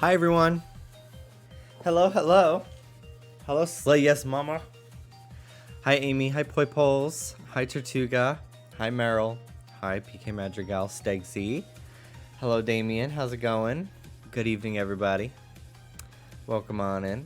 Hi everyone. Hello, hello. Hello, Slay Yes Mama. Hi Amy. Hi Poi Poles. Hi Tortuga. Hi Meryl. Hi PK Madrigal. Stegsy. Hello Damien. How's it going? Good evening, everybody. Welcome on in.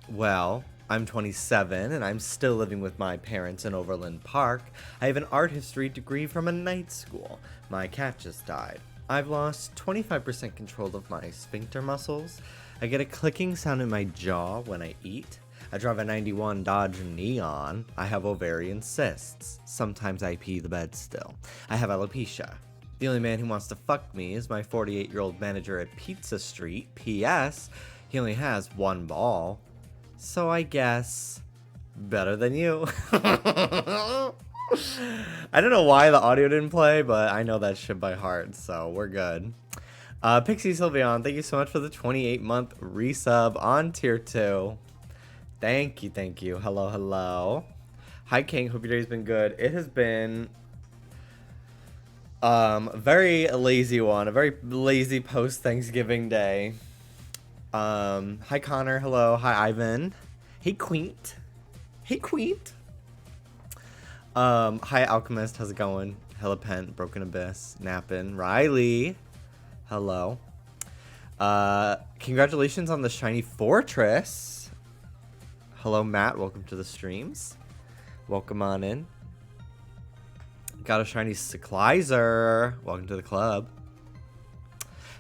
Well, I'm 27 and I'm still living with my parents in Overland Park. I have an art history degree from a night school. My cat just died. I've lost 25% control of my sphincter muscles. I get a clicking sound in my jaw when I eat. I drive a 91 Dodge Neon. I have ovarian cysts. Sometimes I pee the bed still. I have alopecia. The only man who wants to fuck me is my 48-year-old manager at Pizza Street. P.S. He only has one ball. So I guess better than you. I don't know why the audio didn't play, but I know that shit by heart, so we're good. Pixie Sylveon, thank you so much for the 28-month resub on tier 2. Thank you, thank you. Hello, hello. Hi, King. Hope your day's been good. It has been a very lazy one, a very lazy post-Thanksgiving day. Hi, Connor. Hello. Hi, Ivan. Hey, Queent. Hey, Queent. Hi, Alchemist. How's it going? Helipent, Broken Abyss, Nappin, Riley. Hello. Congratulations on the shiny fortress. Hello, Matt. Welcome to the streams. Welcome on in. Got a shiny Cyclizer. Welcome to the club.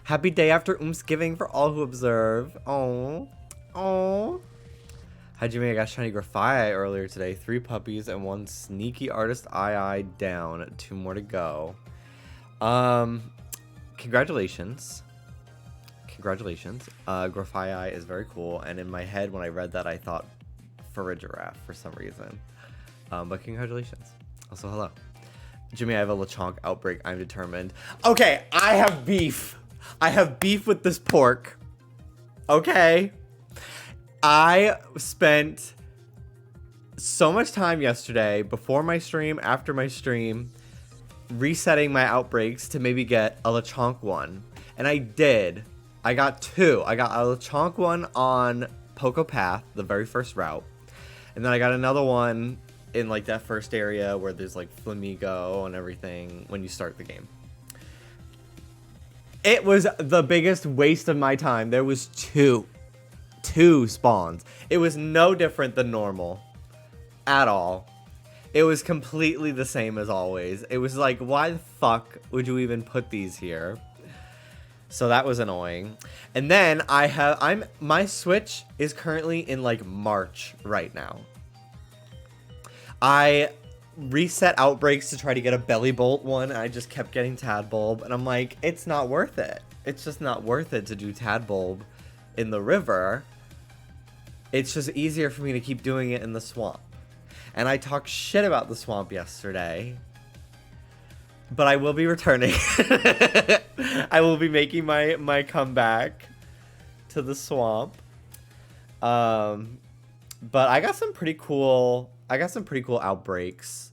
Happy day after Oomsgiving for all who observe. Oh. Oh. Hi, Jimmy. I got shiny Graphite earlier today. 3 puppies and 1 sneaky artist eye down. 2 more to go. Congratulations. Congratulations. Graphite is very cool. And in my head, when I read that, I thought Farigiraffe for some reason. But congratulations. Also, hello. Jimmy, I have a Lechonk outbreak. I'm determined. Okay, I have beef. I have beef with this pork. Okay. I spent so much time yesterday, before my stream, after my stream, resetting my outbreaks to maybe get a Lechonk one. And I did. I got 2. I got a Lechonk one on Poco Path, the very first route. And then I got another one in like that first area where there's like Flamigo and everything when you start the game. It was the biggest waste of my time. There was 2 spawns. It was no different than normal at all. It was completely the same as always. It was like, why the fuck would you even put these here? So that was annoying. And then my Switch is currently in like March right now. I reset outbreaks to try to get a belly bolt one, and I just kept getting Tadbulb, and I'm like, it's not worth it. It's just not worth it to do Tadbulb in the river. It's just easier for me to keep doing it in the swamp. And I talked shit about the swamp yesterday, but I will be returning. I will be making my comeback to the swamp. But I got some pretty cool outbreaks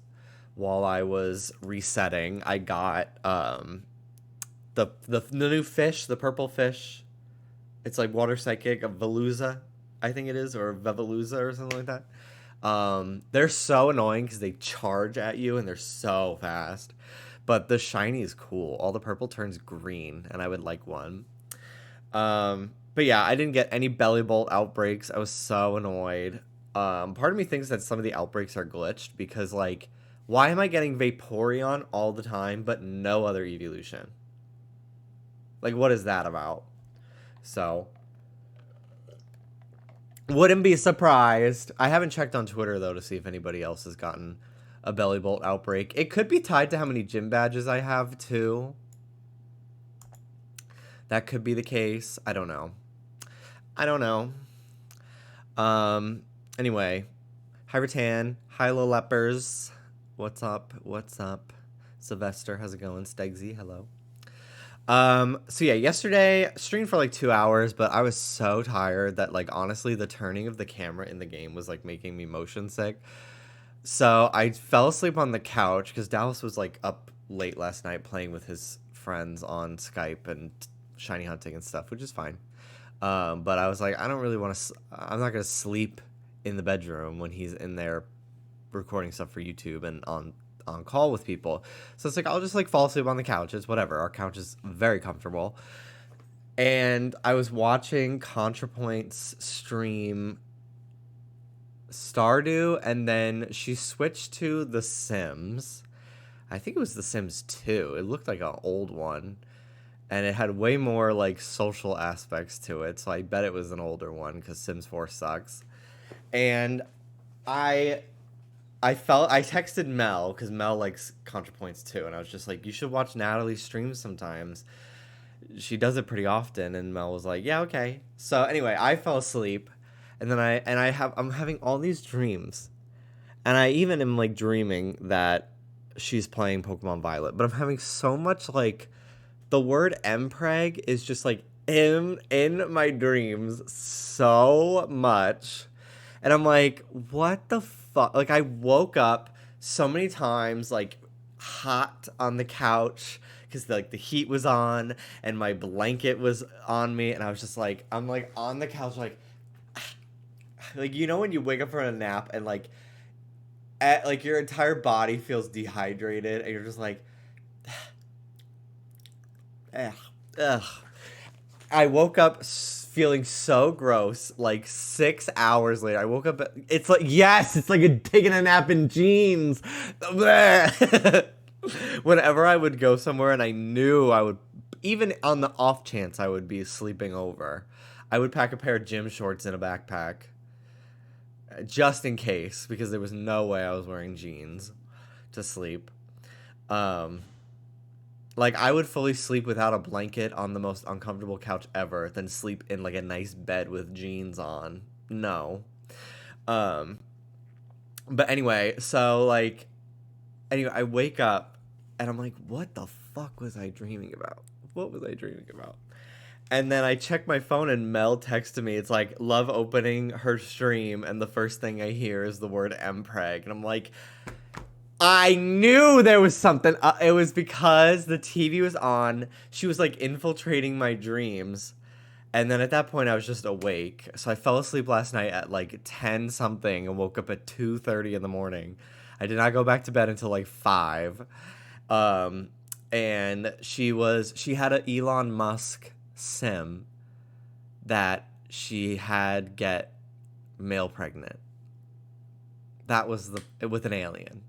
while I was resetting. I got the new fish, the purple fish. It's like water psychic, a Veluza, I think it is, or Veveluza or something like that. They're so annoying because they charge at you and they're so fast. But the shiny is cool. All the purple turns green, and I would like one. But yeah, I didn't get any belly bolt outbreaks. I was so annoyed. Part of me thinks that some of the outbreaks are glitched because, like, why am I getting Vaporeon all the time but no other evolution? Like, what is that about? So, wouldn't be surprised. I haven't checked on Twitter, though, to see if anybody else has gotten a belly bolt outbreak. It could be tied to how many gym badges I have, too. That could be the case. I don't know. Anyway. Hi, Ratan. Hi, Lil Lepers. What's up? Sylvester, how's it going? Stegsy, hello. So yeah, yesterday, streamed for like 2 hours, but I was so tired that, like, honestly, the turning of the camera in the game was, like, making me motion sick. So I fell asleep on the couch because Dallas was, like, up late last night playing with his friends on Skype and shiny hunting and stuff, which is fine. But I was like, I don't really want to. I'm not gonna sleep in the bedroom when he's in there recording stuff for YouTube and on call with people. So it's like I'll just like fall asleep on the couch. It's whatever. Our couch is very comfortable. And I was watching ContraPoint's stream Stardew, and then she switched to The Sims. I think it was The Sims 2. It looked like an old one. And it had way more like social aspects to it, so I bet it was an older one because Sims 4 sucks. And I texted Mel because Mel likes ContraPoints too, and I was just like, you should watch Natalie's streams sometimes. She does it pretty often, and Mel was like, yeah, okay. So anyway, I fell asleep, and then I'm having all these dreams, and I even am like dreaming that she's playing Pokemon Violet, but I'm having so much like. The word mpreg is just like in my dreams so much. And I'm like, what the fuck? Like, I woke up so many times, like, hot on the couch because, like, the heat was on and my blanket was on me. And I was just like, I'm, like, on the couch, like, you know when you wake up from a nap and, like, your entire body feels dehydrated and you're just like, ugh. I woke up feeling so gross. Like 6 hours later, I woke up. It's like it's like taking a nap in jeans. Whenever I would go somewhere and I knew I would, even on the off chance I would be sleeping over, I would pack a pair of gym shorts in a backpack, just in case, because there was no way I was wearing jeans to sleep. Like, I would fully sleep without a blanket on the most uncomfortable couch ever than sleep in, like, a nice bed with jeans on. No. But anyway, so, like, I wake up, and I'm like, what the fuck was I dreaming about? What was I dreaming about? And then I check my phone, and Mel texted me. It's like, love opening her stream, and the first thing I hear is the word mpreg. And I'm like... I knew there was something. It was because the TV was on. She was like infiltrating my dreams. And then at that point I was just awake. So I fell asleep last night at like 10 something and woke up at 2:30 in the morning. I did not go back to bed until like 5. And she had an Elon Musk sim that she had get male pregnant. That was with an alien.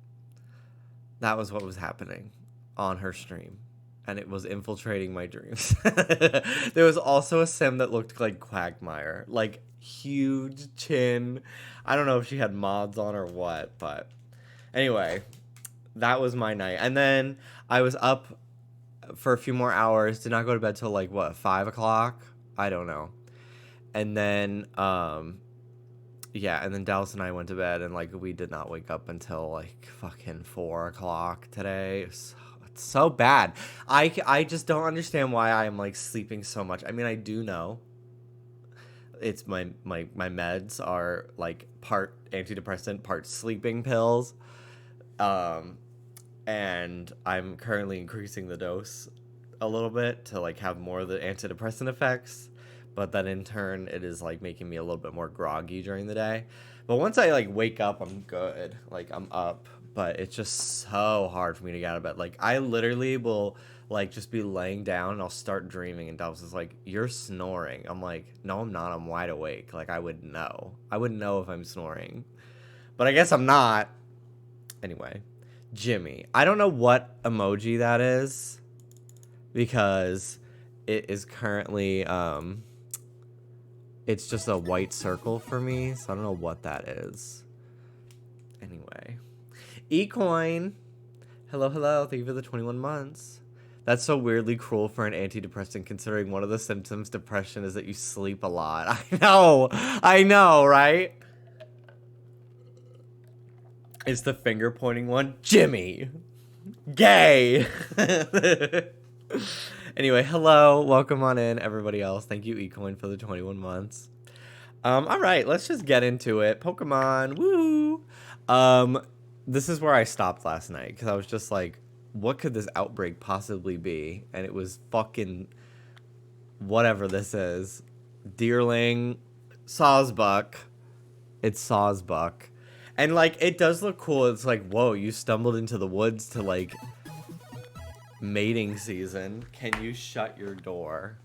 That was what was happening on her stream, and it was infiltrating my dreams. There was also a sim that looked like Quagmire, like huge chin. I don't know if she had mods on or what, but anyway, that was my night. And then I was up for a few more hours, did not go to bed till like, 5 o'clock? I don't know. And then, yeah, and then Dallas and I went to bed, and, like, we did not wake up until, like, fucking 4 o'clock today. It's so bad. I just don't understand why I'm, like, sleeping so much. I mean, I do know. It's my meds are, like, part antidepressant, part sleeping pills. And I'm currently increasing the dose a little bit to, like, have more of the antidepressant effects. But then in turn, it is, like, making me a little bit more groggy during the day. But once I, like, wake up, I'm good. Like, I'm up. But it's just so hard for me to get out of bed. Like, I literally will, like, just be laying down, and I'll start dreaming. And Dallas is like, you're snoring. I'm like, no, I'm not. I'm wide awake. Like, I would know. I would know if I'm snoring. But I guess I'm not. Anyway, Jimmy. I don't know what emoji that is. Because it is currently, it's just a white circle for me, so I don't know what that is. Anyway. Ecoin. Hello, hello. Thank you for the 21 months. That's so weirdly cruel for an antidepressant, considering one of the symptoms of depression is that you sleep a lot. I know, right? It's the finger pointing one. Jimmy. Gay. Anyway, hello, welcome on in, everybody else. Thank you, Ecoin, for the 21 months. All right, let's just get into it. Pokemon, woo! This is where I stopped last night, because I was just like, what could this outbreak possibly be? And it was fucking whatever this is. Deerling, Sawsbuck. It's Sawsbuck. And, like, it does look cool. It's like, whoa, you stumbled into the woods to, like, mating season. Can you shut your door?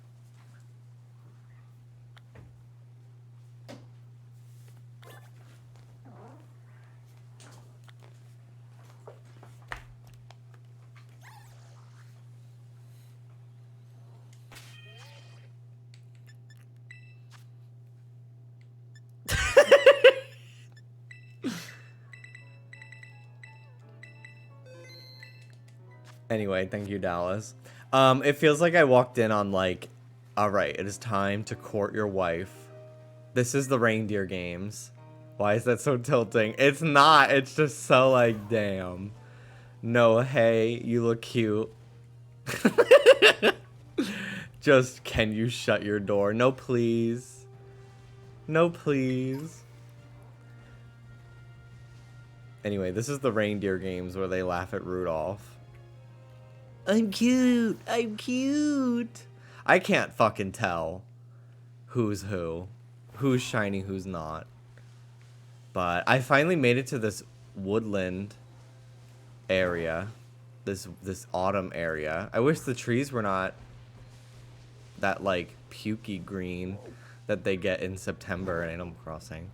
Anyway, thank you, Dallas. It feels like I walked in on, like, alright, it is time to court your wife. This is the reindeer games. Why is that so tilting? It's not. It's just so, like, damn. No, hey, you look cute. Just, can you shut your door? No, please. No, please. Anyway, this is the reindeer games where they laugh at Rudolph. I'm cute. I'm cute. I can't fucking tell who's who. Who's shiny, who's not. But I finally made it to this woodland area. This autumn area. I wish the trees were not that, like, pukey green that they get in September in Animal Crossing.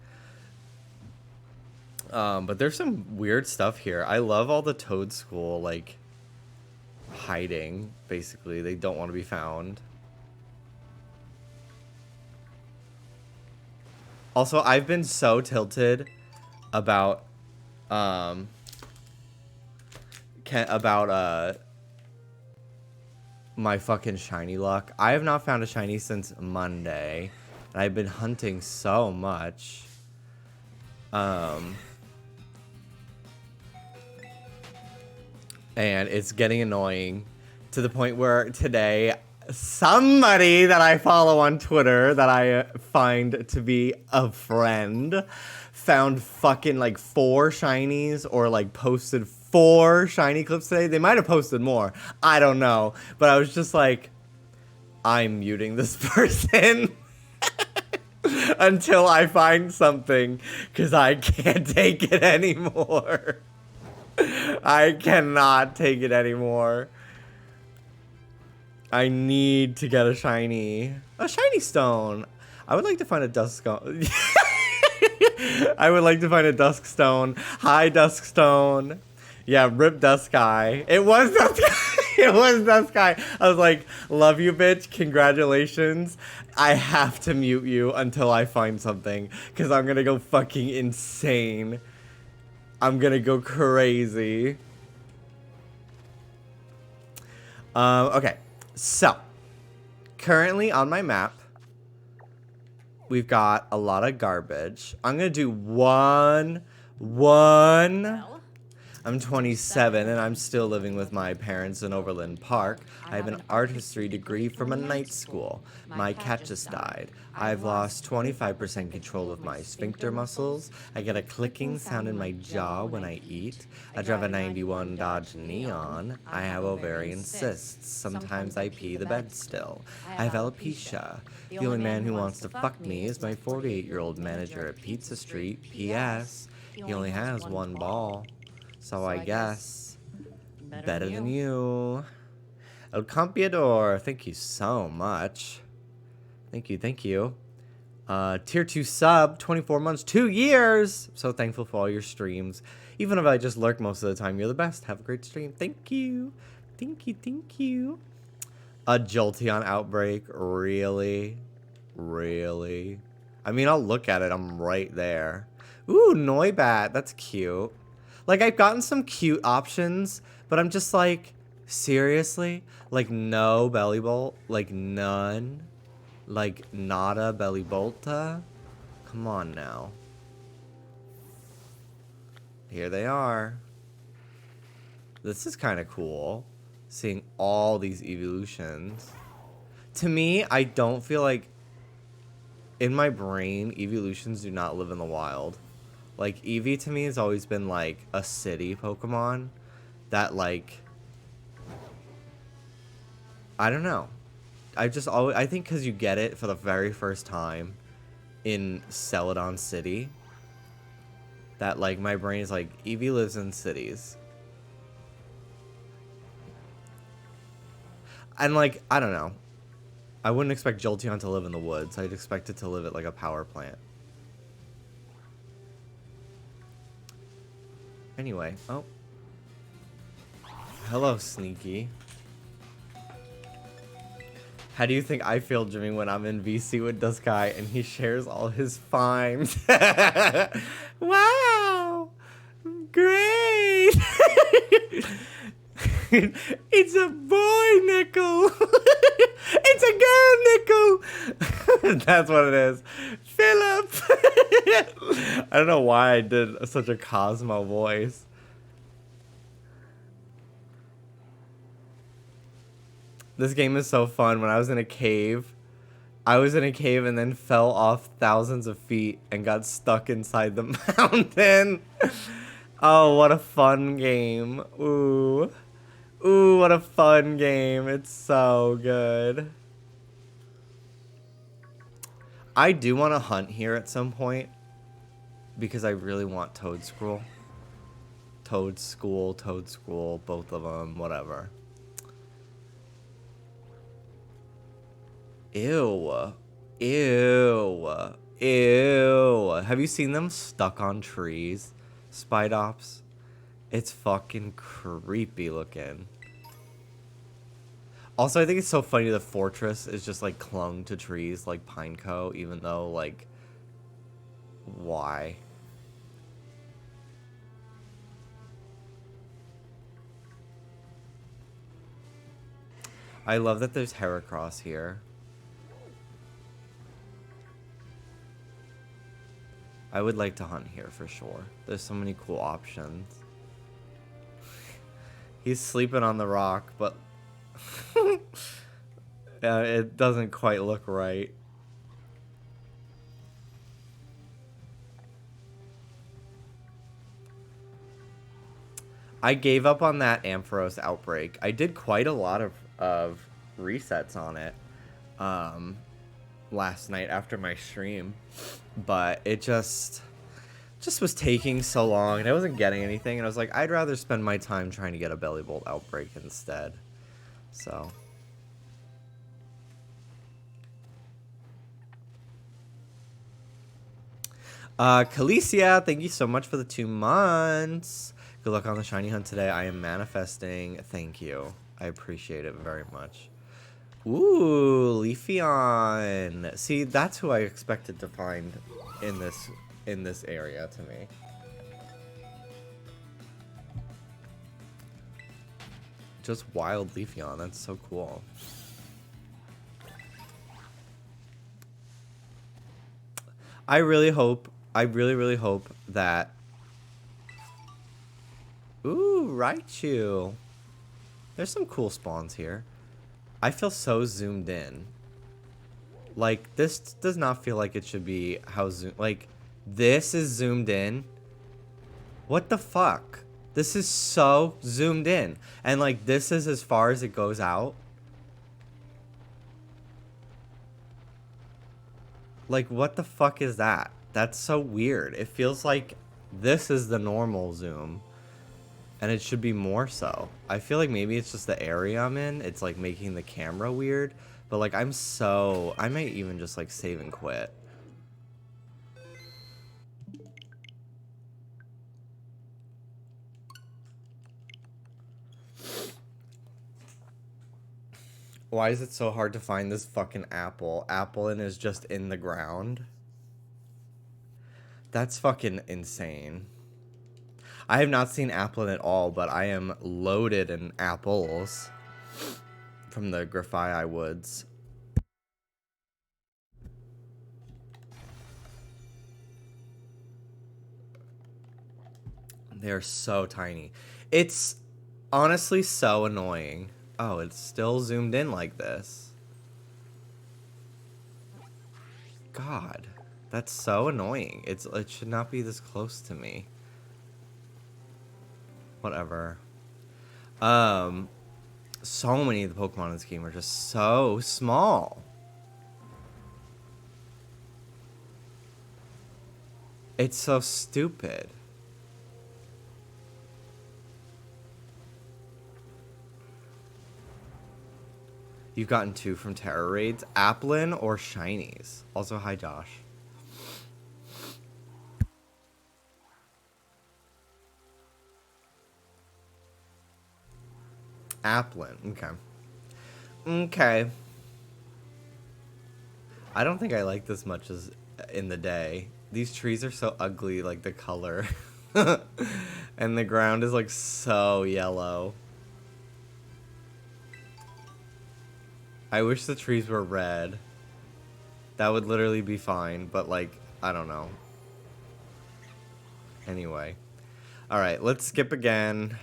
But there's some weird stuff here. I love all the Toad School, like, hiding, basically. They don't want to be found. Also, I've been so tilted about my fucking shiny luck. I have not found a shiny since Monday, and I've been hunting so much. And it's getting annoying to the point where today, somebody that I follow on Twitter that I find to be a friend found fucking like 4 shinies, or like posted 4 shiny clips today. They might have posted more. I don't know. But I was just like, I'm muting this person until I find something, because I can't take it anymore. I cannot take it anymore. I need to get a shiny stone. I would like to find a dusk stone. I would like to find a dusk stone. Hi, dusk stone. Yeah, rip dusk guy. It was dusk guy. It was dusk guy. I was like, love you, bitch. Congratulations. I have to mute you until I find something, because I'm gonna go fucking insane. I'm gonna go crazy. Okay, so currently on my map, we've got a lot of garbage. I'm gonna do one. I'm 27 and I'm still living with my parents in Overland Park. I have an art history degree from a night school. My cat just died. I've lost 25% control of my sphincter muscles. I get a clicking sound in my jaw when I eat. I drive a 91 Dodge Neon. I have ovarian cysts. Sometimes I pee the bed still. I have alopecia. The only man who wants to fuck me is my 48-year-old manager at Pizza Street. P.S. He only has one ball. So I guess better than you. El Campeador, thank you so much. Thank you. Tier 2 sub, 24 months, 2 years. So thankful for all your streams. Even if I just lurk most of the time, you're the best. Have a great stream. Thank you. A Jolteon outbreak, really? I mean, I'll look at it. I'm right there. Ooh, Noibat, that's cute. Like, I've gotten some cute options, but I'm just like, seriously? Like, no Bellybolt? Like, none? Like, nada Bellybolta? Come on now. Here they are. This is kind of cool, seeing all these evolutions. To me, I don't feel like, in my brain, evolutions do not live in the wild. Like, Eevee to me has always been, like, a city Pokemon that, like, I don't know. I think because you get it for the very first time in Celadon City, that like my brain is like, Eevee lives in cities. And like, I don't know. I wouldn't expect Jolteon to live in the woods. I'd expect it to live at like a power plant. Anyway, oh. Hello, Sneaky. How do you think I feel, Jimmy, when I'm in VC with Duskai and he shares all his finds? Wow! Great! It's a boy, Nickel! It's a girl, Nickel! That's what it is. Philip! I don't know why I did such a Cosmo voice. This game is so fun. When I was in a cave and then fell off thousands of feet and got stuck inside the mountain. Oh, what a fun game. Ooh. Ooh, what a fun game. It's so good. I do want to hunt here at some point because I really want Toadstool. Toadstool, both of them, whatever. Ew. Ew. Ew. Have you seen them stuck on trees? Spidops? It's fucking creepy looking. Also, I think it's so funny the fortress is just like clung to trees like Pineco, even though like, why? I love that there's Heracross here. I would like to hunt here for sure. There's so many cool options. He's sleeping on the rock, but it doesn't quite look right. I gave up on that Ampharos outbreak. I did quite a lot of resets on it last night after my stream, but it just was taking so long and I wasn't getting anything, and I was like, I'd rather spend my time trying to get a Belly Bolt outbreak instead. So Khaleesi, thank you so much for the 2 months. Good luck on the shiny hunt today. I am manifesting. Thank you. I appreciate it very much. Ooh, Leafeon. See, that's who I expected to find in this area to me. Just wild Leafeon. That's so cool. I really hope that. Ooh, Raichu. There's some cool spawns here. I feel so zoomed in. Like, this does not feel like it should be how like, this is zoomed in. What the fuck? This is so zoomed in. And, like, this is as far as it goes out. Like, what the fuck is that? That's so weird. It feels like this is the normal zoom. And it should be more so. I feel like maybe it's just the area I'm in. It's like making the camera weird. But like I might even just like save and quit. Why is it so hard to find this fucking apple? Applin is just in the ground. That's fucking insane. I have not seen Applin at all, but I am loaded in apples from the Grafii Woods. They're so tiny. It's honestly so annoying. Oh, it's still zoomed in like this. God, that's so annoying. It should not be this close to me. Whatever. So many of the Pokemon in this game are just so small. It's so stupid. You've gotten 2 from Terror Raids. Applin or Shinies. Also, hi, Josh. Applin. Okay. Okay. I don't think I like this much as in the day. These trees are so ugly, like the color. And the ground is like so yellow. I wish the trees were red. That would literally be fine, but like, I don't know. Anyway. Alright, let's skip again.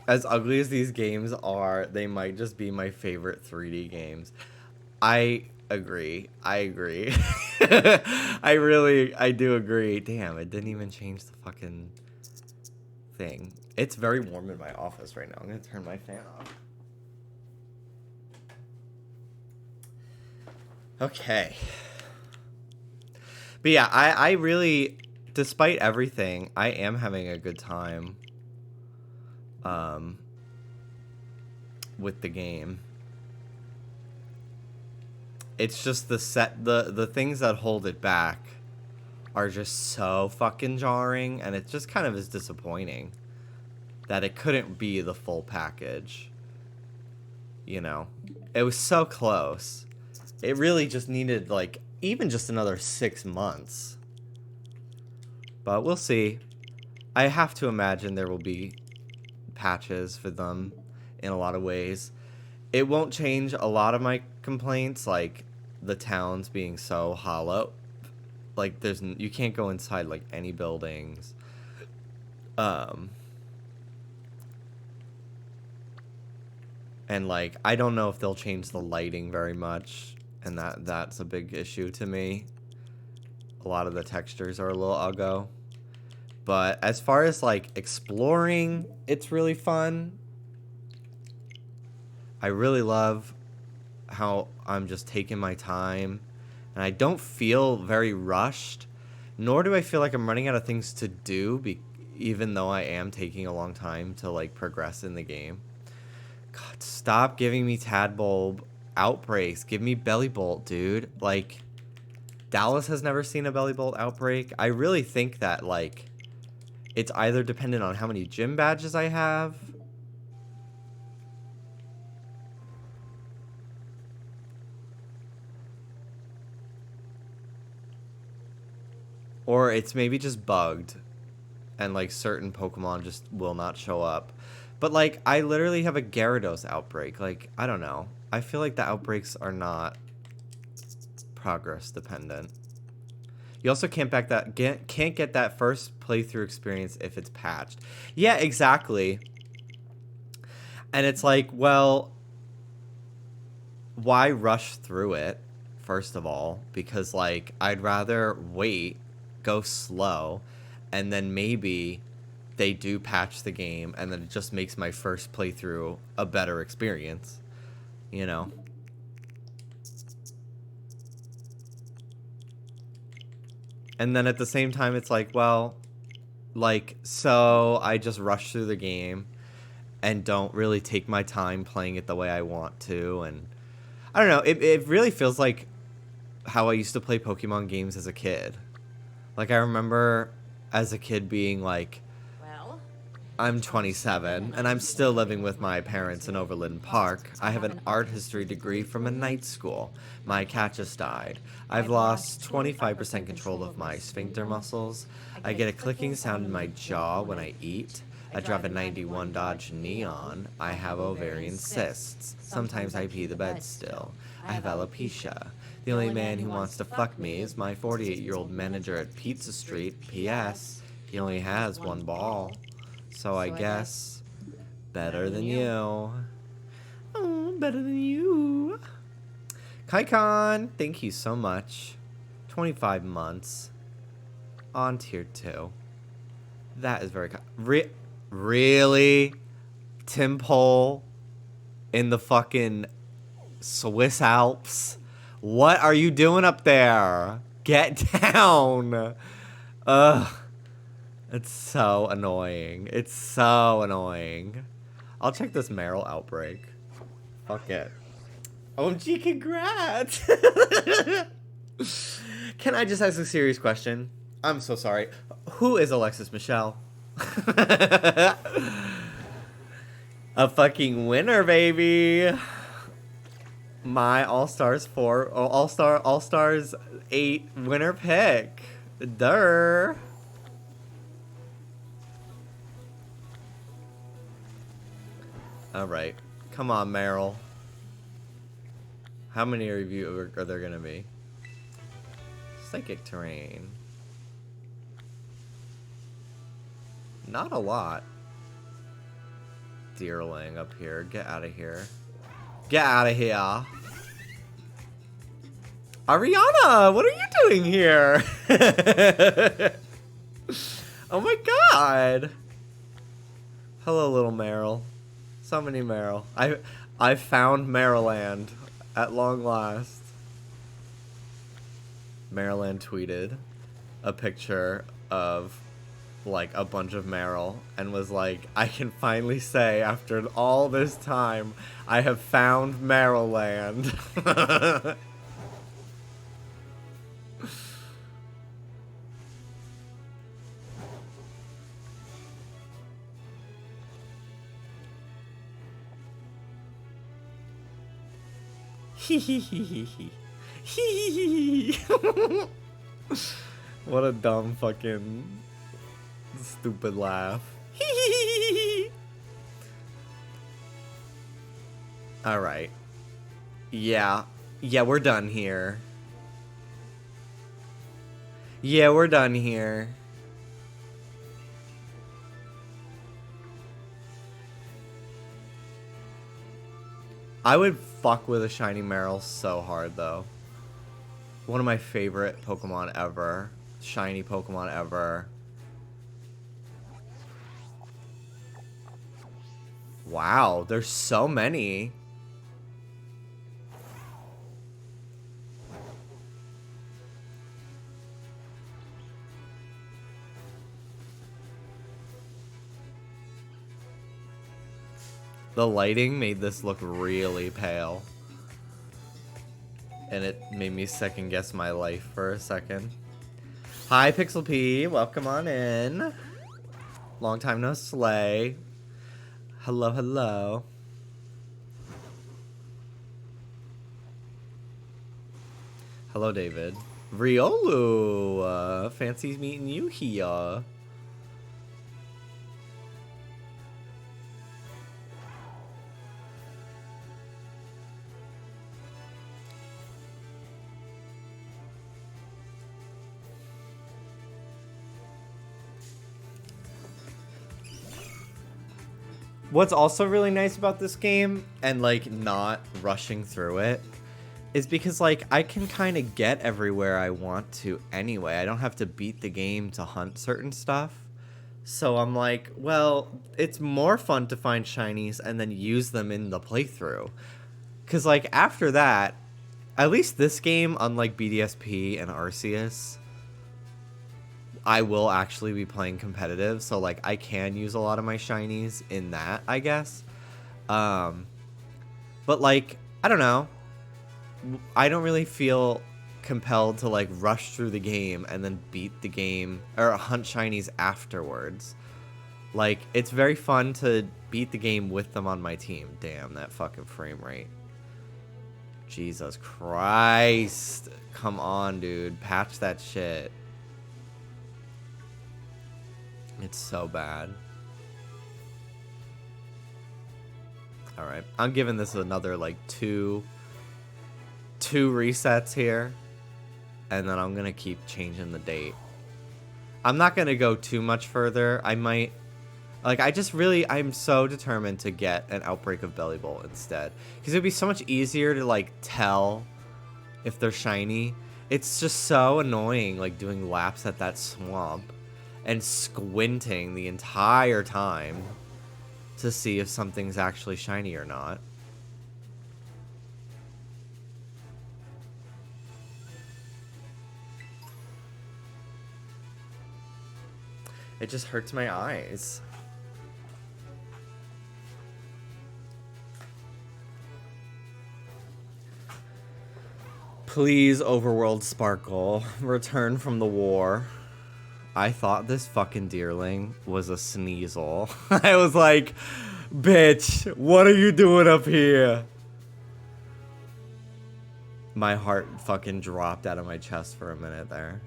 As ugly as these games are, they might just be my favorite 3D games. I agree. I do agree. Damn, it didn't even change the fucking thing. It's very warm in my office right now. I'm gonna turn my fan off. Okay. But yeah, I really, despite everything, I am having a good time with the game. It's just the things that hold it back are just so fucking jarring, and it just kind of is disappointing that it couldn't be the full package. You know, it was so close. It really just needed like even just another 6 months. But we'll see. I have to imagine there will be patches for them in a lot of ways. It won't change a lot of my complaints, like the towns being so hollow. Like you can't go inside like any buildings. And like I don't know if they'll change the lighting very much, and that's a big issue to me. A lot of the textures are a little uggo. But as far as like exploring, it's really fun. I really love how I'm just taking my time, and I don't feel very rushed, nor do I feel like I'm running out of things to do, even though I am taking a long time to like progress in the game. God, stop giving me Tadbulb outbreaks. Give me Bellybolt, dude. Like, Dallas has never seen a Bellybolt outbreak. I really think that like it's either dependent on how many gym badges I have, or it's maybe just bugged and like certain Pokemon just will not show up. But like I literally have a Gyarados outbreak. Like, I don't know. I feel like the outbreaks are not progress dependent. You also can't get that first playthrough experience if it's patched. Yeah, exactly. And it's like, well, why rush through it, first of all? Because like I'd rather wait, go slow, and then maybe they do patch the game, and then it just makes my first playthrough a better experience, you know? And then at the same time, it's like, well, like, so I just rush through the game and don't really take my time playing it the way I want to, and I don't know, it really feels like how I used to play Pokemon games as a kid. Like, I remember as a kid being like, I'm 27, and I'm still living with my parents in Overland Park. I have an art history degree from a night school. My cat just died. I've lost 25% control of my sphincter muscles. I get a clicking sound in my jaw when I eat. I drive a 91 Dodge Neon. I have ovarian cysts. Sometimes I pee the bed still. I have alopecia. The only man who wants to fuck me is my 48-year-old manager at Pizza Street. P.S. He only has one ball. So I guess better than you. Oh, better than you. Kaikon, thank you so much. 25 months on tier 2. That is very really? Tim Pole in the fucking Swiss Alps? What are you doing up there? Get down. Ugh. It's so annoying. It's so annoying. I'll check this Meryl outbreak. Fuck it. OMG, congrats! Can I just ask a serious question? I'm so sorry. Who is Alexis Michelle? A fucking winner, baby. My All-Stars 4, All-Stars 8 winner pick. Durr. All right. Come on, Meryl. How many are there going to be? Psychic terrain. Not a lot. Deerling up here. Get out of here. Get out of here. Ariana, what are you doing here? Oh my god. Hello, little Meryl. So many Meryl. I found Maryland at long last. Maryland tweeted a picture of like a bunch of Meryl and was like, I can finally say after all this time, I have found Maryland. What a dumb fucking stupid laugh. All right. Yeah, we're done here. Yeah, we're done here. I would fuck with a shiny Meryl so hard, though. One of my favorite Pokemon ever. Shiny Pokemon ever. Wow, there's so many. The lighting made this look really pale. And it made me second guess my life for a second. Hi, Pixel P. Welcome on in. Long time no slay. Hello, hello. Hello, David. Riolu. Fancy meeting you here. What's also really nice about this game, and like not rushing through it, is because like I can kind of get everywhere I want to anyway. I don't have to beat the game to hunt certain stuff. So I'm like, well, it's more fun to find shinies and then use them in the playthrough. Because like after that, at least this game, unlike BDSP and Arceus, I will actually be playing competitive, so like I can use a lot of my shinies in that, I guess. But like, I don't know. I don't really feel compelled to like rush through the game and then beat the game or hunt shinies afterwards. Like, it's very fun to beat the game with them on my team. Damn, that fucking frame rate. Jesus Christ. Come on, dude. Patch that shit. It's so bad. Alright. I'm giving this another, like, two resets here. And then I'm going to keep changing the date. I'm not going to go too much further. I might... Like, I'm so determined to get an Outbreak of Belly Bolt instead. Because it would be so much easier to, like, tell if they're shiny. It's just so annoying, like, doing laps at that swamp and squinting the entire time to see if something's actually shiny or not. It just hurts my eyes. Please, Overworld Sparkle, return from the war. I thought this fucking deerling was a Sneasel. I was like, bitch, what are you doing up here? My heart fucking dropped out of my chest for a minute there.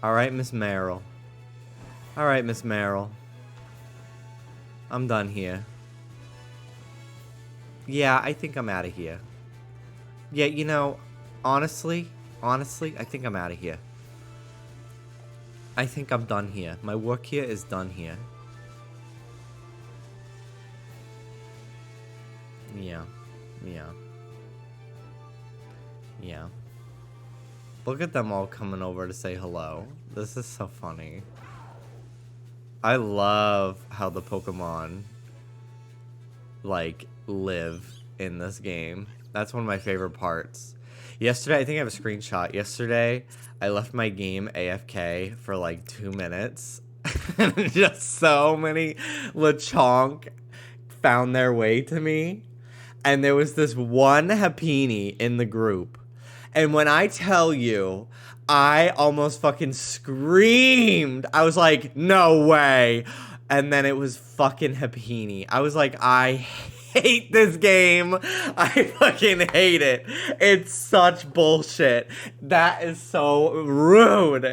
Alright, Miss Merrill. Alright, Miss Merrill. I'm done here. Yeah, I think I'm out of here. Yeah, you know, honestly, I think I'm out of here. I think I'm done here. My work here is done here. Yeah. Look at them all coming over to say hello. This is so funny. I love how the Pokemon, like, live in this game. That's one of my favorite parts. Yesterday, I think I have a screenshot. Yesterday, I left my game AFK for like 2 minutes. And just so many Lechonk found their way to me. And there was this one Happiny in the group. And when I tell you, I almost fucking screamed. I was like, no way. And then it was fucking Happiny. I was like, I hate this game. I fucking hate it. It's such bullshit. That is so rude.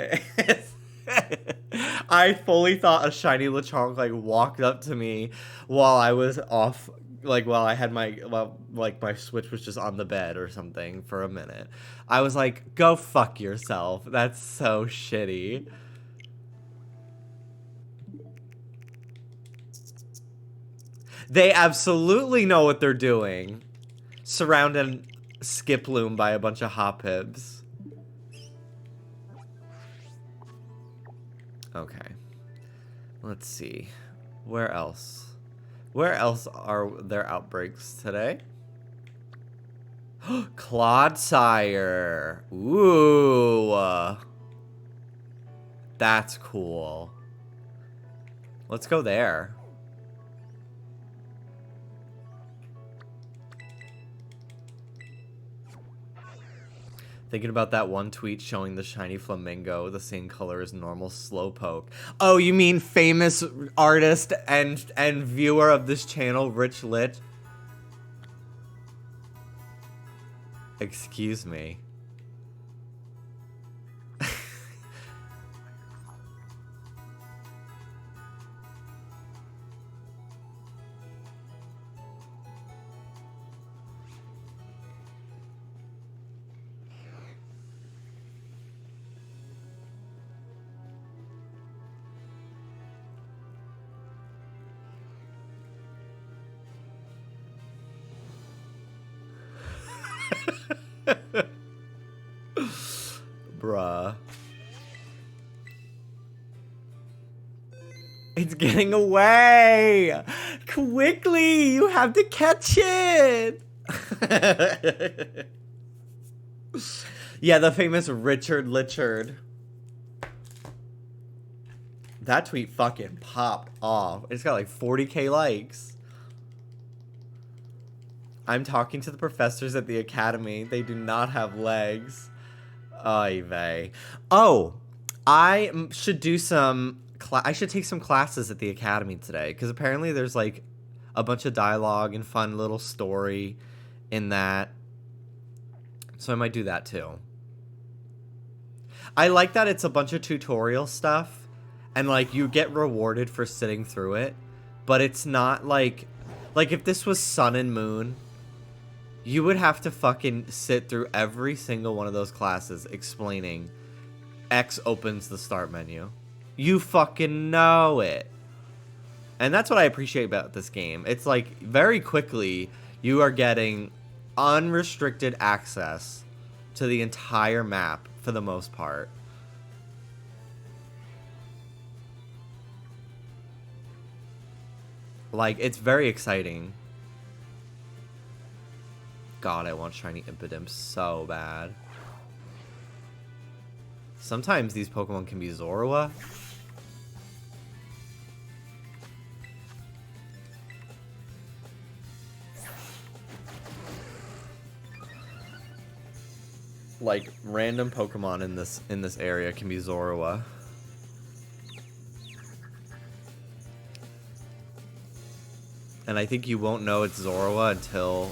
I fully thought a shiny Lechonk like walked up to me while I was off, like while I had my, well, like my Switch was just on the bed or something for a minute. I was like, go fuck yourself. That's so shitty. They absolutely know what they're doing. Surrounded Skiploom by a bunch of Hoppibs. Okay. Let's see. Where else? Where else are there outbreaks today? Clodsire. Ooh. That's cool. Let's go there. Thinking about that one tweet showing the shiny flamingo the same color as normal Slowpoke. Oh, you mean famous artist and viewer of this channel, Rich Lit? Excuse me. Bruh. It's getting away! Quickly! You have to catch it! Yeah, the famous Richard Lichard. That tweet fucking popped off. It's got like 40k likes. I'm talking to the professors at the academy. They do not have legs. Oy vey. Oh, I should do some... I should take some classes at the academy today. Because apparently there's like a bunch of dialogue and fun little story in that. So I might do that too. I like that it's a bunch of tutorial stuff. And like you get rewarded for sitting through it. But it's not like... Like if this was Sun and Moon... You would have to fucking sit through every single one of those classes explaining X opens the start menu. You fucking know it. And that's what I appreciate about this game. It's like very quickly you are getting unrestricted access to the entire map for the most part. Like, it's very exciting. God, I want shiny Impidimp so bad. Sometimes these Pokemon can be Zorua. Like, random Pokemon in this area can be Zorua. And I think you won't know it's Zorua until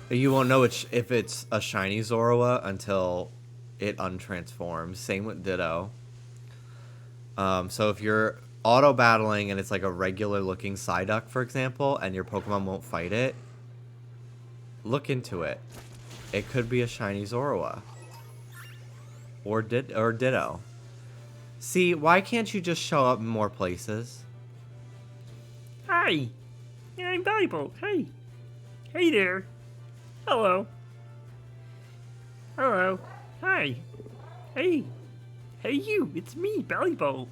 you won't know if it's a shiny Zorua until it untransforms. Same with Ditto. So if you're auto battling and it's like a regular looking Psyduck, for example, and your Pokemon won't fight it, look into it. It could be a shiny Zorua. Or Ditto. See, why can't you just show up in more places? Hi, I'm Bible. Hey. Hey there. Hello. Hello. Hi. Hey. Hey you, it's me, Bellybolt.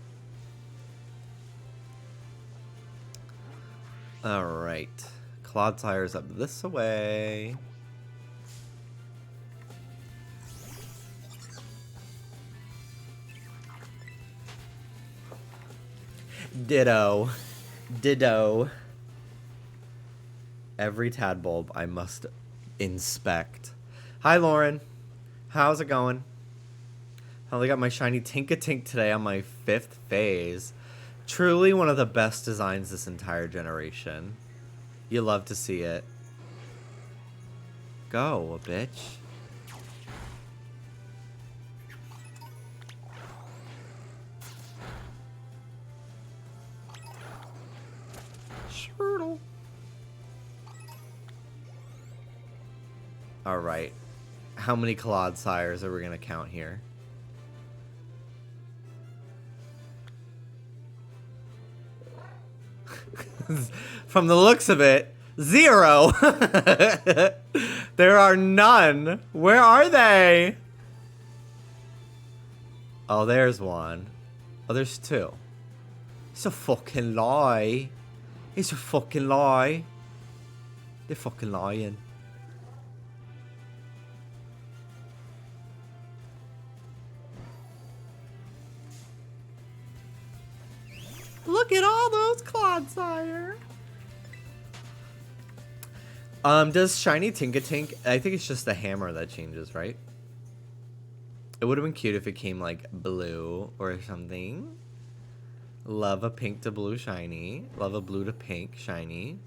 Alright. Clodsire's up this way. Ditto. Ditto. Every Tadbulb I must inspect. Hi, Lauren. How's it going? I only got my shiny Tinkatink today on my 5th phase. Truly one of the best designs this entire generation. You love to see it. Go, bitch. Shirtle. Alright. How many Clodsires are we going to count here? From the looks of it, 0. There are none. Where are they? Oh, there's one. Oh, there's 2. It's a fucking lie. It's a fucking lie. They're fucking lying. Look at all those Clodsire. Does shiny Tinkatink? I think it's just the hammer that changes, right? It would have been cute if it came like blue or something. Love a pink to blue shiny. Love a blue to pink shiny.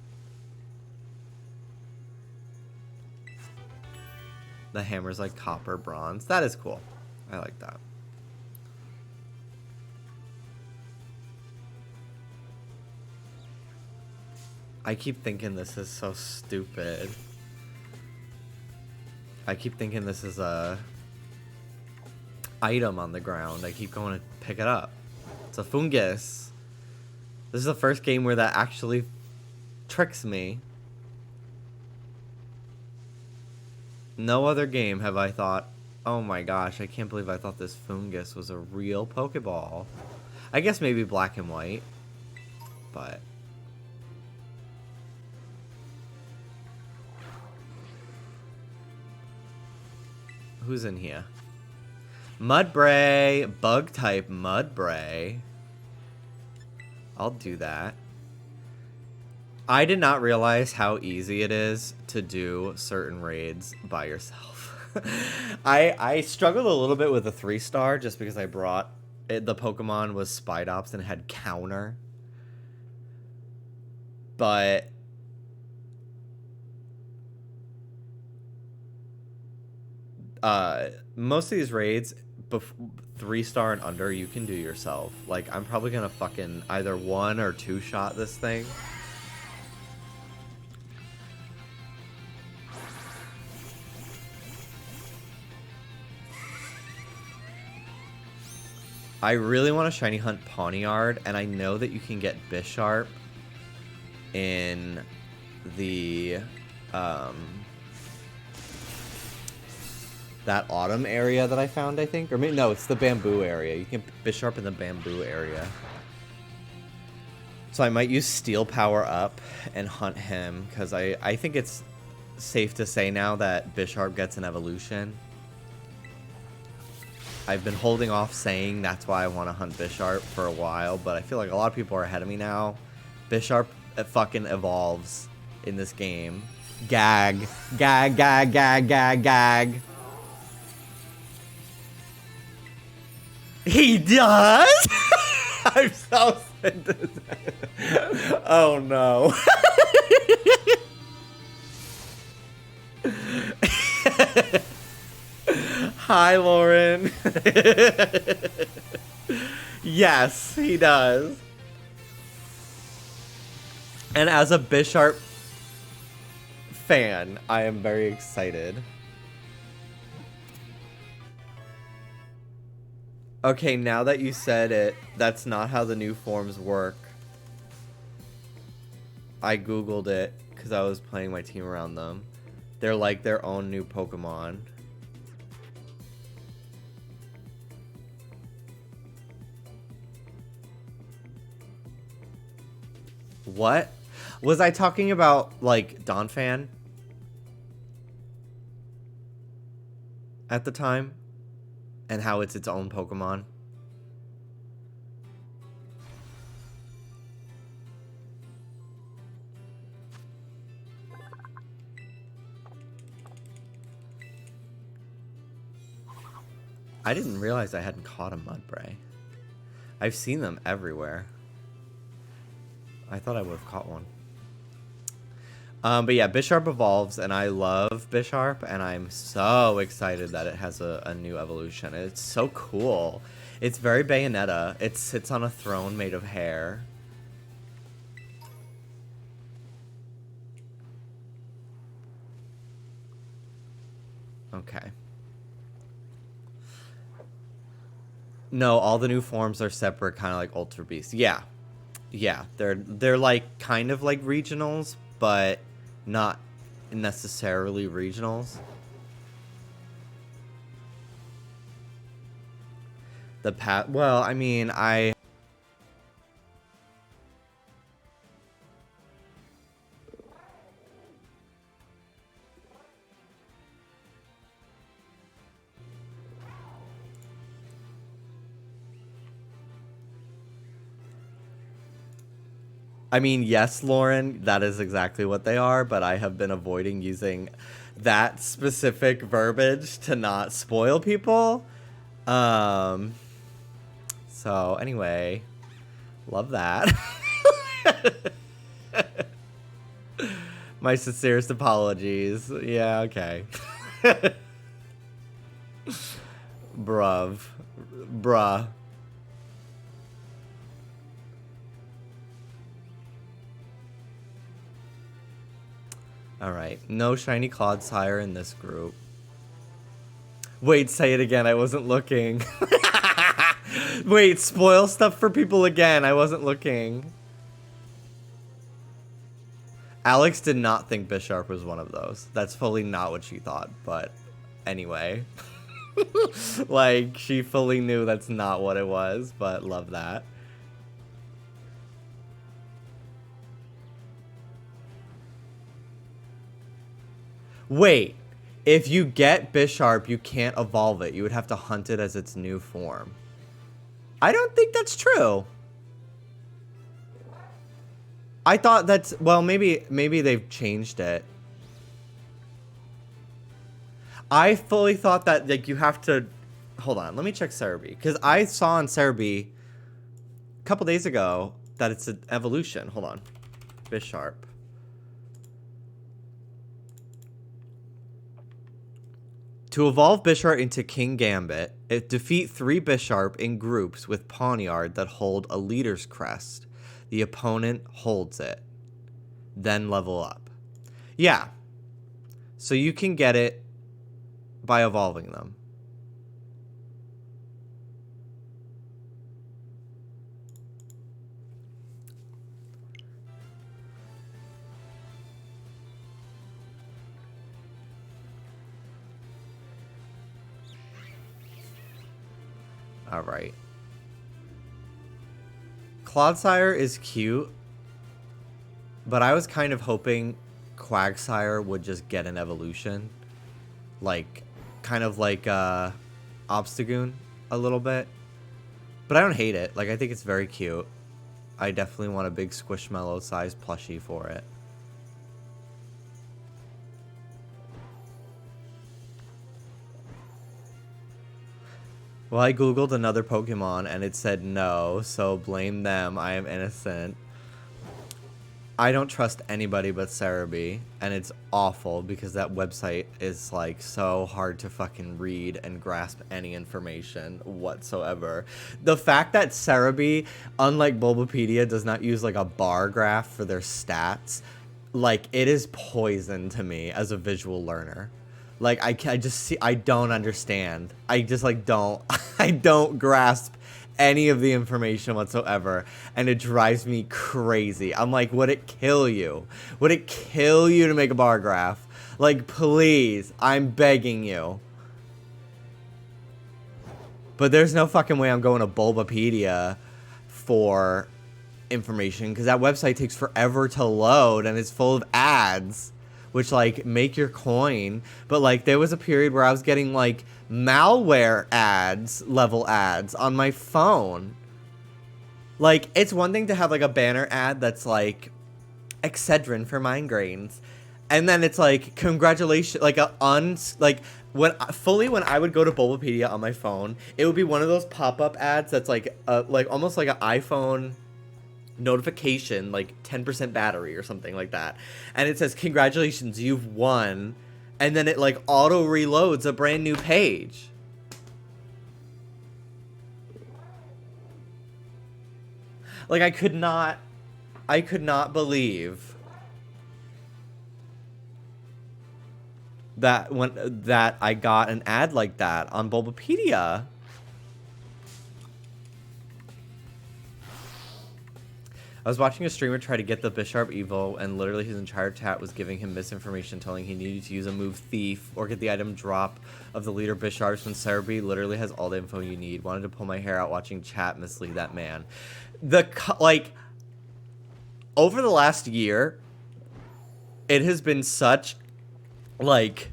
The hammer's like copper bronze. That is cool. I like that. I keep thinking this is so stupid. I keep thinking this is a item on the ground. I keep going to pick it up. It's a fungus. This is the first game where that actually tricks me. No other game have I thought, oh my gosh, I can't believe I thought this fungus was a real Pokeball. I guess maybe Black and White, but... Who's in here? Mudbray. Bug type Mudbray. I'll do that. I did not realize how easy it is to do certain raids by yourself. I struggled a little bit with a 3-star just because I brought it, the Pokemon was Spidops and it had counter. But most of these raids, 3-star and under, you can do yourself. Like, I'm probably gonna fucking either 1 or 2 shot this thing. I really want to shiny hunt Pawniard, and I know that you can get Bisharp in the that autumn area that I found, I think. Or maybe, no, it's the bamboo area. You can get Bisharp in the bamboo area. So I might use Steel Power up and hunt him, because I think it's safe to say now that Bisharp gets an evolution. I've been holding off saying that's why I want to hunt Bisharp for a while, but I feel like a lot of people are ahead of me now. Bisharp fucking evolves in this game. Gag. Gag, gag, gag, gag, gag. He does? I'm so sad to say. Oh no. Hi, Lauren. Yes, he does. And as a Bisharp fan, I am very excited. Okay, now that you said it, that's not how the new forms work. I googled it because I was playing my team around them. They're like their own new Pokemon. What? Was I talking about, like, Donphan? At the time? And how it's its own Pokemon? I didn't realize I hadn't caught a Mudbray. I've seen them everywhere. I thought I would have caught one. But yeah, Bisharp evolves, and I love Bisharp, and I'm so excited that it has a new evolution. It's so cool. It's very Bayonetta. It sits on a throne made of hair. Okay. No, all the new forms are separate, kind of like Ultra Beast. Yeah. Yeah, they're like kind of like regionals, but not necessarily regionals. Well, I mean, yes, Lauren, that is exactly what they are, but I have been avoiding using that specific verbiage to not spoil people. So anyway, love that. My sincerest apologies. Yeah, okay. Bruh. Alright, no shiny Clodsire in this group. Wait, say it again, I wasn't looking. Wait, spoil stuff for people again, I wasn't looking. Alex did not think Bisharp was one of those. That's fully not what she thought, but anyway. Like, she fully knew that's not what it was, but love that. Wait, if you get Bisharp, you can't evolve it. You would have to hunt it as its new form. I don't think that's true. I thought that's, well, maybe they've changed it. I fully thought that, like, you have to, hold on, let me check Cerebi, because I saw on Cerebi a couple days ago that it's an evolution. Hold on. Bisharp. To evolve Bisharp into King Gambit, defeat 3 Bisharp in groups with Pawniard that hold a leader's crest. The opponent holds it. Then level up. Yeah. So you can get it by evolving them. Alright. Clodsire is cute, but I was kind of hoping Quagsire would just get an evolution. Like, kind of like Obstagoon a little bit. But I don't hate it. Like, I think it's very cute. I definitely want a big Squishmallow sized plushie for it. Well, I googled another Pokemon and it said no, so blame them. I am innocent. I don't trust anybody but Cerebi, and it's awful because that website is like so hard to fucking read and grasp any information whatsoever. The fact that Cerebi, unlike Bulbapedia, does not use like a bar graph for their stats, like it is poison to me as a visual learner. Like I just see, I don't understand. I just like don't, I don't grasp any of the information whatsoever, and it drives me crazy. I'm like, would it kill you? Would it kill you to make a bar graph? Like, please, I'm begging you. But there's no fucking way I'm going to Bulbapedia for information, because that website takes forever to load, and it's full of ads, which, like, make your coin. But, like, there was a period where I was getting, like, malware ads, level ads, on my phone. Like, it's one thing to have, like, a banner ad that's, like, Excedrin for migraines. And then it's, like, congratulations, like, when I would go to Bulbapedia on my phone, it would be one of those pop-up ads that's, like almost like an iPhone notification, like 10% battery or something like that, and it says congratulations, you've won, and then it like auto reloads a brand new page. Like I could not believe that I got an ad like that on Bulbapedia. I was watching a streamer try to get the Bisharp Evo, and literally his entire chat was giving him misinformation, telling he needed to use a move Thief or get the item drop of the leader Bisharps when Cerebi literally has all the info you need. Wanted to pull my hair out watching chat mislead that man. Like, over the last year, it has been such, like,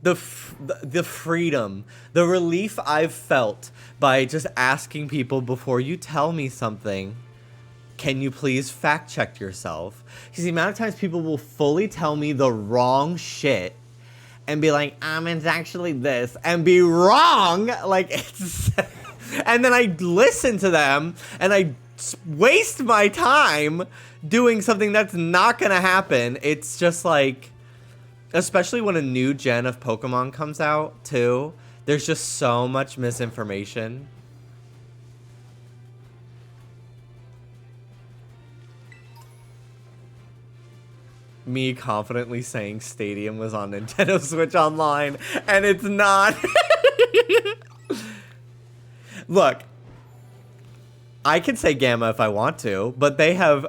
the freedom, the relief I've felt by just asking people before you tell me something, can you please fact check yourself? Because the amount of times people will fully tell me the wrong shit and be like, it's actually this, and be wrong. Like, it's, and then I listen to them and I waste my time doing something that's not gonna happen. It's just like, especially when a new gen of Pokemon comes out too, there's just so much misinformation. Me confidently saying Stadium was on Nintendo Switch Online, and it's not. Look, I can say Gamma if I want to, but they have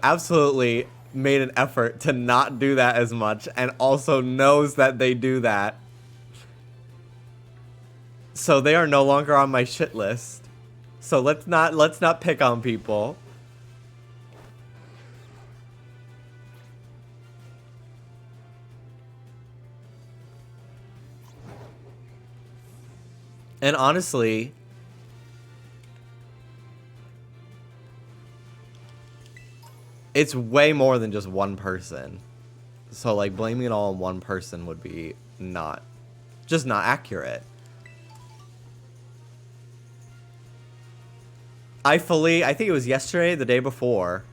absolutely made an effort to not do that as much, and also knows that they do that. So they are no longer on my shit list. So let's not pick on people. And honestly, it's way more than just one person. So like blaming it all on one person would be not accurate. I think it was yesterday, the day before,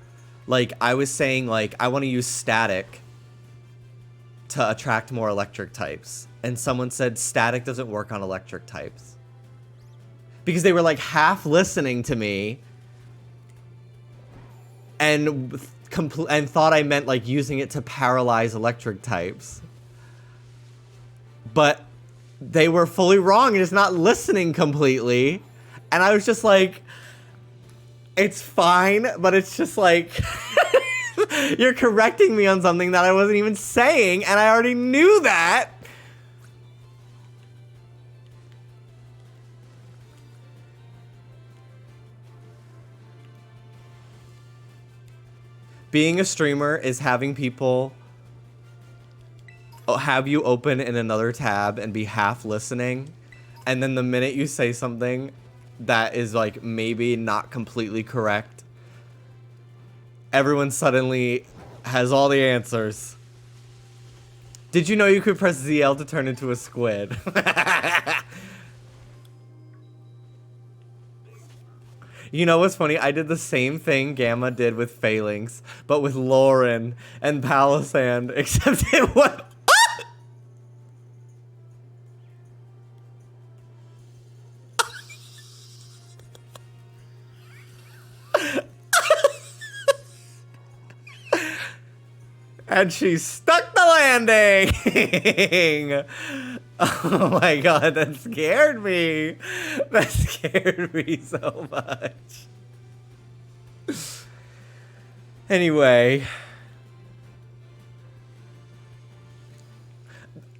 like I was saying like I want to use static to attract more electric types. And someone said static doesn't work on electric types. Because they were like half listening to me and thought I meant like using it to paralyze electric types. But they were fully wrong and it's not listening completely. And I was just like, it's fine, but it's just like, you're correcting me on something that I wasn't even saying, and I already knew that. Being a streamer is having people have you open in another tab and be half listening, and then the minute you say something that is like maybe not completely correct, everyone suddenly has all the answers. Did you know you could press ZL to turn into a squid? You know what's funny? I did the same thing Gamma did with Phalanx, but with Lauren and Palisand, except it was... And she stuck the landing! Oh my god, that scared me! That scared me so much. Anyway.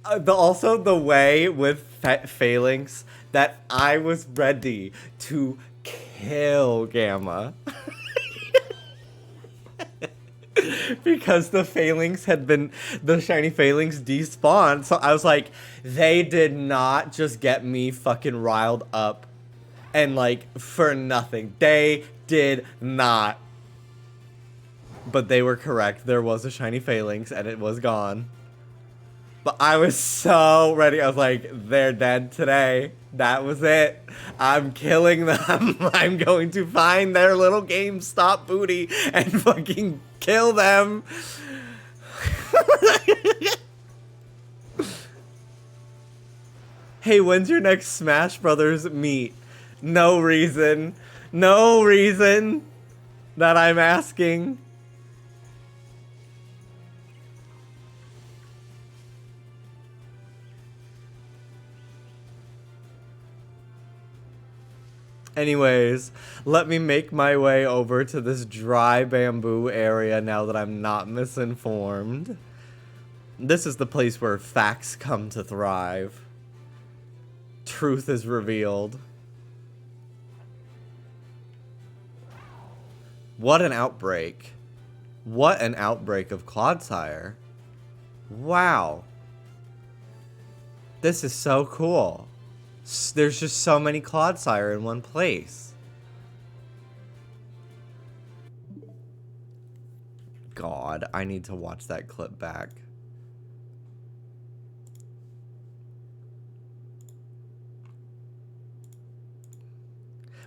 Also, the way with Phalanx that I was ready to kill Gamma. Because the Phalanx had been, the shiny Phalanx despawned, so I was like, they did not just get me fucking riled up and like for nothing. They did not. But they were correct. There was a shiny Phalanx and it was gone. But I was so ready. I was like, they're dead today. That was it. I'm killing them. I'm going to find their little GameStop booty and fucking kill them. Hey, when's your next Smash Brothers meet? No reason. No reason that I'm asking. Anyways, let me make my way over to this dry bamboo area now that I'm not misinformed. This is the place where facts come to thrive. Truth is revealed. What an outbreak. What an outbreak of Clodsire. Wow. This is so cool. There's just so many Clodsire in one place. God, I need to watch that clip back.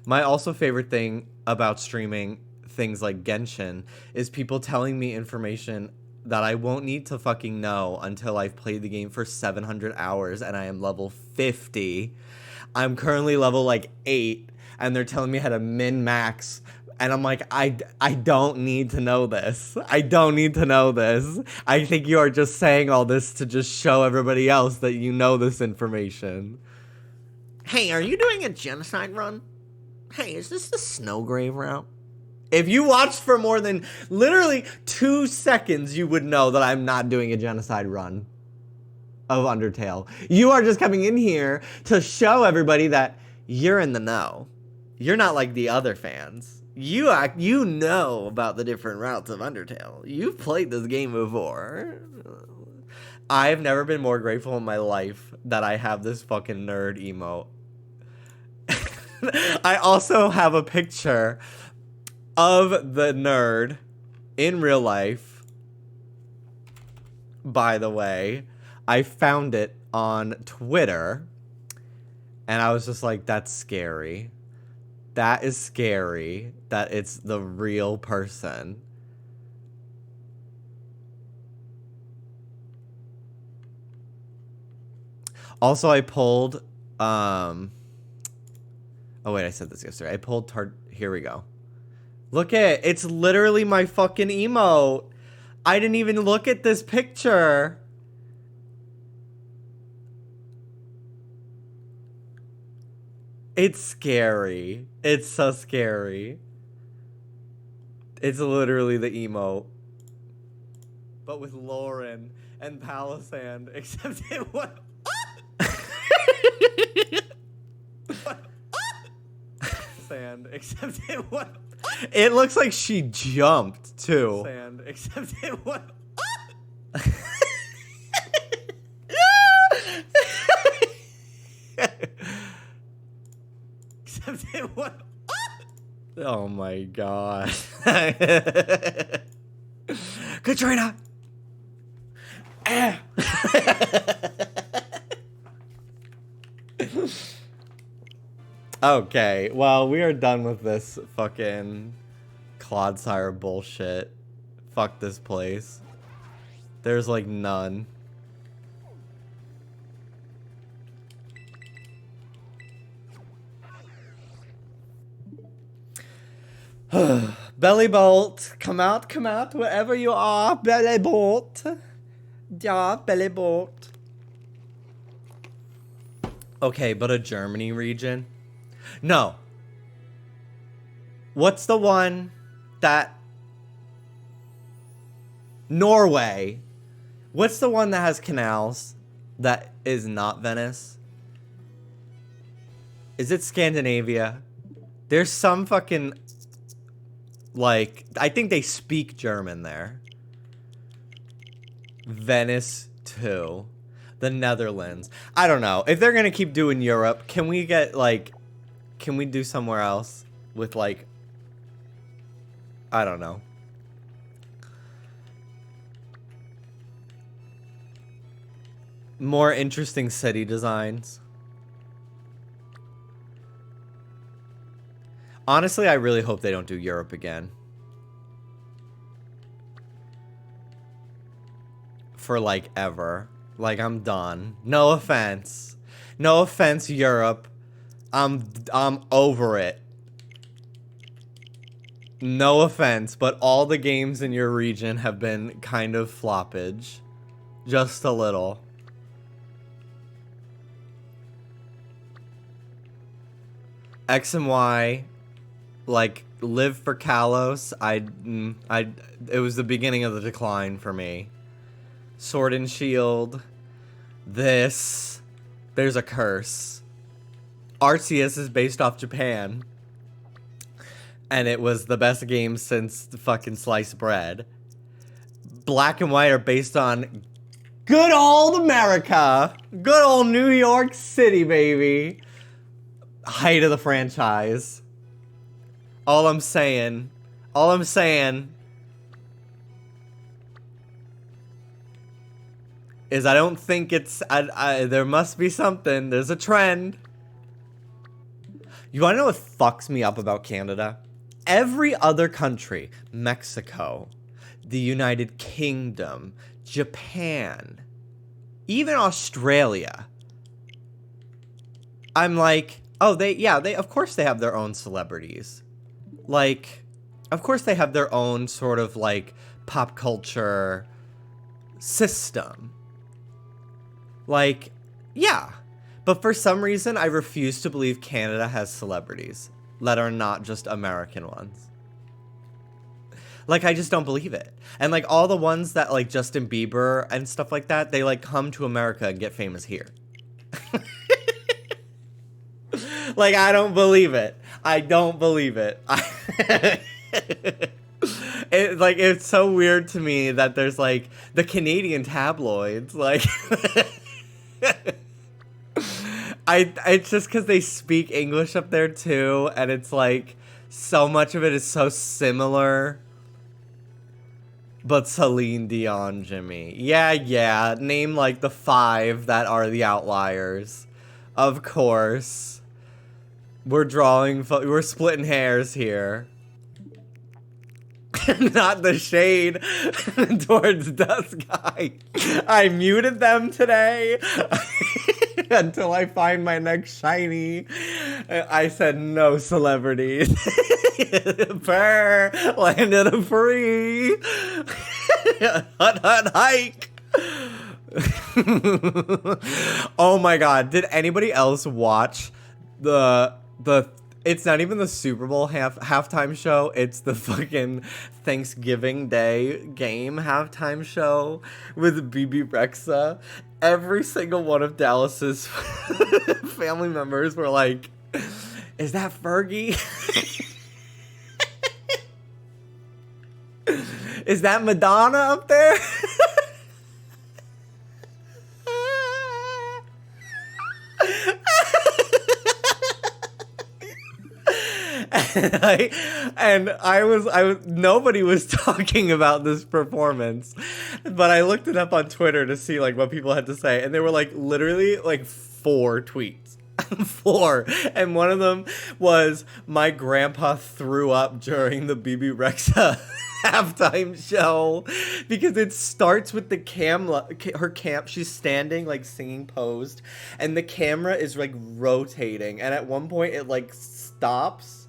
My also favorite thing about streaming things like Genshin is people telling me information that I won't need to fucking know until I've played the game for 700 hours and I am level 50. I'm currently level like 8 and they're telling me how to min-max, and I'm like, I don't need to know this. I don't need to know this. I think you are just saying all this to just show everybody else that you know this information. Hey, are you doing a genocide run? Hey, is this the Snowgrave route? If you watched for more than literally 2 seconds, you would know that I'm not doing a genocide run of Undertale. You are just coming in here to show everybody that you're in the know. You're not like the other fans. You know about the different routes of Undertale. You've played this game before. I've never been more grateful in my life that I have this fucking nerd emote. I also have a picture of the nerd in real life. By the way, I found it on Twitter and I was just like, that's scary. That is scary that it's the real person. Also, I pulled oh wait, I said this yesterday. I pulled here we go. Look at it. It's literally my fucking emote. I didn't even look at this picture. It's scary. It's so scary. It's literally the emote. But with Lauren and Palisand, except it was... Sand, except it was... It looks like she jumped too. Sand, except it was. Except it was. Oh my god. Katrina. Okay, well, we are done with this fucking Clodsire bullshit. Fuck this place. There's like none. Belly bolt, come out, wherever you are, belly bolt. Yeah, belly bolt. Okay, but a Germany region? No. What's the one that... Norway. What's the one that has canals that is not Venice? Is it Scandinavia? There's some fucking... Like, I think they speak German there. Venice too. The Netherlands. I don't know. If they're gonna keep doing Europe, can we get, like... Can we do somewhere else with, like... I don't know. More interesting city designs. Honestly, I really hope they don't do Europe again. For, like, ever. Like, I'm done. No offense. No offense, Europe. I'm over it. No offense, but all the games in your region have been kind of floppage. Just a little. X and Y, like, live for Kalos. It was the beginning of the decline for me. Sword and Shield. This. There's a curse. Arceus is based off Japan. And it was the best game since the fucking sliced bread. Black and White are based on good old America. Good old New York City, baby. Height of the franchise. All I'm saying is I don't think it's, there must be something. There's a trend. You wanna know what fucks me up about Canada? Every other country, Mexico, the United Kingdom, Japan, even Australia, I'm like, oh, they of course they have their own celebrities. Like, of course they have their own sort of like pop culture system. Like, yeah. But for some reason, I refuse to believe Canada has celebrities that are not just American ones. Like, I just don't believe it. And, like, all the ones that, like, Justin Bieber and stuff like that, they, like, come to America and get famous here. Like, I don't believe it. I don't believe it. It's so weird to me that there's, like, the Canadian tabloids, like... It's just because they speak English up there too, and it's like so much of it is so similar. But Celine Dion, Jimmy. Yeah. Name like the 5 that are the outliers. Of course. We're splitting hairs here. Not the shade towards Dusk Guy. I muted them today. Until I find my next shiny. I said no celebrities. Purr. Landed a free. Hut hike. Oh my god. Did anybody else watch the it's not even the Super Bowl halftime show. It's the fucking Thanksgiving Day game halftime show with BB Rexa. Every single one of Dallas's family members were like, "Is that Fergie?" Is that Madonna up there? and I was nobody was talking about this performance, but I looked it up on Twitter to see like what people had to say, and there were like literally like 4 tweets. 4, and one of them was my grandpa threw up during the BB Rexa halftime show, because it starts with the she's standing like singing posed, and the camera is like rotating, and at one point it like stops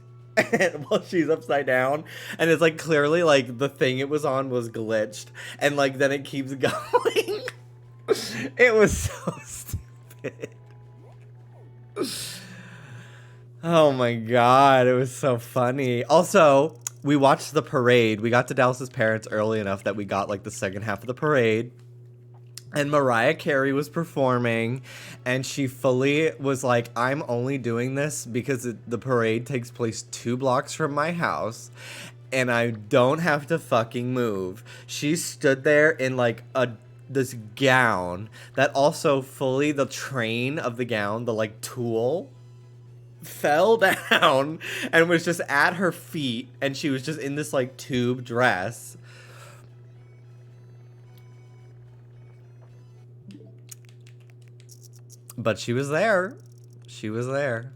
while she's upside down, and it's like clearly like the thing it was on was glitched, and like then it keeps going. It was so stupid. Oh my god, it was so funny. Also, we watched the parade. We got to Dallas's parents early enough that we got like the second half of the parade. And Mariah Carey was performing, and she fully was like, I'm only doing this because the parade takes place 2 blocks from my house, and I don't have to fucking move. She stood there in like this gown that also fully, the train of the gown, the like tulle, fell down and was just at her feet, and she was just in this like tube dress. But she was there. She was there.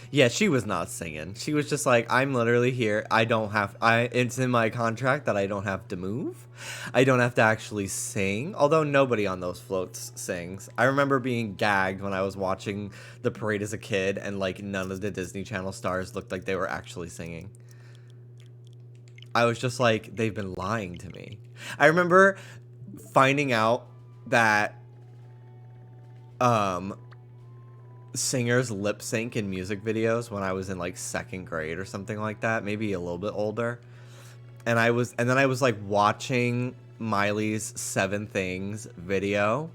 Yeah, she was not singing. She was just like, I'm literally here. It's in my contract that I don't have to move. I don't have to actually sing. Although nobody on those floats sings. I remember being gagged when I was watching the parade as a kid, and like none of the Disney Channel stars looked like they were actually singing. I was just like, they've been lying to me. I remember finding out that singers lip sync in music videos when I was in like 2nd grade or something like that, maybe a little bit older. And then I was like watching Miley's 7 Things video,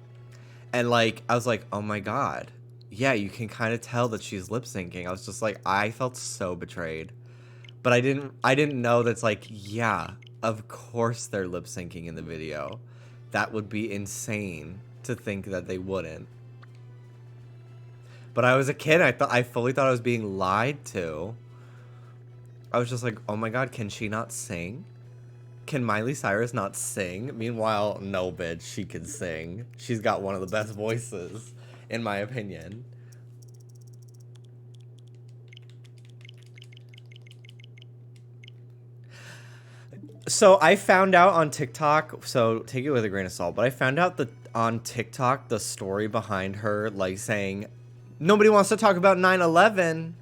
and like I was like, oh my god, yeah, you can kind of tell that she's lip syncing. I was just like, I felt so betrayed. But I didn't know that's like, yeah, of course they're lip syncing in the video. That would be insane to think that they wouldn't. But I was a kid. I fully thought I was being lied to. I was just like, oh my god, can she not sing? Can Miley Cyrus not sing? Meanwhile, no, bitch, she can sing. She's got one of the best voices, in my opinion. So I found out on TikTok, so take it with a grain of salt, but I found out that on TikTok, the story behind her, like, saying, nobody wants to talk about 9/11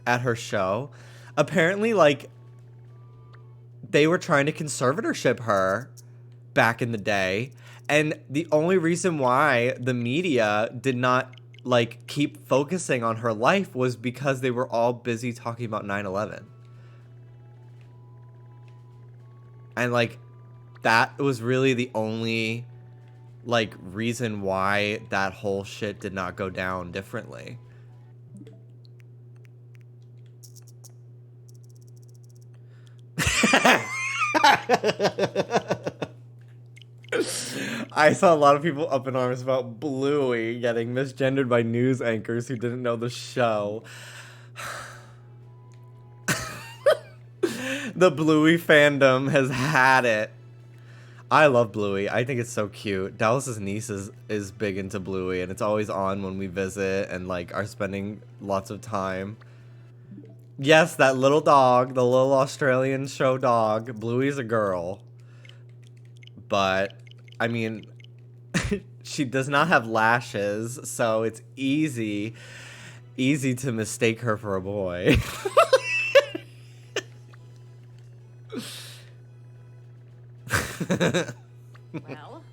at her show. Apparently, like, they were trying to conservatorship her back in the day, and the only reason why the media did not, like, keep focusing on her life was because they were all busy talking about 9/11. And, like, that was really the only, like, reason why that whole shit did not go down differently. I saw a lot of people up in arms about Bluey getting misgendered by news anchors who didn't know the show. The Bluey fandom has had it. I love Bluey. I think it's so cute. Dallas's niece is big into Bluey, and it's always on when we visit and, like, are spending lots of time. Yes, that little dog, the little Australian show dog. Bluey's a girl. But, I mean, she does not have lashes, so it's easy to mistake her for a boy. Well,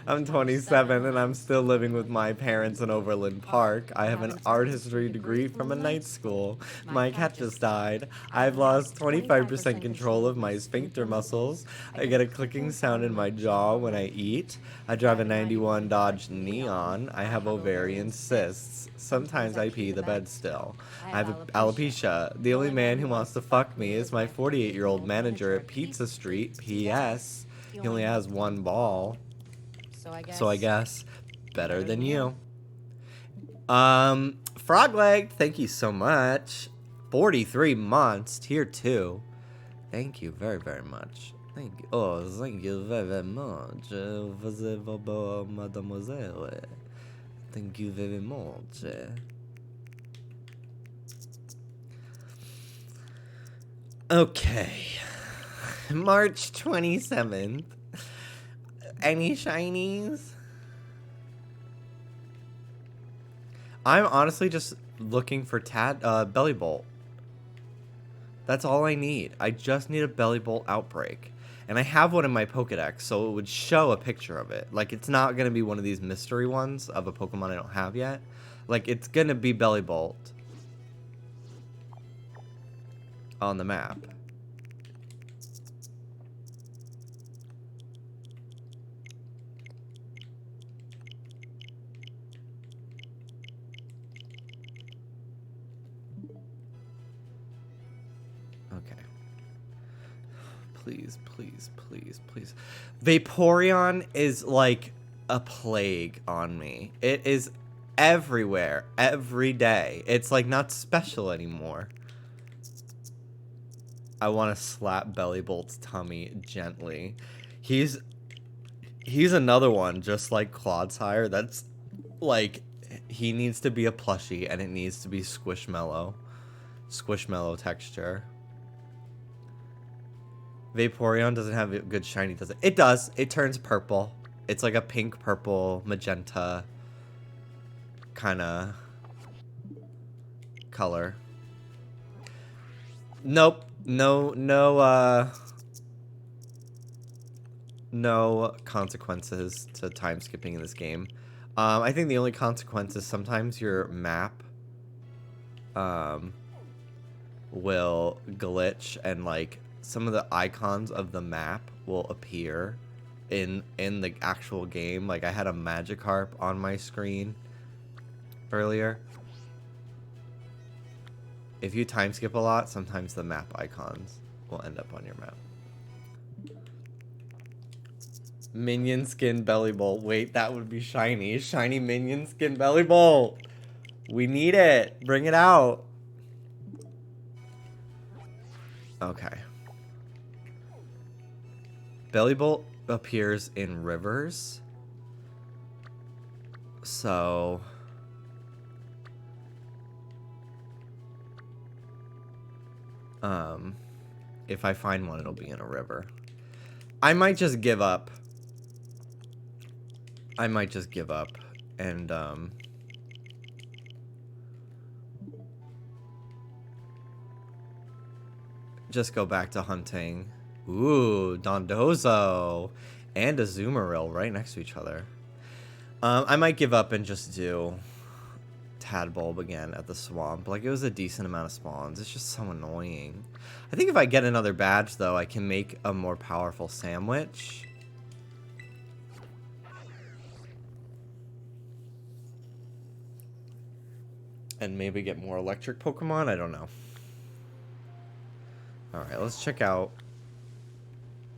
I'm 27 and I'm still living with my parents in Overland Park. I have an art history degree from a night school. My cat just died. I've lost 25% control of my sphincter muscles. I get a clicking sound in my jaw when I eat. I drive a 91 Dodge Neon. I have ovarian cysts. Sometimes I pee the bed still. I have alopecia. The only man who wants to fuck me is my 48-year-old manager at Pizza Street. P.S. He only has one ball. So I guess better than you. Frogleg, thank you so much. 43 months, tier 2. Thank you very, very much. Thank you. Oh, thank you very, very much. Mademoiselle. Thank you very much. Okay. March 27th. Any shinies? I'm honestly just looking for Belly Bolt. That's all I need. I just need a Belly Bolt outbreak. And I have one in my Pokedex, so it would show a picture of it. Like, it's not going to be one of these mystery ones of a Pokemon I don't have yet. Like, it's going to be Belly Bolt on the map. Okay. Please, please, please, please. Vaporeon is like a plague on me. It is everywhere, every day. It's like not special anymore. I want to slap Belly Bolt's tummy gently. He's another one, just like Clodsire, that's like, he needs to be a plushie and it needs to be Squishmallow. Squishmallow texture. Vaporeon doesn't have a good shiny, does it? It does. It turns purple. It's like a pink, purple, magenta kind of color. Nope. No consequences to time skipping in this game. I think the only consequence is sometimes your map will glitch and like some of the icons of the map will appear in the actual game. Like I had a Magikarp on my screen earlier. If you time skip a lot, sometimes the map icons will end up on your map. Minion skin Belly Bolt. Wait, that would be shiny. Shiny minion skin Belly Bolt. We need it. Bring it out. Okay. Belly Bolt appears in rivers. So if I find one, it'll be in a river. I might just give up. And just go back to hunting. Ooh, Dondozo and a Azumarill right next to each other. I might give up and just do Tadbulb again at the swamp. Like, it was a decent amount of spawns. It's just so annoying. I think if I get another badge, though, I can make a more powerful sandwich. And maybe get more electric Pokemon? I don't know. Alright, let's check out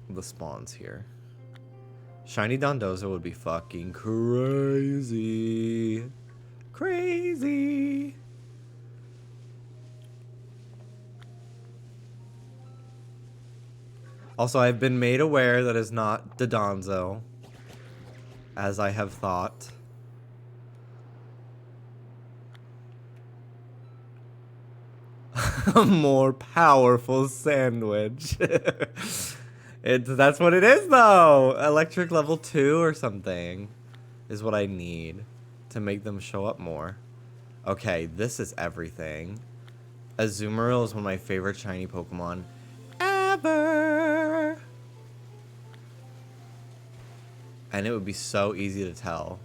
the spawns here. Shiny Dondozo would be fucking crazy. Crazy. Also, I've been made aware that is not Dodonzo, as I have thought. A more powerful sandwich. That's what it is, though. Electric level 2 or something is what I need to make them show up more. Okay, this is everything. Azumarill is one of my favorite shiny Pokemon ever. And it would be so easy to tell.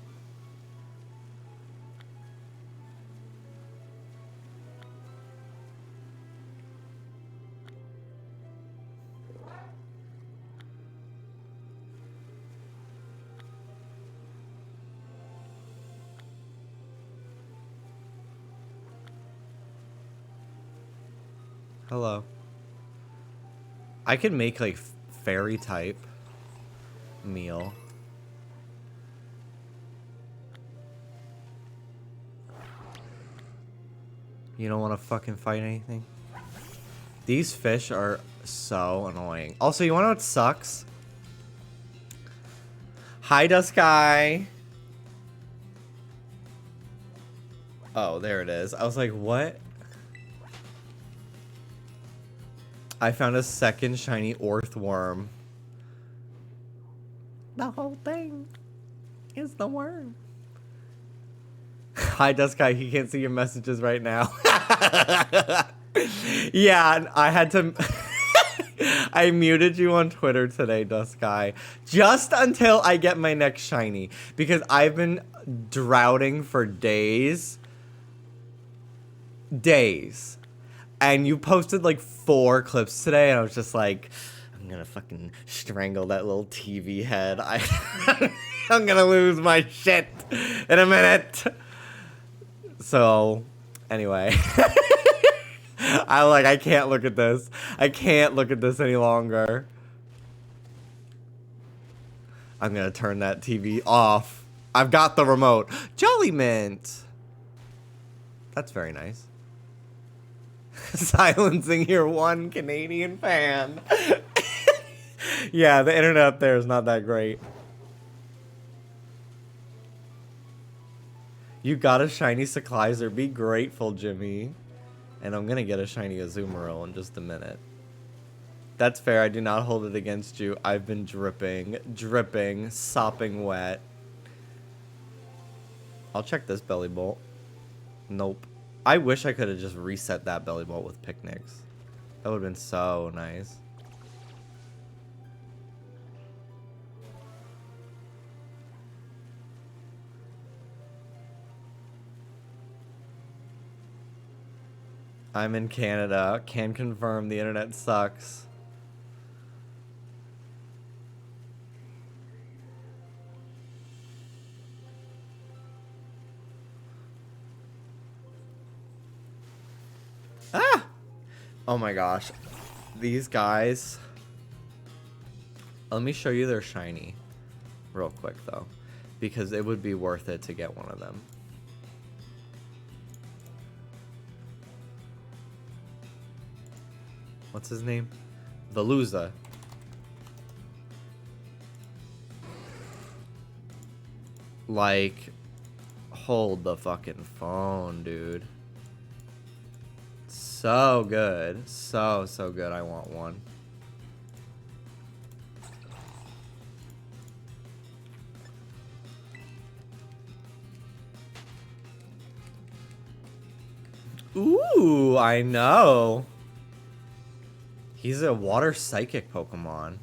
Hello. I could make like fairy type meal. You don't want to fucking fight anything? These fish are so annoying. Also, you want to know what sucks? Hi, Dusky. Oh, there it is. I was like, what? I found a second shiny earthworm. The whole thing is the worm. Hi, Dusky. He can't see your messages right now. Yeah, I had to... I muted you on Twitter today, Dusky. Just until I get my next shiny. Because I've been droughting for days. And you posted like 4 clips today, and I was just like, I'm gonna fucking strangle that little TV head. I'm gonna lose my shit in a minute. So, anyway. I can't look at this. I can't look at this any longer. I'm gonna turn that TV off. I've got the remote. Jolly Mint. That's very nice. Silencing your one Canadian fan. Yeah, the internet up there is not that great. You got a shiny Cyclizer. Be grateful, Jimmy. And I'm gonna get a shiny Azumarill in just a minute. That's fair. I do not hold it against you. I've been dripping, sopping wet. I'll check this belly bolt. Nope. I wish I could have just reset that belly bolt with picnics. That would have been so nice. I'm in Canada. Can confirm the internet sucks. Ah! Oh my gosh. These guys. Let me show you their shiny real quick though, because it would be worth it to get one of them. What's his name? Veluza. Like, hold the fucking phone, dude. So good. So good. I want one. Ooh, I know. He's a water psychic Pokemon.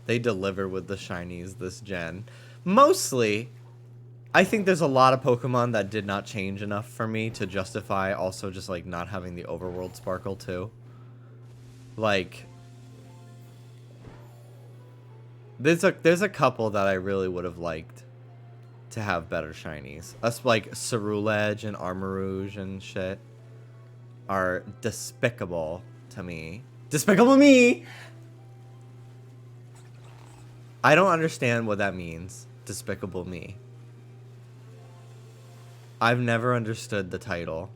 They deliver with the shinies this gen. Mostly, I think there's a lot of Pokemon that did not change enough for me to justify also just like not having the overworld sparkle too. Like, there's a couple that I really would have liked to have better shinies. Us like Ceruledge and Armarouge and shit are despicable to me. Despicable Me! I don't understand what that means. Despicable Me. I've never understood the title.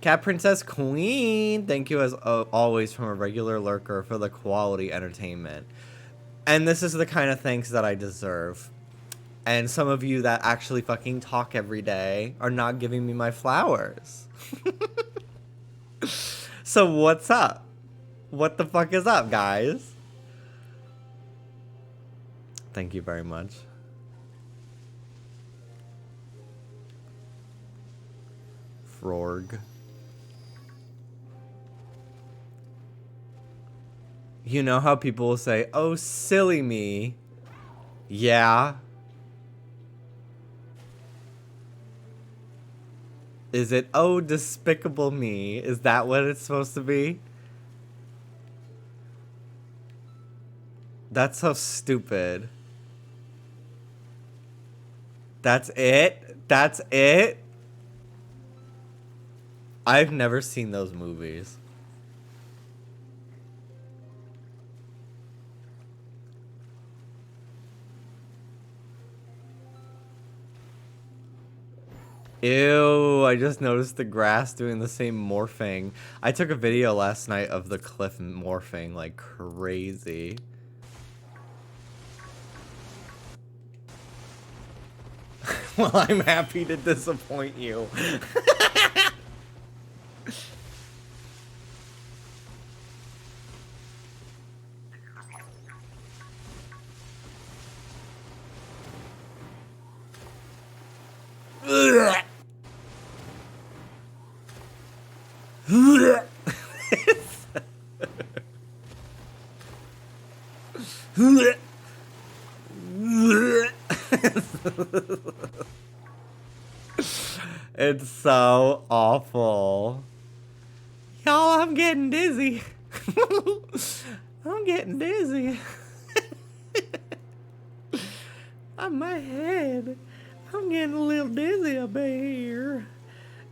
Cat Princess Queen! Thank you as always from a regular lurker for the quality entertainment. And this is the kind of thanks that I deserve. And some of you that actually fucking talk every day are not giving me my flowers. So what's up? What the fuck is up, guys? Thank you very much. Frorg. You know how people will say, oh, silly me. Yeah. Is it, oh, despicable me? Is that what it's supposed to be? That's so stupid. That's it? That's it? I've never seen those movies. Ew, I just noticed the grass doing the same morphing. I took a video last night of the cliff morphing like crazy. Well, I'm happy to disappoint you. It's so awful. Y'all, I'm getting dizzy. I'm getting dizzy. On my head. I'm getting a little dizzy up here.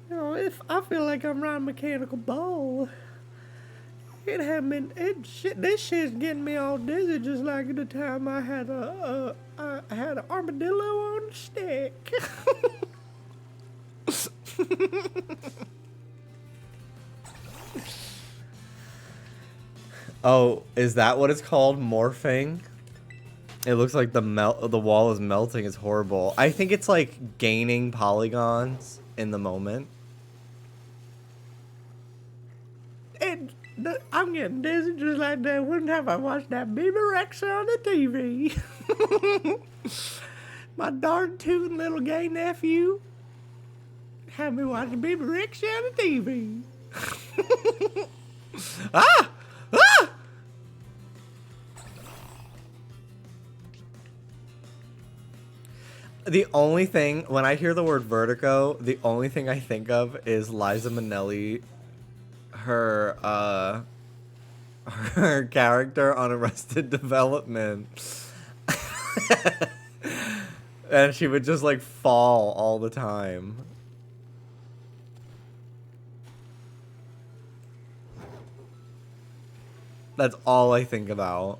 You know, if I feel like I'm riding a mechanical ball. It had been this shit's getting me all dizzy, just like the time I had an armadillo on a stick. Oh, is that what it's called? Morphing? It looks like the wall is melting. It's horrible. I think it's like gaining polygons in the moment. I'm getting dizzy just like that one time I watched that Baby Rex on the TV. My darn tootin' little gay nephew had me watching Baby Rex on the TV. Ah! Ah! The only thing, when I hear the word vertigo, the only thing I think of is Liza Minnelli, her character on Arrested Development. And she would just like fall all the time. That's all I think about.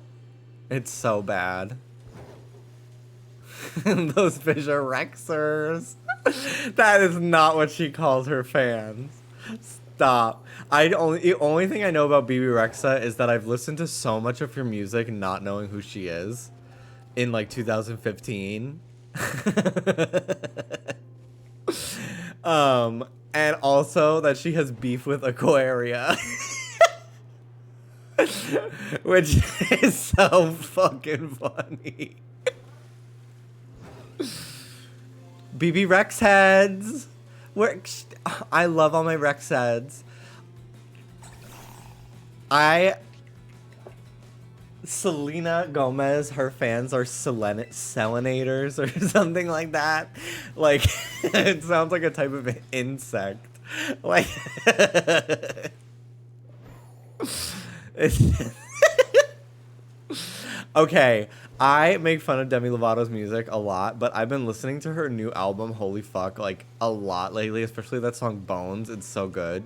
It's so bad. Those fish are Rexers. That is not what she calls her fans. Stop. The only thing I know about BB Rexa is that I've listened to so much of her music not knowing who she is in like 2015. And also that she has beef with Aquaria. Which is so fucking funny. BB Rex heads. I love all my Rex heads. Selena Gomez, her fans are selenators or something like that. Like, it sounds like a type of insect. Like, okay, I make fun of Demi Lovato's music a lot, but I've been listening to her new album, Holy Fuck, like a lot lately, especially that song Bones. It's so good.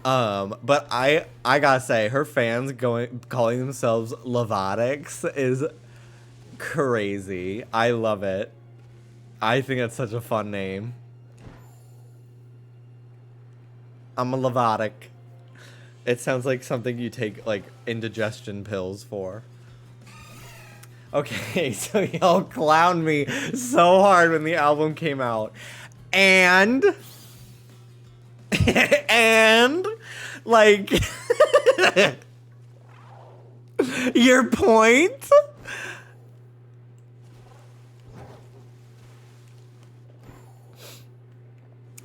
But I gotta say, her fans calling themselves Lovatics is crazy. I love it. I think that's such a fun name. I'm a Lovatic. It sounds like something you take like indigestion pills for. Okay, so y'all clowned me so hard when the album came out. And like your point?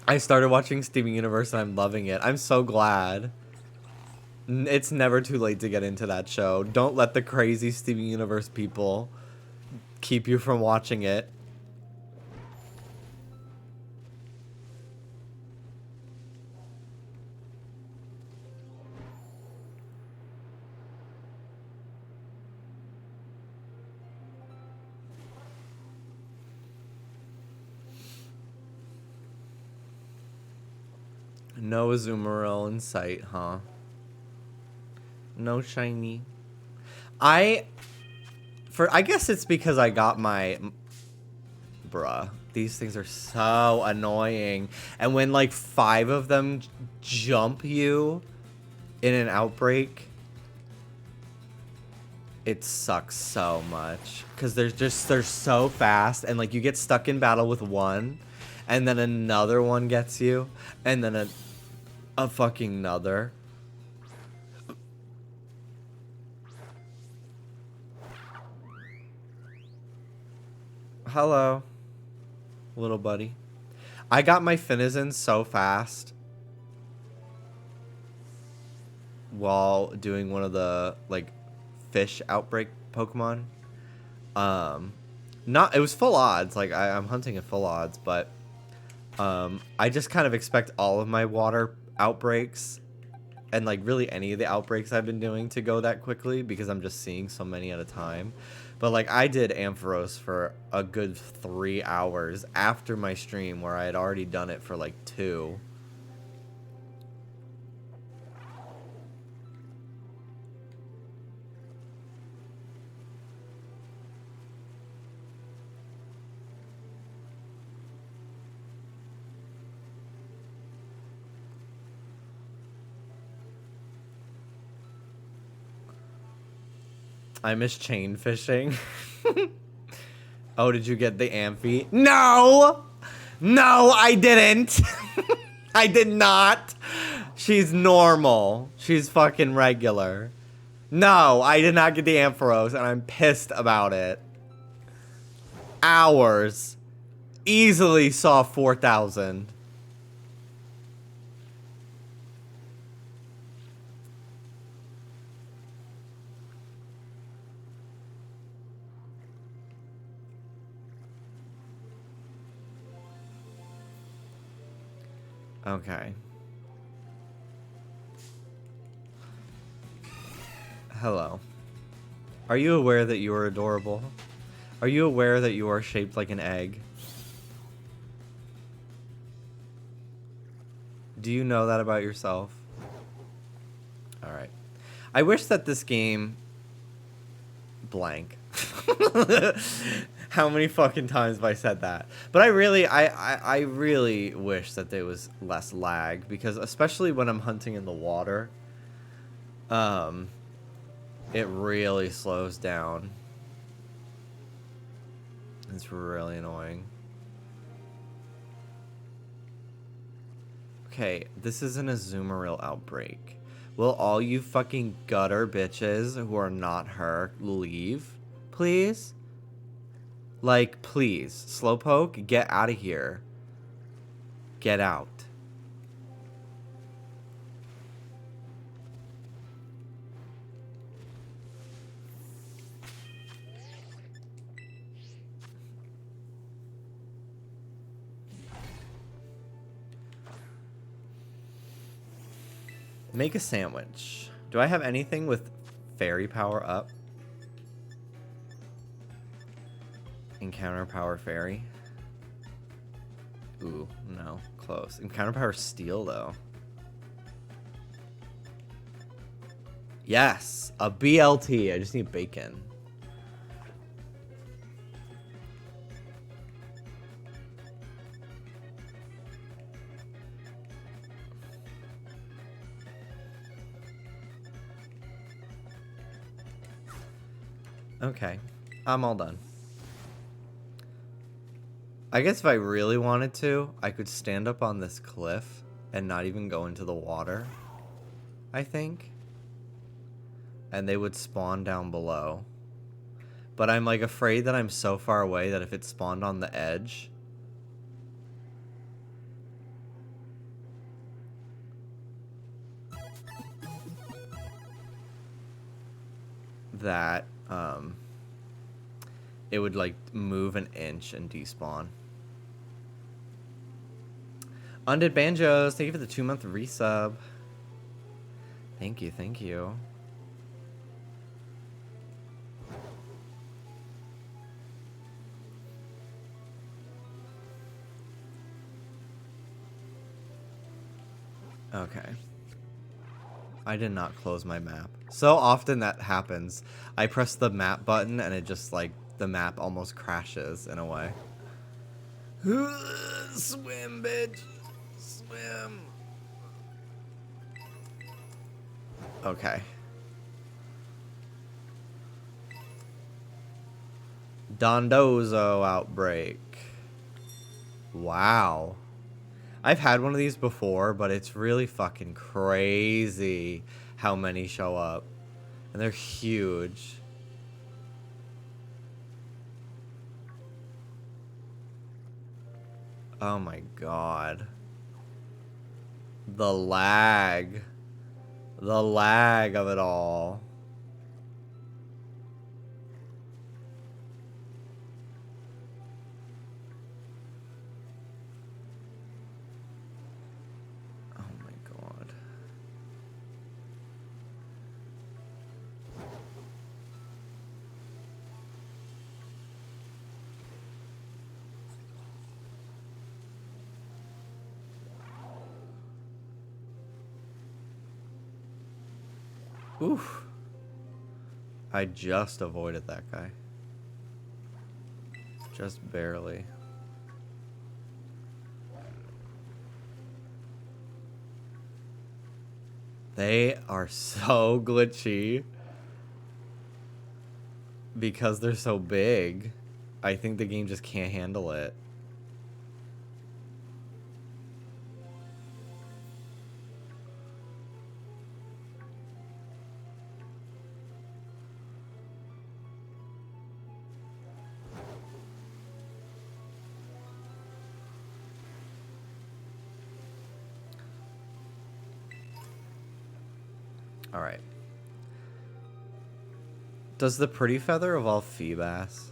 I started watching Steven Universe and I'm loving it. I'm so glad. It's never too late to get into that show. Don't let the crazy Steven Universe people keep you from watching it. No Azumarill in sight, huh? No shiny. I guess it's because I got my... Bruh. These things are so annoying. And when like 5 of them jump you in an outbreak, it sucks so much. Because they're so fast. And like you get stuck in battle with one. And then another one gets you. And then a fucking another. Hello, little buddy. I got my Finizen so fast while doing one of the like fish outbreak Pokemon. It was full odds. Like I'm hunting at full odds, but I just kind of expect all of my water outbreaks and like really any of the outbreaks I've been doing to go that quickly because I'm just seeing so many at a time. But like I did Ampharos for a good 3 hours after my stream where I had already done it for like 2. I miss chain fishing. Oh, did you get the Amphi? No! No, I didn't. I did not. She's normal. She's fucking regular. No, I did not get the Ampharos, and I'm pissed about it. Hours. Easily saw 4,000. Okay. Hello. Are you aware that you are adorable? Are you aware that you are shaped like an egg? Do you know that about yourself? Alright. I wish that this game... blank. How many fucking times have I said that? But I really wish that there was less lag, because especially when I'm hunting in the water, it really slows down. It's really annoying. Okay, this is an Azumarill outbreak. Will all you fucking gutter bitches who are not her leave, please? Like, please. Slowpoke, get out of here. Get out. Make a sandwich. Do I have anything with fairy power up? Encounter power fairy. Ooh, no. Close. Encounter power steel, though. Yes! A BLT. I just need bacon. Okay. I'm all done. I guess if I really wanted to, I could stand up on this cliff and not even go into the water, I think. And they would spawn down below. But I'm like afraid that I'm so far away that if it spawned on the edge... that it would like move an inch and despawn. Undid Banjos, thank you for the 2-month resub. Thank you, thank you. Okay. I did not close my map. So often that happens. I press the map button and it just like the map almost crashes in a way. Swim, bitch. Swim. Okay. Dondozo outbreak. Wow. I've had one of these before, but it's really fucking crazy how many show up. And they're huge. Oh my god. The lag. The lag of it all. Oh my god. Oof. I just avoided that guy. Just barely. They are so glitchy. Because they're so big. I think the game just can't handle it. All right. Does the pretty feather evolve Feebas?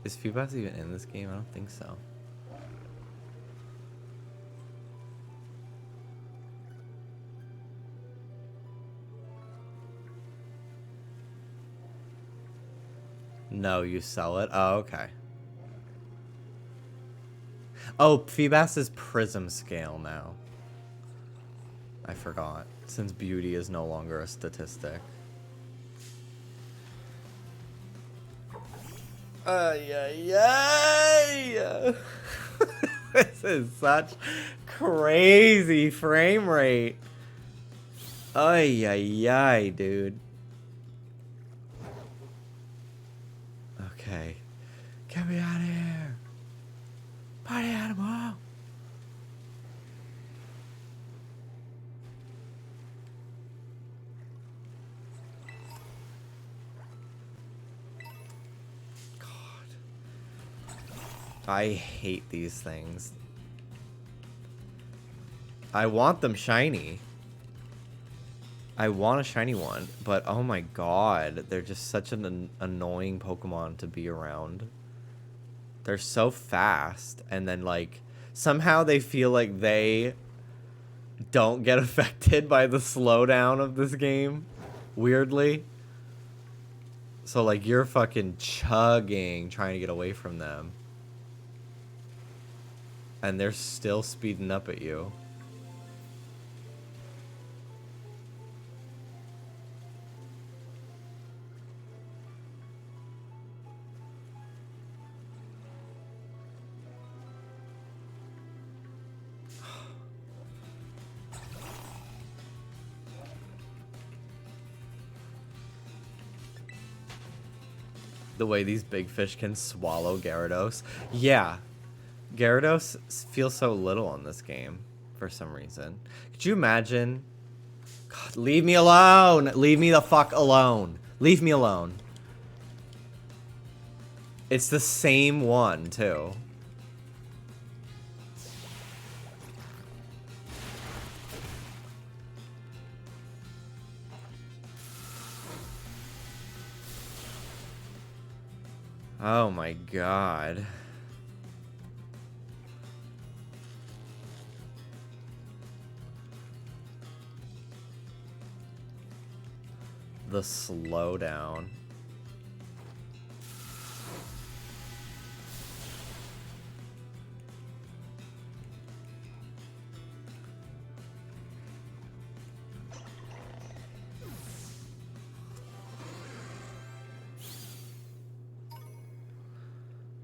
Is Feebas even in this game? I don't think so. No, you sell it? Oh, okay. Oh, Feebas is prism scale now. I forgot. Since beauty is no longer a statistic. Yeah. This is such crazy frame rate. Ay, dude. Okay. Get me out of here. Party animal. I hate these things. I want them shiny. I want a shiny one, but oh my god, they're just such an annoying Pokemon to be around. They're so fast, and then like somehow they feel like they don't get affected by the slowdown of this game, weirdly. So like you're fucking chugging trying to get away from them. And they're still speeding up at you. The way these big fish can swallow Gyarados. Yeah. Gyarados feels so little in this game for some reason. Could you imagine? God, leave me alone. Leave me the fuck alone. Leave me alone. It's the same one, too. Oh my god. The slowdown.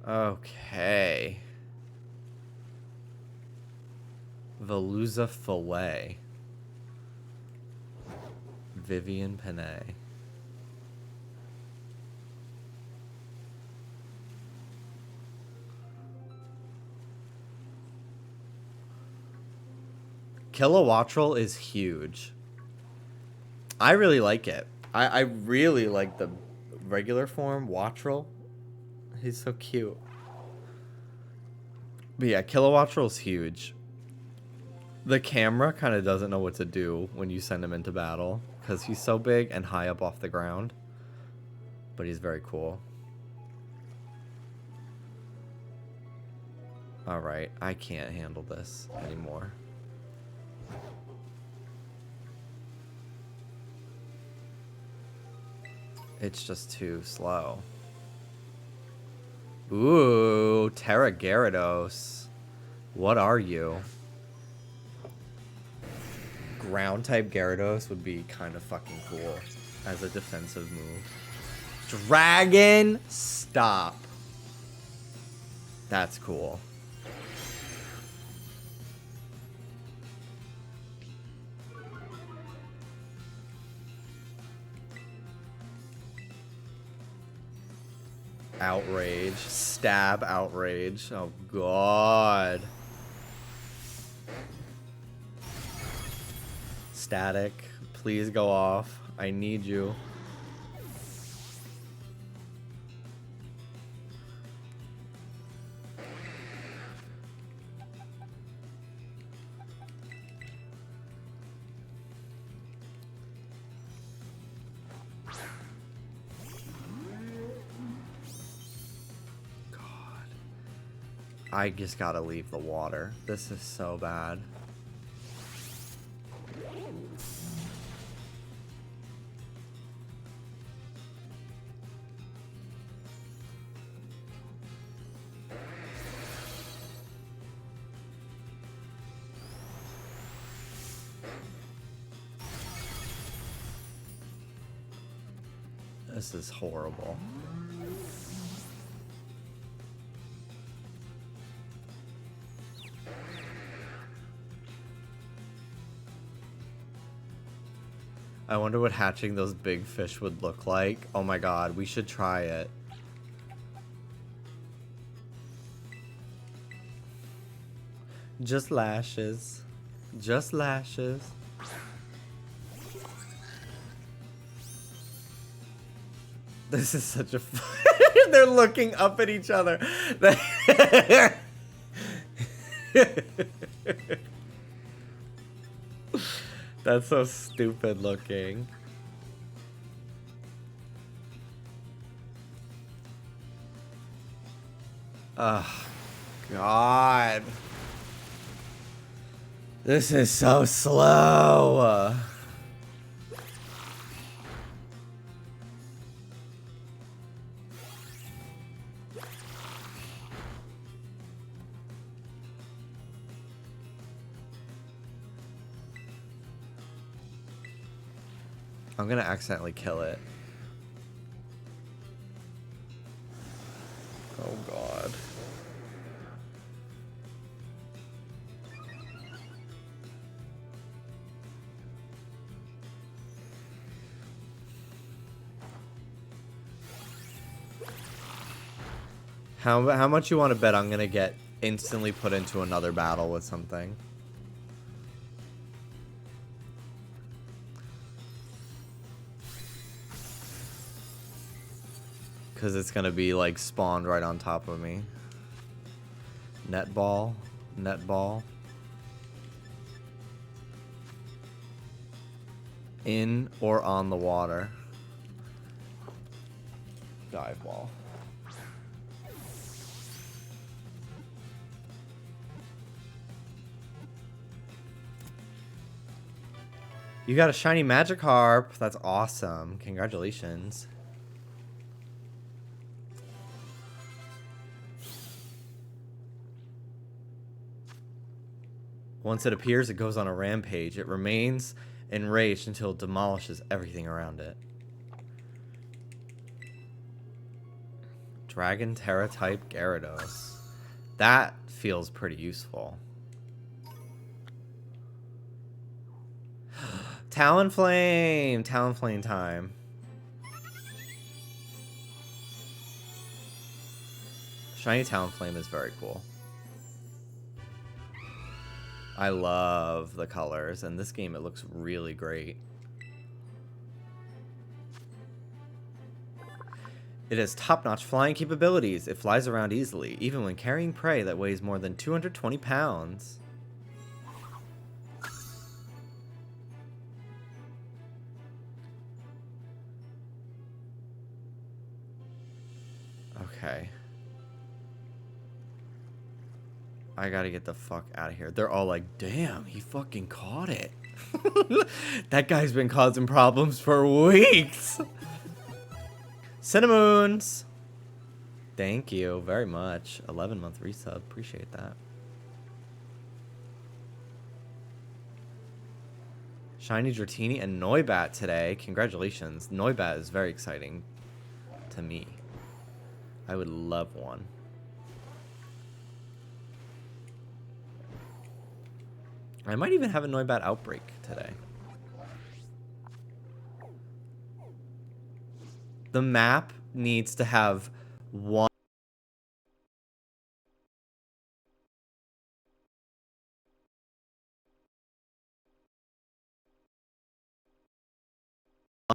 Okay. Veluza Fillet. Vivian Panay. Kilowattrel is huge. I really like it. I really like the regular form, Wattrel. He's so cute. But yeah, Kilowattrel's huge. The camera kind of doesn't know what to do when you send him into battle because he's so big and high up off the ground. But he's very cool. Alright, I can't handle this anymore. It's just too slow. Ooh, Terra Gyarados. What are you? Ground type Gyarados would be kind of fucking cool as a defensive move. Dragon, stop. That's cool. Outrage. Stab outrage. Oh god. Static. Please go off. I need you. I just gotta leave the water. This is so bad. This is horrible. I wonder what hatching those big fish would look like. Oh my god, we should try it. Just lashes. Just lashes. This is such a... They're looking up at each other. That's so stupid looking. Oh, God. This is so slow. I'm gonna accidentally kill it. Oh god. How much you want to bet I'm gonna get instantly put into another battle with something? Because it's going to be, like, spawned right on top of me. Netball. Netball. In or on the water. Dive ball. You got a shiny Magikarp. That's awesome. Congratulations. Once it appears, it goes on a rampage. It remains enraged until it demolishes everything around it. Dragon Terra type Gyarados. That feels pretty useful. Talonflame! Talonflame time. Shiny Talonflame is very cool. I love the colors. In this game, it looks really great. It has top-notch flying capabilities. It flies around easily, even when carrying prey that weighs more than 220 pounds. Okay. I gotta get the fuck out of here. They're all like, damn, he fucking caught it. That guy's been causing problems for weeks. Cinnamoons. Thank you very much. 11-month resub. Appreciate that. Shiny Dratini and Noibat today. Congratulations. Noibat is very exciting to me. I would love one. I might even have a Noibat outbreak today. The map needs to have one.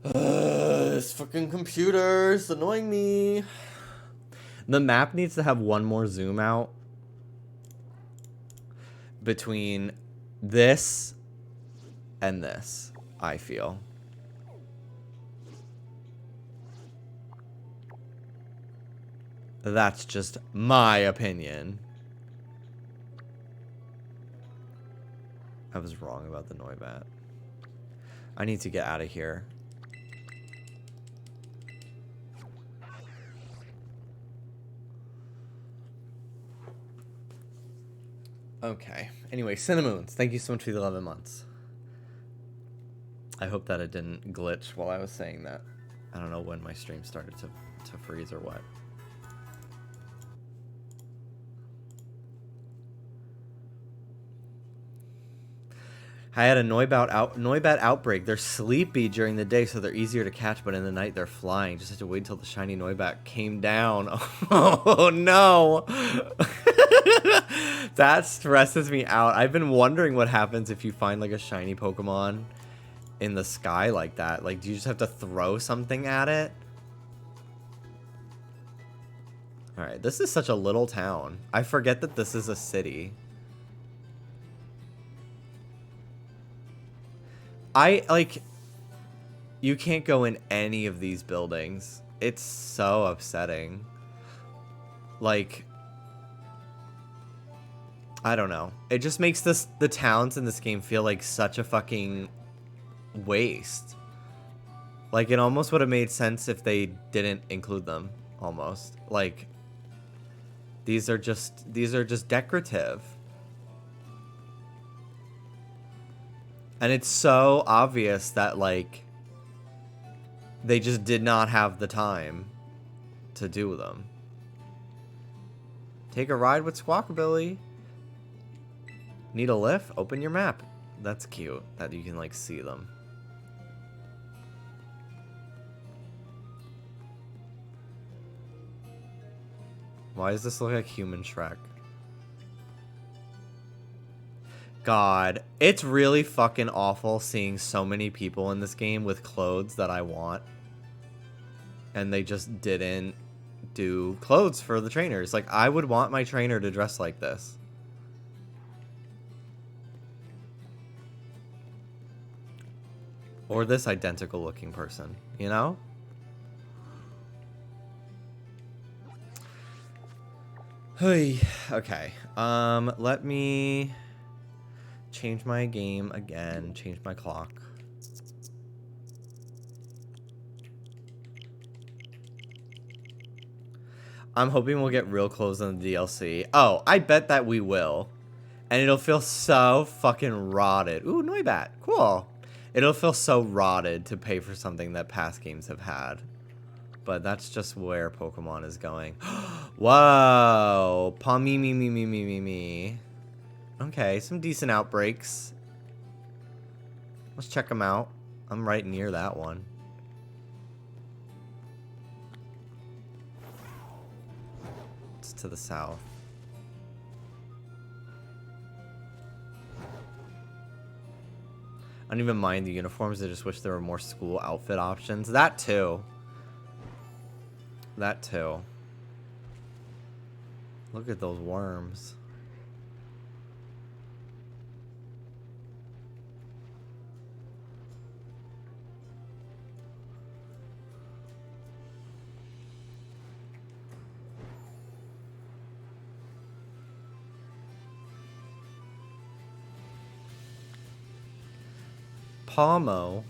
This fucking computer is annoying me. The map needs to have one more zoom out between this and this, I feel. That's just my opinion. I was wrong about the Noibat. I need to get out of here. Okay. Anyway, Cinnamoons, thank you so much for the 11 months. I hope that it didn't glitch while I was saying that. I don't know when my stream started to freeze or what. I had a Noibat outbreak. They're sleepy during the day, so they're easier to catch, but in the night they're flying. Just have to wait until the shiny Noibat came down. Oh, no. That stresses me out. I've been wondering what happens if you find, like, a shiny Pokemon in the sky like that. Like, do you just have to throw something at it? Alright, this is such a little town. I forget that this is a city. You can't go in any of these buildings. It's so upsetting. Like, I don't know. It just makes the towns in this game feel like such a fucking waste. Like, it almost would have made sense if they didn't include them, almost. Like, these are just decorative. And it's so obvious that, like, they just did not have the time to do them. Take a ride with Squawkabilly. Need a lift? Open your map. That's cute that you can, like, see them. Why does this look like Human Shrek? God, it's really fucking awful seeing so many people in this game with clothes that I want. And they just didn't do clothes for the trainers. Like, I would want my trainer to dress like this. Or this identical looking person, you know? Hey, okay. Let me change my game again, change my clock. I'm hoping we'll get real clothes in the DLC. Oh, I bet that we will. And it'll feel so fucking rotted. Ooh, Noibat. Cool. It'll feel so rotted to pay for something that past games have had. But that's just where Pokemon is going. Whoa. Me. Okay, some decent outbreaks. Let's check them out. I'm right near that one. It's to the south. I don't even mind the uniforms. I just wish there were more school outfit options. That too. That too. Look at those worms. Palmo.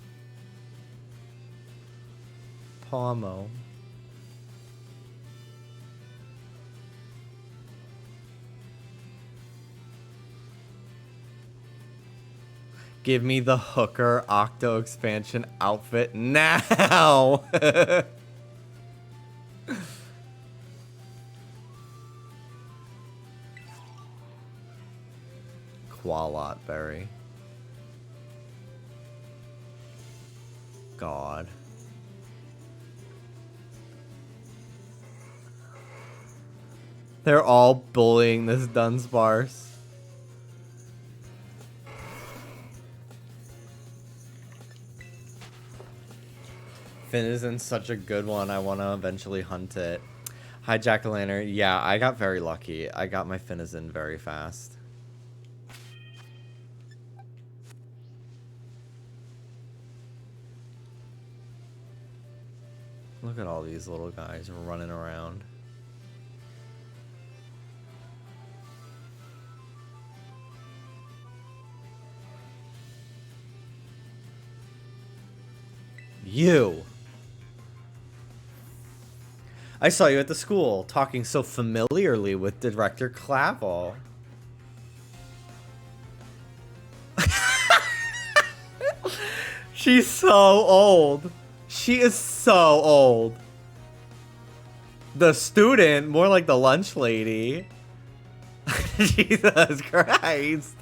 Give me the Hooker Octo expansion outfit now. Qualot berry. God. They're all bullying this Dunsparce. Finizen's such a good one. I want to eventually hunt it. Hi, Jack-o'-lantern. Yeah, I got very lucky. I got my Finizen very fast. Look at all these little guys running around. You! I saw you at the school, talking so familiarly with Director Clavel. She's so old. She is so old. The student, more like the lunch lady. Jesus Christ.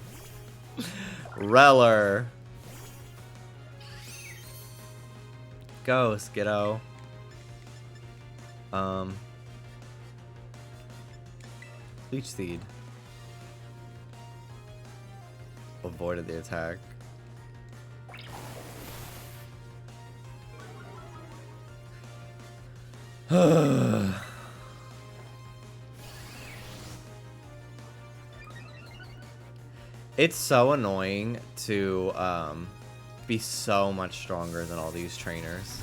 Reller. Go, Skiddo. Leech Seed. Avoided the attack. It's so annoying to be so much stronger than all these trainers.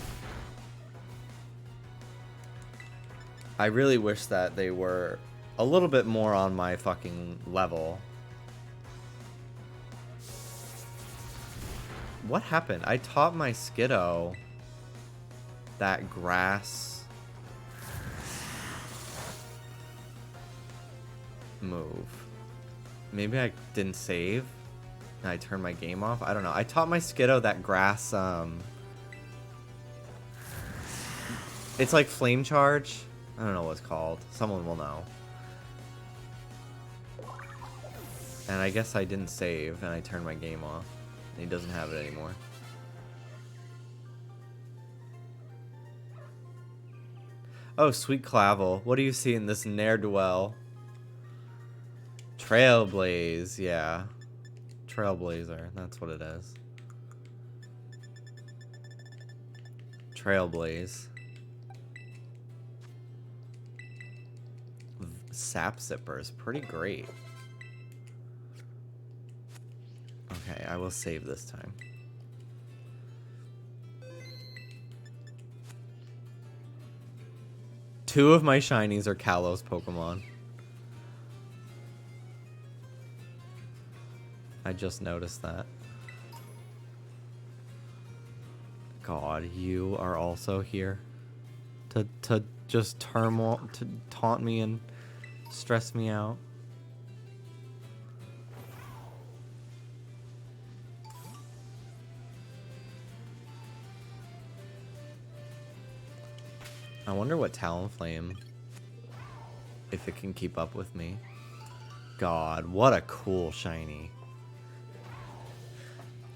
I really wish that they were a little bit more on my fucking level. What happened? I taught my Skiddo that grass move. Maybe I didn't save and I turned my game off. I don't know. I taught my Skiddo that grass, it's like flame charge. I don't know what it's called. Someone will know. And I guess I didn't save and I turned my game off. And he doesn't have it anymore. Oh, sweet Clavel. What do you see in this ne'er-do-well? Trailblaze, yeah. Trailblazer, that's what it is. Trailblaze. Sap Zipper is pretty great. Okay, I will save this time. Two of my shinies are Kalos Pokemon. I just noticed that. God, you are also here to just turmoil to taunt me and stress me out. I wonder what Talonflame, if it can keep up with me. God, what a cool shiny.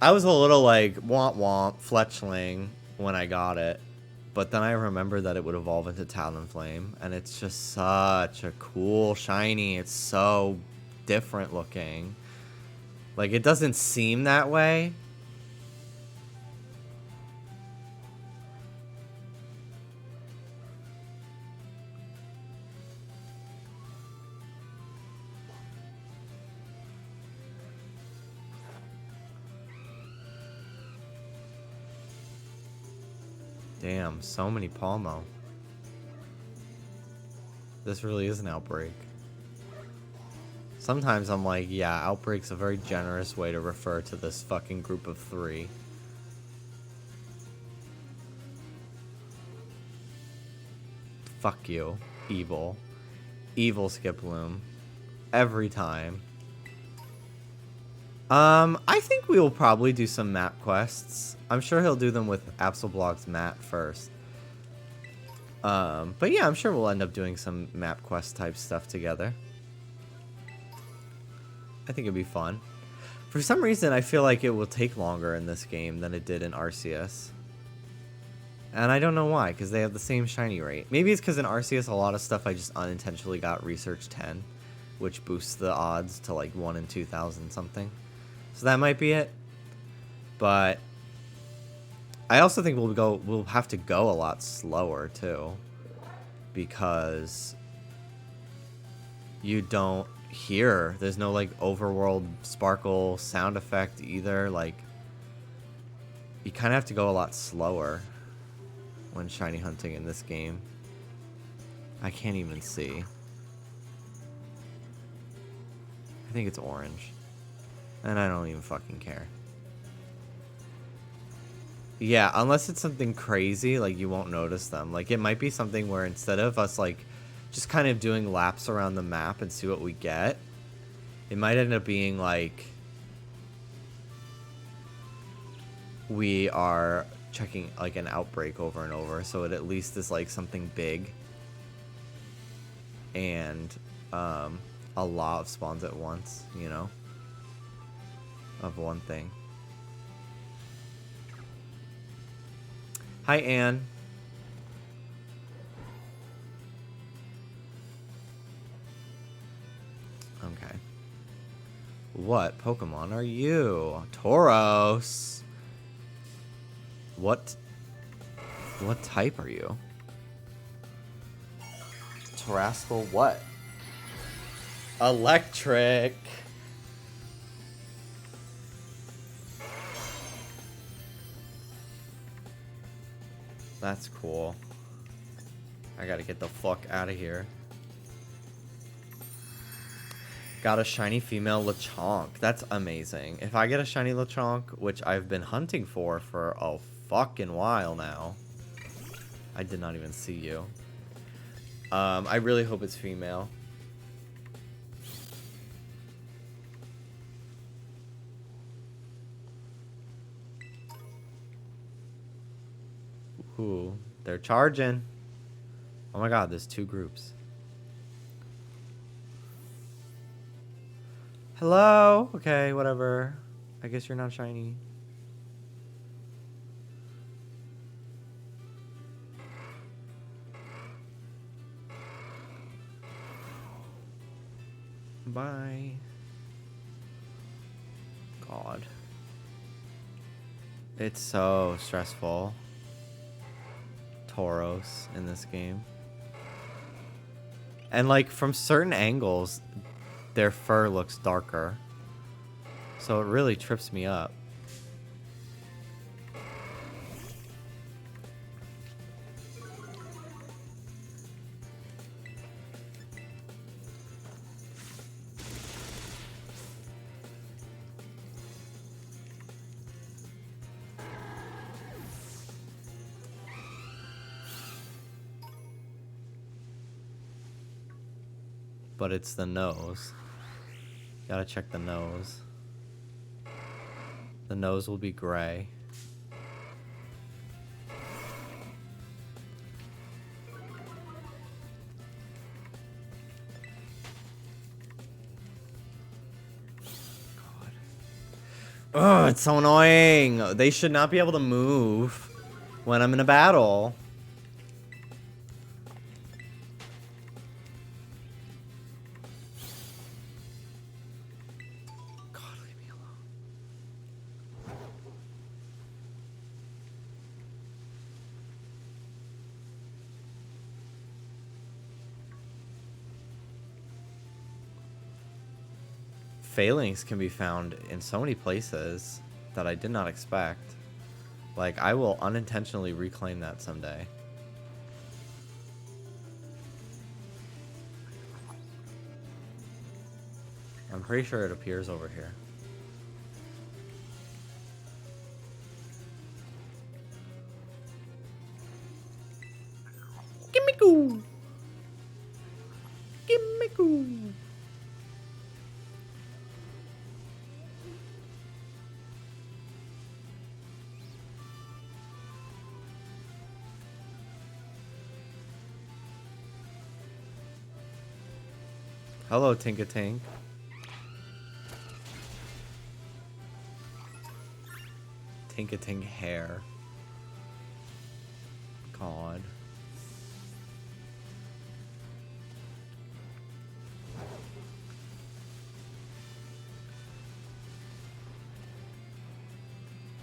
I was a little like, womp womp, Fletchling when I got it. But then I remembered that it would evolve into Talonflame. And it's just such a cool shiny. It's so different looking. Like, it doesn't seem that way. Damn, so many Palmo. This really is an outbreak. Sometimes I'm like, yeah, outbreak's a very generous way to refer to this fucking group of 3. Fuck you, evil. Evil Skiploom. Every time. I think we will probably do some map quests. I'm sure he'll do them with Absolblog's map first. But yeah, I'm sure we'll end up doing some map quest type stuff together. I think it'd be fun. For some reason, I feel like it will take longer in this game than it did in Arceus. And I don't know why, because they have the same shiny rate. Maybe it's because in Arceus, a lot of stuff I just unintentionally got Research 10, which boosts the odds to like 1 in 2,000 something. So that might be it. But I also think we'll have to go a lot slower too, because you don't hear, there's no like overworld sparkle sound effect either. Like, you kind of have to go a lot slower when shiny hunting in this game. I can't even see. I think it's orange. And I don't even fucking care. Yeah, unless it's something crazy, like you won't notice them. Like, it might be something where instead of us like just kind of doing laps around the map and see what we get, it might end up being like we are checking like an outbreak over and over, so it at least is like something big and a lot of spawns at once, you know, of one thing. Hi, Anne. Okay. What Pokemon are you? Tauros. What type are you? Terrestrial what? Electric. That's cool. I gotta get the fuck out of here. Got a shiny female Lechonk. That's amazing. If I get a shiny Lechonk, which I've been hunting for a fucking while now. I did not even see you. I really hope it's female. Ooh, they're charging. Oh my god, there's 2 groups. Hello? Okay, whatever. I guess you're not shiny. Bye. God. It's so stressful. Tauros in this game. And like from certain angles, their fur looks darker. So it really trips me up. but it's the nose. Gotta check the nose. The nose will be gray. Oh, it's so annoying. They should not be able to move when I'm in a battle. God, leave me alone. Failings can be found in so many places that I did not expect. Like, I will unintentionally reclaim that someday. I'm pretty sure it appears over here. Gimme goo! Gimme goo! Hello, Tinka-Tink. Tinka-Tink hair. God.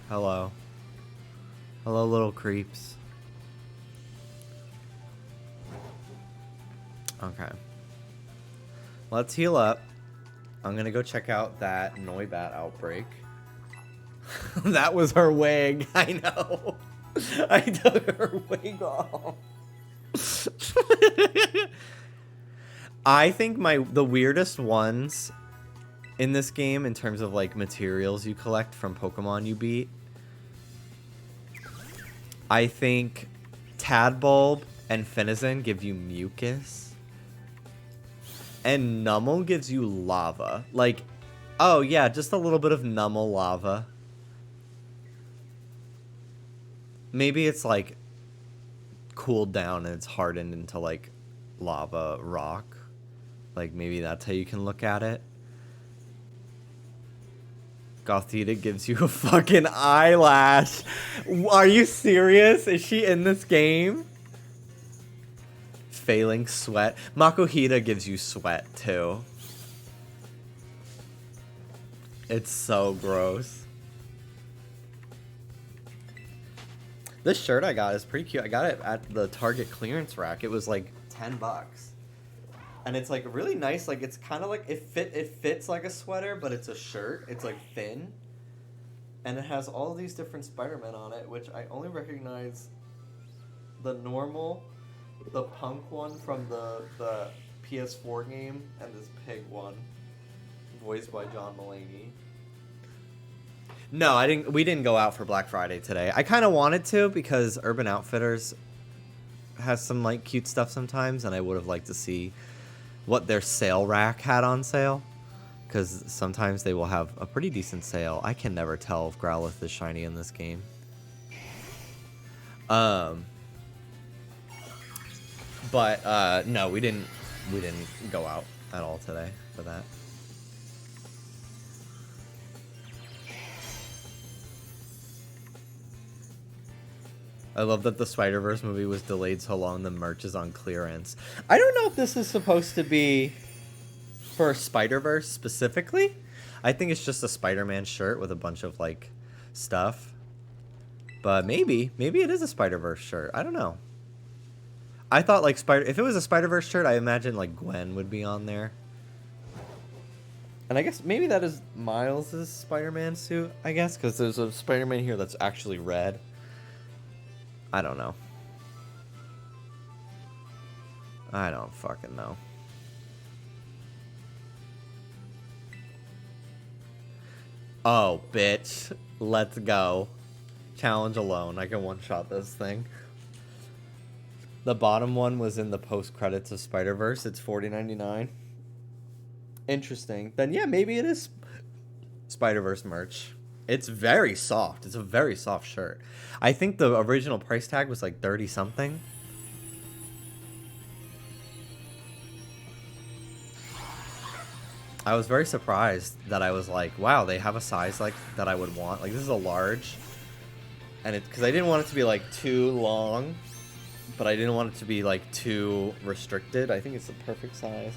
Hello. Hello, little creeps. Okay. Let's heal up. I'm gonna go check out that Noibat outbreak. That was her wig. I know. I took her wig off. I think the weirdest ones in this game in terms of like materials you collect from Pokemon you beat, I think Tadbulb and Finizen give you mucus. And Nummel gives you lava. Like, oh yeah, just a little bit of Nummel lava. Maybe it's like cooled down and it's hardened into like lava rock. Like maybe that's how you can look at it. Gothita gives you a fucking eyelash. Are you serious? Is she in this game? Failing sweat. Makuhita gives you sweat too. It's so gross. This shirt I got is pretty cute. I got it at the Target clearance rack. It was like $10. And it's like really nice. Like it's kind of like it fits like a sweater, but it's a shirt. It's like thin. And it has all these different Spider-Men on it, which I only recognize the normal, the punk one from the PS4 game, and this pig one, voiced by John Mulaney. No, we didn't go out for Black Friday today. I kind of wanted to because Urban Outfitters has some like cute stuff sometimes, and I would have liked to see what their sale rack had on sale, because sometimes they will have a pretty decent sale. I can never tell if Growlithe is shiny in this game. But no, we didn't go out at all today for that. I love that the Spider-Verse movie was delayed so long the merch is on clearance. I don't know if this is supposed to be for Spider-Verse specifically. I think it's just a Spider-Man shirt with a bunch of like stuff. But maybe it is a Spider-Verse shirt. I don't know. I thought like if it was a Spider-Verse shirt, I imagine like Gwen would be on there. And I guess maybe that is Miles' Spider-Man suit, I guess, because there's a Spider-Man here that's actually red. I don't know. I don't fucking know. Oh, bitch. Let's go. Challenge alone. I can one-shot this thing. The bottom one was in the post-credits of Spider-Verse. It's $40.99. interesting, then yeah, maybe it is Spider-Verse merch. It's very soft. It's a very soft shirt. I think the original price tag was like 30 something. I was very surprised that I was like, wow, they have a size like that I would want. Like, this is a large. And it, because I didn't want it to be like too long, but I didn't want it to be like too restricted. I think it's the perfect size.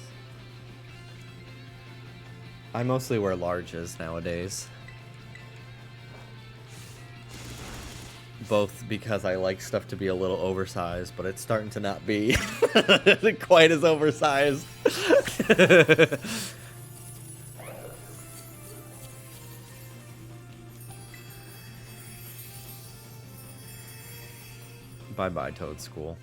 I mostly wear larges nowadays. Both because I like stuff to be a little oversized, but it's starting to not be quite as oversized. Bye-bye, Toad School.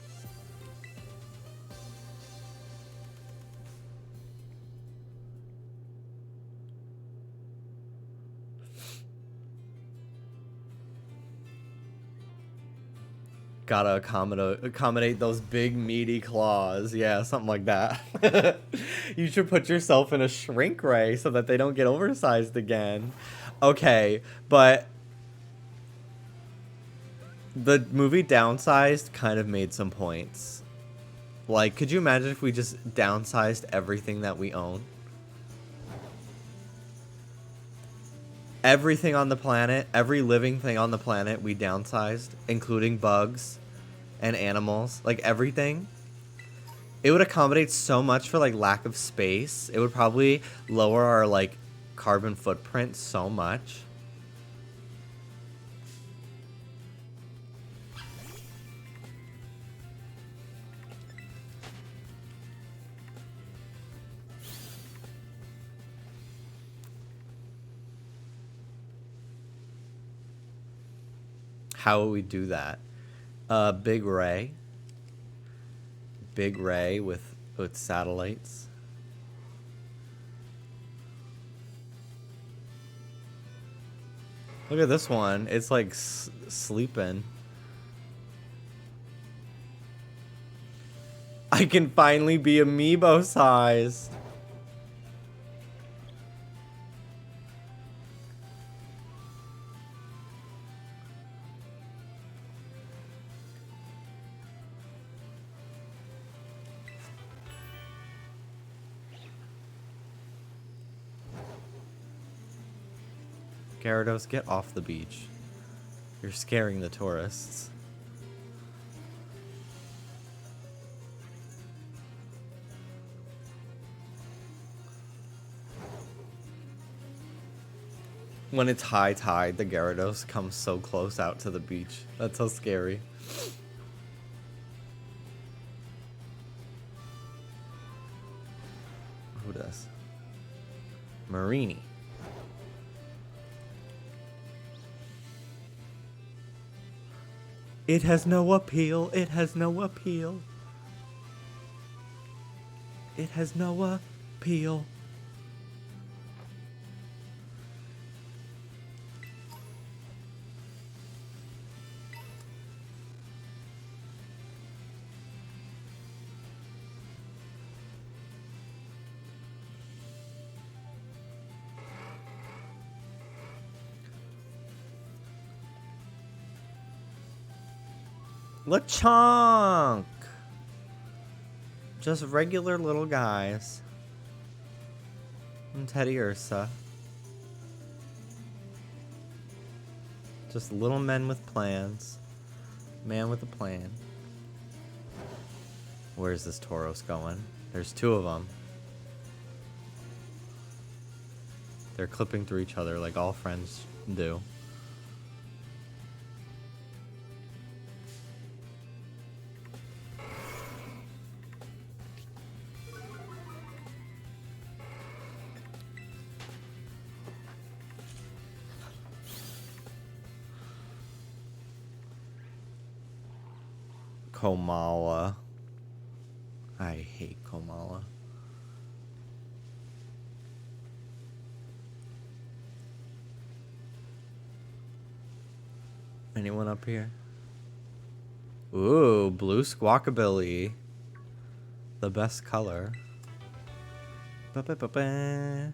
Gotta accommodate those big meaty claws. Yeah, something like that. You should put yourself in a shrink ray so that they don't get oversized again. Okay, but the movie Downsized kind of made some points. Like, could you imagine if we just downsized everything that we own? Everything on the planet, every living thing on the planet, we downsized, including bugs and animals, like everything. It would accommodate so much for like lack of space. It would probably lower our like carbon footprint so much. How would we do that? Big ray. Big ray with satellites. Look at this one. It's like sleeping. I can finally be amiibo sized. Gyarados, get off the beach. You're scaring the tourists. When it's high tide, the Gyarados comes so close out to the beach. That's so scary. Who does? Marini. It has no appeal. It has no appeal. It has no appeal. Lechonk! Just regular little guys. And Teddy Ursa. Just little men with plans. Man with a plan. Where's this Tauros going? There's two of them. They're clipping through each other like all friends do. Komala. I hate Komala. Anyone up here? Ooh, blue Squawkabilly. The best color. Ba-ba-ba-ba.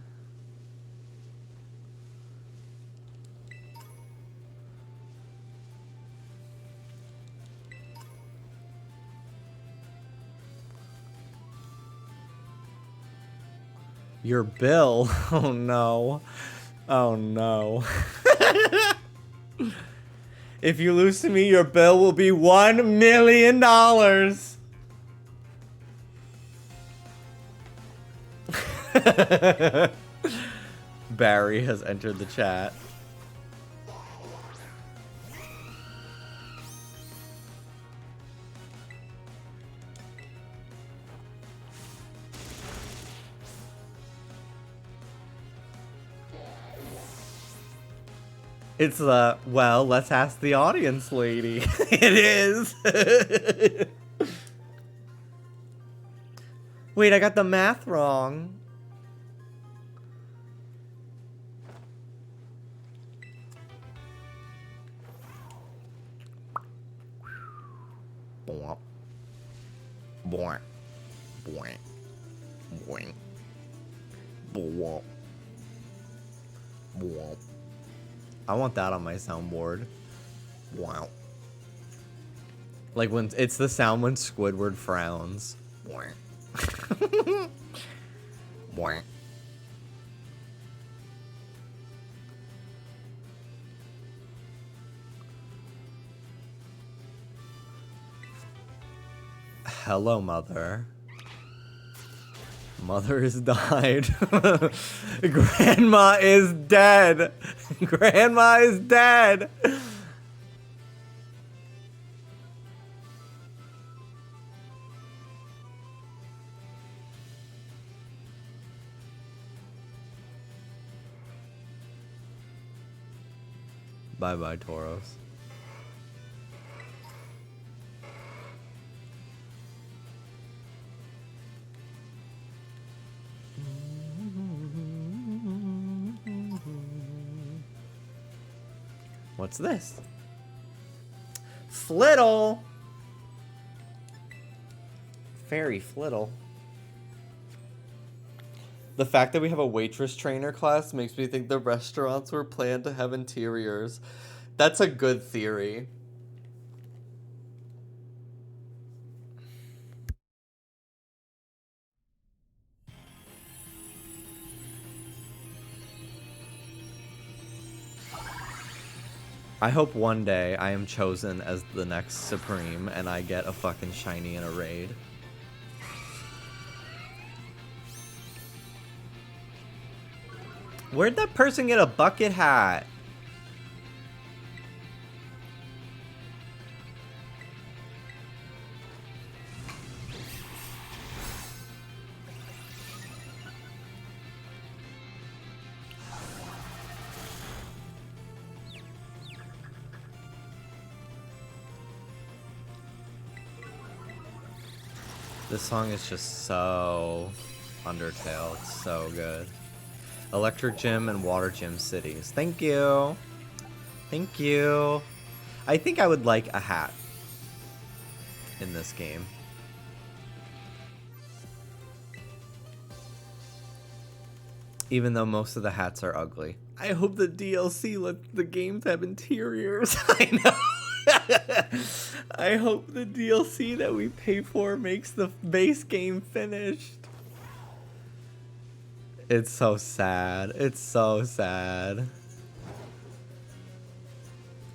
Your bill? Oh no. Oh no. If you lose to me, your bill will be $1 million. Barry has entered the chat. It's well, let's ask the audience lady. It is. Wait, I got the math wrong. Boing. Boing. Boing. Boing. Boing. Boing. I want that on my soundboard. Wow. Like when it's the sound when Squidward frowns. Boing. Boing. Hello, Mother. Mother has died. Grandma is dead. Grandma is dead. Bye-bye, Tauros. What's this? Flittle! Fairy Flittle. The fact that we have a waitress trainer class makes me think the restaurants were planned to have interiors. That's a good theory. I hope one day I am chosen as the next Supreme and I get a fucking shiny in a raid. Where'd that person get a bucket hat? This song is just so Undertale. It's so good. Electric Gym and Water Gym cities. Thank you. Thank you. I think I would like a hat in this game. Even though most of the hats are ugly. I hope the DLC lets the games have interiors. I know. I hope the DLC that we pay for makes the base game finished. It's so sad. It's so sad.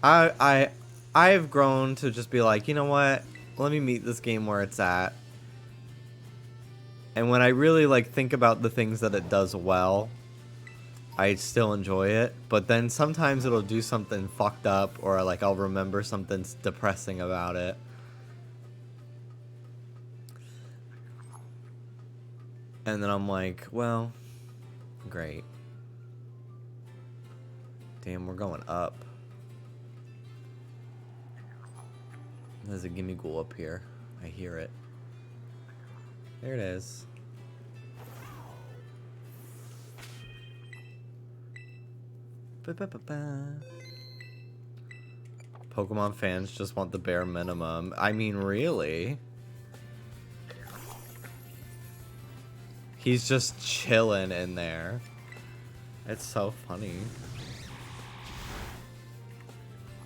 I've grown to just be like, you know what? Let me meet this game where it's at. And when I really like think about the things that it does well, I still enjoy it. But then sometimes it'll do something fucked up, or like I'll remember something depressing about it. And then I'm like, well, great. Damn, we're going up. There's a gimme ghoul up here. I hear it. There it is. Ba-ba-ba-ba. Pokemon fans just want the bare minimum. I mean, really? He's just chilling in there. It's so funny.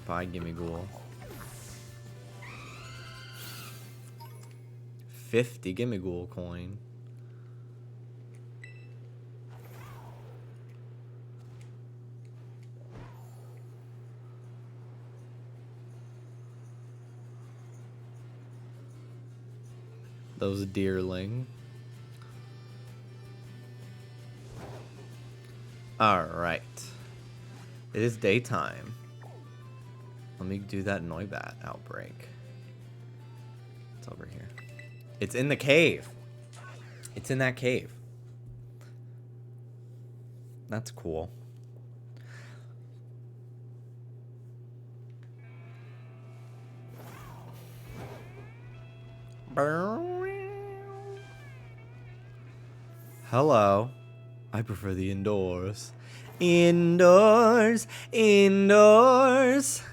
Bye, Gimme Ghoul. 50 Gimme Ghoul coin. Those deerling. Alright. It is daytime. Let me do that Noibat outbreak. It's over here. It's in the cave. It's in that cave. That's cool. Hello. I prefer the indoors. Indoors. Indoors.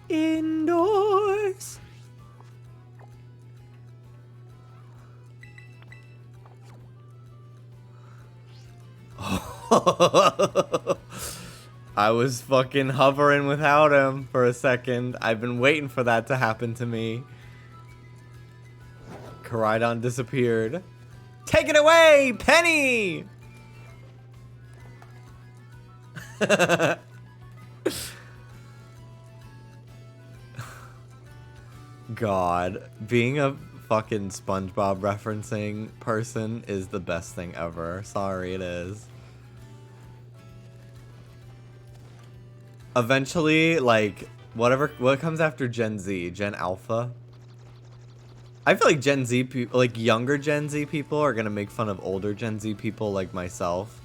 Indoors. I was fucking hovering without him for a second. I've been waiting for that to happen to me. Koraidon disappeared. Take it away, Penny! God, being a fucking SpongeBob referencing person is the best thing ever. Sorry, it is. Eventually, like, what comes after Gen Z? Gen Alpha? I feel like Gen Z people, like younger Gen Z people, are gonna make fun of older Gen Z people like myself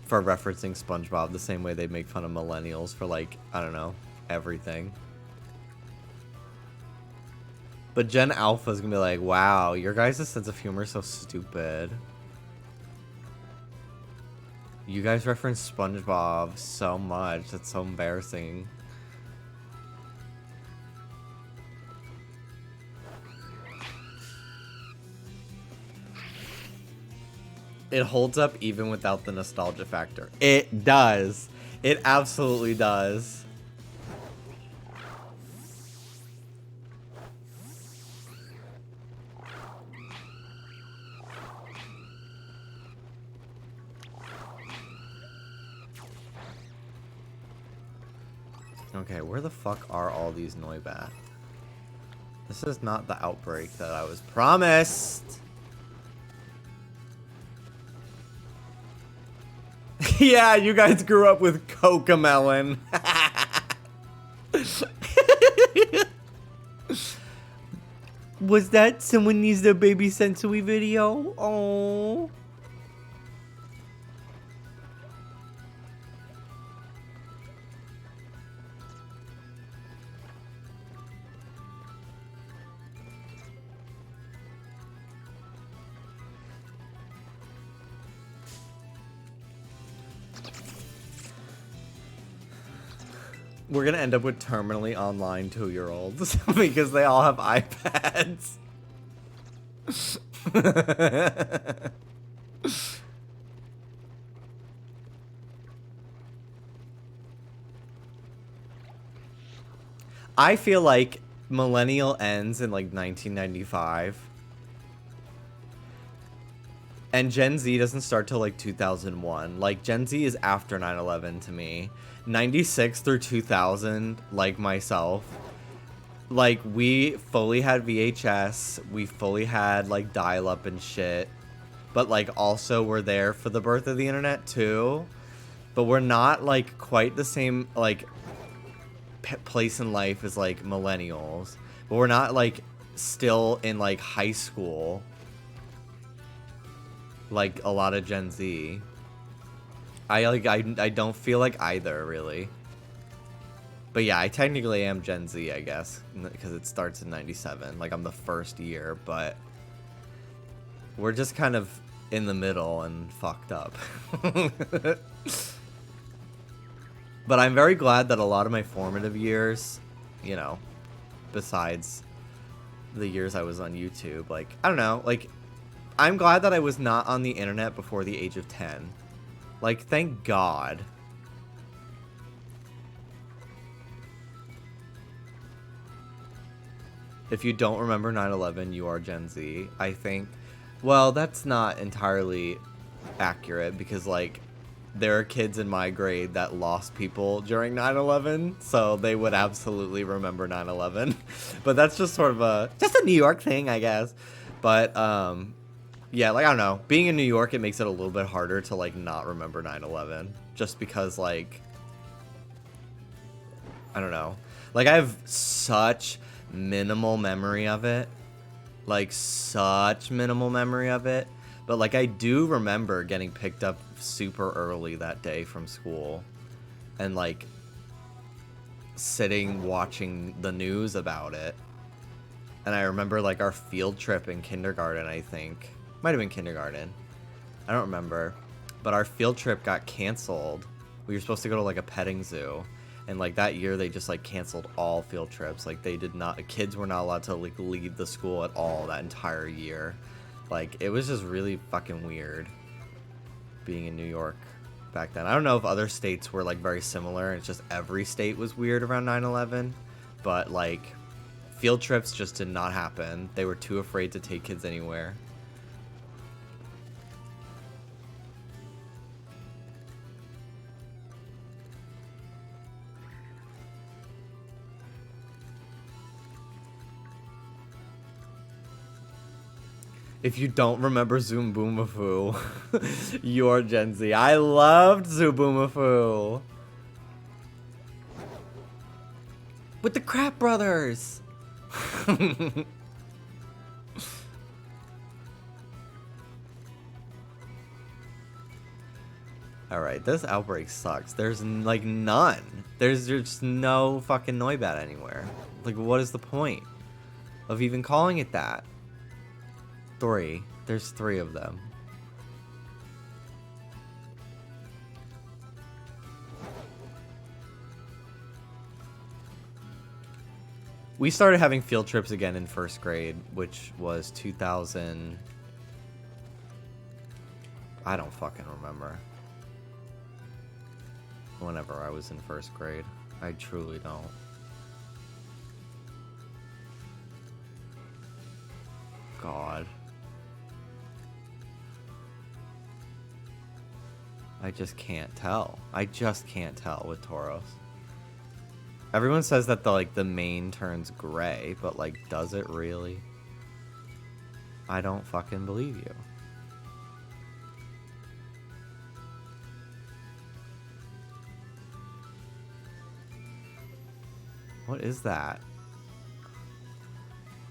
for referencing SpongeBob the same way they make fun of millennials for, like, I don't know, everything. But Gen Alpha is gonna be like, wow, your guys' sense of humor is so stupid. You guys reference SpongeBob so much. That's so embarrassing. It holds up even without the nostalgia factor. It does. It absolutely does. Okay, where the fuck are all these Noibat? This is not the outbreak that I was promised. Yeah, you guys grew up with Cocomelon. Was that Someone Needs Their Baby Sensui video? Oh. We're gonna end up with terminally online 2-year-olds because they all have iPads. I feel like millennial ends in like 1995. And Gen Z doesn't start till like 2001. Like, Gen Z is after 9/11 to me. 96 through 2000, like myself. Like, we fully had VHS. We fully had, like, dial-up and shit. But, like, also we're there for the birth of the internet, too. But we're not, like, quite the same, like, place in life as, like, millennials. But we're not, like, still in, like, high school. Like a lot of Gen Z. I don't feel like either, really. But yeah, I technically am Gen Z, I guess, because it starts in 97. Like, I'm the first year, but we're just kind of in the middle and fucked up. But I'm very glad that a lot of my formative years, you know, besides the years I was on YouTube, like, I don't know, like, I'm glad that I was not on the internet before the age of 10. Like, thank God. If you don't remember 9/11, you are Gen Z, I think. Well, that's not entirely accurate because, like, there are kids in my grade that lost people during 9/11, so they would absolutely remember 9/11. But that's just sort of just a New York thing, I guess. But, yeah, like, I don't know. Being in New York, it makes it a little bit harder to, like, not remember 9/11. Just because, like, I don't know. Like, I have such minimal memory of it. Like, such minimal memory of it. But, like, I do remember getting picked up super early that day from school. And, like, sitting watching the news about it. And I remember, like, our field trip in kindergarten, I think. Might have been kindergarten. I don't remember. But our field trip got canceled. We were supposed to go to, like, a petting zoo. And, like, that year, they just, like, canceled all field trips. Like, they did not... Kids were not allowed to, like, leave the school at all that entire year. Like, it was just really fucking weird being in New York back then. I don't know if other states were, like, very similar. It's just every state was weird around 9/11. But, like, field trips just did not happen. They were too afraid to take kids anywhere. If you don't remember Zoom Boomafoo, you're Gen Z. I loved Zoom Boomafoo. With the Crap Brothers. Alright, this outbreak sucks. There's, like, none. There's just no fucking Noibat anywhere. Like, what is the point of even calling it that? 3. There's 3 of them. We started having field trips again in first grade, which was 2000... I don't fucking remember. Whenever I was in first grade. I truly don't. God. I just can't tell. I just can't tell with Tauros. Everyone says that the mane turns gray, but, like, does it really? I don't fucking believe you. What is that?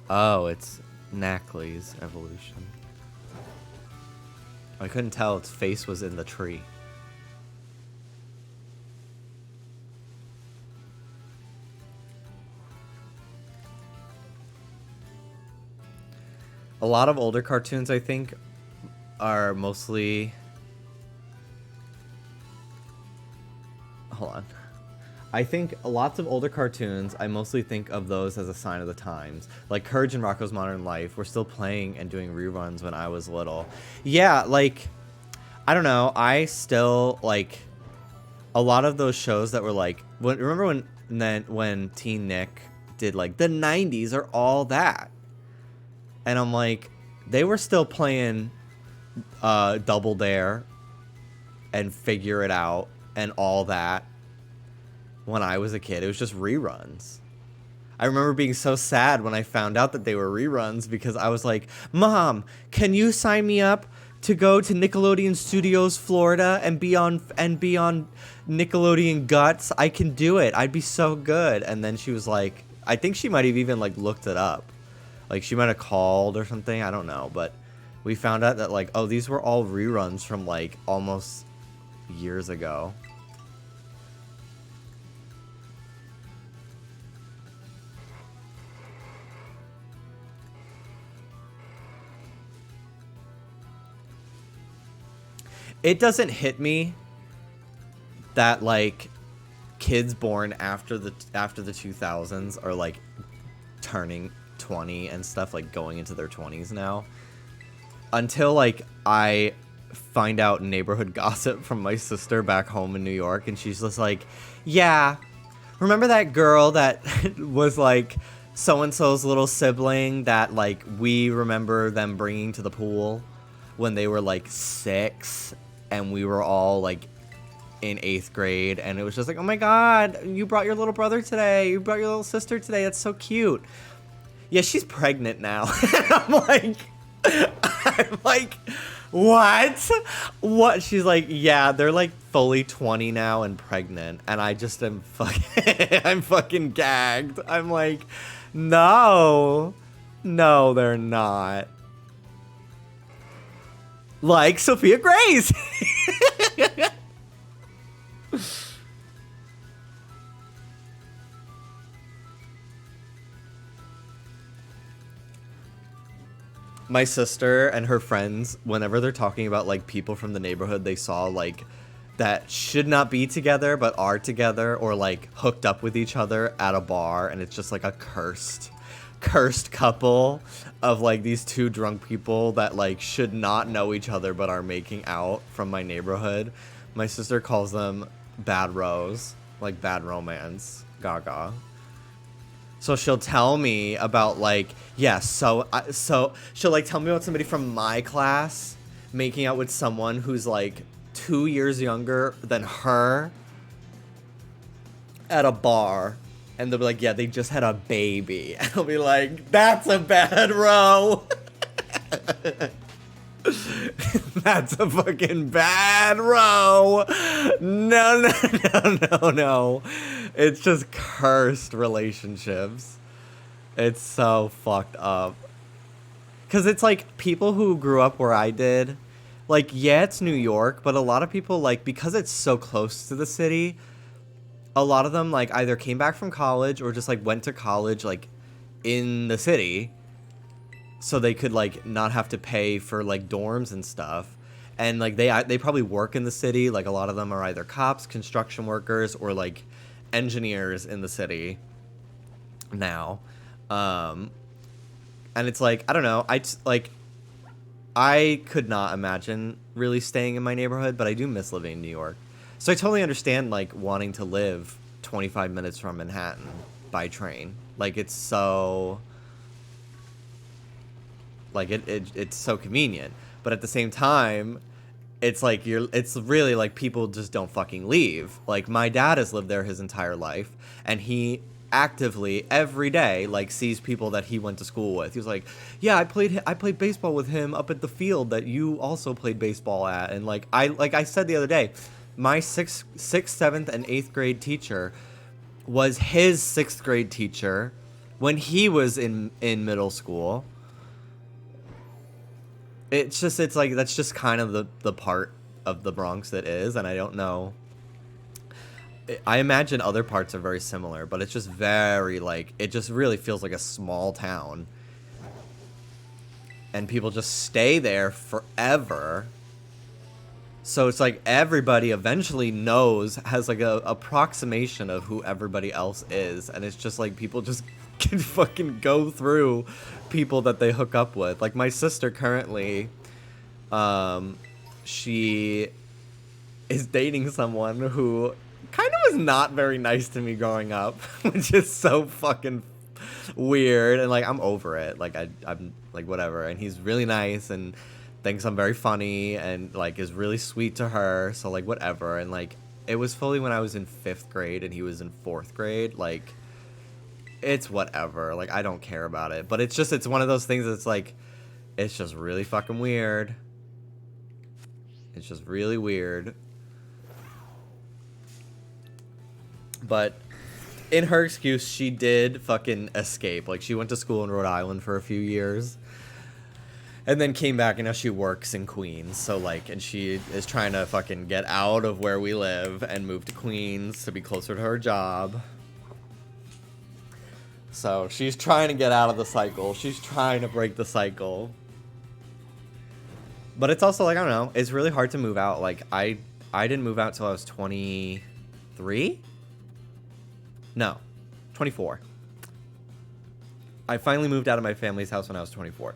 Oh, it's Knackley's evolution. I couldn't tell its face was in the tree. A lot of older cartoons, I think, are mostly... Hold on. I think lots of older cartoons, I mostly think of those as a sign of the times. Like Courage and Rocko's Modern Life were still playing and doing reruns when I was little. Yeah, like, I don't know. I still, like, a lot of those shows that were like... remember when Teen Nick did, like, the 90s or all that? And I'm like, they were still playing Double Dare and Figure It Out and all that when I was a kid. It was just reruns. I remember being so sad when I found out that they were reruns because I was like, Mom, can you sign me up to go to Nickelodeon Studios, Florida and be on Nickelodeon Guts? I can do it. I'd be so good. And then she was like, I think she might have even, like, looked it up. Like, she might have called or something. I don't know. But we found out that, like, oh, these were all reruns from, like, almost years ago. It doesn't hit me that, like, kids born after the 2000s are, like, turning 20 and stuff, like, going into their 20s now. until like I find out neighborhood gossip from my sister back home in New York, and she's just like, yeah, remember that girl that was like so-and-so's little sibling that like we remember them bringing to the pool when they were like 6 and we were all like in 8th grade, and it was just like, oh my god, you brought your little brother today, you brought your little sister today, that's so cute. Yeah, she's pregnant now. I'm like, what? She's like, yeah, they're like fully 20 now and pregnant, and I just am fucking I'm fucking gagged. I'm like, no, they're not. Like Sophia Grace. My sister and her friends, whenever they're talking about like people from the neighborhood they saw like that should not be together but are together, or like hooked up with each other at a bar, and it's just like a cursed couple of like these 2 drunk people that like should not know each other but are making out from my neighborhood. My sister calls them bad rose, like bad romance, gaga. So she'll tell me about like, yeah, so she'll like tell me about somebody from my class making out with someone who's like 2 years younger than her at a bar, and they'll be like, yeah, they just had a baby. And I'll be like, that's a bad row. That's a fucking bad row. No. It's just cursed relationships. It's so fucked up. Because it's like people who grew up where I did, like, yeah, it's New York, but a lot of people, like, because it's so close to the city, a lot of them, like, either came back from college or just, like, went to college, like, in the city so they could, like, not have to pay for, like, dorms and stuff. And, like, they probably work in the city. Like, a lot of them are either cops, construction workers, or, like, engineers in the city now. And it's like, I don't know, I could not imagine really staying in my neighborhood, but I do miss living in New York. So I totally understand like wanting to live 25 minutes from Manhattan by train. Like, it's so like it's so convenient, but at the same time it's like it's really like people just don't fucking leave. Like, my dad has lived there his entire life, and he actively every day like sees people that he went to school with. He was like, yeah, I played baseball with him up at the field that you also played baseball at. And like I said the other day, my 6th, 7th, and 8th grade teacher was his 6th grade teacher when he was in middle school. It's like that's just kind of the part of the Bronx that is, and I don't know. I imagine other parts are very similar, but it's just very, like, it just really feels like a small town. And people just stay there forever. So it's like everybody eventually has like a approximation of who everybody else is. And it's just like people just can fucking go through people that they hook up with. Like, my sister currently, she is dating someone who kind of was not very nice to me growing up, which is so fucking weird. And like, I'm over it. Like, I'm like, whatever. And he's really nice and thinks I'm very funny and like is really sweet to her. So like, whatever. And like, it was fully when I was in 5th grade and he was in 4th grade. Like, it's whatever. Like, I don't care about it. But it's one of those things that's like, it's just really fucking weird. It's just really weird. But in her excuse, she did fucking escape. Like, she went to school in Rhode Island for a few years and then came back, and now she works in Queens. So like, and she is trying to fucking get out of where we live and move to Queens to be closer to her job. So she's trying to get out of the cycle. She's trying to break the cycle. But it's also like, I don't know, it's really hard to move out. Like, I didn't move out till I was 23? No, 24. I finally moved out of my family's house when I was 24.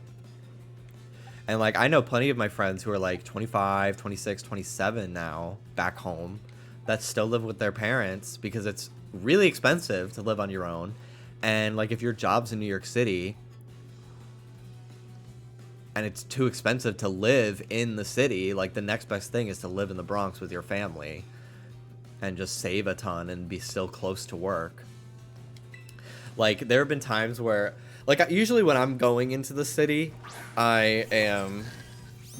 And like I know plenty of my friends who are like 25, 26, 27 now back home that still live with their parents because it's really expensive to live on your own. And like if your job's in New York City and it's too expensive to live in the city, like the next best thing is to live in the Bronx with your family and just save a ton and be still close to work. Like there have been times where like usually when I'm going into the city, I am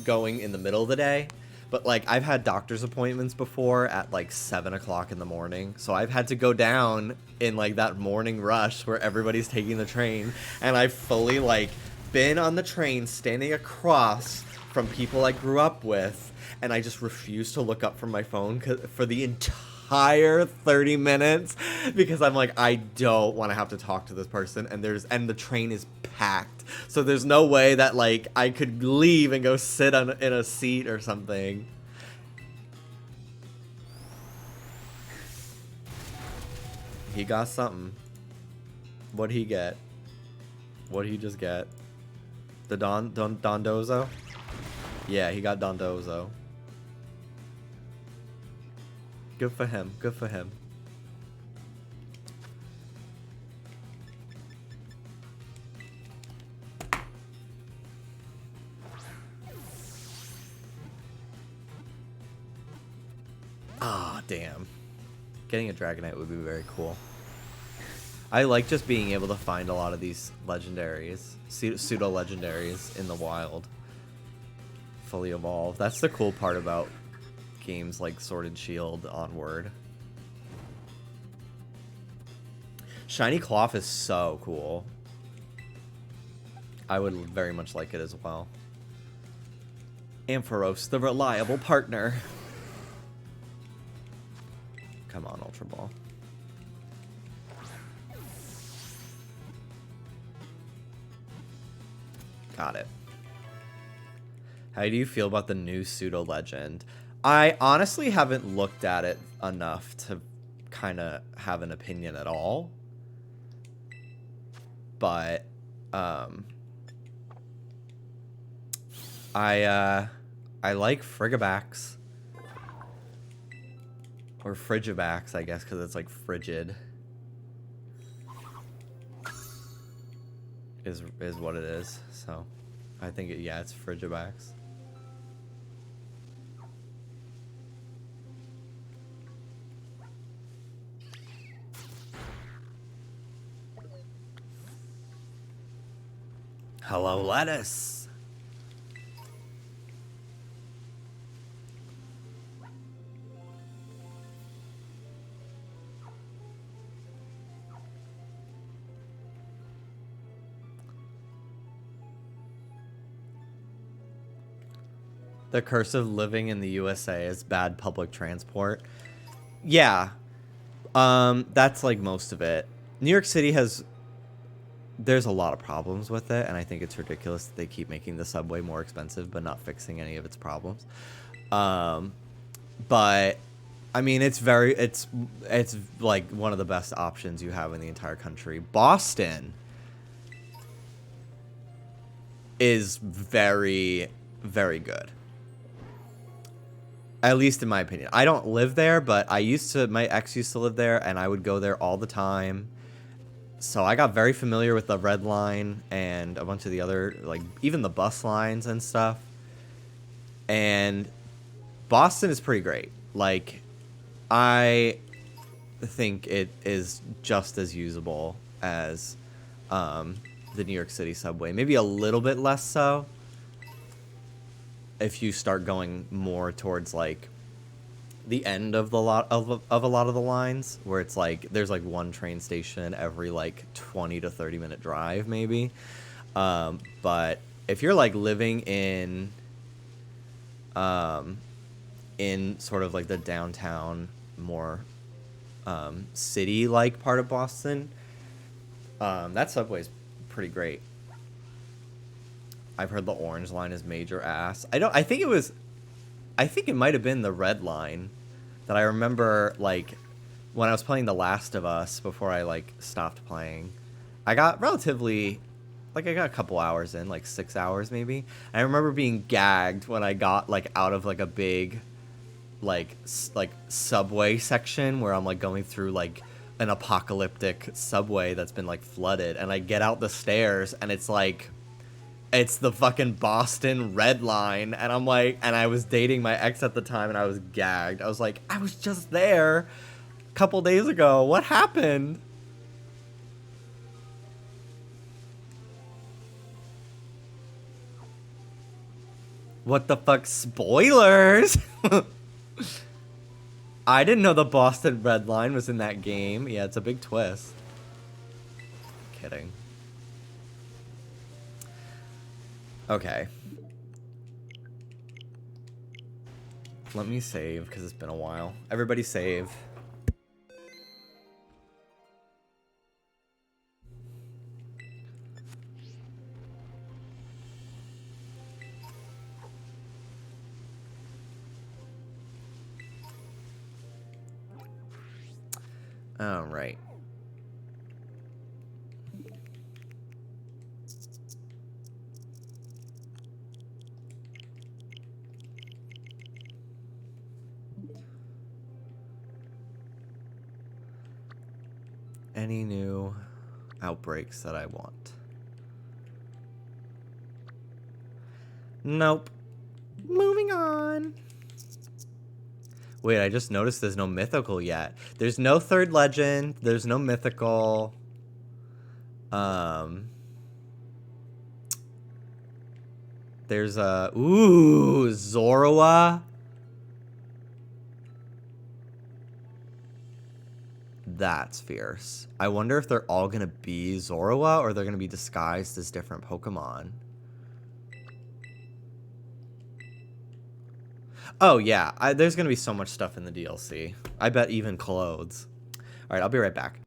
going in the middle of the day. But like I've had doctor's appointments before at like 7 o'clock in the morning. So I've had to go down in like that morning rush where everybody's taking the train. And I've fully like been on the train standing across from people I grew up with. And I just refuse to look up from my phone for the entire 30 minutes because I'm like, I don't want to have to talk to this person. And the train is packed. So there's no way that like I could leave and go sit in a seat or something. He got something. What'd he get? What'd he just get? The Dondozo? Yeah, he got Dondozo. Good for him. Good for him. Ah, damn. Getting a Dragonite would be very cool. I like just being able to find a lot of these legendaries, pseudo-legendaries in the wild. Fully evolved. That's the cool part about games like Sword and Shield onward. Shiny Cloth is so cool. I would very much like it as well. Ampharos, the reliable partner. Come on, Ultra Ball. Got it. How do you feel about the new pseudo legend? I honestly haven't looked at it enough to kind of have an opinion at all. But I like Frigibacks. Or Frigibax, I guess, because it's like frigid. Is what it is. So I think yeah, it's Frigibax. Hello, lettuce. The curse of living in the USA is bad public transport. Yeah. That's like most of it. New York City there's a lot of problems with it, and I think it's ridiculous that they keep making the subway more expensive but not fixing any of its problems. But I mean, it's like one of the best options you have in the entire country. Boston is very, very good. At least in my opinion. I don't live there, but my ex used to live there, and I would go there all the time. So I got very familiar with the Red Line and a bunch of the other, like, even the bus lines and stuff. And Boston is pretty great. Like, I think it is just as usable as the New York City subway. Maybe a little bit less so. If you start going more towards like the end of a lot of the lines, where it's like there's like one train station every like 20 to 30 minute drive maybe, but if you're like living in sort of like the downtown more city like part of Boston, that subway's pretty great. I've heard the orange line is major ass. I think it might have been the red line that I remember, like, when I was playing The Last of Us before I, like, stopped playing. I got relatively Like I got a couple hours in, like 6 hours maybe. I remember being gagged when I got like out of like a big like subway section where I'm like going through like an apocalyptic subway that's been like flooded, and I get out the stairs and it's like it's the fucking Boston Red Line, and I'm like, and I was dating my ex at the time and I was gagged. I was like, I was just there a couple days ago. What happened? What the fuck? Spoilers! I didn't know the Boston Red Line was in that game. Yeah, it's a big twist. Kidding. Okay. Let me save, because it's been a while. Everybody save. Alright. Any new outbreaks that I want? Nope. Moving on. Wait, I just noticed there's no mythical yet. There's no third legend. There's no mythical. There's a... Ooh, Zorua. That's fierce. I wonder if they're all gonna be Zorua or they're gonna be disguised as different Pokemon. Oh, yeah. There's gonna be so much stuff in the DLC. I bet even clothes. Alright, I'll be right back.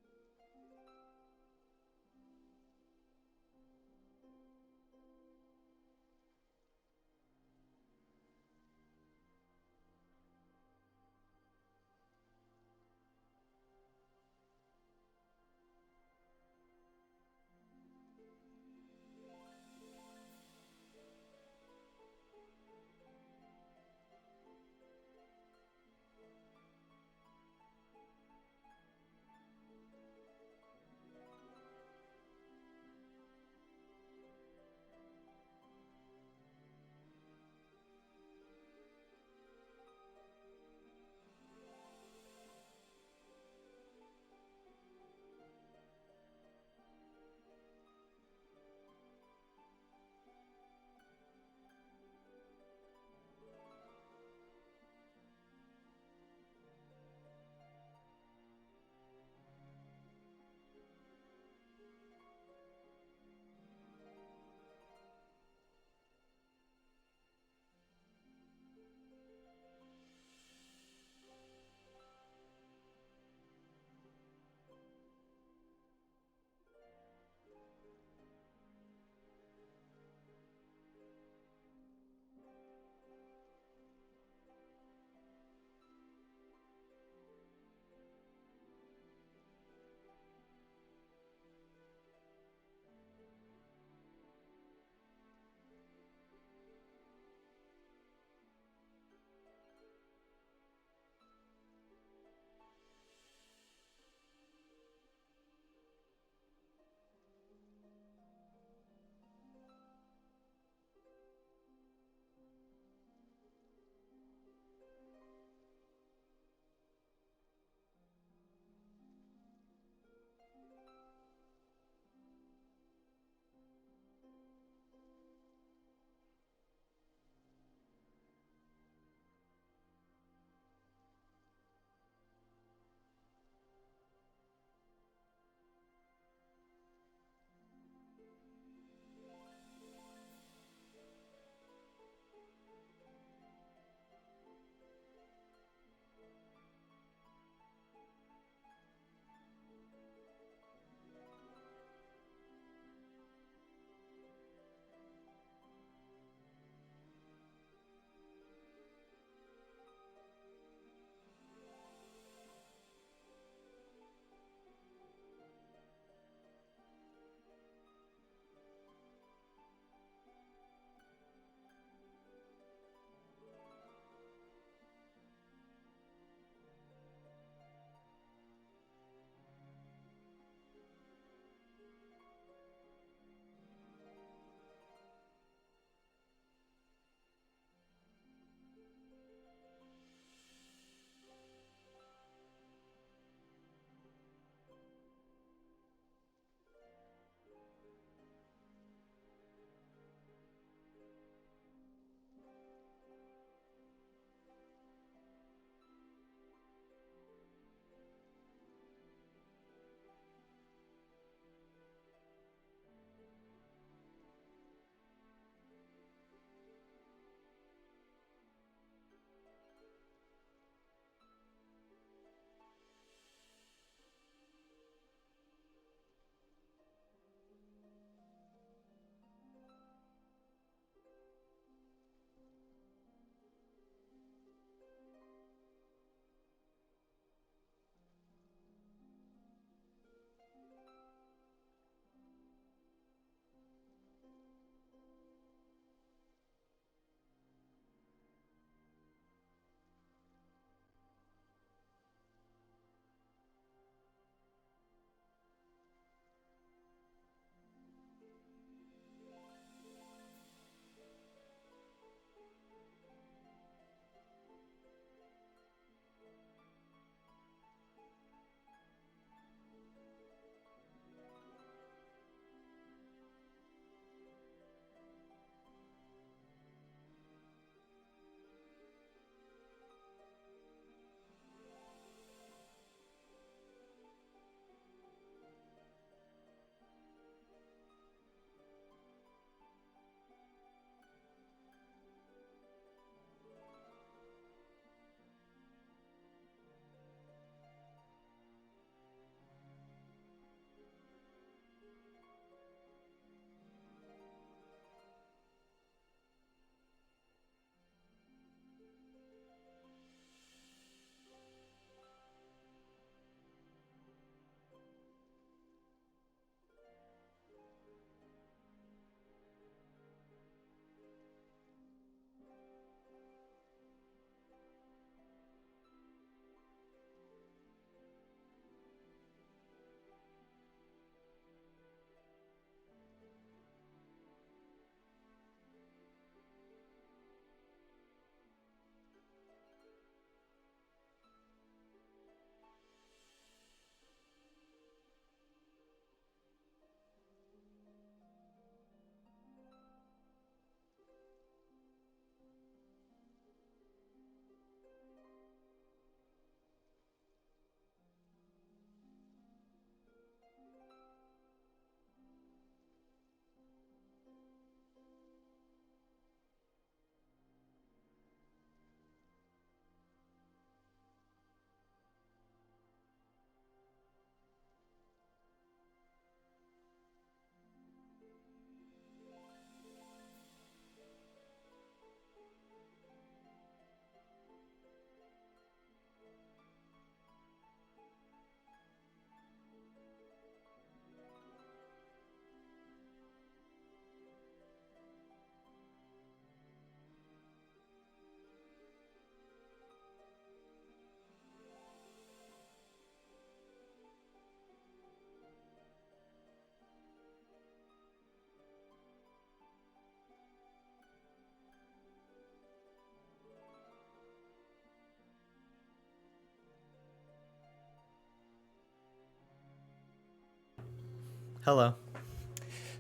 Hello.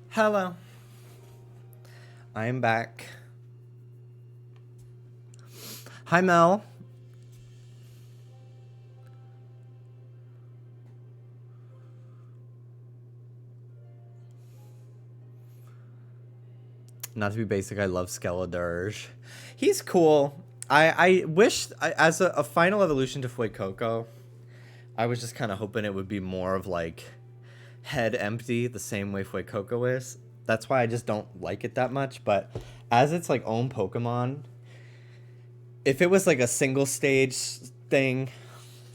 Hello. I am back. Hi, Mel. Not to be basic, I love Skeledirge. He's cool. I wish, as a final evolution to Fuecoco, I was just kind of hoping it would be more of like head empty, the same way Fuecoco is. That's why I just don't like it that much. But as its like own Pokemon, if it was like a single stage thing,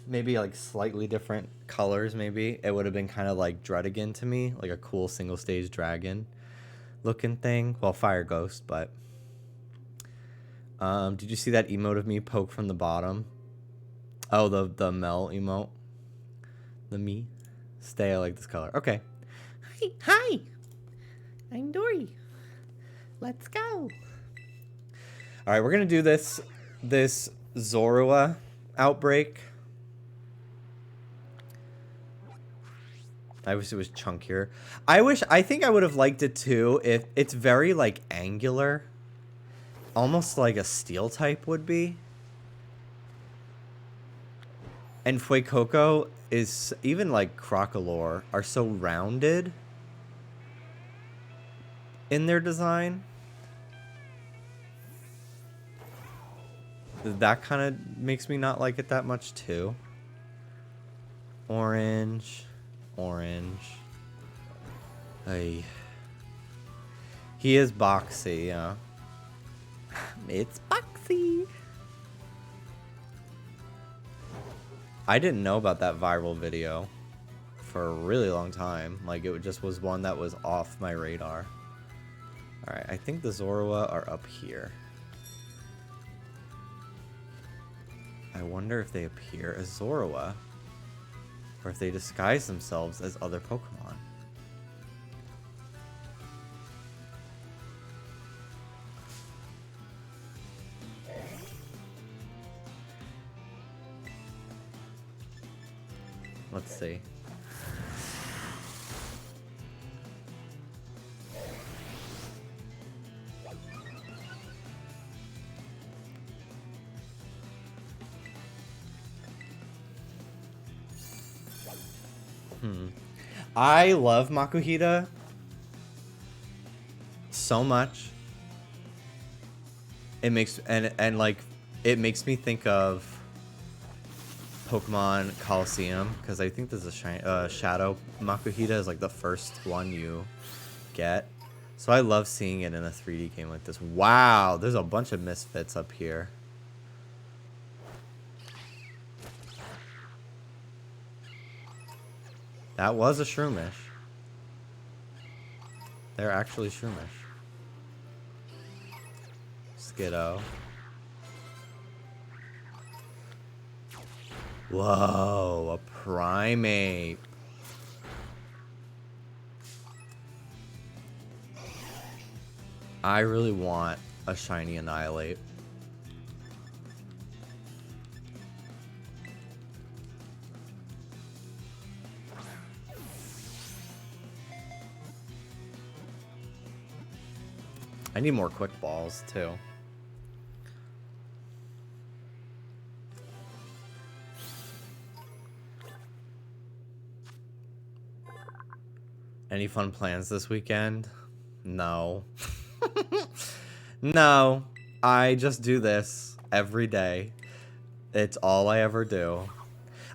maybe like slightly different colors, maybe it would have been kind of like Dredigan to me, like a cool single stage dragon looking thing. Well, Fire Ghost, but did you see that emote of me poke from the bottom? Oh, the Mel emote. The me. Stay, I like this color. Okay. Hi. I'm Dory. Let's go. All right, we're gonna do this Zorua outbreak. I wish it was chunkier. I think I would have liked it too if it's very like angular. Almost like a steel type would be. And Fuecoco is, even like Crocolore, are so rounded in their design. That kind of makes me not like it that much too. Orange. Hey. He is boxy, yeah. It's boxy. I didn't know about that viral video for a really long time. Like, it just was one that was off my radar. Alright, I think the Zorua are up here. I wonder if they appear as Zorua, or if they disguise themselves as other Pokemon. Let's see. I love Makuhita so much. It makes and like it makes me think of Pokemon Coliseum, because I think there's a Shadow Makuhita is like the first one you get. So I love seeing it in a 3D game like this. Wow, there's a bunch of misfits up here. That was a Shroomish. They're actually Shroomish. Skiddo. Whoa, a Primate. I really want a shiny Annihilate. I need more quick balls too. Any fun plans this weekend? No. No. I just do this every day. It's all I ever do.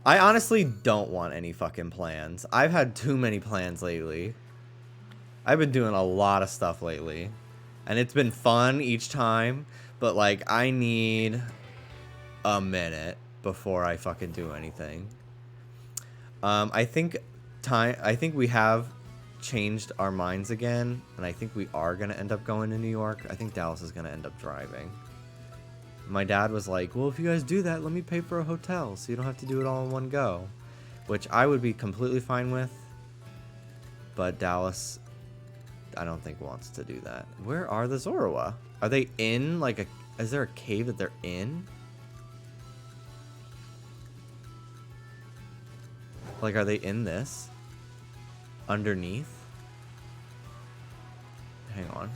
I honestly don't want any fucking plans. I've had too many plans lately. I've been doing a lot of stuff lately. And it's been fun each time. But, like, I need a minute before I fucking do anything. I think we have changed our minds again, and I think we are gonna end up going to New York. I think Dallas is gonna end up driving. My dad was like, well, if you guys do that, let me pay for a hotel so you don't have to do it all in one go, which I would be completely fine with, but Dallas, I don't think wants to do that. Where are the Zorua? Are they in like a, is there a cave that they're in? Like, are they in this? Underneath? Hang on.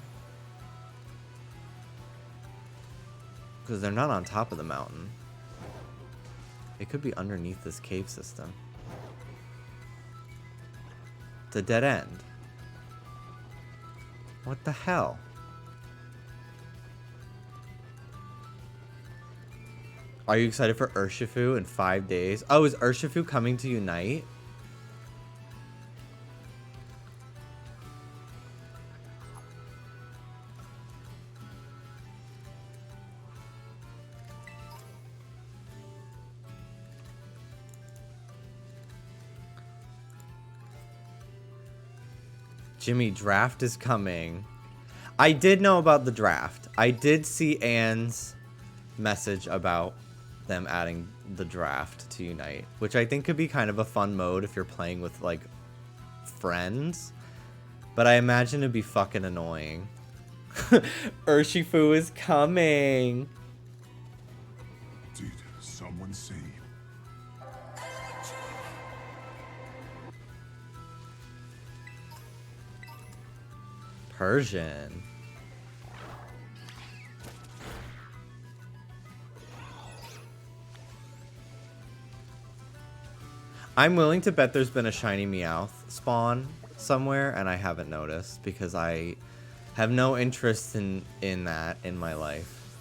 Because they're not on top of the mountain. It could be underneath this cave system. It's a dead end. What the hell? Are you excited for Urshifu in 5 days? Oh, is Urshifu coming to Unite? Jimmy, draft is coming. I did know about the draft. I did see Anne's message about them adding the draft to Unite, which I think could be kind of a fun mode if you're playing with, like, friends. But I imagine it'd be fucking annoying. Urshifu is coming. Did someone say? Persian. I'm willing to bet there's been a shiny Meowth spawn somewhere, and I haven't noticed because I have no interest in that in my life.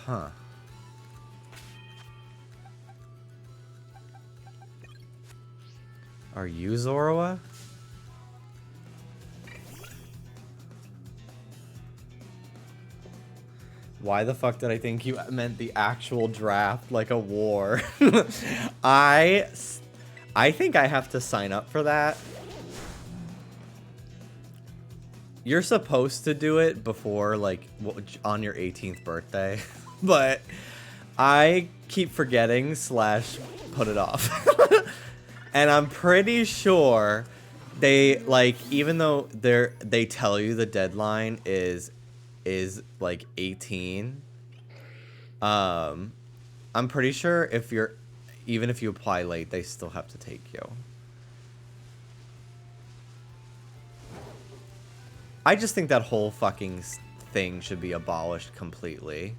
Huh. Are you Zorua? Why the fuck did I think you meant the actual draft, like a war? I think I have to sign up for that. You're supposed to do it before, like, on your 18th birthday. But I keep forgetting / put it off. And I'm pretty sure they, like, even though they tell you the deadline is like 18, I'm pretty sure even if you apply late, they still have to take you. I just think that whole fucking thing should be abolished completely.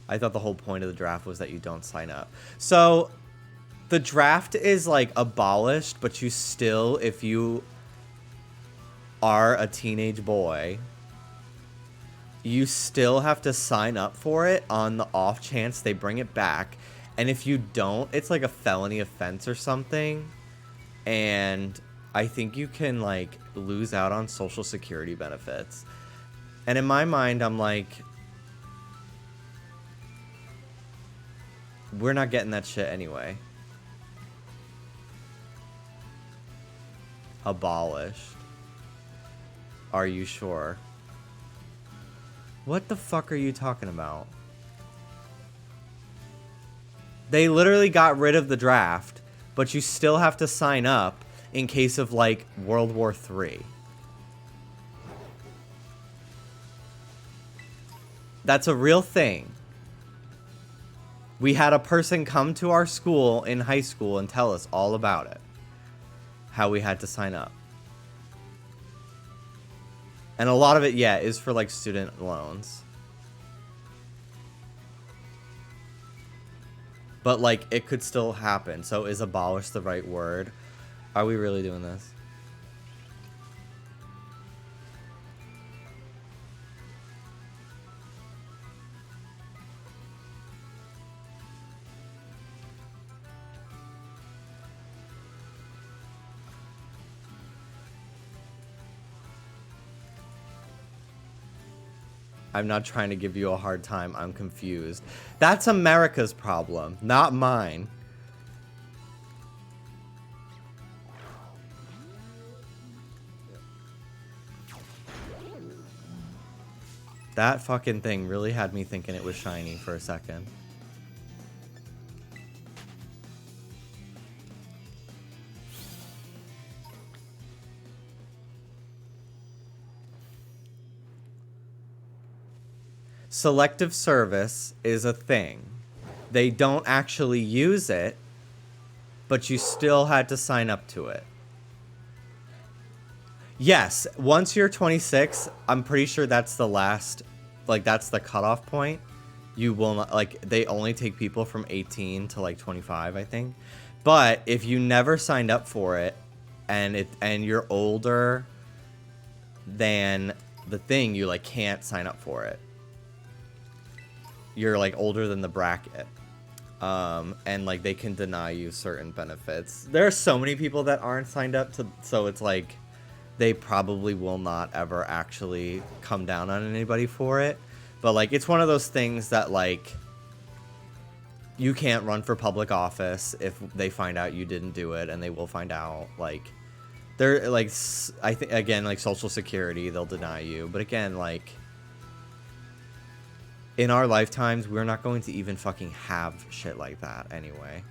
I thought the whole point of the draft was that you don't sign up. So the draft is, like, abolished, but you still, if you are a teenage boy, you still have to sign up for it on the off chance they bring it back. And if you don't, it's like a felony offense or something. And I think you can, like, lose out on Social Security benefits. And in my mind, I'm like, we're not getting that shit anyway. Abolished. Are you sure? What the fuck are you talking about? They literally got rid of the draft, but you still have to sign up in case of, like, World War III. That's a real thing. We had a person come to our school in high school and tell us all about it. How we had to sign up. And a lot of it, yeah, is for, like, student loans. But, like, it could still happen. So is abolish the right word? Are we really doing this? I'm not trying to give you a hard time. I'm confused. That's America's problem, not mine. That fucking thing really had me thinking it was shiny for a second. Selective service is a thing. They don't actually use it, but you still had to sign up to it. Yes, once you're 26, I'm pretty sure that's the last, like, that's the cutoff point. You will not, like, they only take people from 18 to, like, 25, I think. But if you never signed up for it, and you're older than the thing, you, like, can't sign up for it. You're, like, older than the bracket. And, like, they can deny you certain benefits. There are so many people that aren't signed up to, so it's, like, they probably will not ever actually come down on anybody for it. But, like, it's one of those things that, like, you can't run for public office if they find out you didn't do it, and they will find out. Like, they're, like, I think, again, like, Social Security, they'll deny you. But, again, like, in our lifetimes, we're not going to even fucking have shit like that anyway.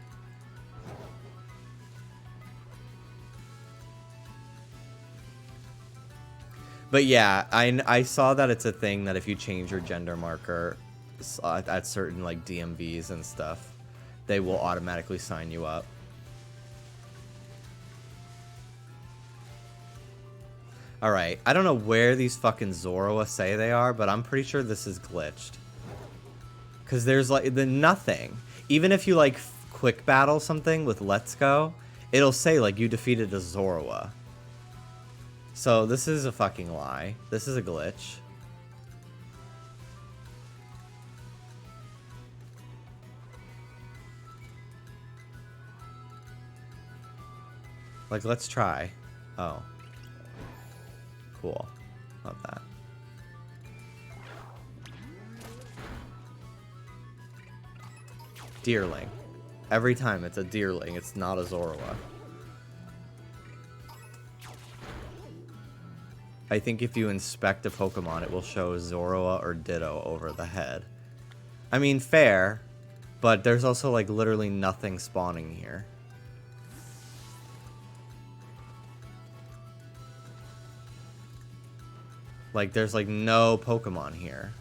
But yeah, I saw that it's a thing that if you change your gender marker at certain, like, DMVs and stuff, they will automatically sign you up. Alright, I don't know where these fucking Zoroa say they are, but I'm pretty sure this is glitched. Because there's, like, nothing. Even if you, like, quick battle something with Let's Go, it'll say, like, you defeated a Zoroa. So this is a fucking lie. This is a glitch. Like, let's try. Oh. Cool. Love that. Deerling. Every time it's a Deerling, it's not a Zoroa. I think if you inspect a Pokemon, it will show Zoroa or Ditto over the head. I mean, fair, but there's also, like, literally nothing spawning here. Like, there's, like, no Pokemon here.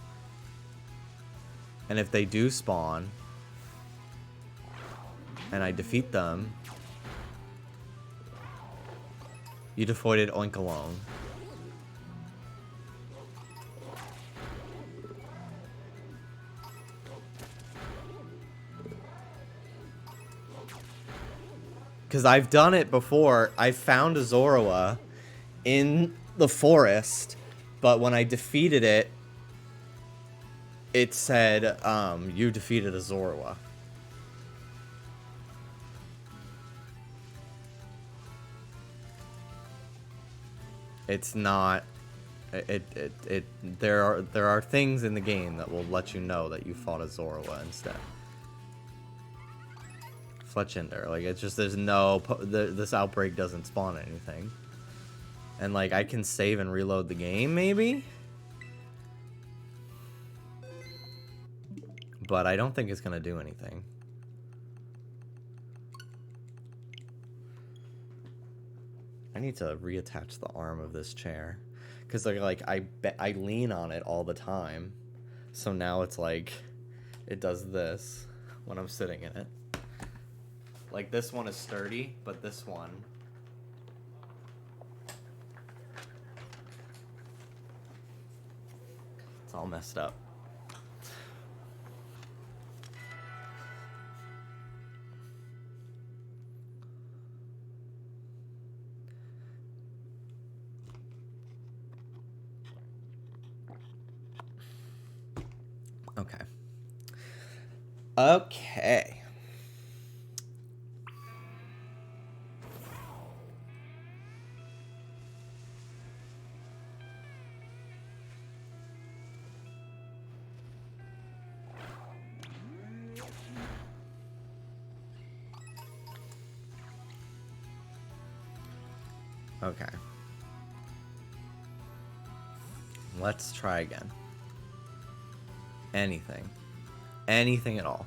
And if they do spawn, and I defeat them, you defeated Oinkalone. Because I've done it before. I found a Zoroa in the forest, but when I defeated it, it said, you defeated a Zoroa. It's not... There are things in the game that will let you know that you fought a Zoroa instead. Fletchinder, like, it's just, there's no, this outbreak doesn't spawn anything. And, like, I can save and reload the game, maybe? But I don't think it's gonna do anything. I need to reattach the arm of this chair. Because, like, I lean on it all the time. So now it's like, it does this when I'm sitting in it. Like, this one is sturdy, but this one... it's all messed up. Okay. Okay. Okay. Let's try again. Anything. Anything at all.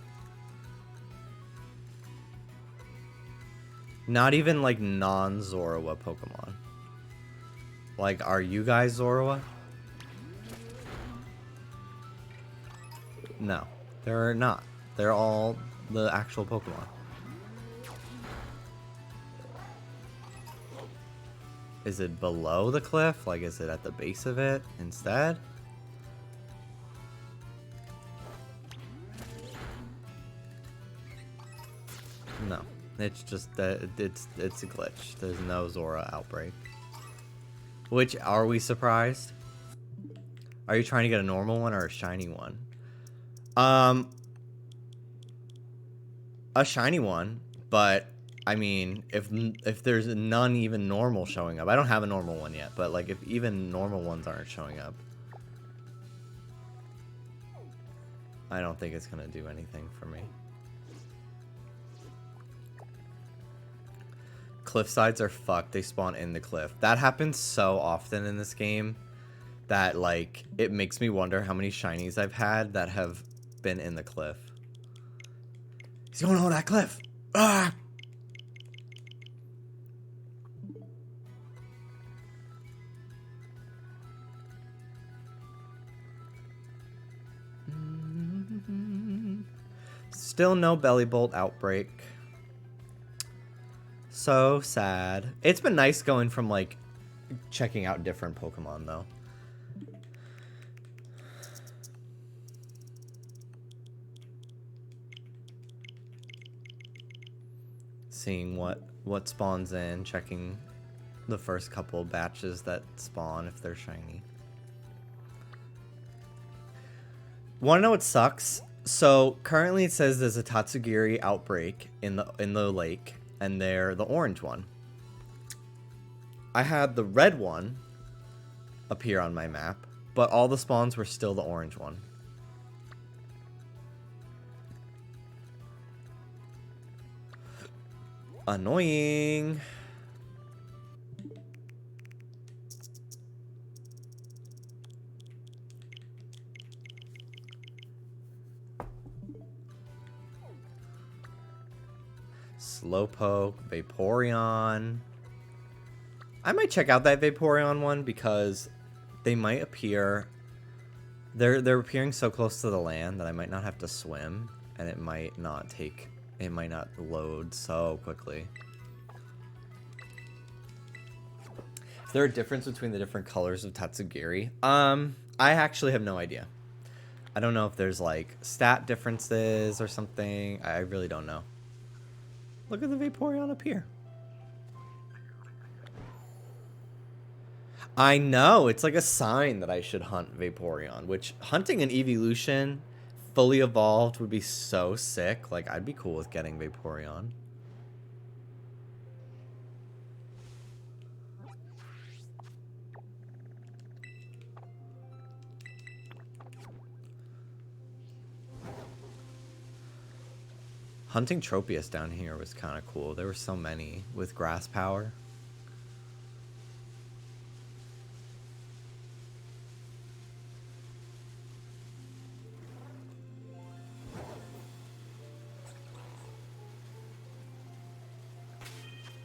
Not even, like, non-Zoroa Pokemon. Like, are you guys Zoroa? No. They're not. They're all the actual Pokemon. Is it below the cliff? Like, is it at the base of it instead? No. It's just that it's a glitch. There's no Zora outbreak. Which, are we surprised? Are you trying to get a normal one or a shiny one? A shiny one, but I mean, if there's none even normal showing up, I don't have a normal one yet, but like if even normal ones aren't showing up, I don't think it's gonna do anything for me. Cliff sides are fucked. They spawn in the cliff. That happens so often in this game that like it makes me wonder how many shinies I've had that have been in the cliff. He's going over that cliff. Ah! Still no belly bolt outbreak. So sad. It's been nice going from like checking out different Pokemon though. Seeing what spawns in, checking the first couple batches that spawn if they're shiny. Want to know what sucks? So currently it says there's a Tatsugiri outbreak in the lake, and they're the orange one. I had the red one appear on my map, but all the spawns were still the orange one. Annoying. Slowpoke, Vaporeon. I might check out that Vaporeon one because they might appear. They're appearing so close to the land that I might not have to swim, and it might not load so quickly. Is there a difference between the different colors of Tatsugiri? I actually have no idea. I don't know if there's like stat differences or something. I really don't know. Look at the Vaporeon up here. I know, it's like a sign that I should hunt Vaporeon, which hunting an evolution fully evolved would be so sick. Like, I'd be cool with getting Vaporeon. Hunting Tropius down here was kind of cool. There were so many with grass power.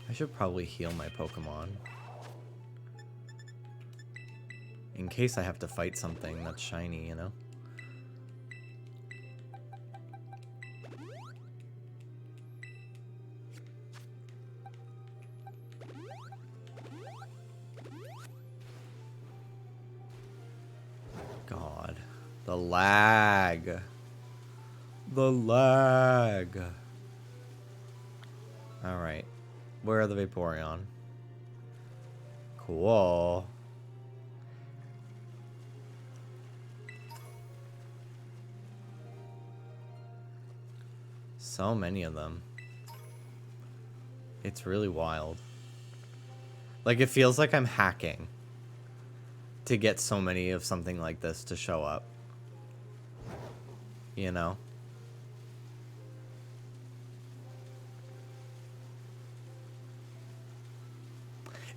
I should probably heal my Pokemon in case I have to fight something that's shiny, you know? God, the lag. The lag. All right. Where are the Vaporeon? Cool. So many of them. It's really wild. Like, it feels like I'm hacking to get so many of something like this to show up. You know?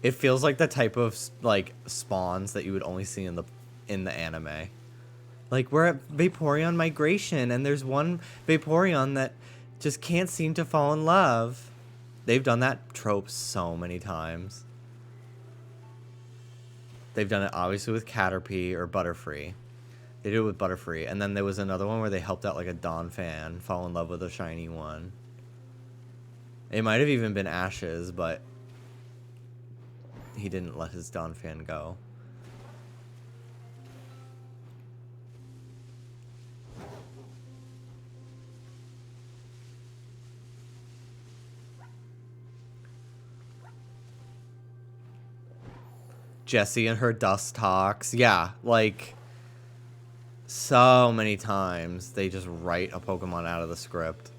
It feels like the type of like spawns that you would only see in the anime. Like, we're at Vaporeon migration and there's one Vaporeon that just can't seem to fall in love. They've done that trope so many times. They've done it obviously with Caterpie or Butterfree. They did it with Butterfree, and then there was another one where they helped out like a Dawn fan fall in love with a shiny one. It might have even been Ashes, but he didn't let his Don fan go. Jessie and her dust talks. Yeah, like, so many times they just write a Pokemon out of the script.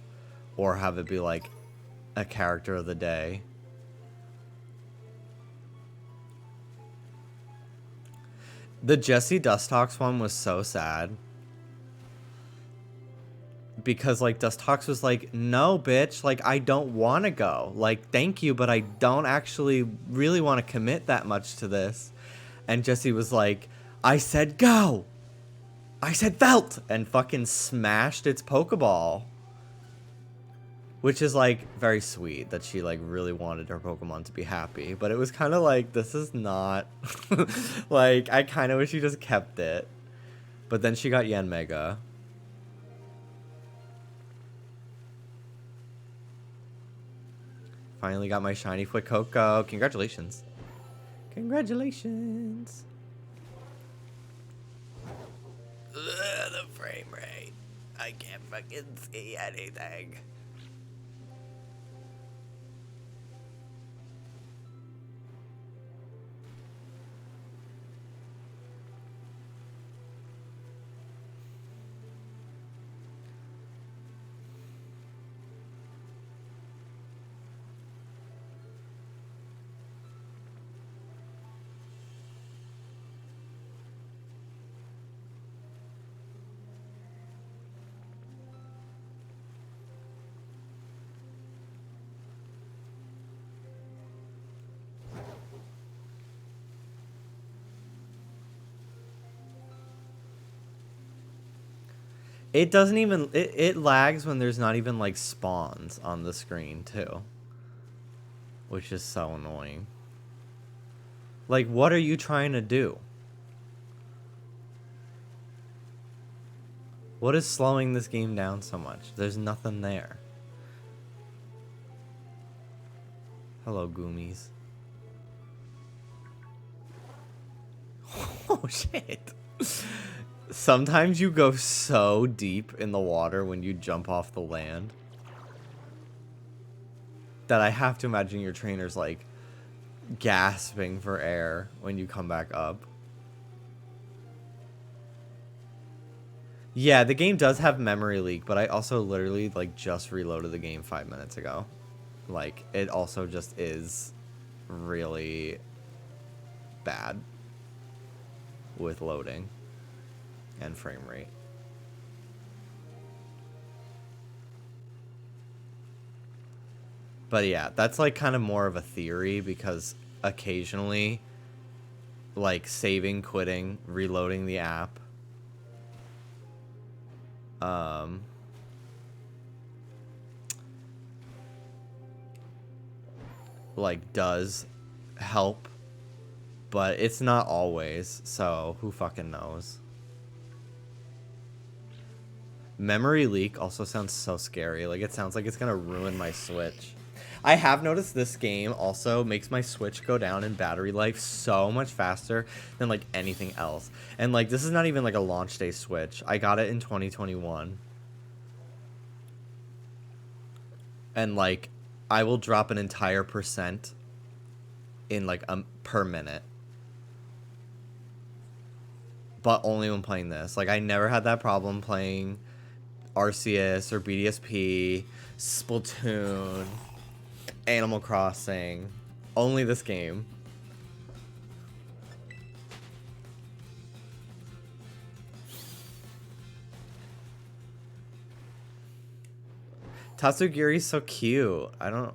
Or have it be, like, a character of the day. The Jessie Dust Talks one was so sad. Because, like, Dust Talks was like, no, bitch, like, I don't want to go. Like, thank you, but I don't actually really want to commit that much to this. And Jessie was like, I said go! I said felt! And fucking smashed its Pokeball. Which is, like, very sweet that she, like, really wanted her Pokemon to be happy. But it was kind of like, this is not... like, I kind of wish she just kept it. But then she got Yanmega. Finally got my shiny Fuecoco. Congratulations. Congratulations. Ugh, the frame rate. I can't fucking see anything. It doesn't even... It lags when there's not even, like, spawns on the screen, too. Which is so annoying. Like, what are you trying to do? What is slowing this game down so much? There's nothing there. Hello, Goomies. Oh, shit. Sometimes you go so deep in the water when you jump off the land that I have to imagine your trainer's, like, gasping for air when you come back up. Yeah, the game does have memory leak, but I also literally, like, just reloaded the game 5 minutes ago. Like, it also just is really bad with loading and frame rate. But yeah, that's like kind of more of a theory because occasionally, like, saving, quitting, reloading the app, like, does help, but it's not always, so who fucking knows. Memory leak also sounds so scary. Like, it sounds like it's gonna ruin my Switch. I have noticed this game also makes my Switch go down in battery life so much faster than, like, anything else. And, like, this is not even, like, a launch day Switch. I got it in 2021. And, like, I will drop an entire percent in, like, per minute. But only when playing this. Like, I never had that problem playing Arceus or BDSP, Splatoon, Animal Crossing. Only this game. Tatsugiri's so cute. I don't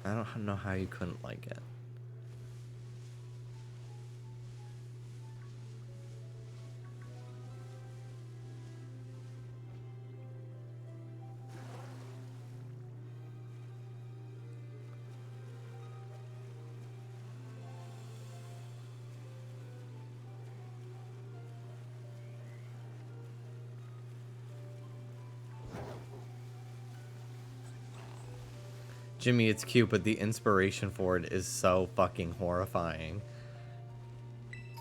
know how you couldn't like it. Jimmy, it's cute, but the inspiration for it is so fucking horrifying.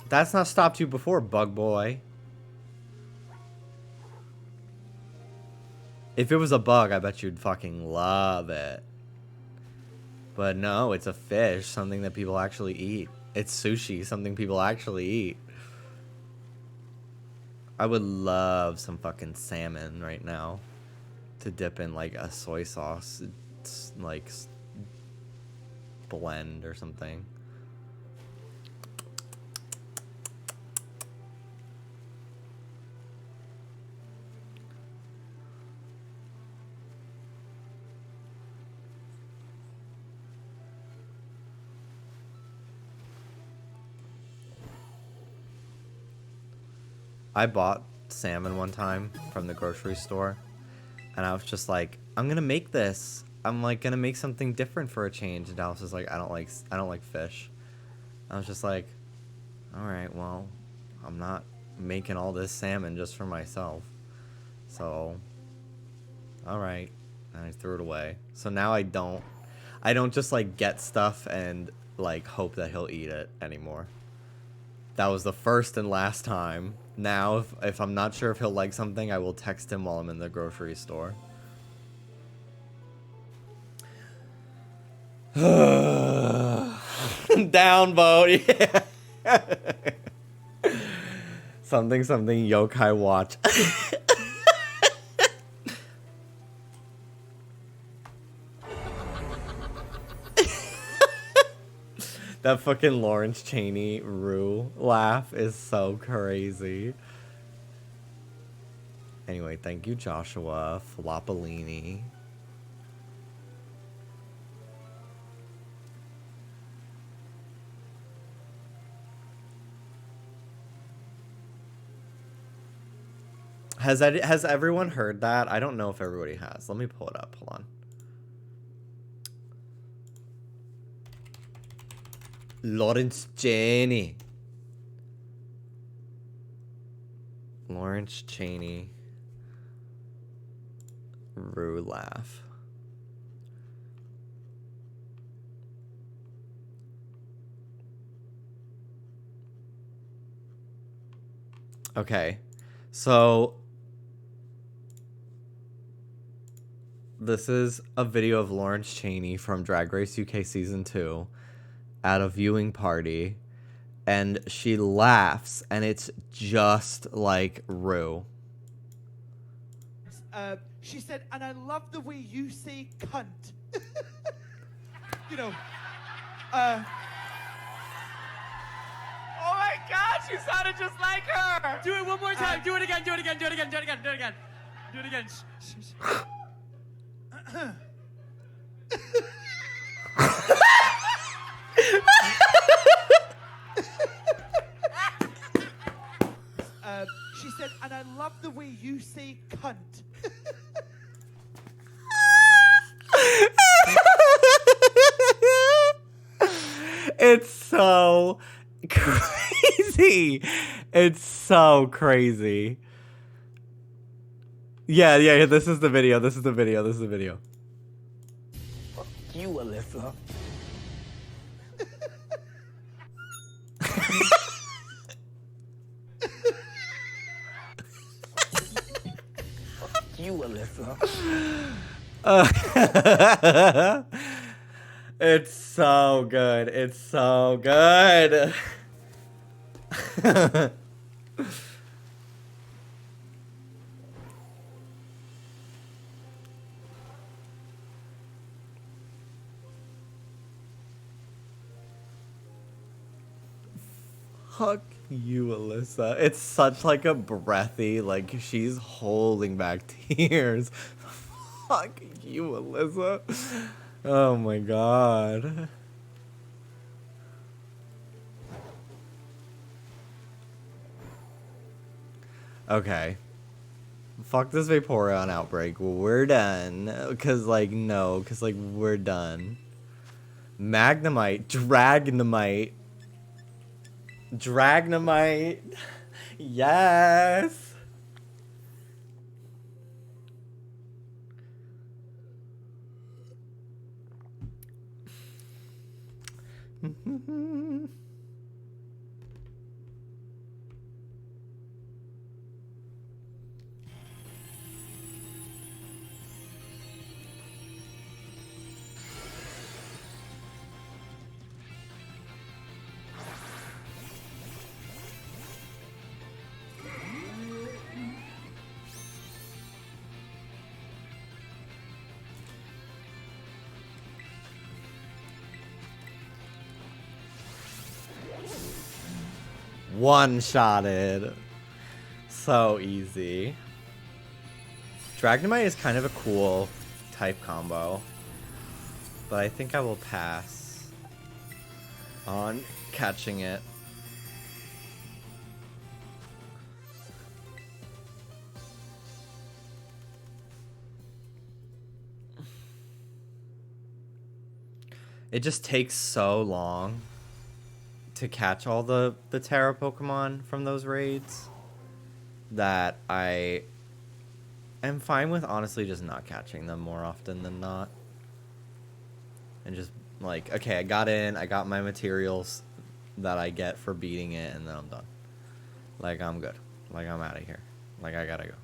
That's not stopped you before, bug boy. If it was a bug, I bet you'd fucking love it. But no, it's a fish, something that people actually eat. It's sushi, something people actually eat. I would love some fucking salmon right now to dip in like a soy sauce, like blend or something. I bought salmon one time from the grocery store, and I was just like, I'm gonna make this. I'm like gonna make something different for a change. And Dallas was like, I don't like fish. I was just like, all right, well, I'm not making all this salmon just for myself. So, all right, and I threw it away. So now I don't just like get stuff and like hope that he'll eat it anymore. That was the first and last time. Now, if I'm not sure if he'll like something, I will text him while I'm in the grocery store. Downvote, yeah. something yokai watch. That fucking Lawrence Chaney Rue laugh is so crazy. Anyway, thank you, Joshua Filippellini. Has everyone heard that? I don't know if everybody has. Let me pull it up. Hold on. Lawrence Chaney. Lawrence Chaney. Rue laugh. Okay. So this is a video of Lawrence Chaney from Drag Race UK Season 2 at a viewing party, and she laughs, and it's just like Rue. She said, and I love the way you say cunt. You know, oh my God, she sounded just like her. Do it one more time. Do it again. Do it again. Do it again. Do it again. Do it again. Do it again. She said, and I love the way you say cunt. It's so crazy. It's so crazy. Yeah, this is the video. This is the video. Fuck you, Alyssa. Fuck you, Alyssa. It's so good. It's so good. Fuck you, Alyssa. It's such like a breathy, like she's holding back tears. Fuck you, Alyssa. Oh my God. Okay. Fuck this Vaporeon outbreak. We're done. Cause like we're done. Magnemite. Dragonite. Yes. One-shotted. So easy. Dragonite is kind of a cool type combo, but I think I will pass on catching it. It just takes so long to catch all the Terra Pokemon from those raids that I am fine with honestly just not catching them more often than not. And just like, okay, I got in, I got my materials that I get for beating it, and then I'm done. Like, I'm good. Like, I'm out of here. Like, I gotta go.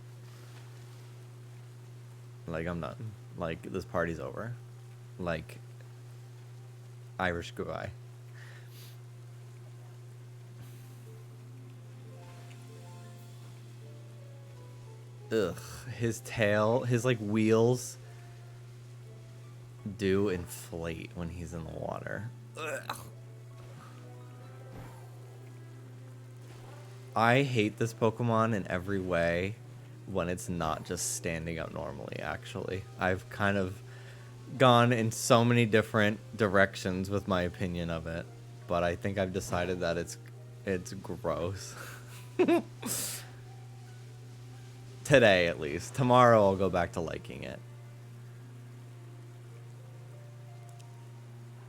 Like, I'm done. Like, this party's over. Like, Irish goodbye. Ugh, his tail, his like wheels do inflate when he's in the water. Ugh. I hate this Pokemon in every way when it's not just standing up normally, actually. I've kind of gone in so many different directions with my opinion of it, but I think I've decided that it's gross. Today, at least. Tomorrow, I'll go back to liking it.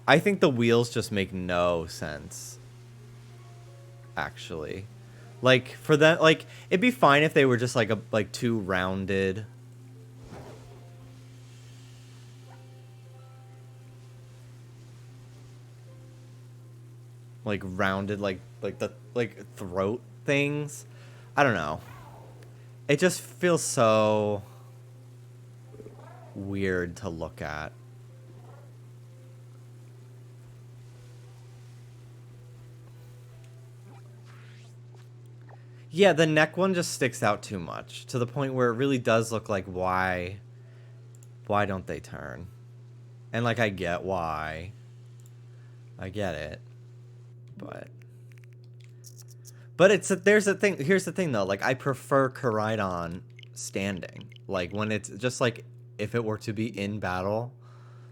I think the wheels just make no sense, actually. Like, for them, like, it'd be fine if they were just, like two rounded... like, rounded, like the, throat things. I don't know. It just feels so weird to look at. Yeah, the neck one just sticks out too much to the point where it really does look like why don't they turn? And like I get why. I get it. But it's there's a thing. Here's the thing though. Like I prefer Koraidon standing. Like when it's just like if it were to be in battle,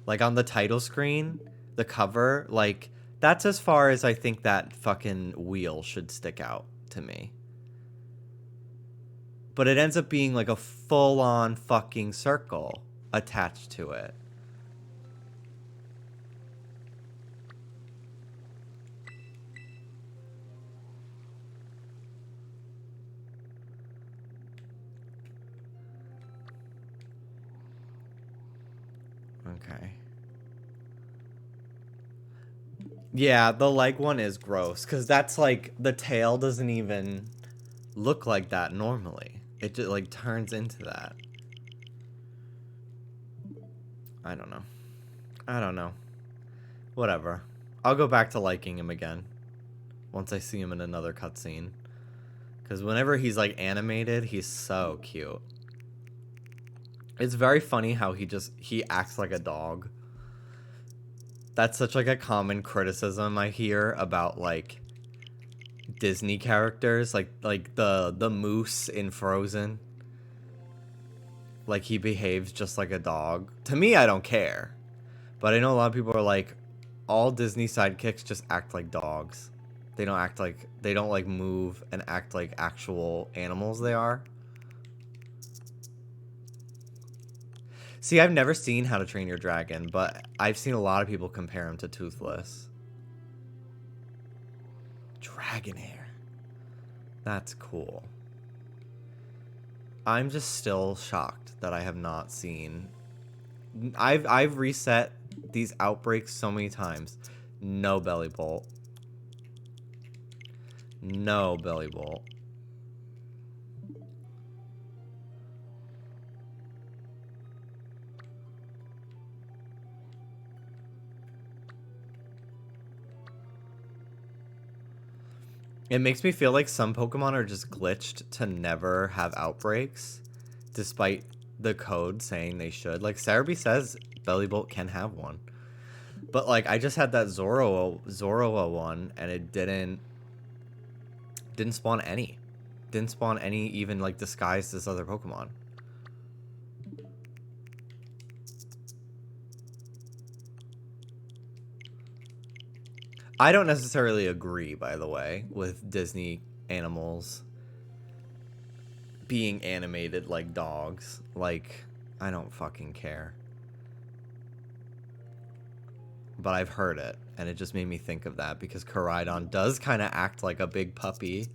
like on the title screen, the cover, like that's as far as I think that fucking wheel should stick out to me. But it ends up being like a full-on fucking circle attached to it. Okay. Yeah, the leg one is gross because that's like the tail doesn't even look like that normally. It just like turns into that. I don't know. Whatever. I'll go back to liking him again once I see him in another cutscene. Because whenever he's like animated, he's so cute. It's very funny how he acts like a dog. That's such like a common criticism I hear about like Disney characters, like the moose in Frozen. Like he behaves just like a dog. To me, I don't care. But I know a lot of people are like, all Disney sidekicks just act like dogs. They don't like move and act like actual animals they are. See, I've never seen How to Train Your Dragon, but I've seen a lot of people compare him to Toothless. Dragon hair. That's cool. I'm just still shocked that I have not seen... I've reset these outbreaks so many times. No belly bolt. No belly bolt. It makes me feel like some Pokemon are just glitched to never have outbreaks, despite the code saying they should. Like, Cerebi says Bellibolt can have one. But, like, I just had that Zoroa one, and it didn't Didn't spawn any. Didn't spawn any even like disguised as other Pokemon. I don't necessarily agree, by the way, with Disney animals being animated like dogs. Like, I don't fucking care. But I've heard it, and it just made me think of that because Koraidon does kind of act like a big puppy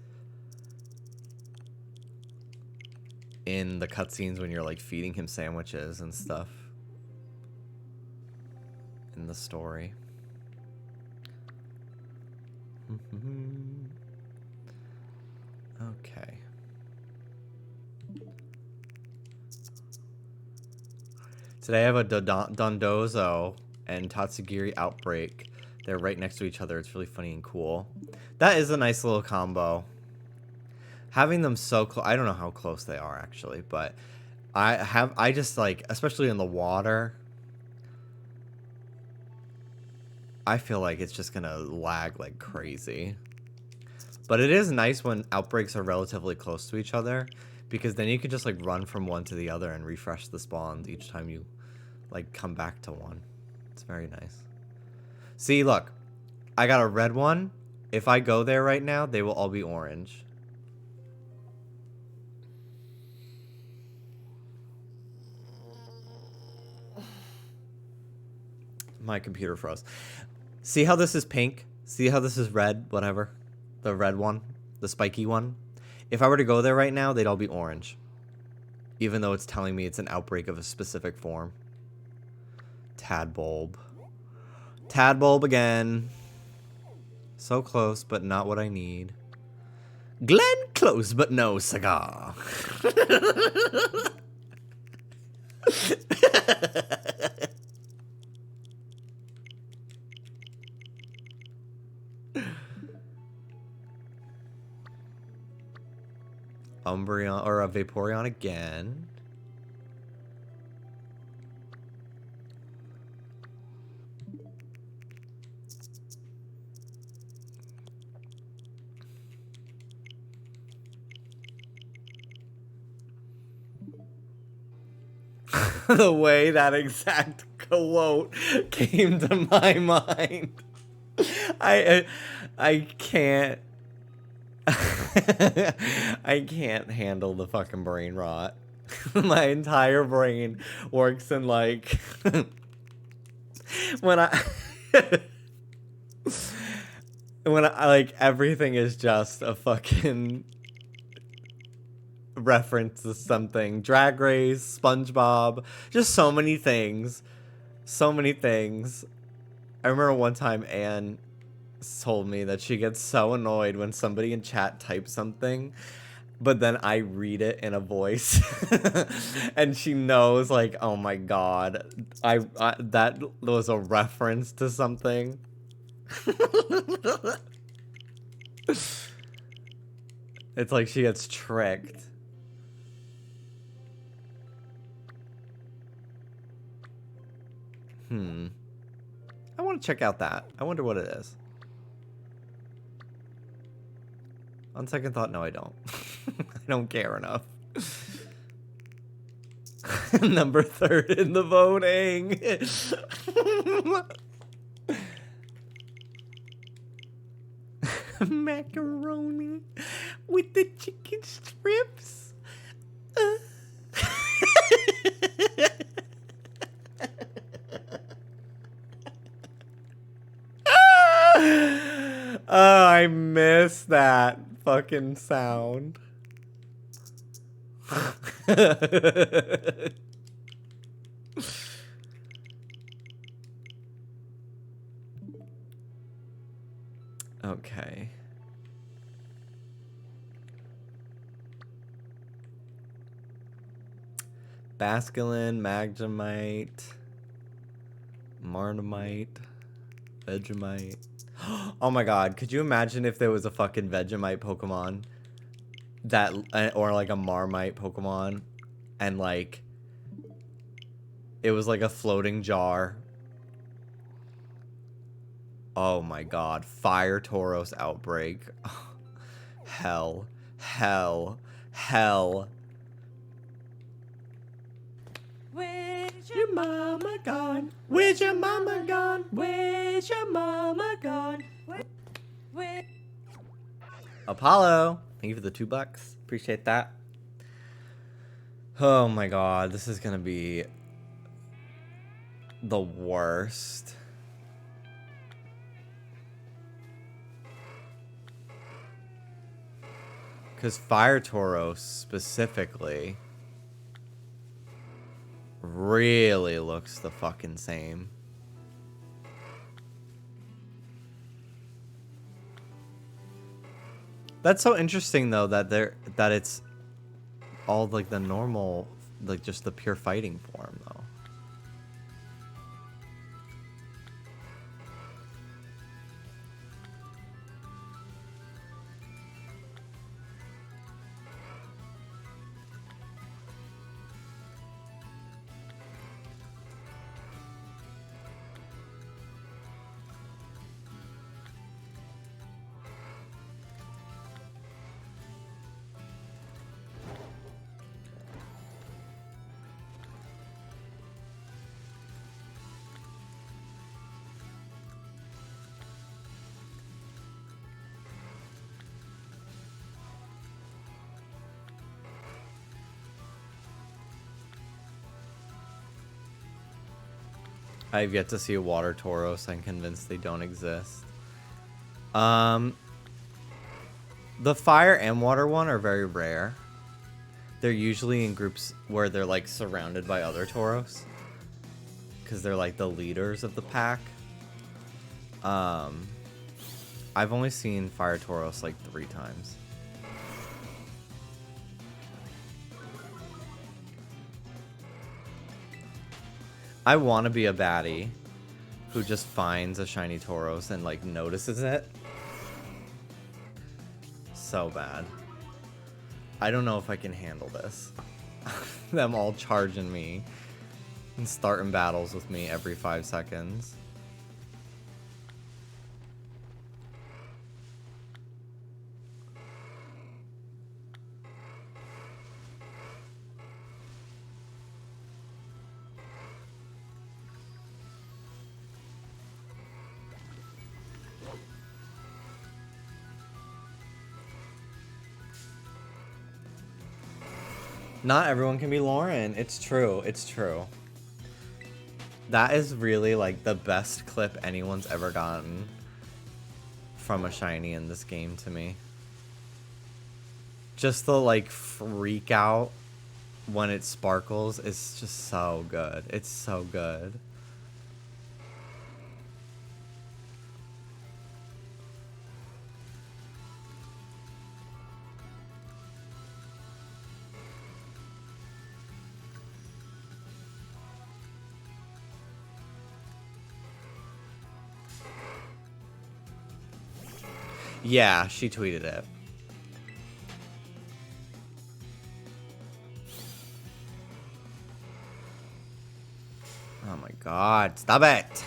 in the cutscenes when you're like feeding him sandwiches and stuff in the story. Okay. Today I have a Dondozo and Tatsugiri outbreak. They're right next to each other. It's really funny and cool. That is a nice little combo. Having them so close, I don't know how close they are actually, but I just like, especially in the water, I feel like it's just gonna lag like crazy. But it is nice when outbreaks are relatively close to each other, because then you can just like run from one to the other and refresh the spawns each time you like come back to one. It's very nice. See, look, I got a red one. If I go there right now, they will all be orange. My computer froze. See how this is pink? See how this is red? Whatever. The red one. The spiky one. If I were to go there right now, they'd all be orange. Even though it's telling me it's an outbreak of a specific form. Tadbulb. Tadbulb again. So close, but not what I need. Glenn close, but no cigar. Umbreon, or a Vaporeon again. The way that exact quote came to my mind. I can't. I can't handle the fucking brain rot. My entire brain works in like when I like everything is just a fucking reference to something. Drag Race, SpongeBob, just so many things. So many things. I remember one time Anne told me that she gets so annoyed when somebody in chat types something, but then I read it in a voice and she knows like, oh my god, I that was a reference to something. It's like she gets tricked. I want to check out that. I wonder what it is. On second thought, no, I don't. I don't care enough. Number 3rd in the voting. Macaroni with the chicken strips. Oh, I miss that fucking sound. Okay. Basculin, Magnemite, Marnemite, Vegemite. Oh my god, could you imagine if there was a fucking Vegemite Pokemon that, or like a Marmite Pokemon, and like it was like a floating jar. Oh my god, Fire Tauros outbreak. Hell. Hell. Hell. Where's your mama gone? Where's your mama gone? Where's your mama gone? Where? Apollo, thank you for the $2. Appreciate that. Oh my god, this is gonna be the worst. Because Fire Tauros specifically really looks the fucking same. That's so interesting though that it's all like the normal, like just the pure fighting form though. I've yet to see a water Tauros. I'm convinced they don't exist. The fire and water one are very rare. They're usually in groups where they're like surrounded by other Tauros, because they're like the leaders of the pack. I've only seen fire Tauros like 3 times. I want to be a baddie who just finds a shiny Tauros and like notices it. So bad. I don't know if I can handle this. Them all charging me and starting battles with me every 5 seconds. Not everyone can be Lauren. It's true. It's true. That is really like the best clip anyone's ever gotten from a shiny in this game to me. Just the like freak out when it sparkles is just so good. It's so good. Yeah, she tweeted it. Oh my god, stop it!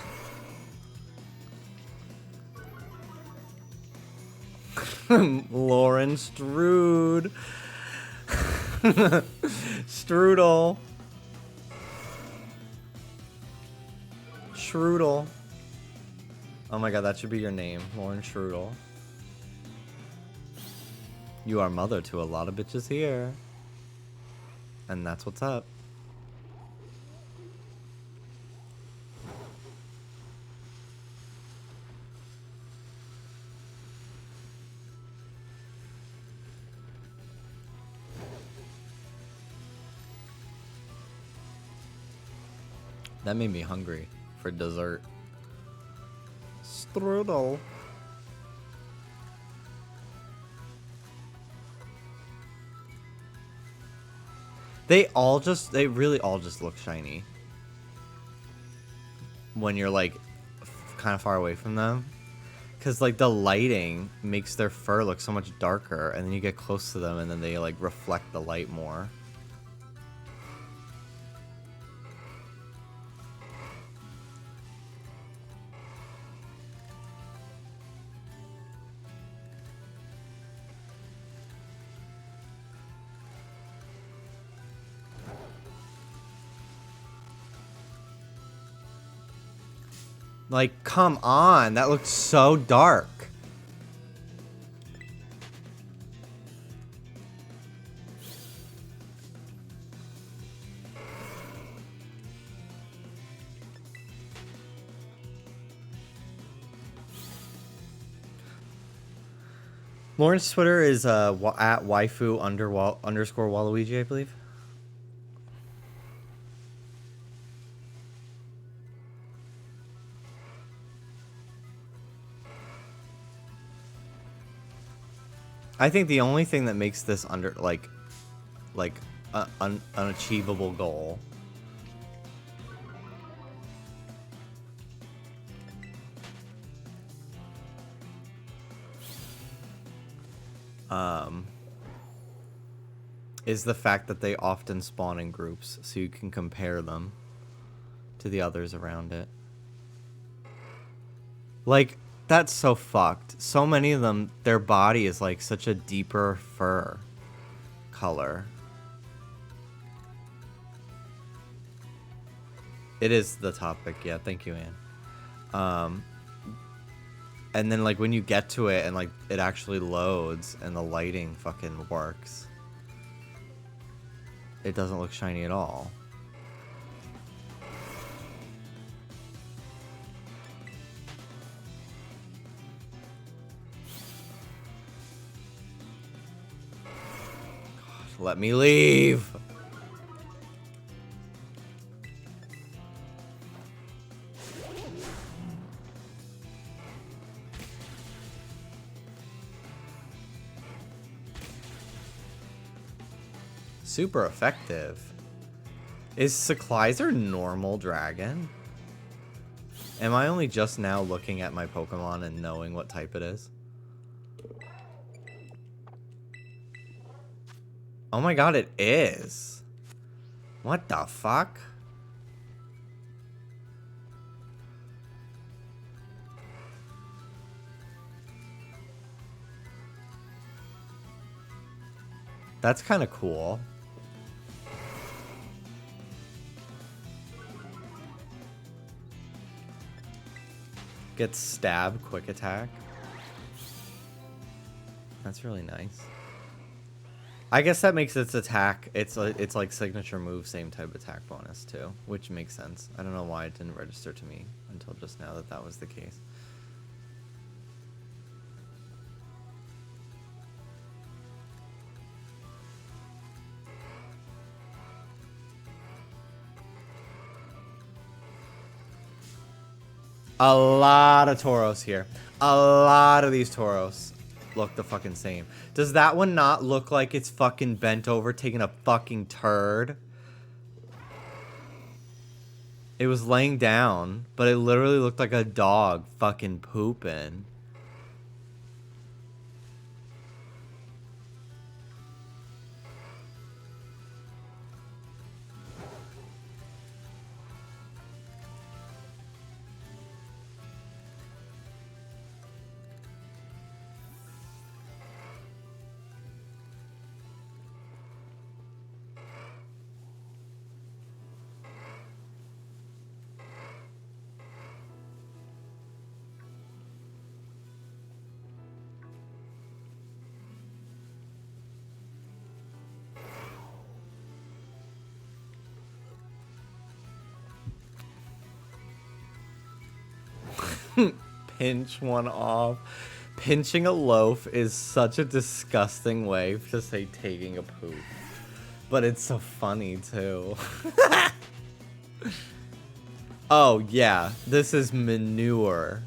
Lauren Strood. Strudel. Strudel. Oh my god, that should be your name, Lauren Strudel. You are mother to a lot of bitches here. And that's what's up. That made me hungry for dessert. Strudel. They really all just look shiny. When you're like kind of far away from them. Because like the lighting makes their fur look so much darker, and then you get close to them and then they like reflect the light more. Like, come on. That looked so dark. Lauren's Twitter is at waifu underscore Waluigi, I believe. I think the only thing that makes this unachievable goal is the fact that they often spawn in groups, so you can compare them to the others around it. Like, that's so fucked. So many of them, their body is like such a deeper fur color. It is the topic, yeah. Thank you, Anne. And then like when you get to it and like it actually loads and the lighting fucking works, it doesn't look shiny at all. God, let me leave. Super effective. Is Cyclizer normal dragon? Am I only just now looking at my Pokemon and knowing what type it is? Oh my god, it is. What the fuck? That's kind of cool. Gets stabbed, quick attack. That's really nice. I guess that makes its attack, it's like signature move, same type attack bonus too, which makes sense. I don't know why it didn't register to me until just now that that was the case. A lot of Tauros here. A lot of these Tauros look the fucking same. Does that one not look like it's fucking bent over taking a fucking turd? It was laying down, but it literally looked like a dog fucking pooping. Pinch one off. Pinching a loaf is such a disgusting way to say taking a poop. But it's so funny too. Oh yeah, this is manure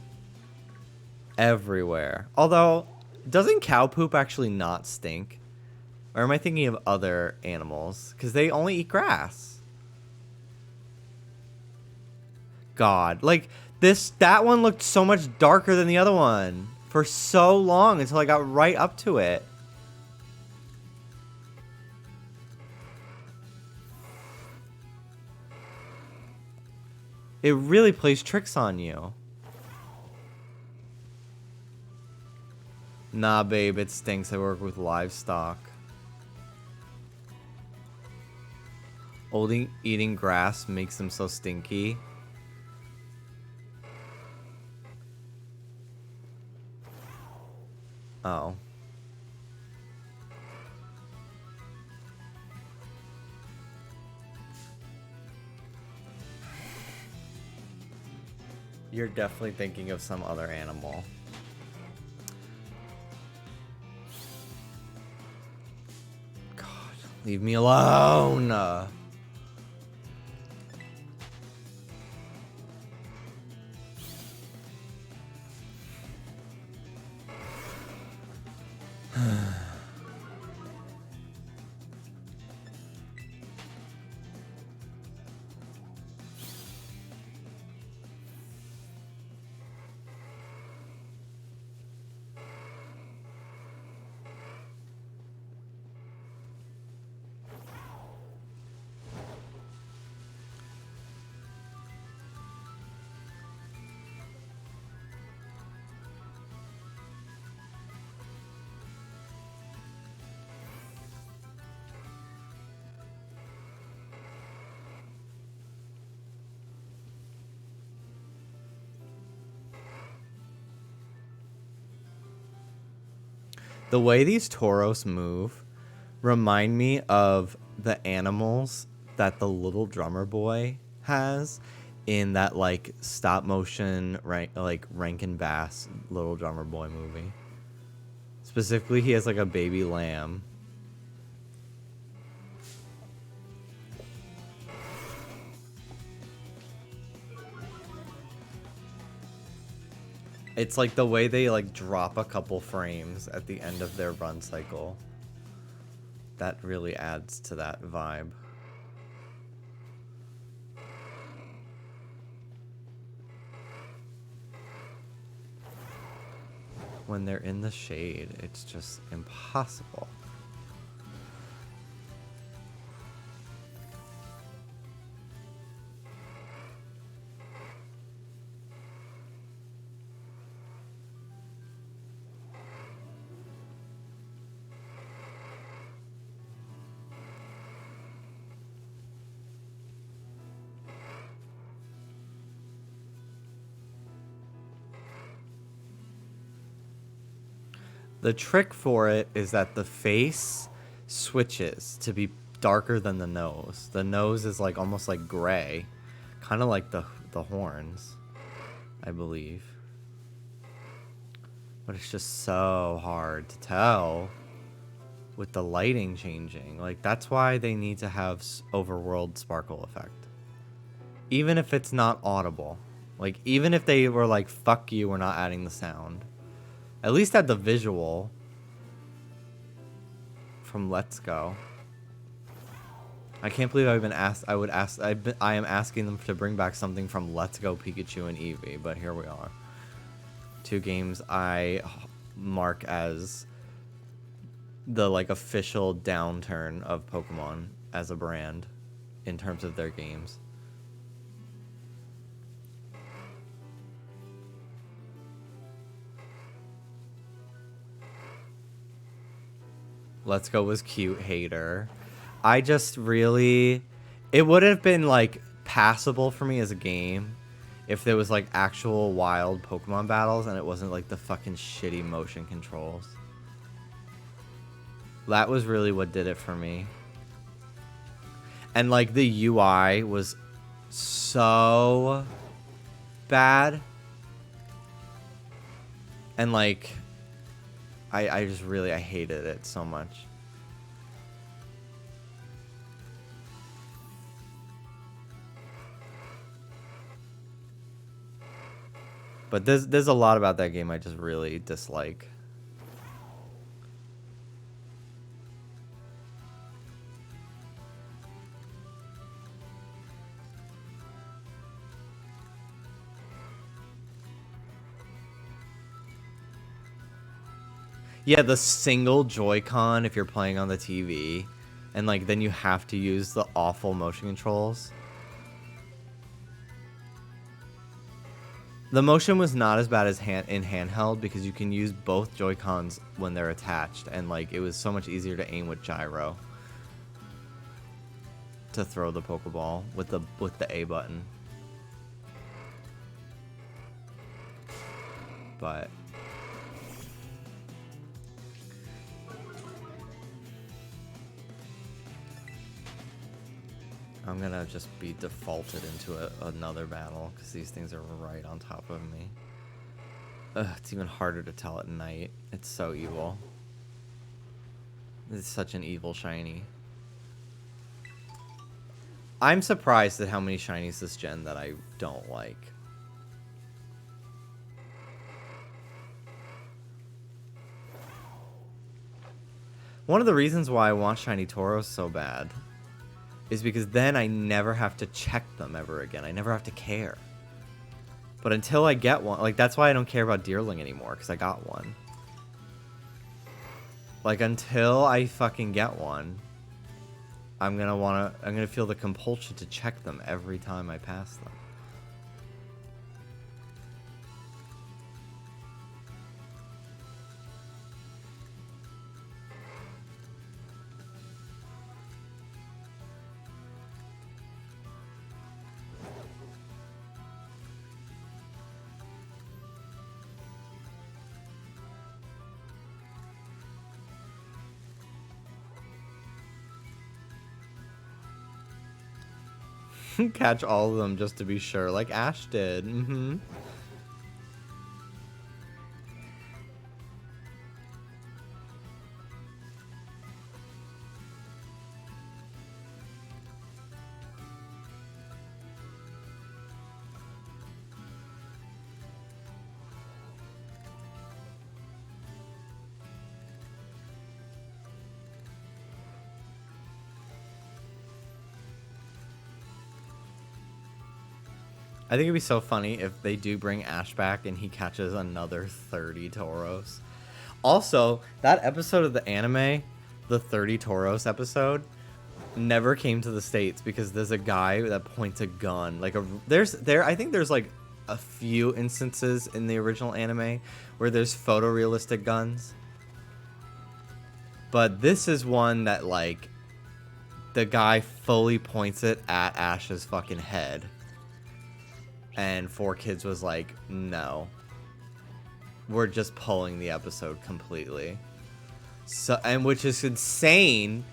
everywhere. Although, doesn't cow poop actually not stink? Or am I thinking of other animals? Because they only eat grass. God, like that one looked so much darker than the other one for so long until I got right up to it. It really plays tricks on you. Nah, babe, it stinks. I work with livestock. Only eating grass makes them so stinky. Oh. You're definitely thinking of some other animal. God, leave me alone. The way these Tauros move remind me of the animals that the little drummer boy has in that like stop motion like Rankin Bass Little Drummer Boy movie. Specifically, he has like a baby lamb. It's like the way they like drop a couple frames at the end of their run cycle. That really adds to that vibe. When they're in the shade, it's just impossible. The trick for it is that the face switches to be darker than the nose. The nose is like almost like gray, kind of like the horns, I believe. But it's just so hard to tell with the lighting changing. Like that's why they need to have overworld sparkle effect. Even if it's not audible. Like even if they were like, fuck you, we're not adding the sound. At least add the visual from Let's Go. I can't believe I've been asked. I am asking them to bring back something from Let's Go Pikachu and Eevee, but here we are. Two games I mark as the like official downturn of Pokemon as a brand in terms of their games. Let's Go was cute, hater. I just really... It would have been, like, passable for me as a game if there was, like, actual wild Pokemon battles and it wasn't, like, the fucking shitty motion controls. That was really what did it for me. And, like, the UI was so bad. And, like... I just really, I hated it so much. But there's a lot about that game I just really dislike. Yeah, the single Joy-Con if you're playing on the TV, and like then you have to use the awful motion controls. The motion was not as bad as in handheld because you can use both Joy-Cons when they're attached, and like it was so much easier to aim with gyro to throw the Pokeball with the A button. But I'm gonna just be defaulted into another battle because these things are right on top of me. Ugh, it's even harder to tell at night. It's so evil. It's such an evil shiny. I'm surprised at how many shinies this gen that I don't like. One of the reasons why I want shiny Tauros so bad is because then I never have to check them ever again. I never have to care. But until I get one, like, that's why I don't care about Deerling anymore, because I got one. Like, until I fucking get one, I'm gonna feel the compulsion to check them every time I pass them. Catch all of them just to be sure, like Ash did. Mm-hmm. I think it'd be so funny if they do bring Ash back and he catches another 30 Tauros. Also, that episode of the anime, the 30 Tauros episode, never came to the States because there's a guy that points a gun. Like I think there's like a few instances in the original anime where there's photorealistic guns. But this is one that, like, the guy fully points it at Ash's fucking head. And 4Kids was like, no. We're just pulling the episode completely. So, and which is insane.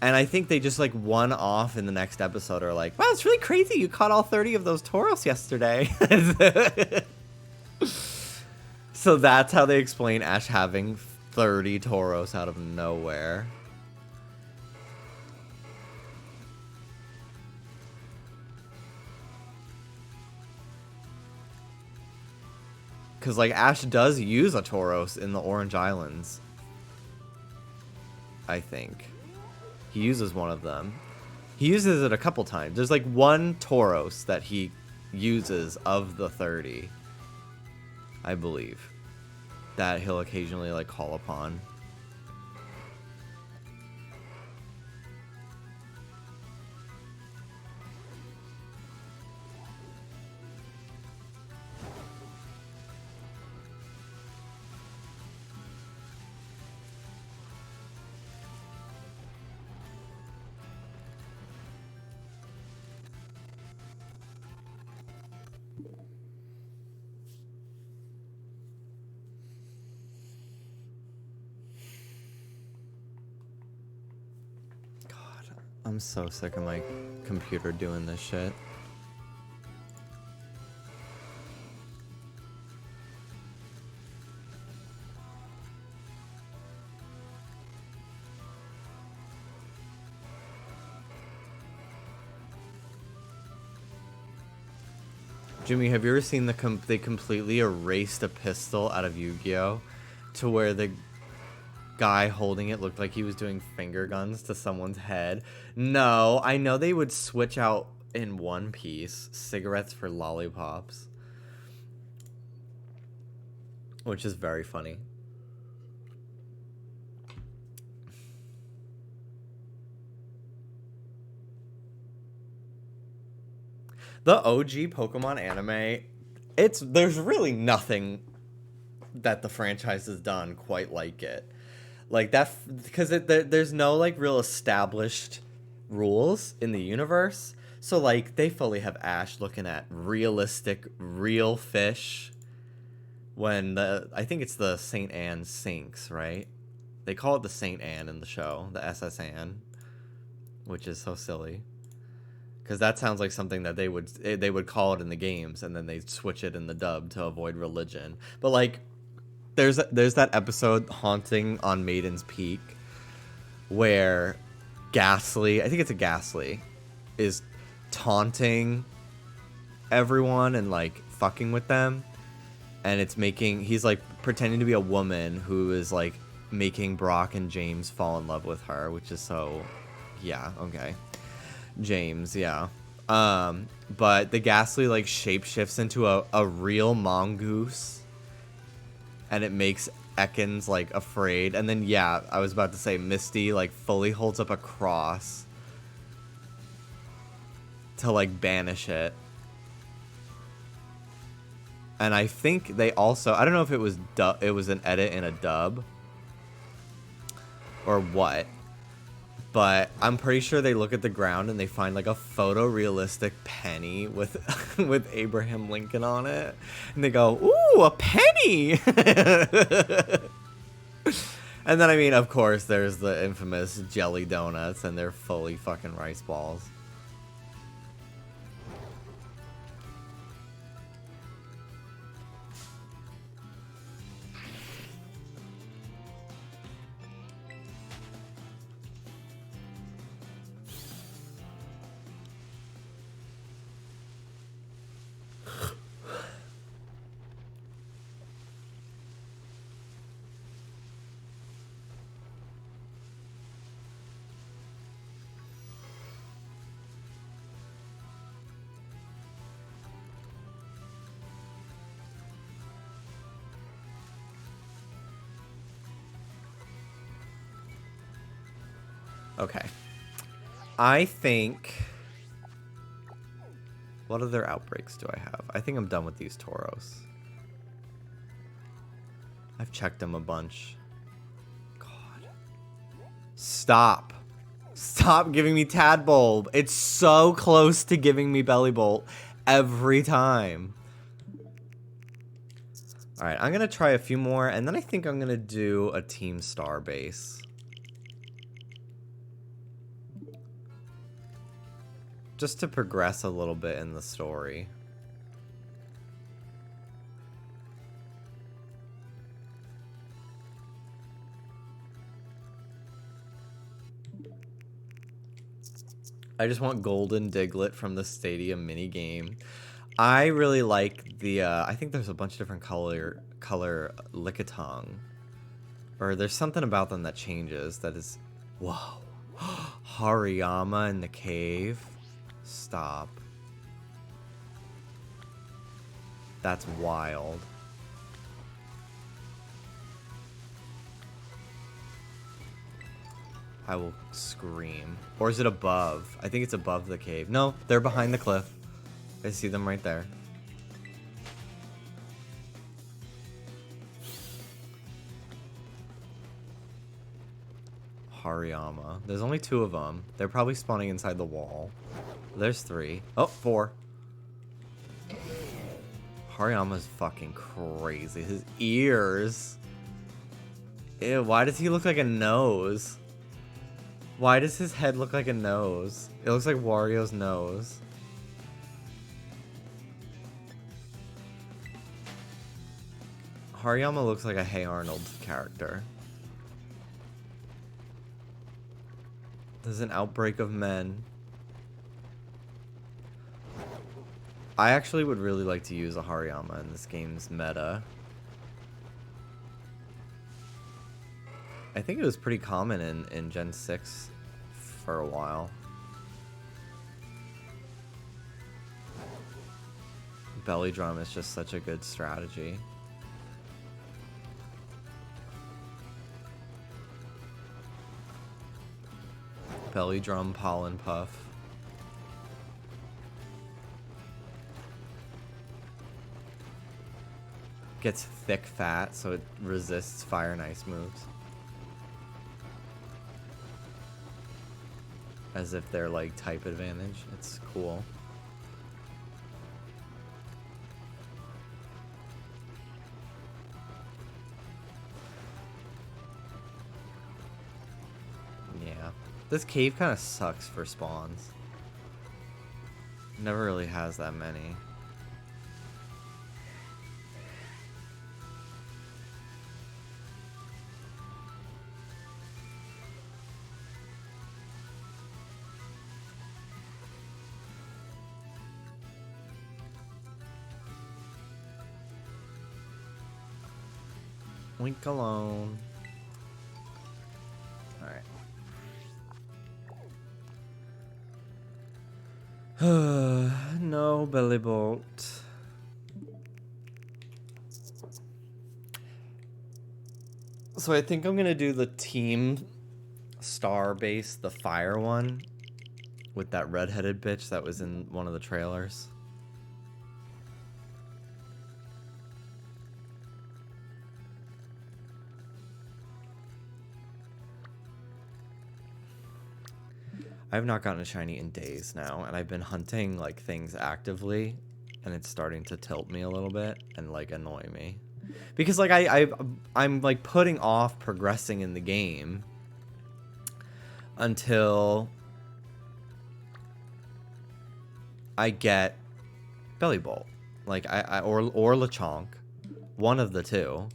And I think they just, like, one off in the next episode are like, wow, it's really crazy you caught all 30 of those Tauros yesterday. So that's how they explain Ash having 30 Tauros out of nowhere. Because, like, Ash does use a Tauros in the Orange Islands. I think. He uses one of them. He uses it a couple times. There's, like, one Tauros that he uses of the 30. I believe. That he'll occasionally, like, call upon. I'm so sick of my computer doing this shit. Jimmy, have you ever seen they completely erased a pistol out of Yu-Gi-Oh! To where the guy holding it looked like he was doing finger guns to someone's head? No, I know they would switch out in One Piece cigarettes for lollipops, which is very funny. The OG Pokemon anime, there's really nothing that the franchise has done quite like it. Like that, because there's no, like, real established rules in the universe. So, like, they fully have Ash looking at realistic, real fish when I think it's the St. Anne sinks, right? They call it the St. Anne in the show, the SS Anne. which is so silly. Because that sounds like something that they would call it in the games, and then they'd switch it in the dub to avoid religion. But like, there's that episode Haunting on Maiden's Peak, where Ghastly, I think it's a Ghastly, is taunting everyone and like fucking with them, and he's like pretending to be a woman who is like making Brock and James fall in love with her, which is so, yeah, okay. James, yeah. But the Ghastly like shapeshifts into a real mongoose, and it makes Ekans like afraid. And then yeah, I was about to say Misty like fully holds up a cross to like banish it. And I think they also, I don't know if it was an edit in a dub or what, but I'm pretty sure they look at the ground and they find like a photorealistic penny with with Abraham Lincoln on it, and they go, "Ooh, a penny!" And then I mean, of course, there's the infamous jelly donuts, and they're fully fucking rice balls. Okay. I think... What other outbreaks do I have? I think I'm done with these Tauros. I've checked them a bunch. God. Stop. Stop giving me Tadbulb. It's so close to giving me Bellybolt every time. Alright, I'm going to try a few more, and then I think I'm going to do a Team Star base. Just to progress a little bit in the story. I just want Golden Diglett from the Stadium minigame. I really like the, I think there's a bunch of different color Lickitung. Or there's something about them that changes that is... Whoa. Hariyama in the cave. Stop. That's wild. I will scream. Or is it above? I think it's above the cave. No, they're behind the cliff. I see them right there. Hariyama. There's only 2 of them. They're probably spawning inside the wall. There's 3. Oh, 4. Hariyama's fucking crazy. His ears. Ew, why does he look like a nose? Why does his head look like a nose? It looks like Wario's nose. Hariyama looks like a Hey Arnold character. There's an outbreak of men. I actually would really like to use a Hariyama in this game's meta. I think it was pretty common in Gen 6 for a while. Belly drum is just such a good strategy. Belly drum, pollen puff. Gets thick fat, so it resists fire and ice moves. As if they're like type advantage. It's cool. Yeah. This cave kind of sucks for spawns. Never really has that many. Wink alone. Alright. No belly bolt. So I think I'm gonna do the team star base, the fire one, with that redheaded bitch that was in one of the trailers. I have not gotten a shiny in days now, and I've been hunting like things actively, and it's starting to tilt me a little bit and like annoy me, because like I'm like putting off progressing in the game until I get Belly Bolt, like or Lechonk, one of the two,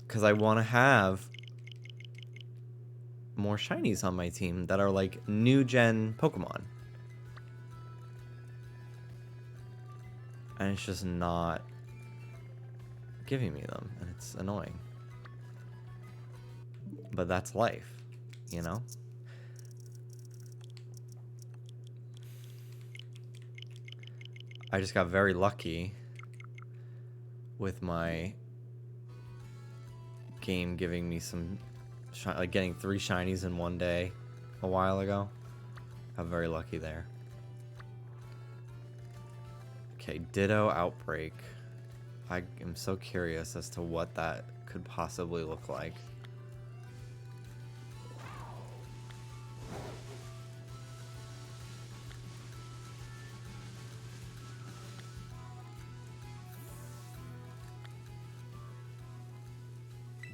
because I want to have more shinies on my team that are like new gen Pokemon. And it's just not giving me them, and it's annoying. But that's life, you know? I just got very lucky with my game giving me some like getting 3 shinies in one day a while ago. I'm very lucky there. Okay, Ditto Outbreak. I am so curious as to what that could possibly look like.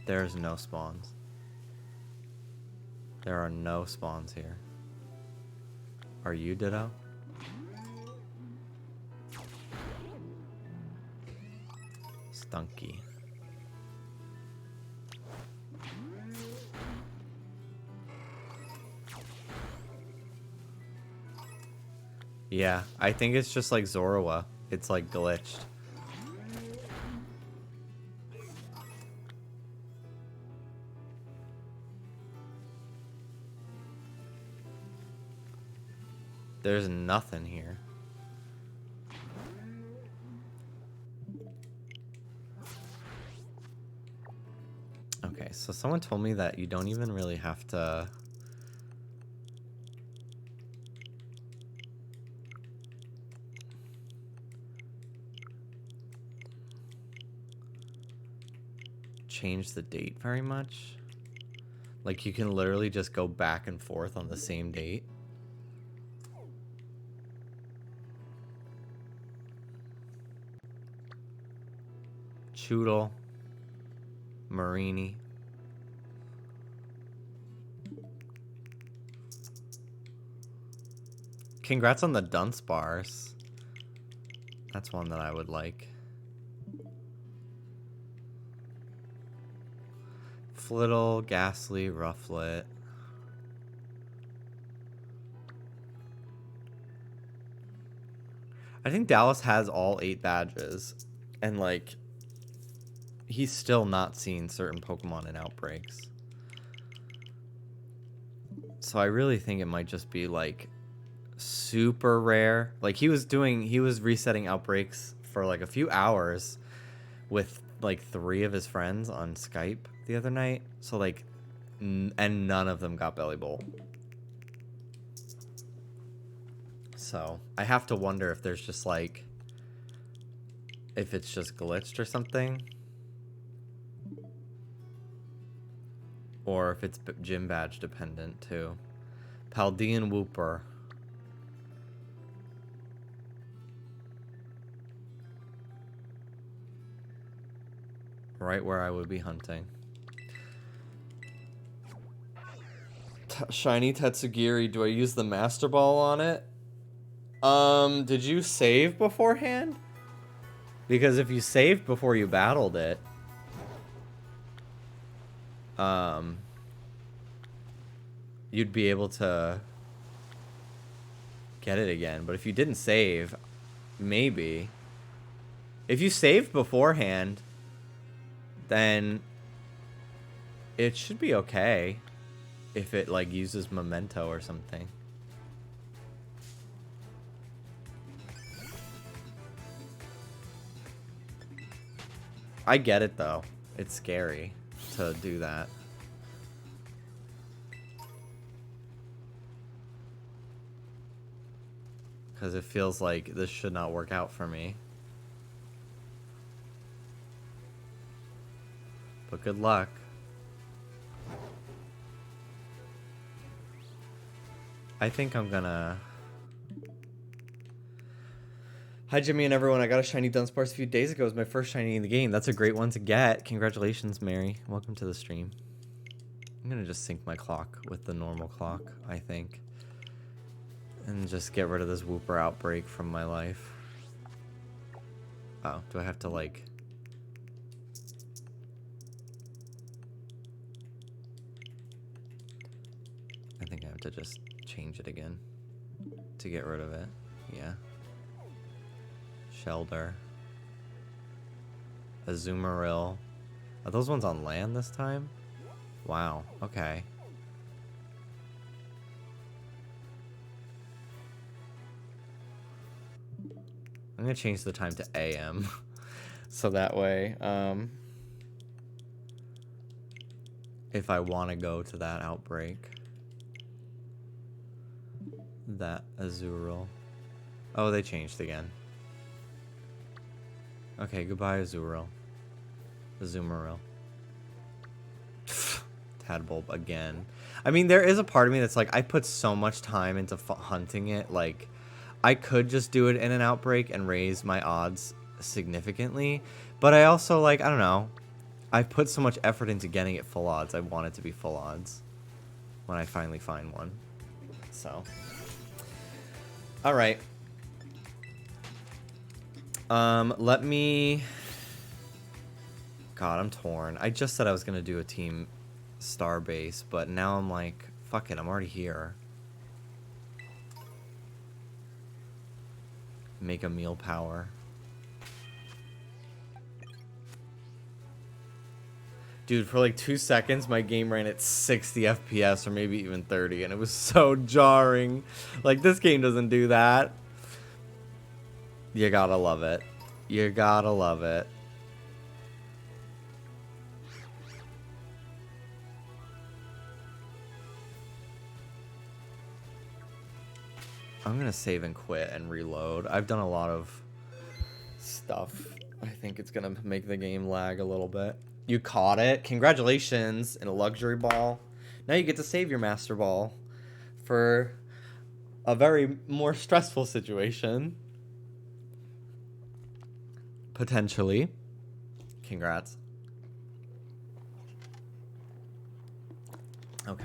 There's no spawns. There are no spawns here. Are you Ditto? Stunky. Yeah, I think it's just like Zorua. It's like glitched. There's nothing here. Okay, so someone told me that you don't even really have to change the date very much. Like, you can literally just go back and forth on the same date. Choodle. Marini. Congrats on the dunce bars. That's one that I would like. Flittle, Ghastly, Rufflet. I think Dallas has all 8 badges, and like he's still not seen certain Pokemon in outbreaks. So I really think it might just be like super rare. Like he was resetting outbreaks for like a few hours with like 3 of his friends on Skype the other night. So like, and none of them got Belly Bolt. So I have to wonder if there's just like, if it's just glitched or something. Or if it's gym badge dependent too. Paldean Wooper. Right where I would be hunting. Shiny Tetsugiri. Do I use the Master Ball on it? Did you save beforehand? Because if you saved before you battled it, you'd be able to get it again. But if you didn't save, maybe. If you saved beforehand, then it should be okay. If it, like, uses Memento or something. I get it, though. It's scary to do that. Because it feels like this should not work out for me. But good luck. I think I'm gonna... Hi, Jimmy and everyone. I got a shiny Dunsparce a few days ago. It was my first shiny in the game. That's a great one to get. Congratulations, Mary. Welcome to the stream. I'm gonna just sync my clock with the normal clock, I think. And just get rid of this Whooper outbreak from my life. Oh, do I have to, like... I think I have to just change it again to get rid of it. Yeah. Shelter. Azumarill. Are those ones on land this time? Wow. Okay. I'm gonna change the time to AM. So that way, if I want to go to that outbreak. That Azurill. Oh, they changed again. Okay, goodbye, Azurill. Azumarill. Tadbulb again. I mean, there is a part of me that's like, I put so much time into hunting it. Like, I could just do it in an outbreak and raise my odds significantly. But I also, like, I don't know. I put so much effort into getting it full odds. I want it to be full odds when I finally find one. So... All right. Let me... God, I'm torn. I just said I was going to do a team Starbase, but now I'm like, fuck it, I'm already here. Make a meal power. Dude, for like 2 seconds, my game ran at 60 FPS or maybe even 30, and it was so jarring. Like, this game doesn't do that. You gotta love it. You gotta love it. I'm gonna save and quit and reload. I've done a lot of stuff. I think it's gonna make the game lag a little bit. You caught it. Congratulations. In a luxury ball. Now you get to save your master ball for a very more stressful situation. Potentially. Congrats. Okay.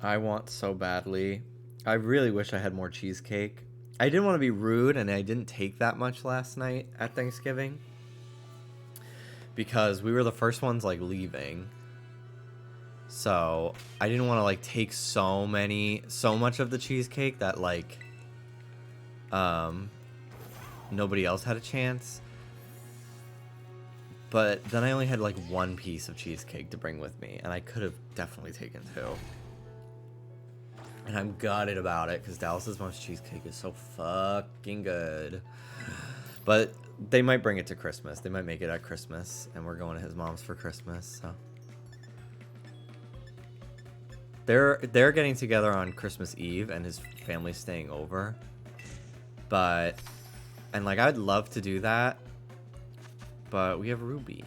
I want so badly. I really wish I had more cheesecake. I didn't want to be rude, and I didn't take that much last night at Thanksgiving. Because we were the first ones, like, leaving. So, I didn't want to, like, take so much of the cheesecake that, like, nobody else had a chance. But then I only had, like, one piece of cheesecake to bring with me, and I could have definitely taken 2. And I'm gutted about it, because Dallas's mom's cheesecake is so fucking good. But they might bring it to Christmas. They might make it at Christmas, and we're going to his mom's for Christmas, so. They're getting together on Christmas Eve, and his family's staying over. But, and like, I'd love to do that, but we have Ruby.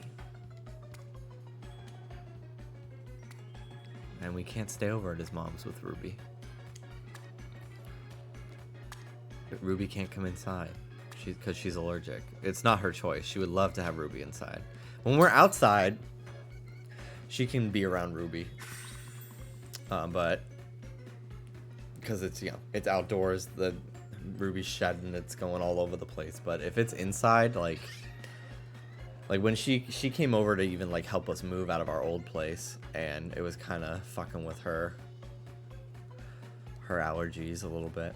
And we can't stay over at his mom's with Ruby. Ruby can't come inside. because she's allergic. It's not her choice. She would love to have Ruby inside. When we're outside, she can be around Ruby. But because it's, you know, it's outdoors, the Ruby's shedding, it's going all over the place. But if it's inside, like when she came over to even like help us move out of our old place, and it was kind of fucking with her allergies a little bit.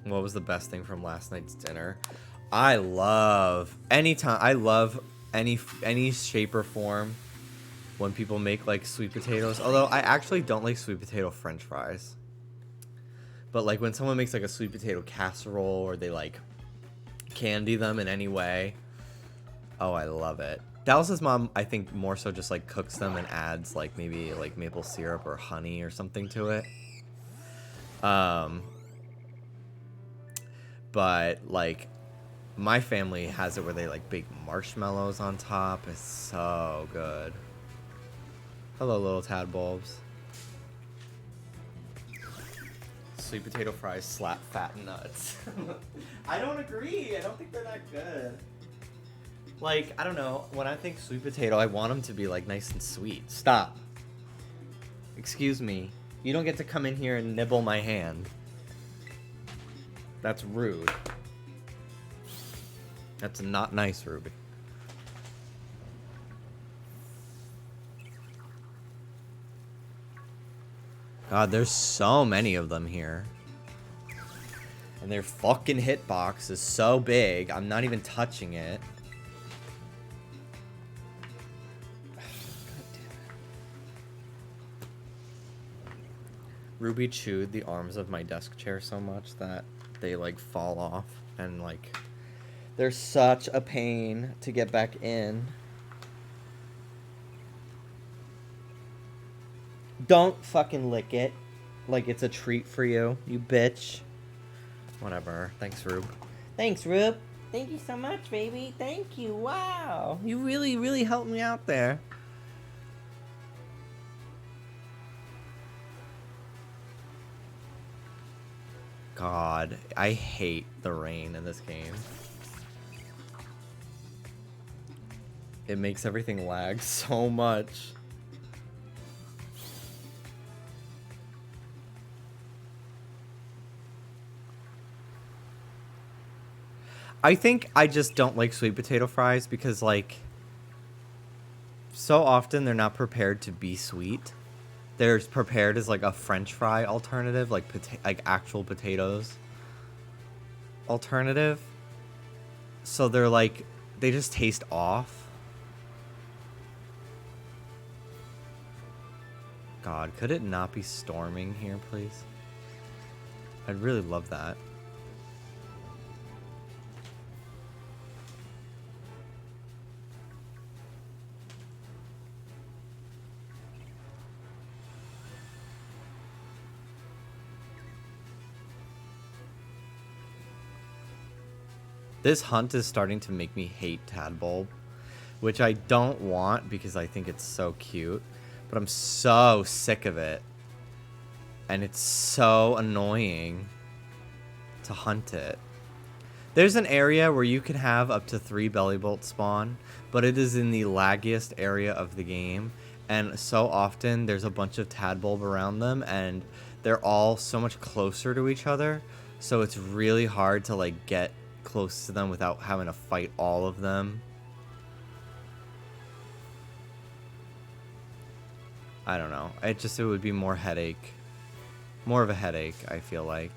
What was the best thing from last night's dinner? I love any shape or form when people make like sweet potatoes. Although I actually don't like sweet potato French fries. But like when someone makes like a sweet potato casserole, or they like candy them in any way, oh, I love it. Dallas's mom, I think, more so just like cooks them and adds like maybe like maple syrup or honey or something to it. But like my family has it where they like bake marshmallows on top. It's so good. Hello, little tadbulbs. Sweet potato fries slap fat nuts. I don't agree. I don't think they're that good. Like, I don't know. When I think sweet potato, I want them to be like nice and sweet. Stop. Excuse me. You don't get to come in here and nibble my hand. That's rude. That's not nice, Ruby. God, there's so many of them here. And their fucking hitbox is so big, I'm not even touching it. Ruby chewed the arms of my desk chair so much that they like fall off, and like they're such a pain to get back in. Don't fucking lick it like it's a treat for you, you bitch. Whatever. Thanks, Rube. Thanks, Rube. Thank you so much, baby. Thank you. Wow. You really, really helped me out there. God, I hate the rain in this game. It makes everything lag so much. I think I just don't like sweet potato fries because, like, so often they're not prepared to be sweet. They're prepared as like a French fry alternative, like actual potatoes alternative. So they're like, they just taste off. God, could it not be storming here, please? I'd really love that. This hunt is starting to make me hate Tadbulb, which I don't want because I think it's so cute, but I'm so sick of it. And it's so annoying to hunt it. There's an area where you can have up to 3 Bellybolt spawn, but it is in the laggiest area of the game, and so often there's a bunch of Tadbulb around them, and they're all so much closer to each other, so it's really hard to like get close to them without having to fight all of them. I don't know. It would be more of a headache, I feel like.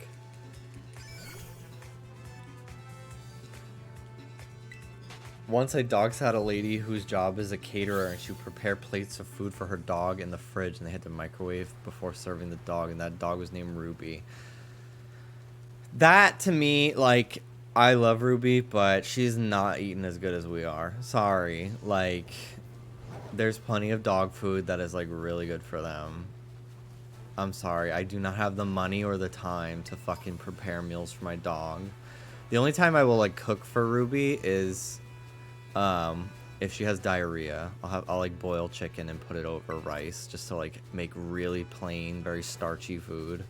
Once I dog sat a lady whose job is a caterer, and she would prepare plates of food for her dog in the fridge, and they had to microwave before serving the dog, and that dog was named Ruby. That, to me, like, I love Ruby, but she's not eating as good as we are. Sorry. Like, there's plenty of dog food that is, like, really good for them. I'm sorry. I do not have the money or the time to fucking prepare meals for my dog. The only time I will, like, cook for Ruby is if she has diarrhea. I'll like boil chicken and put it over rice just to like make really plain, very starchy food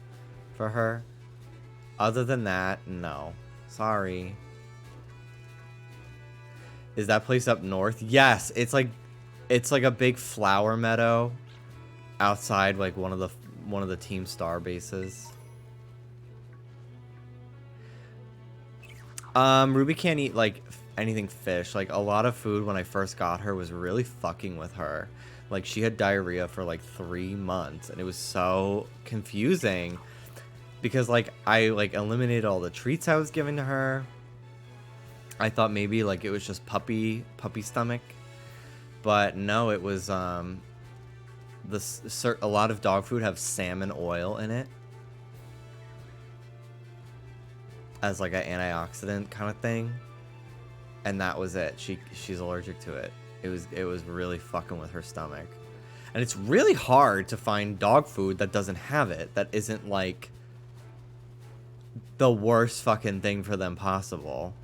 for her. Other than that, no. Sorry. Is that place up north? Yes, it's like a big flower meadow outside like one of the Team Star bases. Ruby can't eat like anything fish. Like a lot of food when I first got her was really fucking with her. Like she had diarrhea for like 3 months and it was so confusing because like I like eliminated all the treats I was giving to her. I thought maybe like it was just puppy stomach, but no, it was a lot of dog food have salmon oil in it as like an antioxidant kind of thing, and that was it. She's allergic to it. It was really fucking with her stomach, and it's really hard to find dog food that doesn't have it, that isn't like the worst fucking thing for them possible.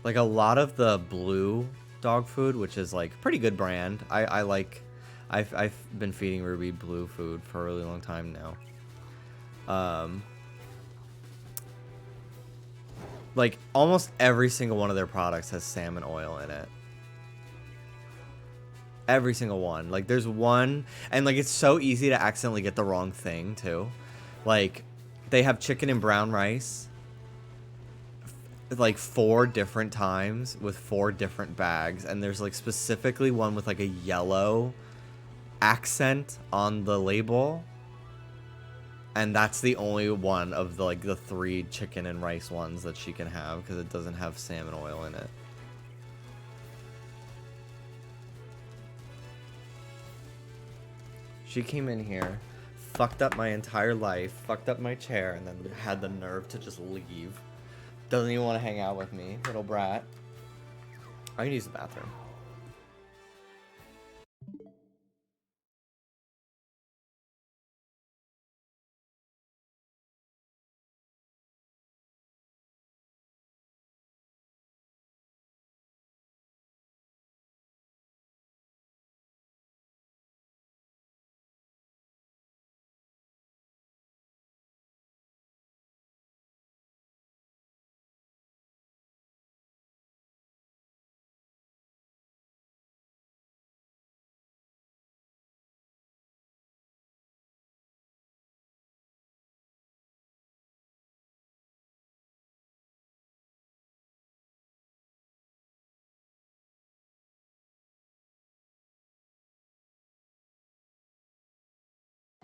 Like a lot of the blue dog food, which is like pretty good brand. I like. I've been feeding Ruby blue food for a really long time now. Like almost every single one of their products has salmon oil in it. Every single one. Like there's one, and like it's so easy to accidentally get the wrong thing too. Like they have chicken and brown rice like 4 different times with 4 different bags, and there's like specifically one with like a yellow accent on the label, and that's the only one of the like the 3 chicken and rice ones that she can have because it doesn't have salmon oil in it. She came in here, fucked up my entire life, fucked up my chair, and then had the nerve to just leave. Doesn't even want to hang out with me, little brat. I can use the bathroom.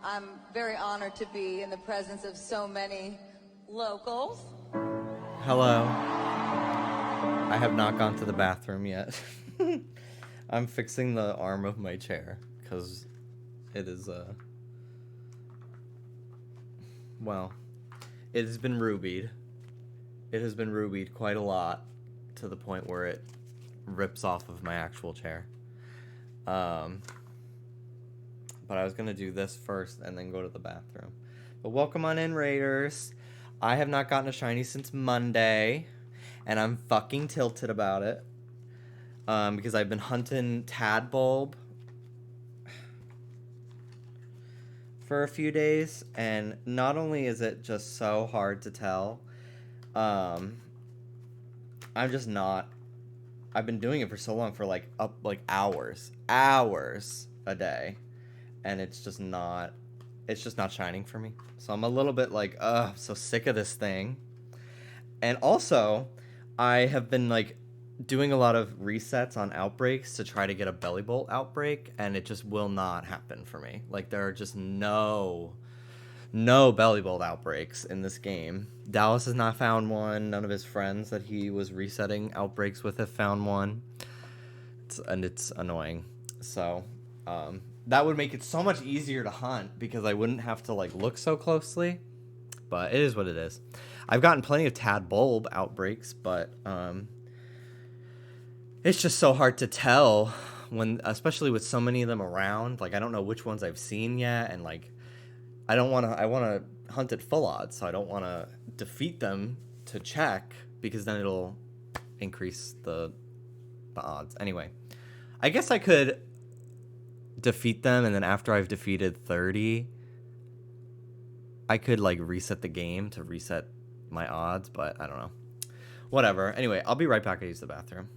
I'm very honored to be in the presence of so many locals. Hello. I have not gone to the bathroom yet. I'm fixing the arm of my chair because it is well, it has been rubied. It has been rubied quite a lot to the point where it rips off of my actual chair. But I was gonna do this first and then go to the bathroom. But welcome on in, Raiders. I have not gotten a shiny since Monday, and I'm fucking tilted about it. Because I've been hunting Tadbulb for a few days, and not only is it just so hard to tell, I'm just not. I've been doing it for so long, for like hours a day. And it's just not shining for me. So I'm a little bit like, I'm so sick of this thing. And also, I have been like doing a lot of resets on outbreaks to try to get a belly bolt outbreak, and it just will not happen for me. Like there are just no belly bolt outbreaks in this game. Dallas has not found one. None of his friends that he was resetting outbreaks with have found one. It's annoying. So, that would make it so much easier to hunt because I wouldn't have to like look so closely. But it is what it is. I've gotten plenty of Tadbulb outbreaks, but it's just so hard to tell when, especially with so many of them around. Like I don't know which ones I've seen yet, and like I want to hunt at full odds, so I don't want to defeat them to check because then it'll increase the odds. Anyway, I guess I could defeat them, and then after I've defeated 30, I could like reset the game to reset my odds, but I don't know. Whatever. Anyway, I'll be right back. I use the bathroom.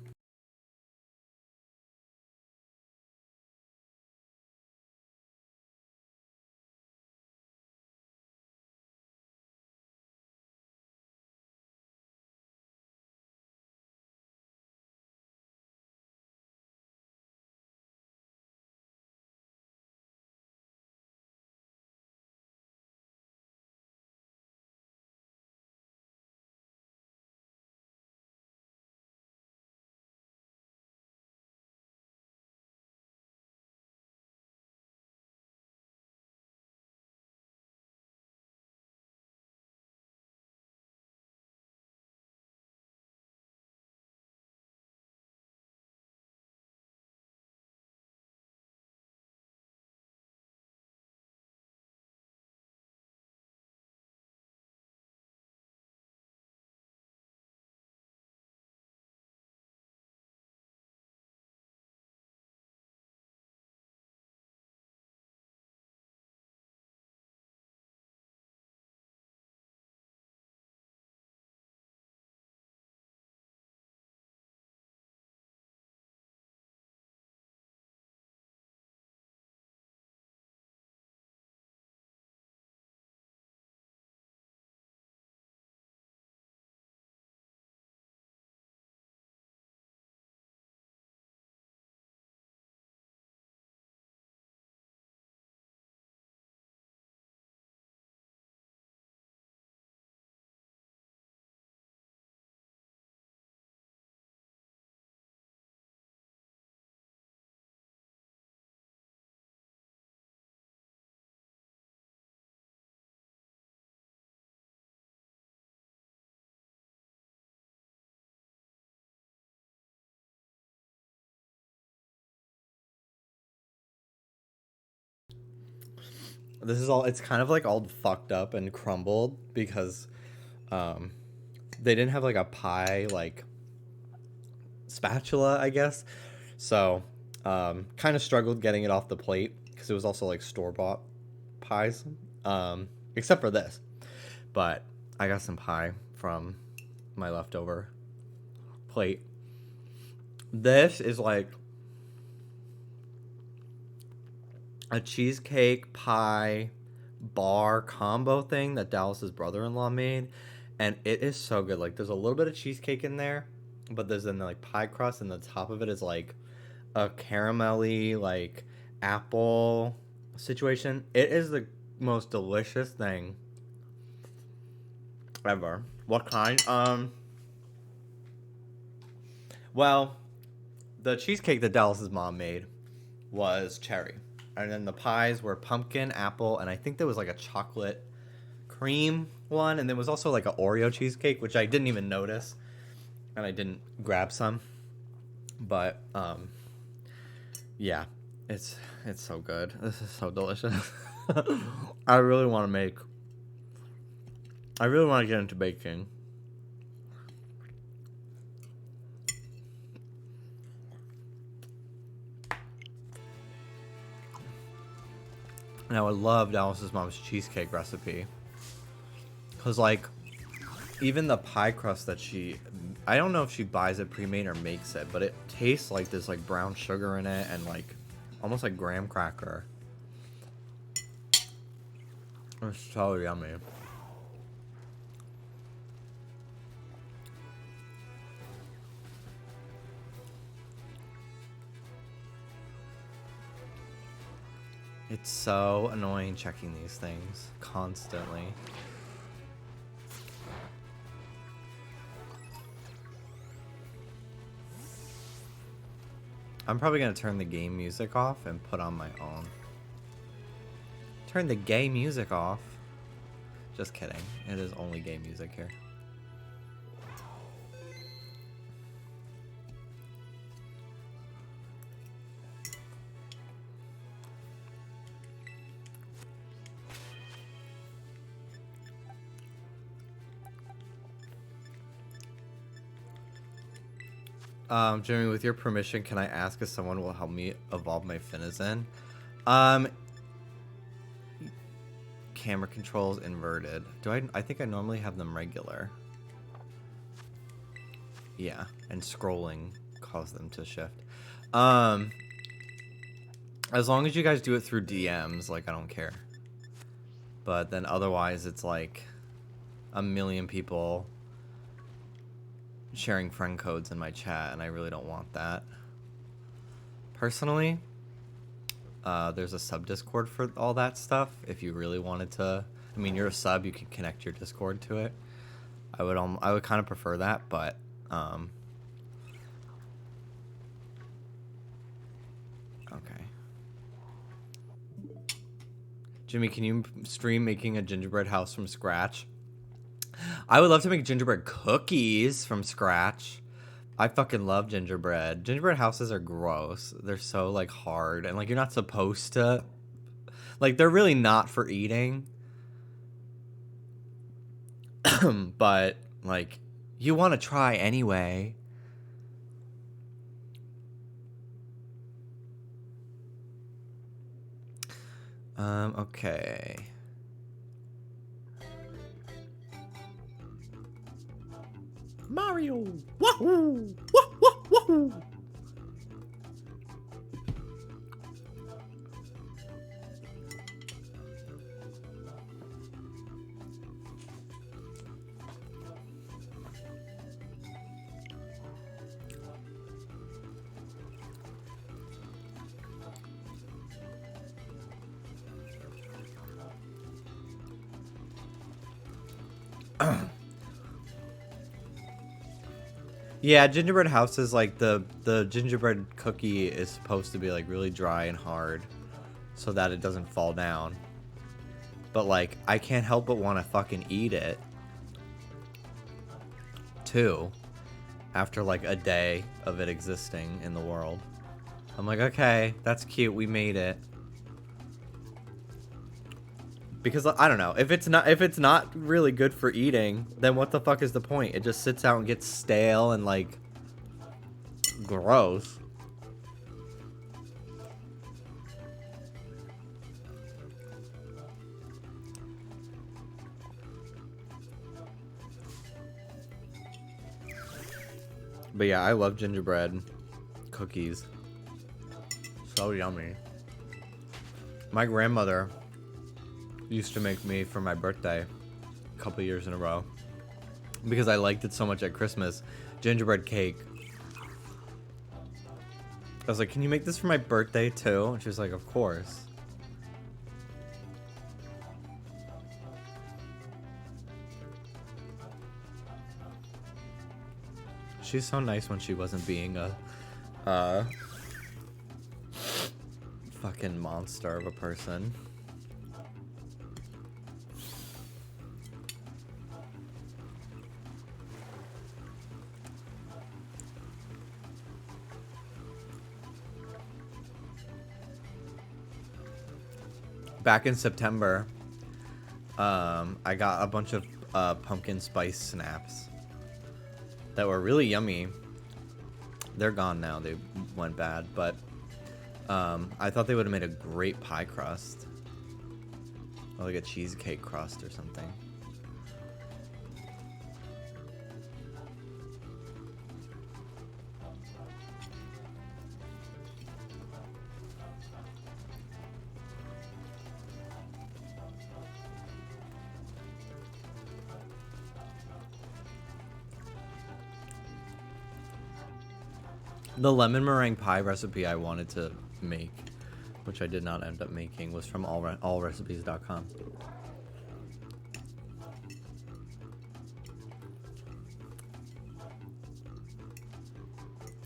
This is all, it's kind of like all fucked up and crumbled because they didn't have like a pie like spatula, I guess. So kind of struggled getting it off the plate because it was also like store-bought pies, except for this. But I got some pie from my leftover plate. This is like a cheesecake pie bar combo thing that Dallas's brother-in-law made, and it is so good. Like, there's a little bit of cheesecake in there, but there's then like pie crust, and the top of it is like a caramelly like apple situation. It is the most delicious thing ever. What kind? Well, the cheesecake that Dallas's mom made was cherry. And then the pies were pumpkin, apple, and I think there was like a chocolate cream one. And there was also like an Oreo cheesecake, which I didn't even notice. And I didn't grab some. But, yeah, it's so good. This is so delicious. I really want to get into baking. And I would love Dallas's mom's cheesecake recipe. Because, like, even the pie crust that I don't know if she buys it pre-made or makes it, but it tastes like there's, like, brown sugar in it and, like, almost like graham cracker. It's so yummy. It's so annoying checking these things constantly. I'm probably gonna turn the game music off and put on my own. Turn the gay music off. Just kidding. It is only gay music here. Jimmy, with your permission, can I ask if someone will help can camera controls inverted. I think I normally have them regular. Yeah, and scrolling caused them to shift. As long as you guys do it through DMs, like, I don't care. But then otherwise, it's like a million people sharing friend codes in my chat, and I really don't want that. Personally, there's a sub Discord for all that stuff. If you really wanted to, I mean, you're a sub, you can connect your Discord to it. I would kind of prefer that, but okay. Jimmy, can you stream making a gingerbread house from scratch? I would love to make gingerbread cookies from scratch. I fucking love gingerbread. Gingerbread houses are gross. They're so, like, hard. And, like, you're not supposed to... Like, they're really not for eating. But, like, you want to try anyway. Okay. Mario! Wahoo! Wah, wahoo! Yeah, gingerbread houses, like, the gingerbread cookie is supposed to be, like, really dry and hard so that it doesn't fall down. But, like, I can't help but want to fucking eat it, too, after, like, a day of it existing in the world. I'm like, okay, that's cute, we made it. Because, I don't know, if it's not really good for eating, then what the fuck is the point? It just sits out and gets stale and, like, gross. But yeah, I love gingerbread cookies. So yummy. My grandmother used to make me for my birthday a couple years in a row because I liked it so much at Christmas. Gingerbread cake. I was like, can you make this for my birthday too? And she was like, of course. She's so nice when she wasn't being a fucking monster of a person. Back in September, I got a bunch of pumpkin spice snaps that were really yummy. They're gone now. They went bad, but I thought they would have made a great pie crust. Or like a cheesecake crust or something. The lemon meringue pie recipe I wanted to make, which I did not end up making, was from allrecipes.com.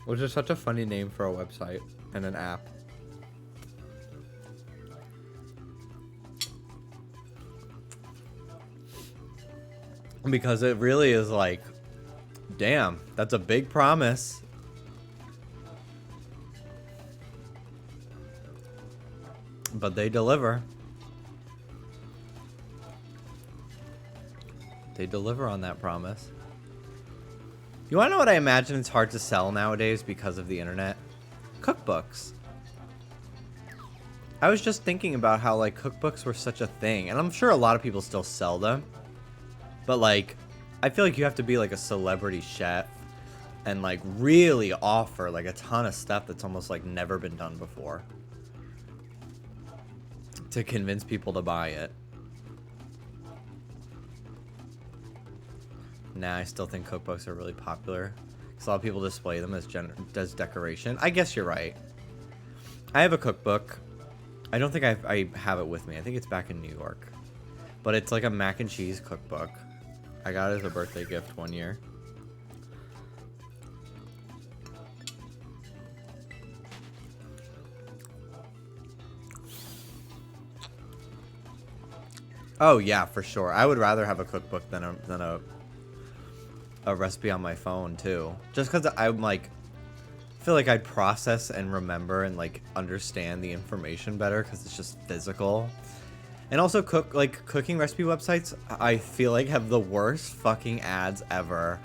Which is such a funny name for a website and an app. Because it really is like, damn, that's a big promise. But they deliver. They deliver on that promise. You want to know what I imagine it's hard to sell nowadays because of the internet? Cookbooks. I was just thinking about how like cookbooks were such a thing, and I'm sure a lot of people still sell them. But like, I feel like you have to be like a celebrity chef and like really offer like a ton of stuff that's almost like never been done before to convince people to buy it. Nah, I still think cookbooks are really popular because a lot of people display them as decoration. I guess you're right. I have a cookbook. I don't think I have it with me. I think it's back in New York. But it's like a mac and cheese cookbook. I got it as a birthday gift one year. Oh yeah, for sure. I would rather have a cookbook than a recipe on my phone too. Just because I'm like, feel like I'd process and remember and like understand the information better because it's just physical. And also cooking recipe websites, I feel like have the worst fucking ads ever,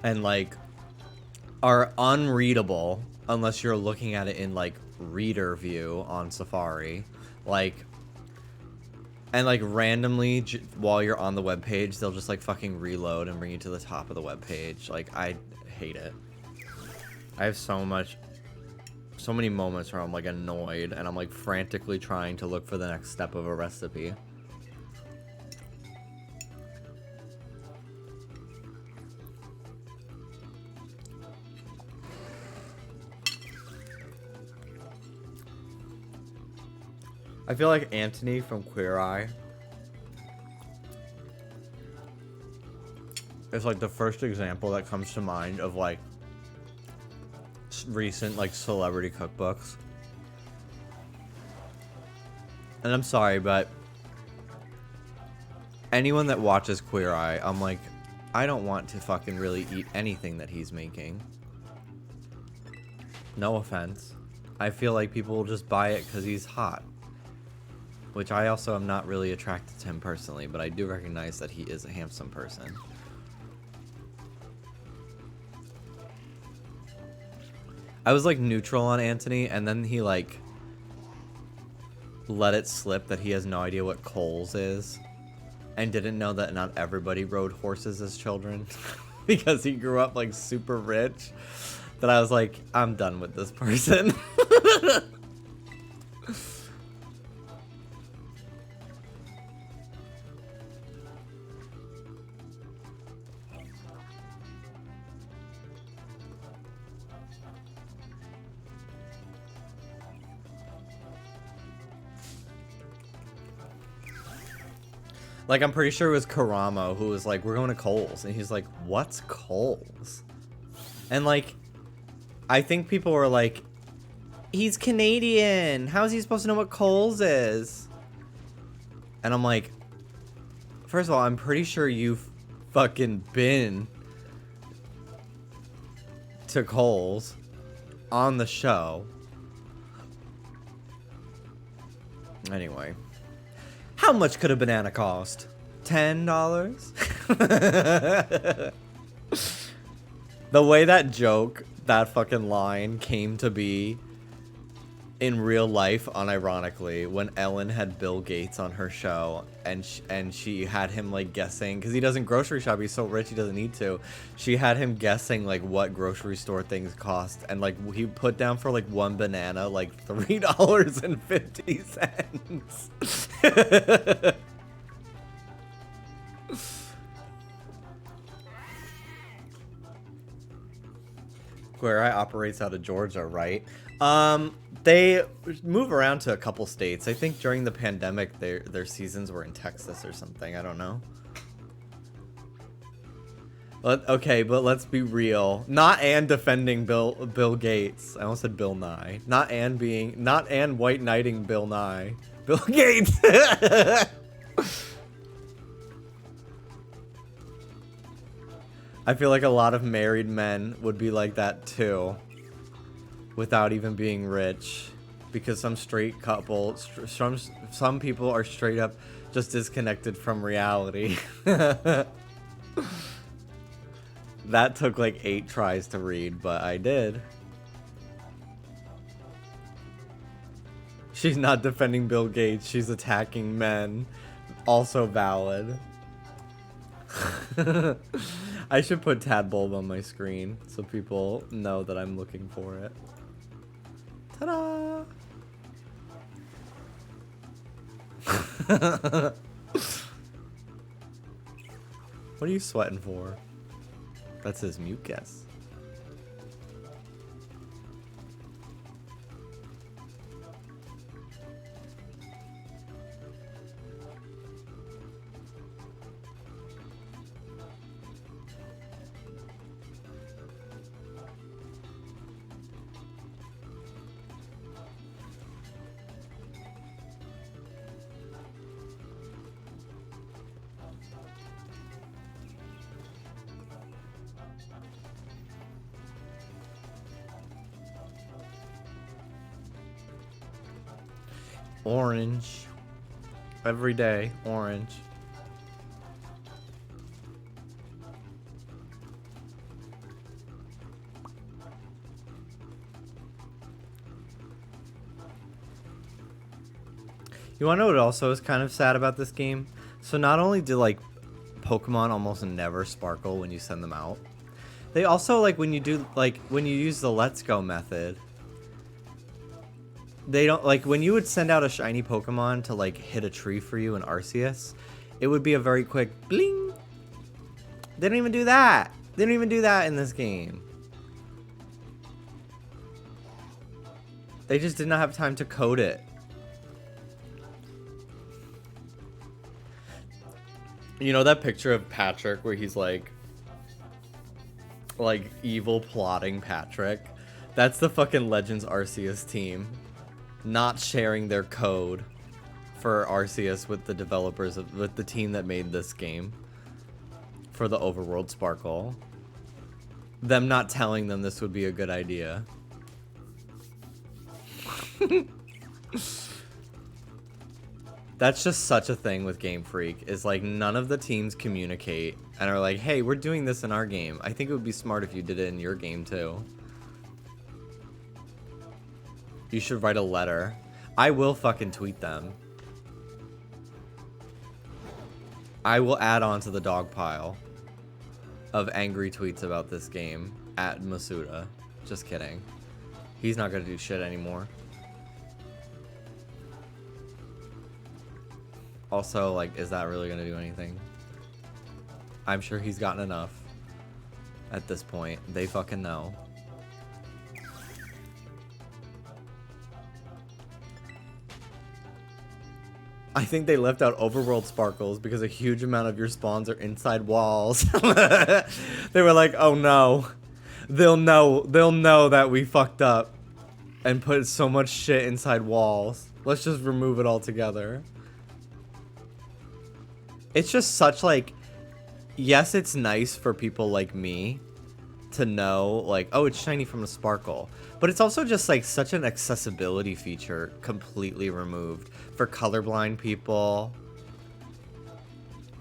and like are unreadable unless you're looking at it in like reader view on Safari, like, and like randomly while you're on the web page they'll just like fucking reload and bring you to the top of the web page. Like, I hate it. I have so many moments where I'm like annoyed and I'm like frantically trying to look for the next step of a recipe. I feel like Anthony from Queer Eye is like the first example that comes to mind of like recent like celebrity cookbooks. And I'm sorry, but anyone that watches Queer Eye, I'm like, I don't want to fucking really eat anything that he's making. No offense. I feel like people will just buy it because he's hot. Which I also am not really attracted to him personally, but I do recognize that he is a handsome person. I was like neutral on Anthony, and then he like let it slip that he has no idea what Coles is, and didn't know that not everybody rode horses as children because he grew up like super rich. That I was like, I'm done with this person. Like, I'm pretty sure it was Karamo who was like, we're going to Kohl's. And he's like, what's Kohl's? And, like, I think people were like, he's Canadian. How is he supposed to know what Kohl's is? And I'm like, first of all, I'm pretty sure you've fucking been to Kohl's on the show. Anyway. How much could a banana cost? $10? The way that joke, that fucking line came to be in real life, unironically, when Ellen had Bill Gates on her show and she had him like guessing, because he doesn't grocery shop, he's so rich he doesn't need to. She had him guessing like what grocery store things cost, and like he put down for like one banana like $3.50. Queer Eye operates out of Georgia, right? They move around to a couple states. I think during the pandemic, their seasons were in Texas or something. I don't know. Okay, but let's be real. Not Anne defending Bill Gates. I almost said Bill Nye. Not Anne white knighting Bill Nye. Bill Gates. I feel like a lot of married men would be like that too, without even being rich, because some straight couple, some people are straight up just disconnected from reality. That took like 8 tries to read, but I did. She's not defending Bill Gates. She's attacking men. Also valid. I should put Tadbulb on my screen so people know that I'm looking for it. Ta-da! What are you sweating for? That's his mucus. Orange. Every day, orange. You wanna know what also is kind of sad about this game? So not only do like Pokemon almost never sparkle when you send them out, they also like when you use the Let's Go method, they don't, like, when you would send out a shiny Pokemon to, like, hit a tree for you in Arceus, it would be a very quick bling. They don't even do that. They don't even do that in this game. They just did not have time to code it. You know that picture of Patrick where he's, like evil plotting Patrick? That's the fucking Legends Arceus team. Not sharing their code for Arceus with the developers with the team that made this game for the Overworld Sparkle. Them not telling them this would be a good idea. That's just such a thing with Game Freak, is like none of the teams communicate and are like, hey, we're doing this in our game. I think it would be smart if you did it in your game too. You should write a letter. I will fucking tweet them. I will add on to the dog pile of angry tweets about this game at Masuda. Just kidding. He's not gonna do shit anymore. Also, like, is that really gonna do anything? I'm sure he's gotten enough at this point. They fucking know. I think they left out Overworld Sparkles because a huge amount of your spawns are inside walls. They were like, oh no. They'll know that we fucked up and put so much shit inside walls. Let's just remove it all together. It's just such like, yes, it's nice for people like me to know like, oh, it's shiny from a sparkle. But it's also just like such an accessibility feature completely removed for colorblind people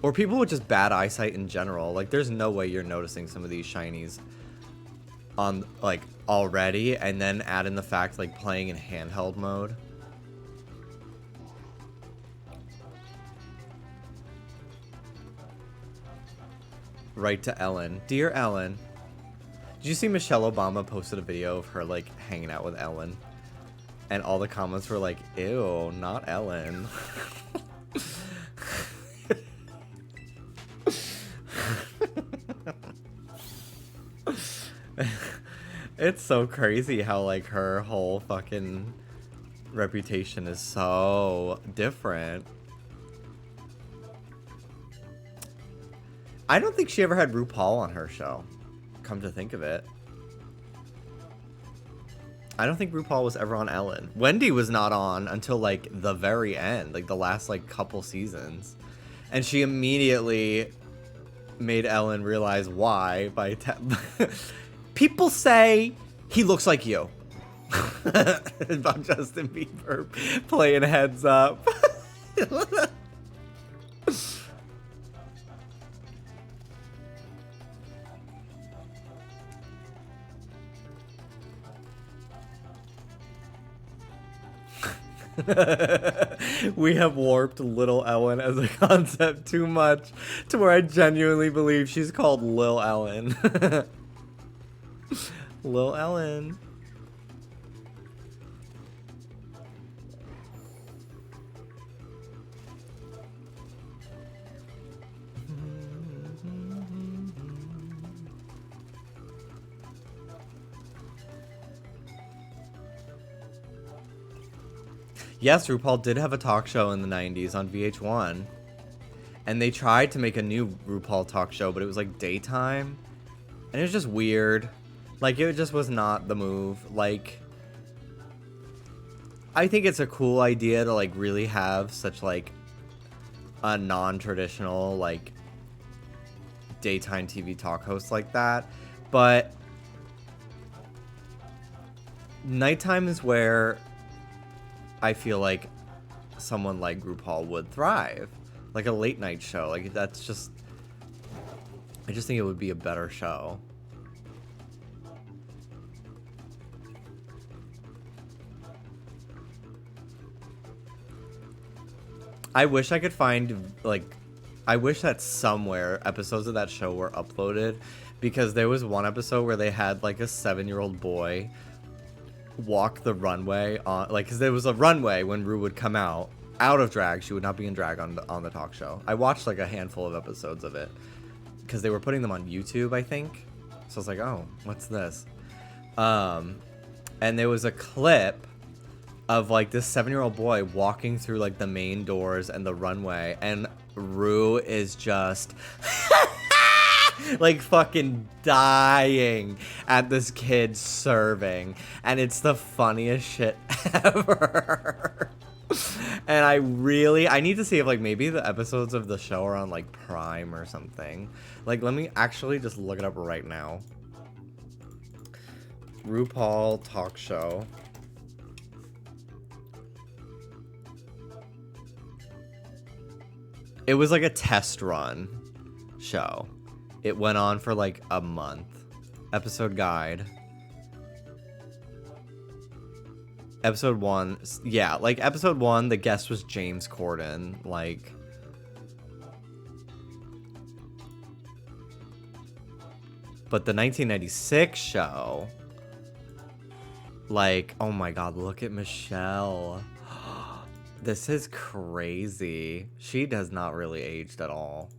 or people with just bad eyesight in general. Like there's no way you're noticing some of these shinies on like already, and then add in the fact like playing in handheld mode. Right to Ellen. Dear Ellen. Did you see Michelle Obama posted a video of her like hanging out with Ellen? And all the comments were like, ew, not Ellen. It's so crazy how like her whole fucking reputation is so different. I don't think she ever had RuPaul on her show, come to think of it. I don't think RuPaul was ever on Ellen. Wendy was not on until like the very end, like the last like couple seasons. And she immediately made Ellen realize why by people say he looks like you. About Justin Bieber playing Heads Up. We have warped Little Ellen as a concept too much to where I genuinely believe she's called Lil Ellen. Lil Ellen. Yes, RuPaul did have a talk show in the 90s on VH1. And they tried to make a new RuPaul talk show, but it was like daytime. And it was just weird. Like, it just was not the move. Like, I think it's a cool idea to, like, really have such, like, a non-traditional, like, daytime TV talk host like that. But nighttime is where I feel like someone like RuPaul would thrive. Like a late night show. Like, that's just... I just think it would be a better show. I wish I could find, like... I wish that somewhere episodes of that show were uploaded. Because there was one episode where they had, like, a 7-year-old boy walk the runway on, like, because there was a runway when Rue would come out of drag. She would not be in drag on the talk show. I watched like a handful of episodes of it because they were putting them on YouTube, I think. So I was like, oh, what's this? And there was a clip of like this 7-year-old boy walking through like the main doors and the runway, and Rue is just like fucking dying at this kid serving, and it's the funniest shit ever. And I need to see if like maybe the episodes of the show are on like Prime or something. Like, let me actually just look it up right now. RuPaul talk show. It was like a test run show. It went on for like a month. Episode guide. Episode 1, yeah, like episode 1, the guest was James Corden, like. But the 1996 show, like, oh my god, look at Michelle. This is crazy. She has not really aged at all.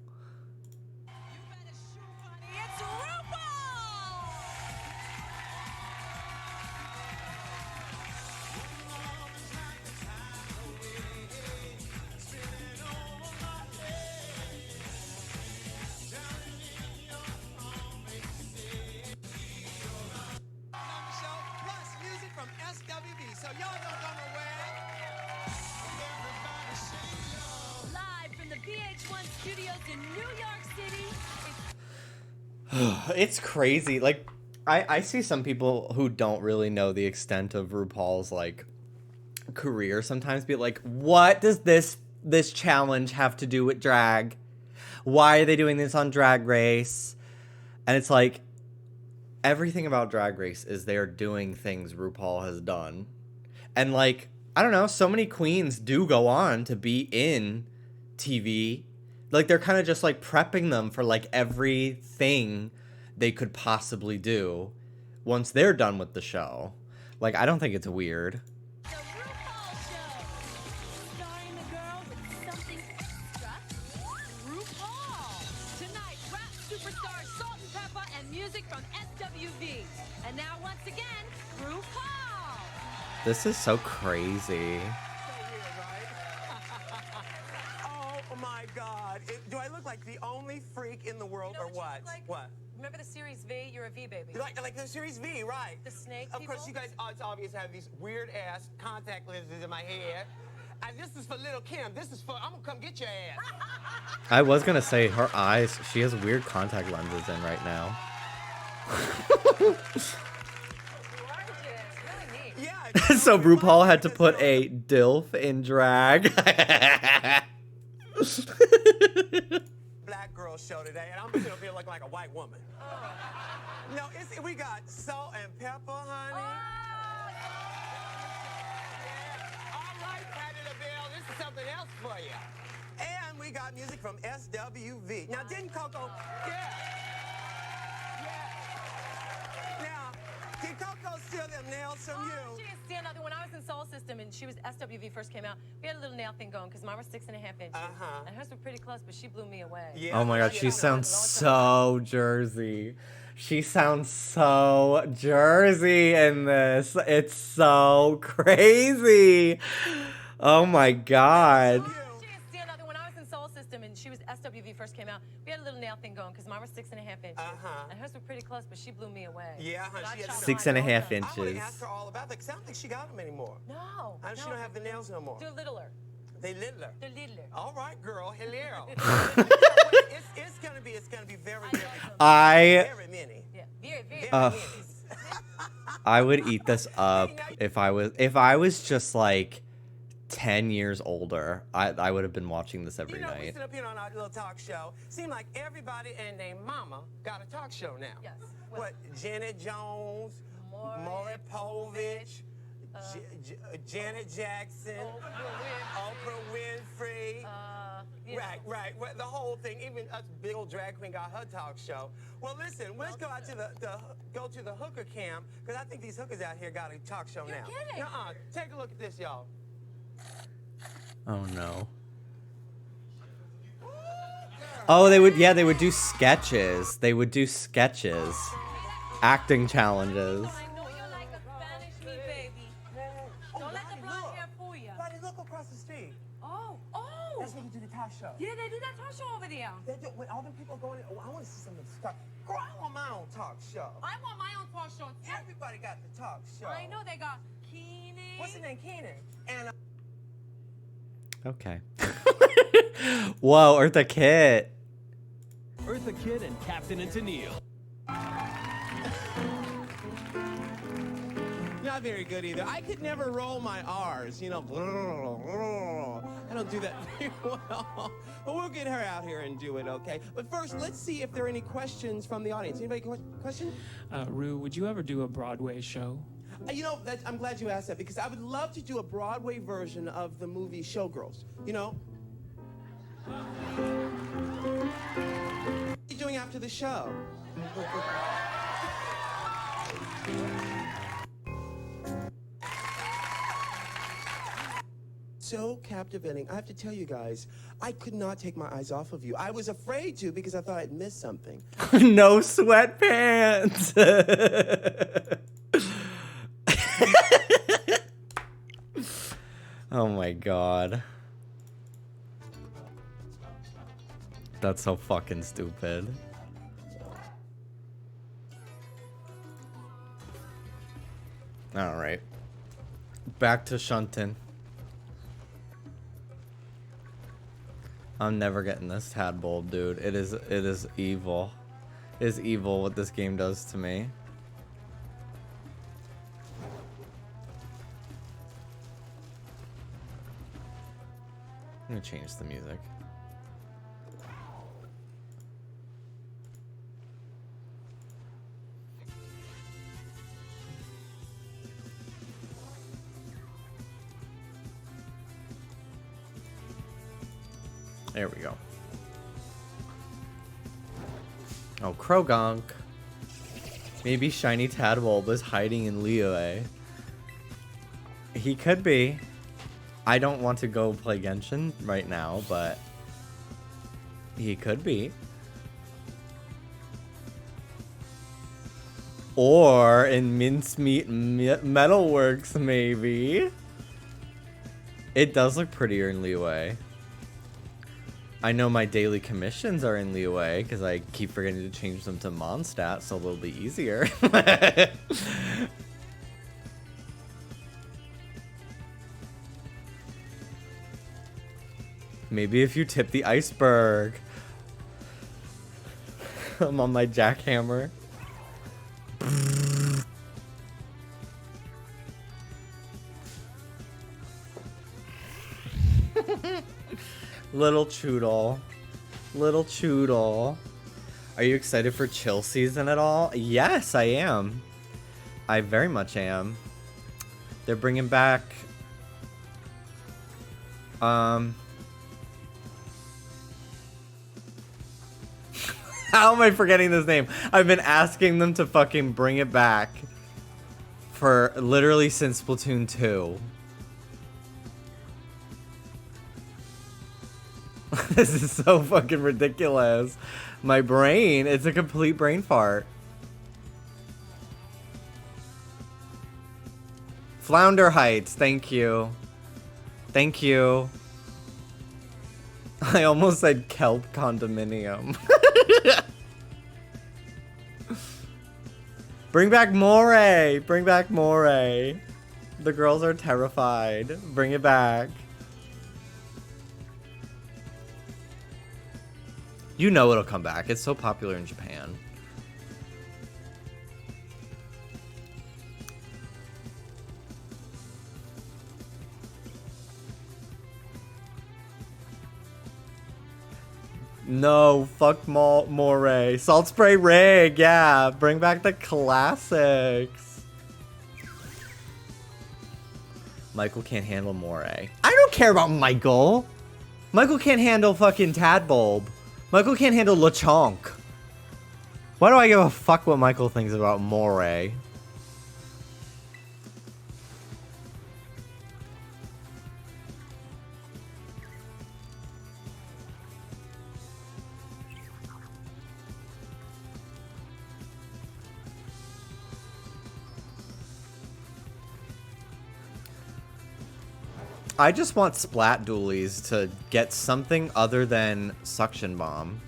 It's crazy. Like, I see some people who don't really know the extent of RuPaul's, like, career sometimes be like, what does this challenge have to do with drag? Why are they doing this on Drag Race? And it's like, everything about Drag Race is they're doing things RuPaul has done. And, like, I don't know, so many queens do go on to be in TV. Like, they're kind of just, like, prepping them for, like, everything they could possibly do once they're done with the show. Like, I don't think it's weird. The RuPaul Show, starring the girl with something extra, RuPaul. Tonight, rap superstar Salt and Pepper and music from SWV. And now, once again, RuPaul. This is so crazy. Oh my God. Do I look like the only freak in the world, You know or what? Like? What? Remember the Series V? You're a V baby. Like the Series V, right? The snake Of course, people? you guys, it's obvious, have these weird-ass contact lenses in my head. And this is for little Kim. This is for, I'm gonna come get your ass. I was gonna say, her eyes, she has weird contact lenses in right now. Yeah. So RuPaul had to put a DILF in drag. Black girl show today, and I'm gonna feel like a white woman. No, we got Salt and Pepper, honey. All right, Patti LaBelle, this is something else for you. And we got music from SWV. Now, didn't Coco... Yeah. Now, did Coco steal them nails from you? She is stand out there. When I was in Soul System and she was SWV first came out, we had a little nail thing going because mine were 6.5 inches. And hers were pretty close, but she blew me away. Yeah. Oh my god, she sounds so Jersey. She sounds so Jersey in this. It's so crazy. Oh my god. She is stand out there. When I was in Soul System and she was SWV first came out, we had a little nail thing going because mine were 6.5 inches. And hers were pretty close, but she blew me away. Yeah, she had 6.5 I want inches. to ask her all about that because I don't think she got them anymore. No. She don't have the nails no more. They're littler. They littler. They're littler. All right, girl. Hello. It's gonna be very, very many. Yeah, very, very. I would eat this up if I was just like 10 years older. I would have been watching this every We night. sit up here on our little talk show. Seem like everybody and their mama got a talk show now. Yes. What? Janet Jones, Maury Povich, Janet Jackson, Oprah Winfrey. Right. Well, the whole thing. Even us big old drag queen got her talk show. Well, listen, let's go out to the hooker camp because I think these hookers out here got a talk show now. You're kidding. Take a look at this, y'all. Oh no. Oh, they would do sketches. They would do sketches. Acting challenges. I know you like a Spanish me, baby. Don't let the blonde hair fool you. Buddy, look across the street. Oh. That's where you do the talk show. Yeah, they do that talk show over there. They do, when all them people going, I want to see some of the stuff. Girl, I want my own talk show. I want my own talk show. Too. Everybody got the talk show. I know they got Keenan. What's his name? Keenan. And Okay. Whoa, Eartha Kitt. Eartha Kitt and Captain and Tennille. Not very good either. I could never roll my R's, you know. I don't do that very well. But we'll get her out here and do it, okay? But first, let's see if there are any questions from the audience. Anybody question? Rue, would you ever do a Broadway show? You know, I'm glad you asked that because I would love to do a Broadway version of the movie Showgirls. You know? What are you doing after the show? So captivating. I have to tell you guys, I could not take my eyes off of you. I was afraid to because I thought I'd miss something. No sweatpants. Oh my god. That's so fucking stupid. Alright. Back to Shunton. I'm never getting this tadpole, dude. It is evil. It is evil what this game does to me. I'm gonna change the music. There we go. Oh, Krogonk. Maybe Shiny Tadbulb is hiding in Liyue. He could be. I don't want to go play Genshin right now, but he could be. Or in Mincemeat Metalworks, maybe. It does look prettier in Liyue. I know my daily commissions are in Liyue because I keep forgetting to change them to Mondstadt, so they'll be easier. Maybe if you tip the iceberg. I'm on my jackhammer. Little Choodle. Little Choodle. Are you excited for chill season at all? Yes, I am. I very much am. They're bringing back How am I forgetting this name? I've been asking them to fucking bring it back for literally since Splatoon 2. This is so fucking ridiculous. My brain, it's a complete brain fart. Flounder Heights, thank you. Thank you. I almost said Kelp Condominium. Bring back Moray! Bring back Moray. The girls are terrified. Bring it back. You know it'll come back. It's so popular in Japan. No, fuck Moray. Salt Spray Rig, yeah. Bring back the classics. Michael can't handle Moray. I don't care about Michael. Michael can't handle fucking Tadbulb. Michael can't handle LeChonk. Why do I give a fuck what Michael thinks about Moray? I just want Splat Dualies to get something other than Suction Bomb.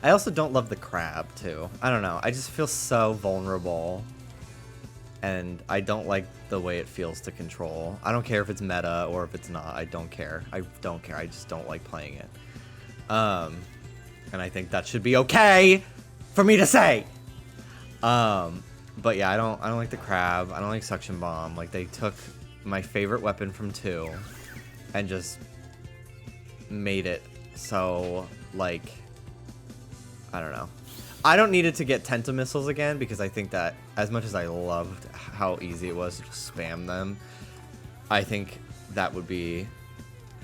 I also don't love the crab, too. I don't know. I just feel so vulnerable. And I don't like the way it feels to control. I don't care if it's meta or if it's not. I don't care. I don't care. I just don't like playing it. And I think that should be okay for me to say. But yeah, I don't like the crab. I don't like Suction Bomb. Like, they took my favorite weapon from 2 and just made it so, like, I don't know. I don't need it to get Tenta Missiles again, because I think that as much as I loved how easy it was to just spam them, I think that would be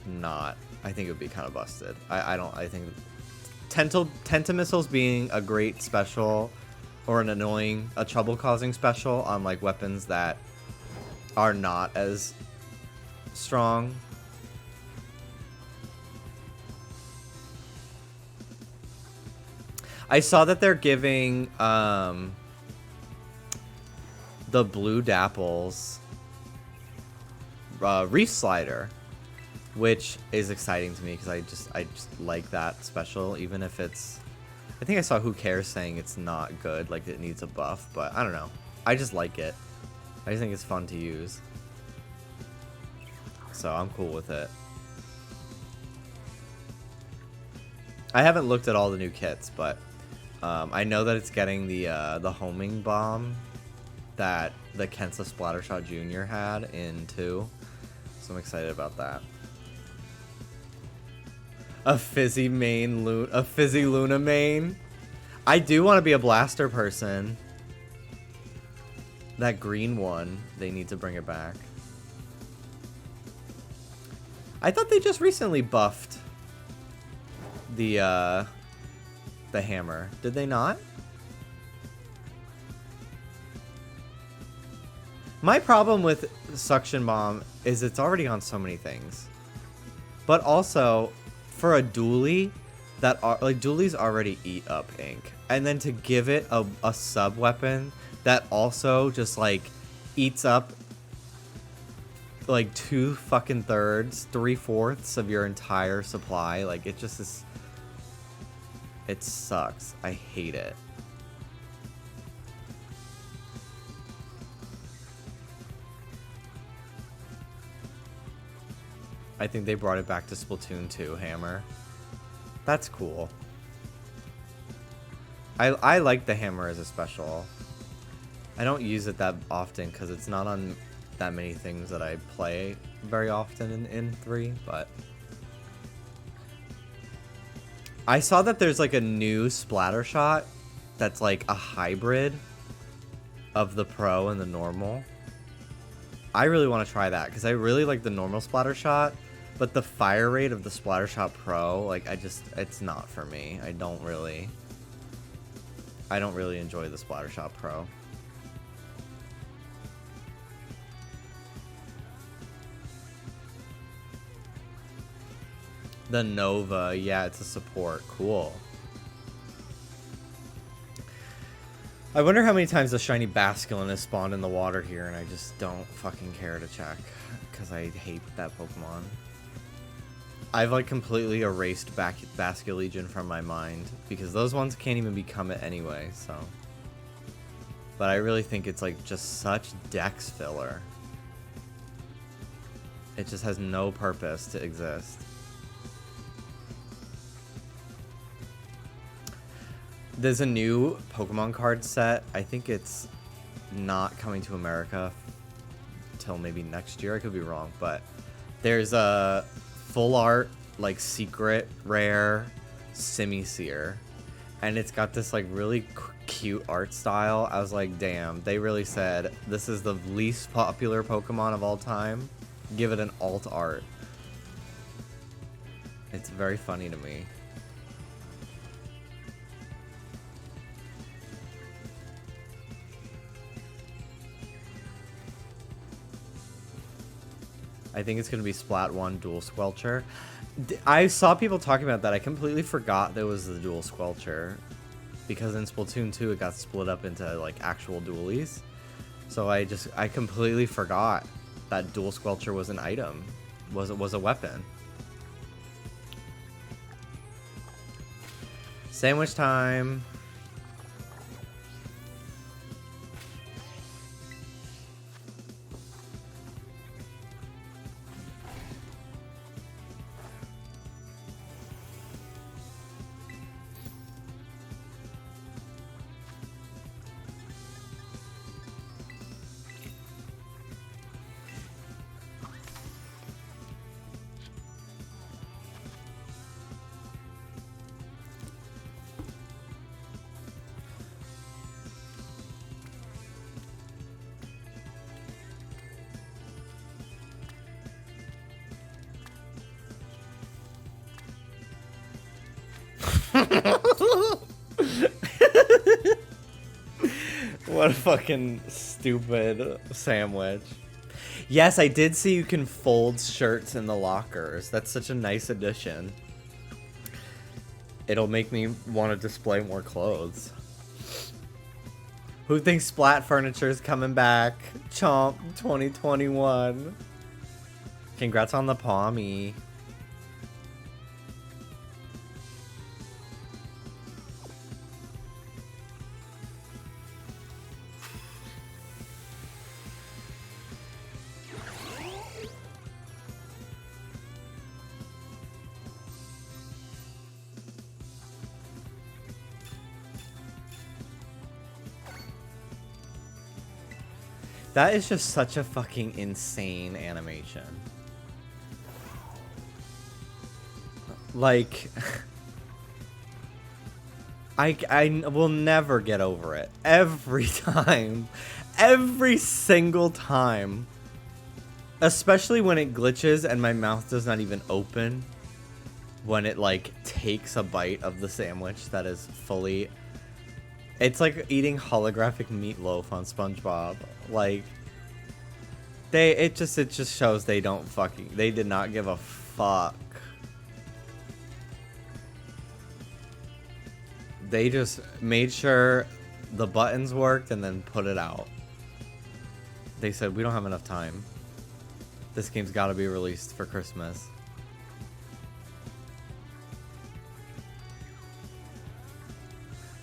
not, I think it would be kind of busted. I think Tenta Missiles being a great special or an annoying, a trouble-causing special on, like, weapons that are not as strong. I saw that they're giving the Blue Dapples Reef Slider, which is exciting to me because I just like that special, even if it's, I think I saw Who Cares saying it's not good, like it needs a buff, but I don't know. I just like it. I just think it's fun to use. So I'm cool with it. I haven't looked at all the new kits, but I know that it's getting the homing bomb that the Kensa Splattershot Jr. had in 2. So I'm excited about that. A fizzy Luna main. I do want to be a blaster person. That green one, they need to bring it back. I thought they just recently buffed the hammer. Did they not? My problem with Suction Bomb is it's already on so many things. But also, for a dually, that are, like, dualies already eat up ink. And then to give it a sub-weapon that also just, like, eats up, like, 2 fucking thirds, 3/4 of your entire supply. Like, it just is... It sucks. I hate it. I think they brought it back to Splatoon 2 hammer. That's cool. I like the hammer as a special. I don't use it that often because it's not on that many things that I play very often in 3, but... I saw that there's like a new Splattershot that's like a hybrid of the Pro and the normal. I really want to try that because I really like the normal Splattershot, But the fire rate of the Splattershot Pro, like, it's not for me. I don't really enjoy the Splattershot Pro. The Nova, yeah, it's a support. Cool. I wonder how many times the shiny Basculin has spawned in the water here, and I just don't fucking care to check, because I hate that Pokemon. I've, like, completely erased Basculegion from my mind, because those ones can't even become it anyway, so. But I really think it's, like, just such dex filler. It just has no purpose to exist. There's a new Pokemon card set. I think it's not coming to America till maybe next year. I could be wrong, but there's a full art, like, secret rare Simisear, and it's got this, like, really cute art style. I was like, damn, they really said this is the least popular Pokemon of all time. Give it an alt art. It's very funny to me. I think it's going to be Splat 1 Dual Squelcher. I saw people talking about that. I completely forgot there was the Dual Squelcher. Because in Splatoon 2 it got split up into, like, actual dualies. So I completely forgot that Dual Squelcher was an item. Was a weapon. Sandwich time. What a fucking stupid sandwich. Yes, I did see you can fold shirts in the lockers. That's such a nice addition. It'll make me want to display more clothes. Who thinks Splat Furniture is coming back? Chomp 2021. Congrats on the Palmy. That is just such a fucking insane animation. Like, I will never get over it. Every time. Every single time. Especially when it glitches and my mouth does not even open. When it, like, takes a bite of the sandwich that is fully... It's like eating holographic meatloaf on SpongeBob. Like, it just shows they did not give a fuck. They just made sure the buttons worked and then put it out. They said, we don't have enough time. This game's gotta be released for Christmas.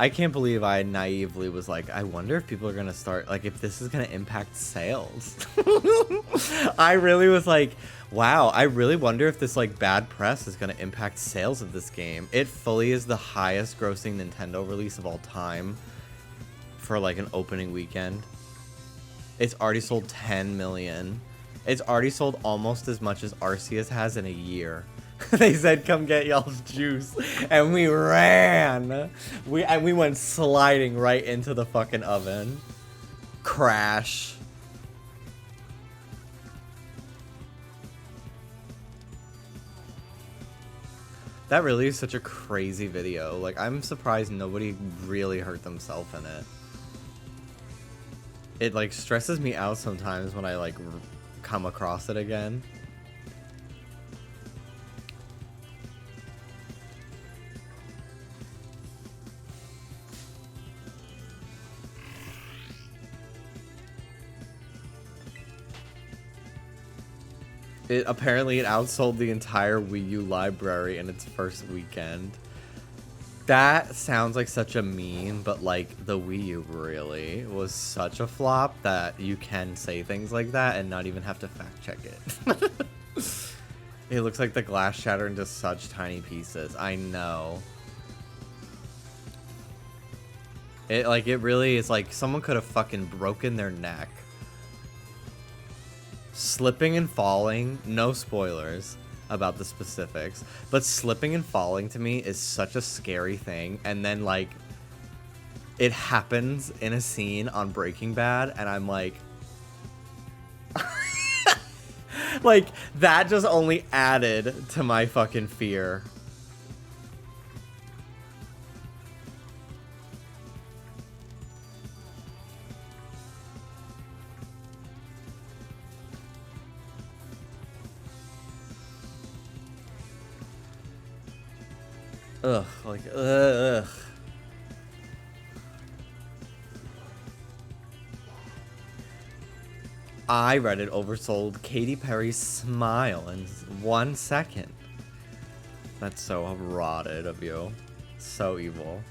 I can't believe I naively was like, I wonder if people are gonna start, like, if this is gonna impact sales. I really was like, wow, I really wonder if this, like, bad press is gonna impact sales of this game. It fully is the highest grossing Nintendo release of all time for, like, an opening weekend. It's already sold 10 million. It's already sold almost as much as Arceus has in a year. They said, come get y'all's juice. And we ran. We went sliding right into the fucking oven. Crash. That really is such a crazy video. Like, I'm surprised nobody really hurt themselves in it. It, like, stresses me out sometimes when I, like, come across it again. Apparently it outsold the entire Wii U library in its first weekend. That sounds like such a meme, but like the Wii U really was such a flop that you can say things like that and not even have to fact check it. It looks like the glass shattered into such tiny pieces. I know. It really is like someone could have fucking broken their neck. Slipping and falling, no spoilers about the specifics, but slipping and falling to me is such a scary thing. And then like it happens in a scene on Breaking Bad and I'm like like that just only added to my fucking fear. Ugh, like, ugh. I read it oversold Katy Perry's Smile in 1 second. That's so rotted of you. So evil.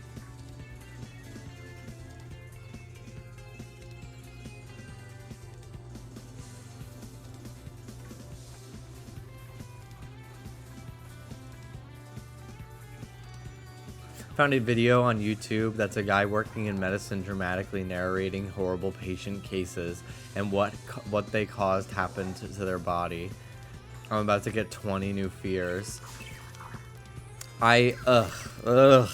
Found a video on YouTube that's a guy working in medicine dramatically narrating horrible patient cases and what they caused happened to their body. I'm about to get 20 new fears. Ugh.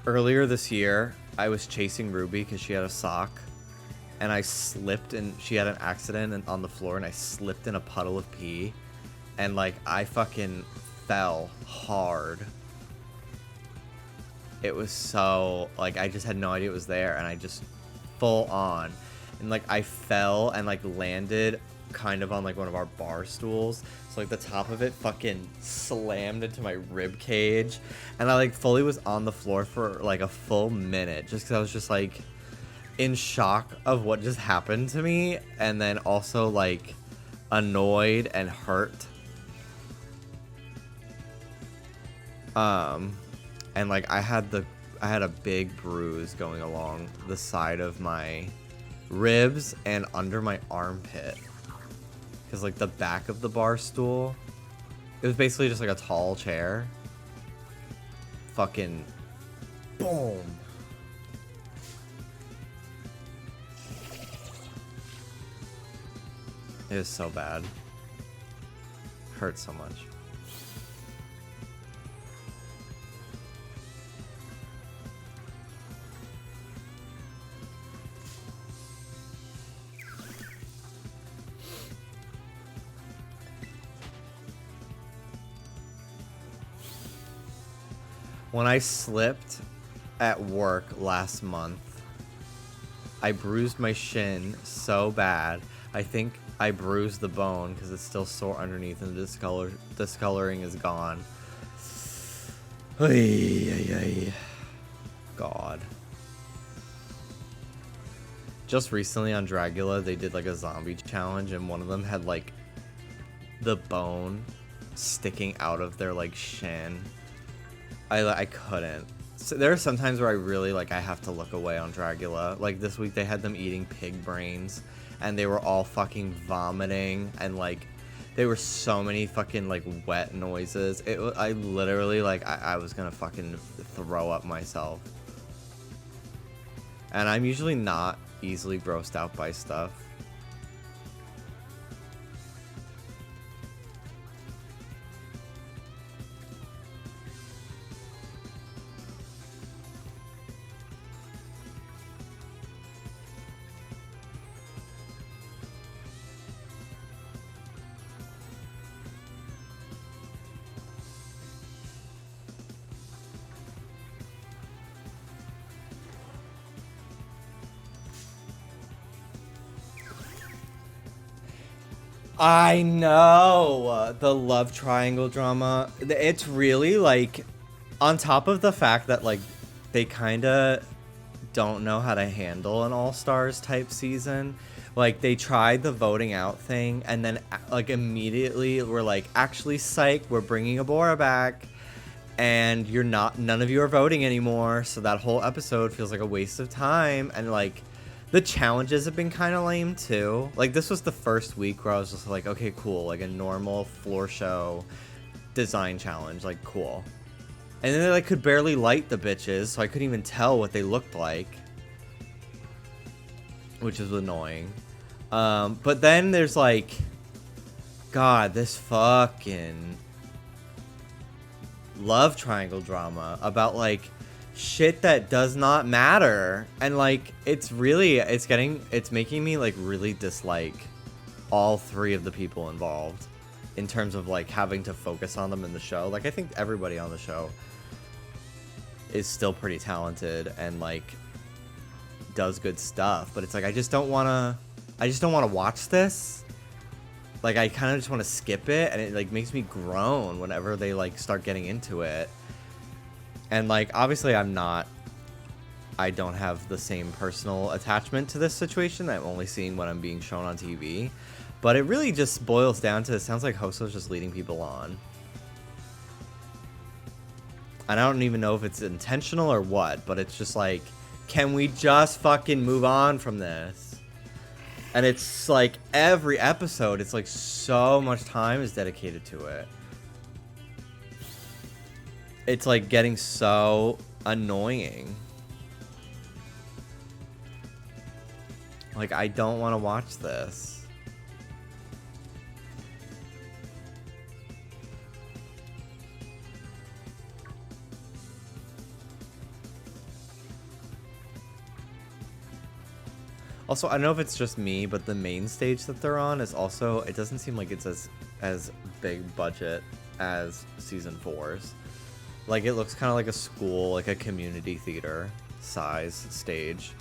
Earlier this year, I was chasing Ruby because she had a sock. And I slipped and she had an accident on the floor and I slipped in a puddle of pee. And like I fucking fell hard. It was so like I just had no idea it was there and I just full on. And like I fell and like landed kind of on like one of our bar stools. So like the top of it fucking slammed into my rib cage. And I like fully was on the floor for like a full minute just because I was just like in shock of what just happened to me, and then also like annoyed and hurt. And like I had a big bruise going along the side of my ribs and under my armpit. Cause like the back of the bar stool, it was basically just like a tall chair. Fucking boom. It was so bad. Hurt so much. When I slipped at work last month, I bruised my shin so bad. I think I bruised the bone because it's still sore underneath and the discoloring is gone. God. Just recently on Dragula, they did like a zombie challenge and one of them had like the bone sticking out of their like shin. I couldn't. So there are some times where I really like I have to look away on Dragula. Like this week they had them eating pig brains and they were all fucking vomiting and like there were so many fucking like wet noises. I literally like I was gonna fucking throw up myself. And I'm usually not easily grossed out by stuff. I know the love triangle drama. It's really like, on top of the fact that like they kind of don't know how to handle an all-stars type season. Like they tried the voting out thing and then like immediately we're like, actually psych, we're bringing Abora back and none of you are voting anymore. So that whole episode feels like a waste of time. And like the challenges have been kind of lame too. Like this was the first week where I was just like, okay, cool. Like a normal floor show design challenge, like cool. And then they like could barely light the bitches, so I couldn't even tell what they looked like, which is annoying. But then there's like, God, this fucking love triangle drama about like shit that does not matter, and like it's making me like really dislike all three of the people involved in terms of like having to focus on them in the show. Like I think everybody on the show is still pretty talented and like does good stuff, but it's like I just don't want to watch this. Like I kind of just want to skip it, and it like makes me groan whenever they like start getting into it. And like obviously I don't have the same personal attachment to this situation. I'm only seeing what I'm being shown on TV. But it really just boils down to, it sounds like Hoso's just leading people on. And I don't even know if it's intentional or what, but it's just like, can we just fucking move on from this? And it's like every episode, it's like so much time is dedicated to it. It's like getting so annoying. Like, I don't want to watch this. Also, I don't know if it's just me, but the main stage that they're on is also, it doesn't seem like it's as big budget as season 4's. Like, it looks kind of like a school, like a community theater size stage.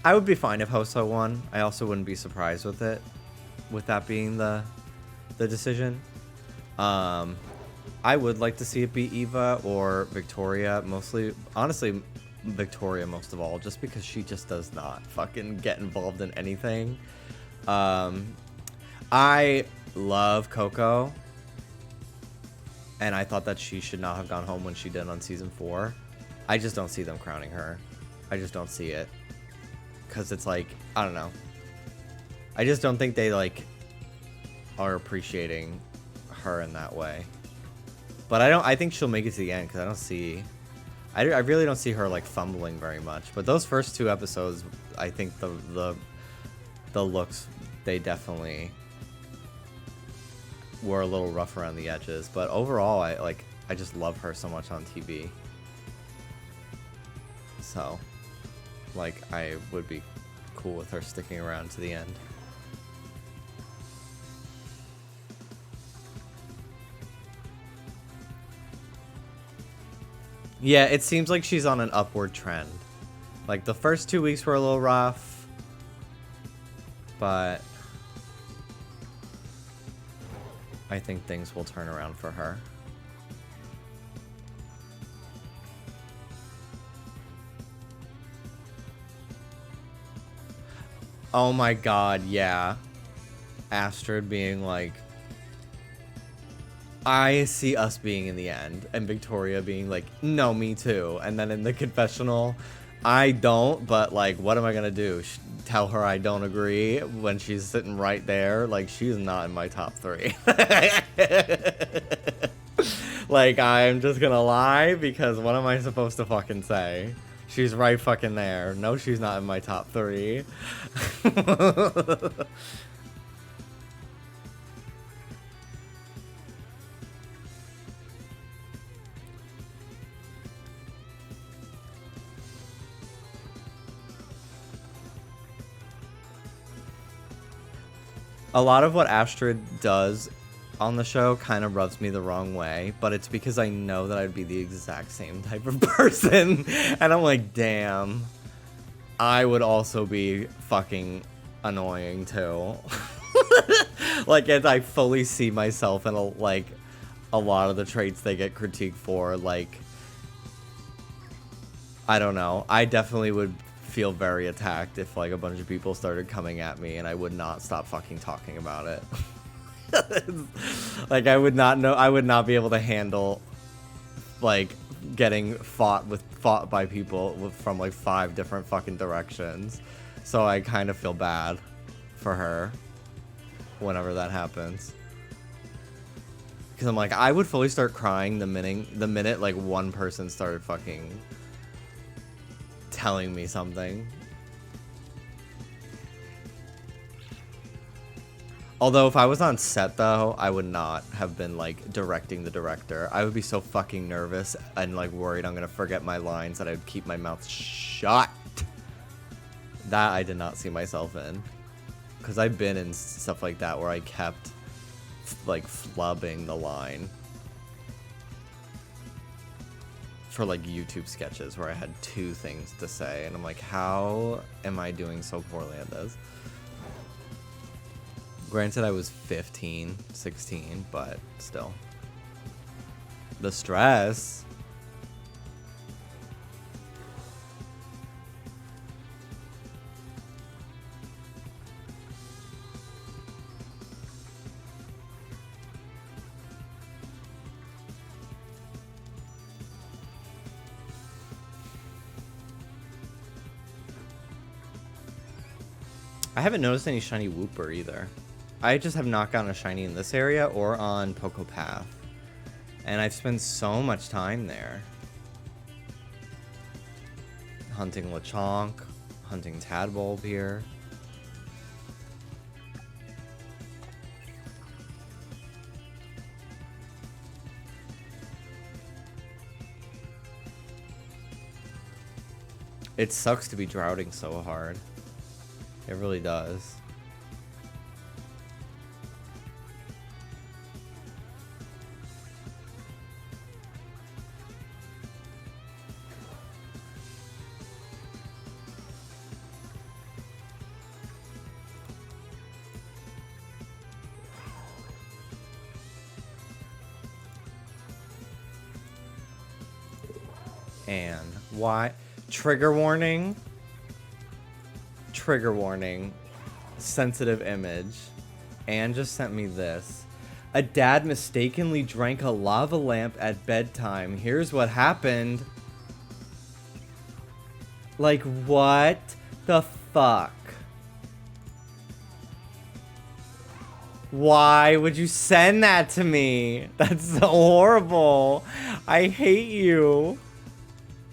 I would be fine if Hoso won. I also wouldn't be surprised with it, with that being the decision. I would like to see it be Eva or Victoria, mostly. Honestly, Victoria most of all, just because she just does not fucking get involved in anything. I love Coco, and I thought that she should not have gone home when she did on season 4. I just don't see them crowning her. I just don't see it. Because it's like, I don't know. I just don't think they like are appreciating her in that way. But I think she'll make it to the end, because I really don't see her like fumbling very much. But those first 2 episodes, I think the looks, they definitely were a little rough around the edges. But overall, I just love her so much on TV. So, like, I would be cool with her sticking around to the end. Yeah, it seems like she's on an upward trend. Like, the first 2 weeks were a little rough, but I think things will turn around for her. Oh my god, yeah. Astrid being like, I see us being in the end. And Victoria being like, no, me too. And then in the confessional, I don't, but like, what am I gonna do? Tell her I don't agree when she's sitting right there? Like, she's not in my top 3. Like, I'm just gonna lie, because what am I supposed to fucking say? She's right fucking there. No, she's not in my top 3. A lot of what Astrid does on the show kind of rubs me the wrong way, but it's because I know that I'd be the exact same type of person. And I'm like, damn, I would also be fucking annoying too. Like, as I fully see myself in a lot of the traits they get critiqued for, like, I don't know. I definitely would feel very attacked if like a bunch of people started coming at me and I would not stop fucking talking about it. Like, I would not be able to handle like getting fought by people from like 5 different fucking directions. So I kind of feel bad for her whenever that happens. Because I'm like, I would fully start crying the minute like one person started fucking telling me something. Although if I was on set though, I would not have been like directing the director. I would be so fucking nervous and like worried I'm gonna forget my lines that I'd keep my mouth shut. That I did not see myself in. Because I've been in stuff like that where I kept like flubbing the line. For like YouTube sketches where I had 2 things to say and I'm like, how am I doing so poorly at this? Granted, I was 15, 16, but still. The stress. I haven't noticed any shiny Wooper either. I just have not gotten a shiny in this area or on Poco Path. And I've spent so much time there. Hunting Lechonk, hunting Tadbulb here. It sucks to be droughting so hard. It really does. And why? Trigger warning. Trigger warning. Sensitive image. Anne just sent me this. A dad mistakenly drank a lava lamp at bedtime. Here's what happened. Like, what the fuck? Why would you send that to me? That's so horrible. I hate you.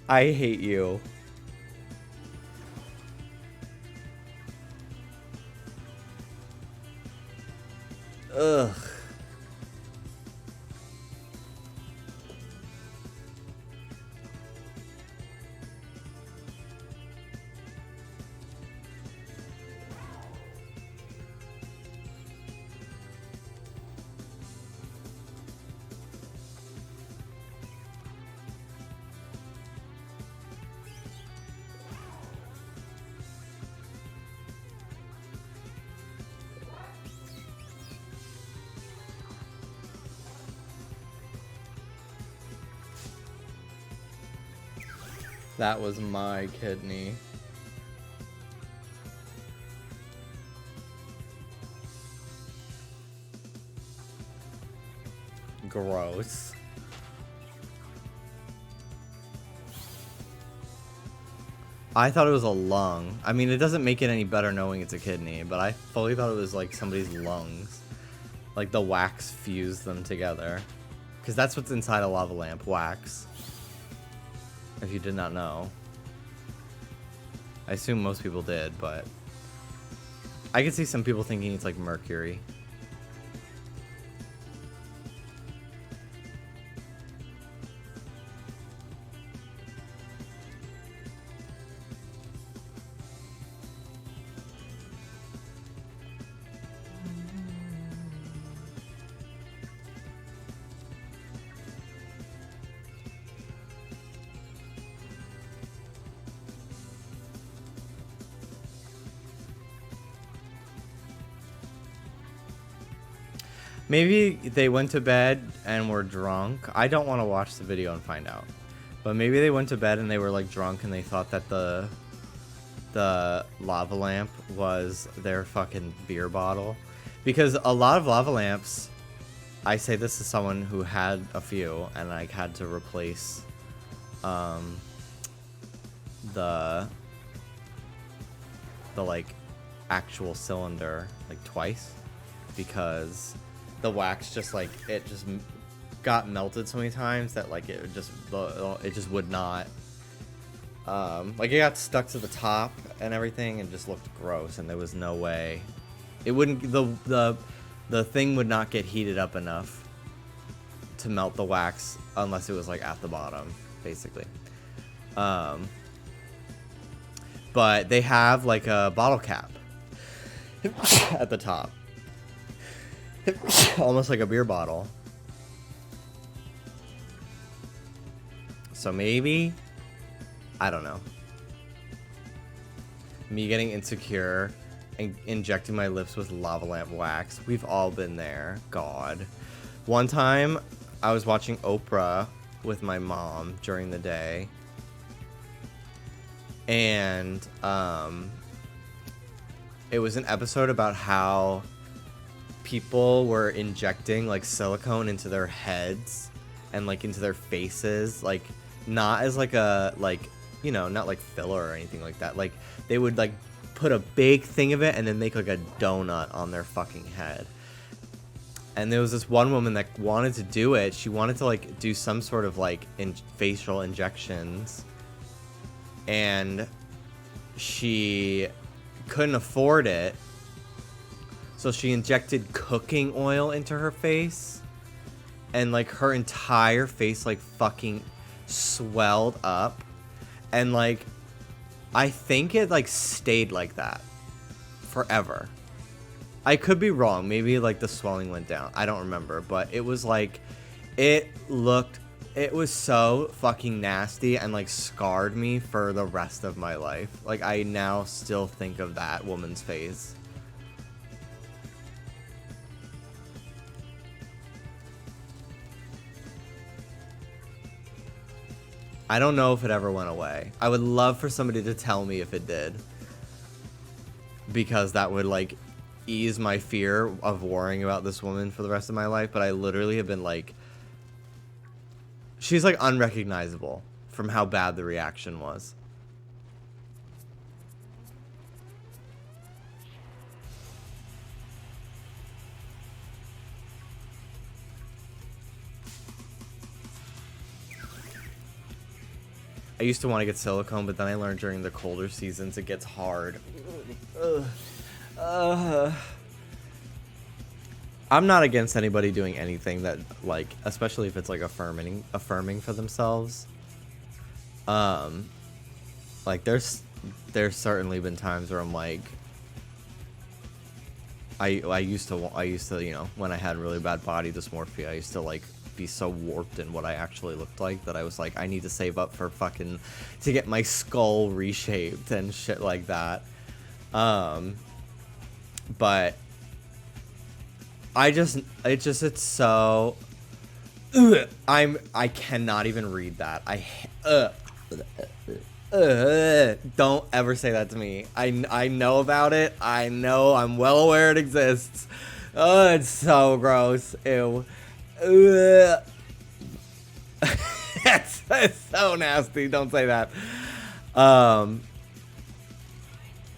I hate you. Ugh. That was my kidney. Gross. I thought it was a lung. I mean, it doesn't make it any better knowing it's a kidney, but I fully thought it was like somebody's lungs. Like the wax fused them together. Because that's what's inside a lava lamp, wax. If you did not know. I assume most people did, but I could see some people thinking it's like mercury. Maybe they went to bed and were drunk. I don't want to watch the video and find out. But maybe they went to bed and they were like drunk and they thought that the lava lamp was their fucking beer bottle. Because a lot of lava lamps, I say this as someone who had a few and I had to replace the like actual cylinder like twice, because the wax just like it just got melted so many times that like it just would not like it got stuck to the top and everything and just looked gross, and there was no way it wouldn't, the thing would not get heated up enough to melt the wax unless it was like at the bottom basically. But they have like a bottle cap at the top. Almost like a beer bottle. So maybe, I don't know. Me getting insecure and injecting my lips with lava lamp wax. We've all been there. God. One time, I was watching Oprah with my mom during the day. And it was an episode about how people were injecting like silicone into their heads and like into their faces, like not as like a you know, not like filler or anything like that. Like they would like put a big thing of it and then make like a donut on their fucking head. And there was this one woman that wanted to do it. She wanted to like do some sort of like facial injections, and she couldn't afford it, so she injected cooking oil into her face, and like her entire face like fucking swelled up, and like I think it like stayed like that forever. I could be wrong, maybe like the swelling went down, I don't remember, but it was like it was so fucking nasty and like scarred me for the rest of my life. Like I now still think of that woman's face. I don't know if it ever went away. I would love for somebody to tell me if it did, because that would like ease my fear of worrying about this woman for the rest of my life. But I literally have been like, she's like unrecognizable from how bad the reaction was. I used to want to get silicone, but then I learned during the colder seasons it gets hard. I'm not against anybody doing anything that, like, especially if it's like affirming for themselves. Like there's certainly been times where I'm like, I used to, you know, when I had really bad body dysmorphia, I used to like be so warped in what I actually looked like that I was like, I need to save up for fucking to get my skull reshaped and shit like that. But it's so I cannot even read that. Don't ever say that to me. I know about it. I know, I'm well aware it exists. Oh, it's so gross. Ew. It's so nasty. Don't say that.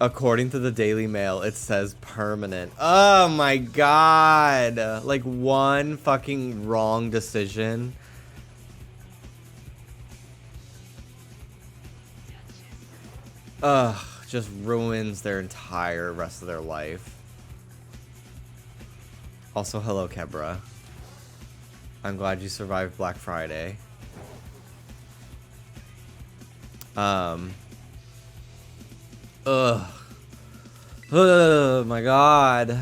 According to the Daily Mail, it says permanent. Oh my god. Like one fucking wrong decision. Just ruins their entire rest of their life. Also, hello, Kebra. I'm glad you survived Black Friday. Oh my god.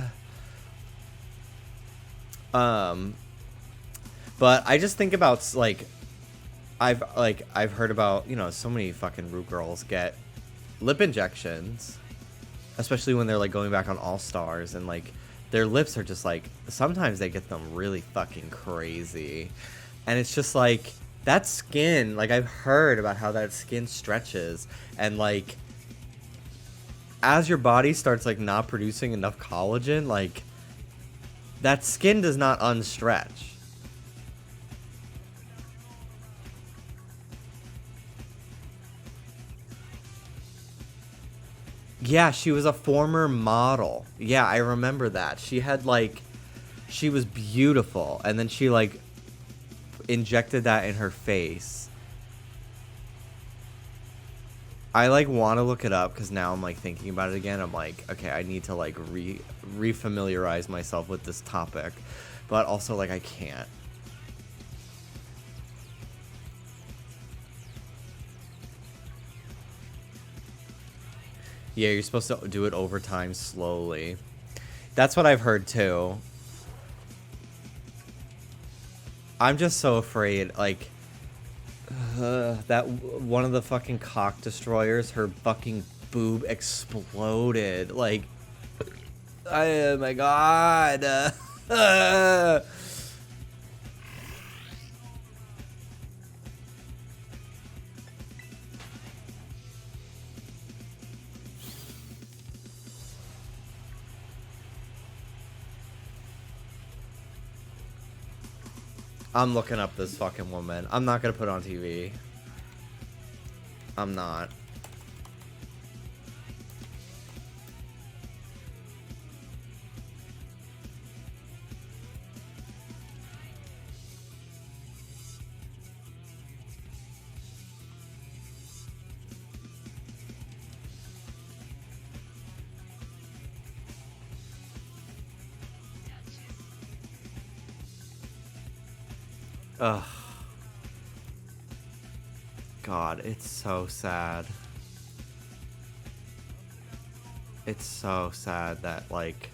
But I just think about like I've heard about, you know, so many fucking Root girls get lip injections, especially when they're like going back on All Stars, and like their lips are just like, sometimes they get them really fucking crazy. And it's just like, that skin, like I've heard about how that skin stretches, and like as your body starts like not producing enough collagen, like that skin does not unstretch. Yeah, she was a former model. Yeah, I remember that. She had like, she was beautiful, and then she like injected that in her face. I like want to look it up because now I'm like thinking about it again. I'm like, okay, I need to like refamiliarize myself with this topic, but also like I can't. Yeah, you're supposed to do it over time slowly. That's what I've heard too. I'm just so afraid, like, that one of the fucking cock destroyers, her fucking boob exploded. Like, oh my god. I'm looking up this fucking woman. I'm not gonna put it on TV. I'm not. Ugh. God, it's so sad. It's so sad that, like,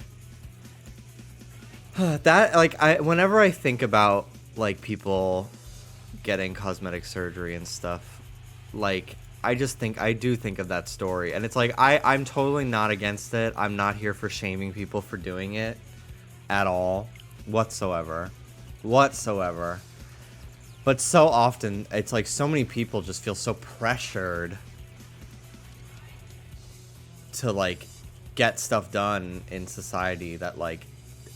that, like, whenever I think about, like, people getting cosmetic surgery and stuff, like, I do think of that story. And it's like, I'm totally not against it. I'm not here for shaming people for doing it at all, whatsoever. But so often, it's like so many people just feel so pressured to, like, get stuff done in society that, like,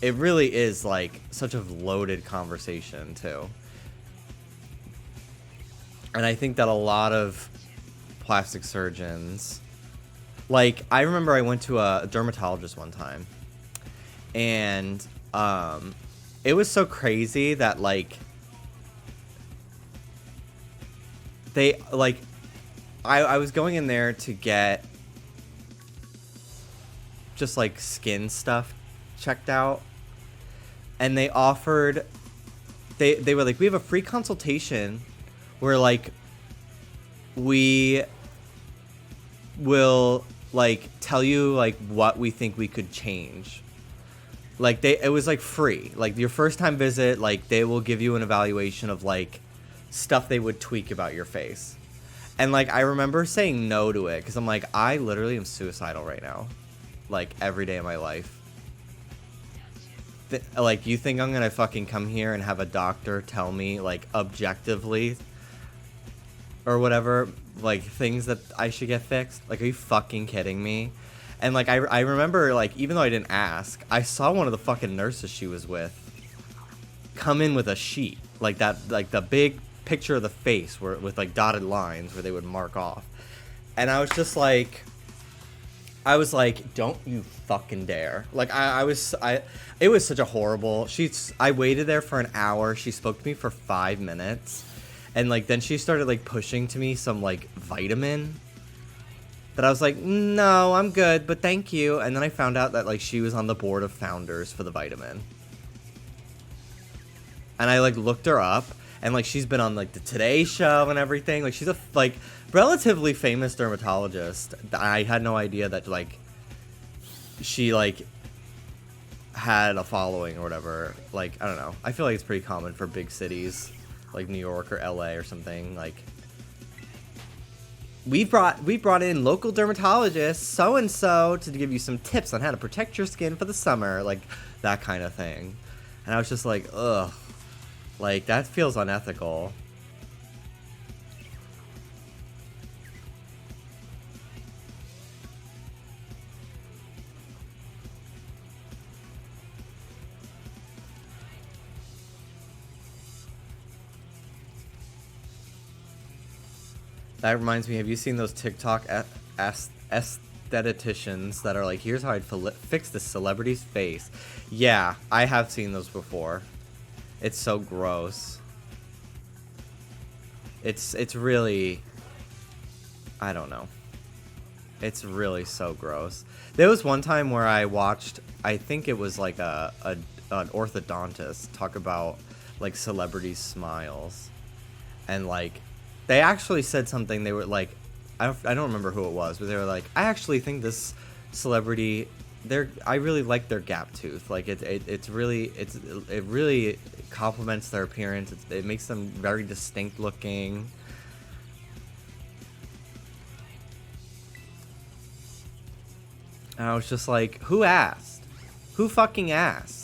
it really is, like, such a loaded conversation, too. And I think that a lot of plastic surgeons, like, I remember I went to a dermatologist one time, and it was so crazy that, like, they, like, I was going in there to get just, like, skin stuff checked out, and they offered, they were like, we have a free consultation where, like, we will, like, tell you, like, what we think we could change. Like, it was, like, free. Like, your first time visit, like, they will give you an evaluation of, like, stuff they would tweak about your face. And, like, I remember saying no to it because I'm like, I literally am suicidal right now, like, every day of my life. Like, you think I'm gonna fucking come here and have a doctor tell me, like, objectively or whatever, like, things that I should get fixed? Like, are you fucking kidding me? And, like, I remember, like, even though I didn't ask, I saw one of the fucking nurses she was with come in with a sheet, like that, like the big picture of the face where, with, like, dotted lines where they would mark off. And I was just like, don't you fucking dare. Like, it was such a horrible, I waited there for an hour. She spoke to me for 5 minutes. And, like, then she started, like, pushing to me some, like, vitamin. But I was like, no, I'm good, but thank you. And then I found out that, like, she was on the board of founders for the vitamin. And I, like, looked her up. And, like, she's been on, like, the Today Show and everything. Like, she's a, like, relatively famous dermatologist. I had no idea that, like, she, like, had a following or whatever. Like, I don't know. I feel like it's pretty common for big cities, like New York or LA or something. Like, we brought in local dermatologists, so-and-so, to give you some tips on how to protect your skin for the summer. Like, that kind of thing. And I was just like, ugh, like that feels unethical. That reminds me, have you seen those TikTok aestheticians that are like, here's how I'd fix this celebrity's face? Yeah, I have seen those before. It's so gross. It's really, I don't know. It's really so gross. There was one time where I watched, I think it was like an orthodontist talk about like celebrity smiles. And like, they actually said something. They were like, I don't remember who it was, but they were like, I actually think this celebrity, I really like their gap tooth. Like it really complements their appearance. It makes them very distinct looking. And I was just like, who asked? Who fucking asked?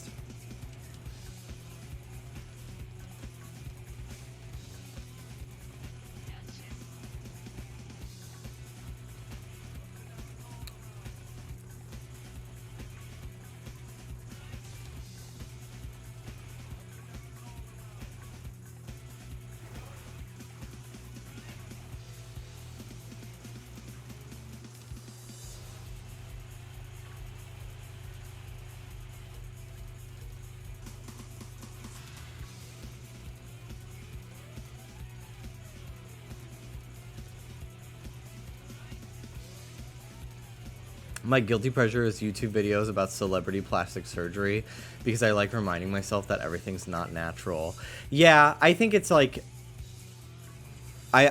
My guilty pleasure is YouTube videos about celebrity plastic surgery because I like reminding myself that everything's not natural. Yeah, I think it's like I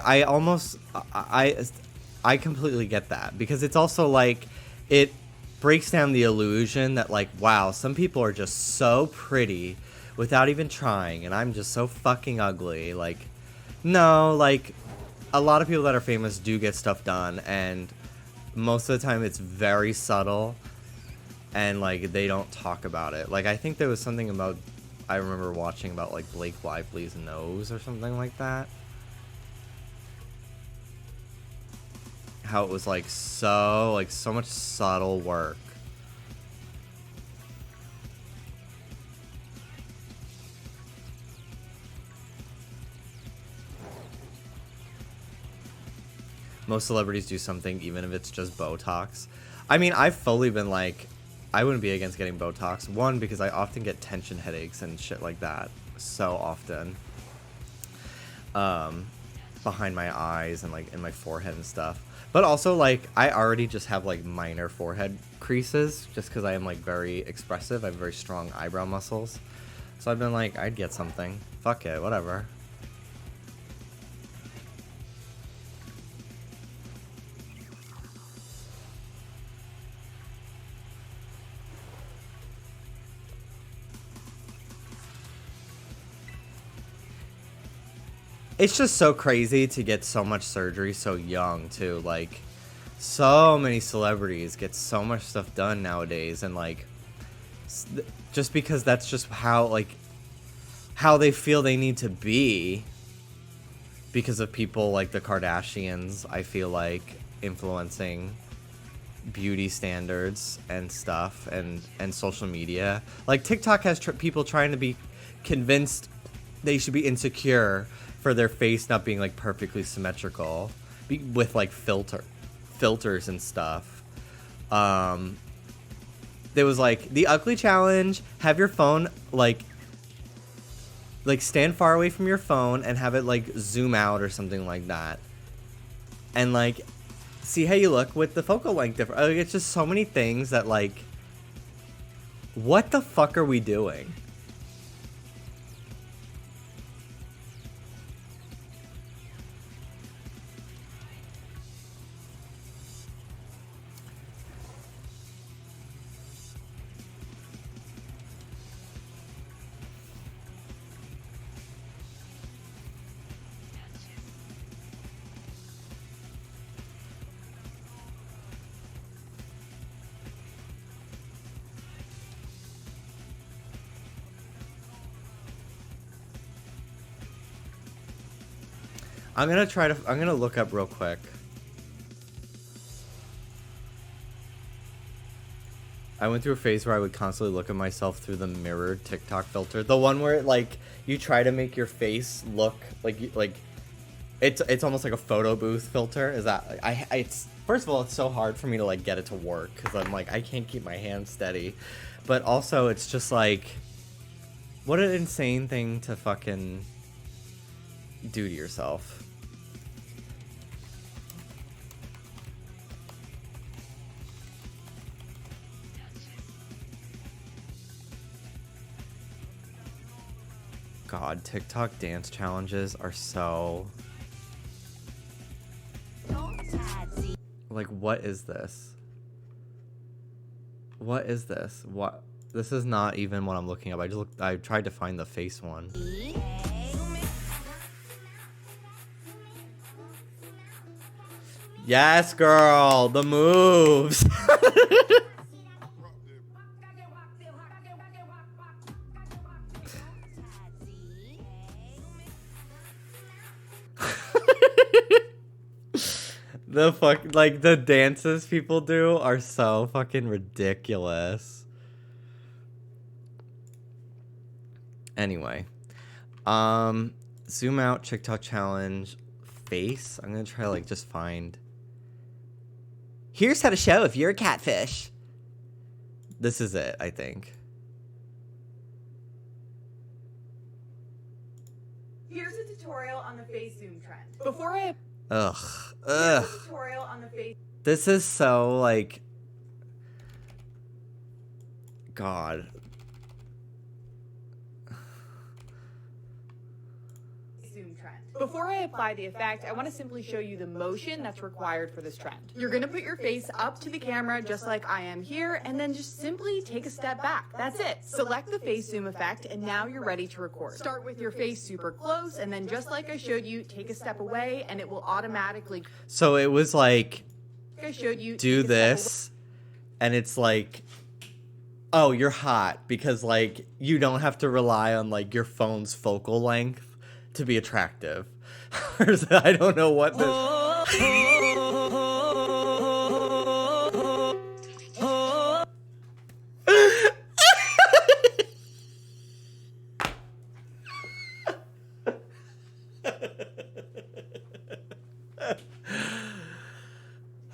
completely get that because it's also like it breaks down the illusion that like, wow, some people are just so pretty without even trying and I'm just so fucking ugly. Like, no, like a lot of people that are famous do get stuff done, and most of the time it's very subtle and like they don't talk about it. Like I think there was something about, I remember watching about like Blake Lively's nose or something like that. How it was like so much subtle work. Most celebrities do something, even if it's just Botox. I mean, I've fully been like, I wouldn't be against getting Botox. One, because I often get tension headaches and shit like that. So often. Behind my eyes and like in my forehead and stuff. But also like, I already just have like minor forehead creases just because I am like very expressive. I have very strong eyebrow muscles. So I've been like, I'd get something. Fuck it, whatever. It's just so crazy to get so much surgery so young too. Like, so many celebrities get so much stuff done nowadays, and like, just because that's just how they feel they need to be because of people like the Kardashians, I feel like, influencing beauty standards and stuff, and social media. Like TikTok has people trying to be convinced they should be insecure for their face not being like perfectly symmetrical with like filters and stuff. There was like the ugly challenge, have your phone like stand far away from your phone and have it like zoom out or something like that, and like see how you look with the focal length difference. Like, it's just so many things that like, what the fuck are we doing? I'm gonna look up real quick. I went through a phase where I would constantly look at myself through the mirrored TikTok filter. The one where like you try to make your face look like it's almost like a photo booth filter. Is that it's first of all, it's so hard for me to like get it to work because I'm like I can't keep my hands steady. But also it's just like what an insane thing to fucking do to yourself. God, TikTok dance challenges are so... Like, what is this? What is this? What? This is not even what I'm looking up. I tried to find the face one. Yes, girl, the moves. The dances people do are so fucking ridiculous. Anyway, zoom out, TikTok challenge, face. I'm gonna try like just find. Here's how to show if you're a catfish. This is it, I think. Here's a tutorial on the face zoom trend. Before I Ugh. Here's a tutorial on the face. This is so like. God. Zoom trend. Before I apply the effect, I want to simply show you the motion that's required for this trend. You're going to put your face up to the camera just like I am here, and then just simply take a step back. That's it. Select the face zoom effect, and now you're ready to record. Start with your face super close, and then just like I showed you, take a step away, and it will automatically... So it was like, I showed you, do this, and it's like, oh, you're hot, because like you don't have to rely on like your phone's focal length to be attractive. I don't know what this...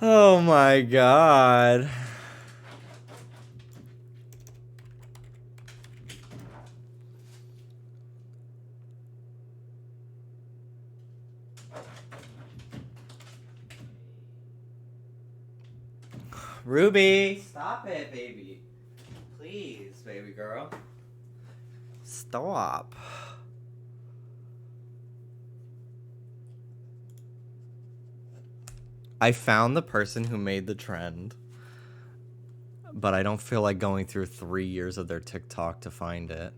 Oh my God. Ruby, stop it, baby. Please, baby girl. Stop. I found the person who made the trend, but I don't feel like going through 3 years of their TikTok to find it.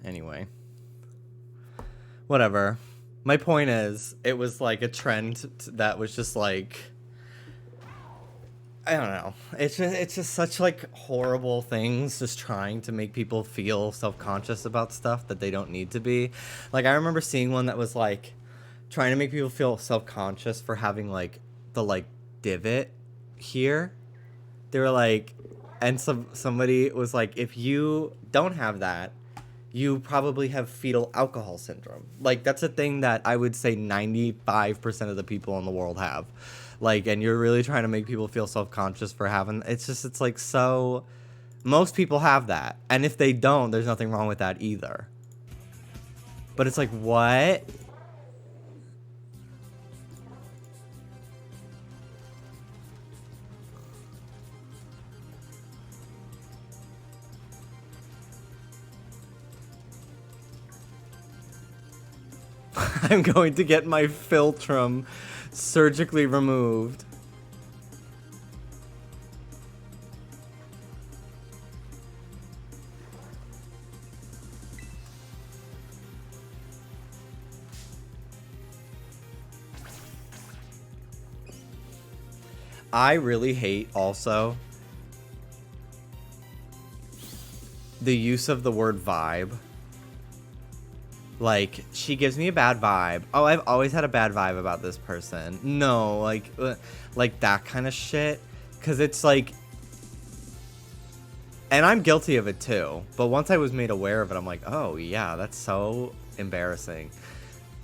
Anyway, whatever. My point is, it was like a trend that was just like, I don't know. It's just such like horrible things, just trying to make people feel self-conscious about stuff that they don't need to be. Like I remember seeing one that was like trying to make people feel self-conscious for having like the like divot here. They were like, and somebody was like, if you don't have that, you probably have fetal alcohol syndrome. Like, that's a thing that I would say 95% of the people in the world have. Like, and you're really trying to make people feel self-conscious for having... It's like so... Most people have that. And if they don't, there's nothing wrong with that either. But it's like, what? I'm going to get my philtrum surgically removed. I really hate also the use of the word vibe. Like, she gives me a bad vibe. Oh, I've always had a bad vibe about this person. No, like that kind of shit. Because it's like, and I'm guilty of it too. But once I was made aware of it, I'm like, oh yeah, that's so embarrassing.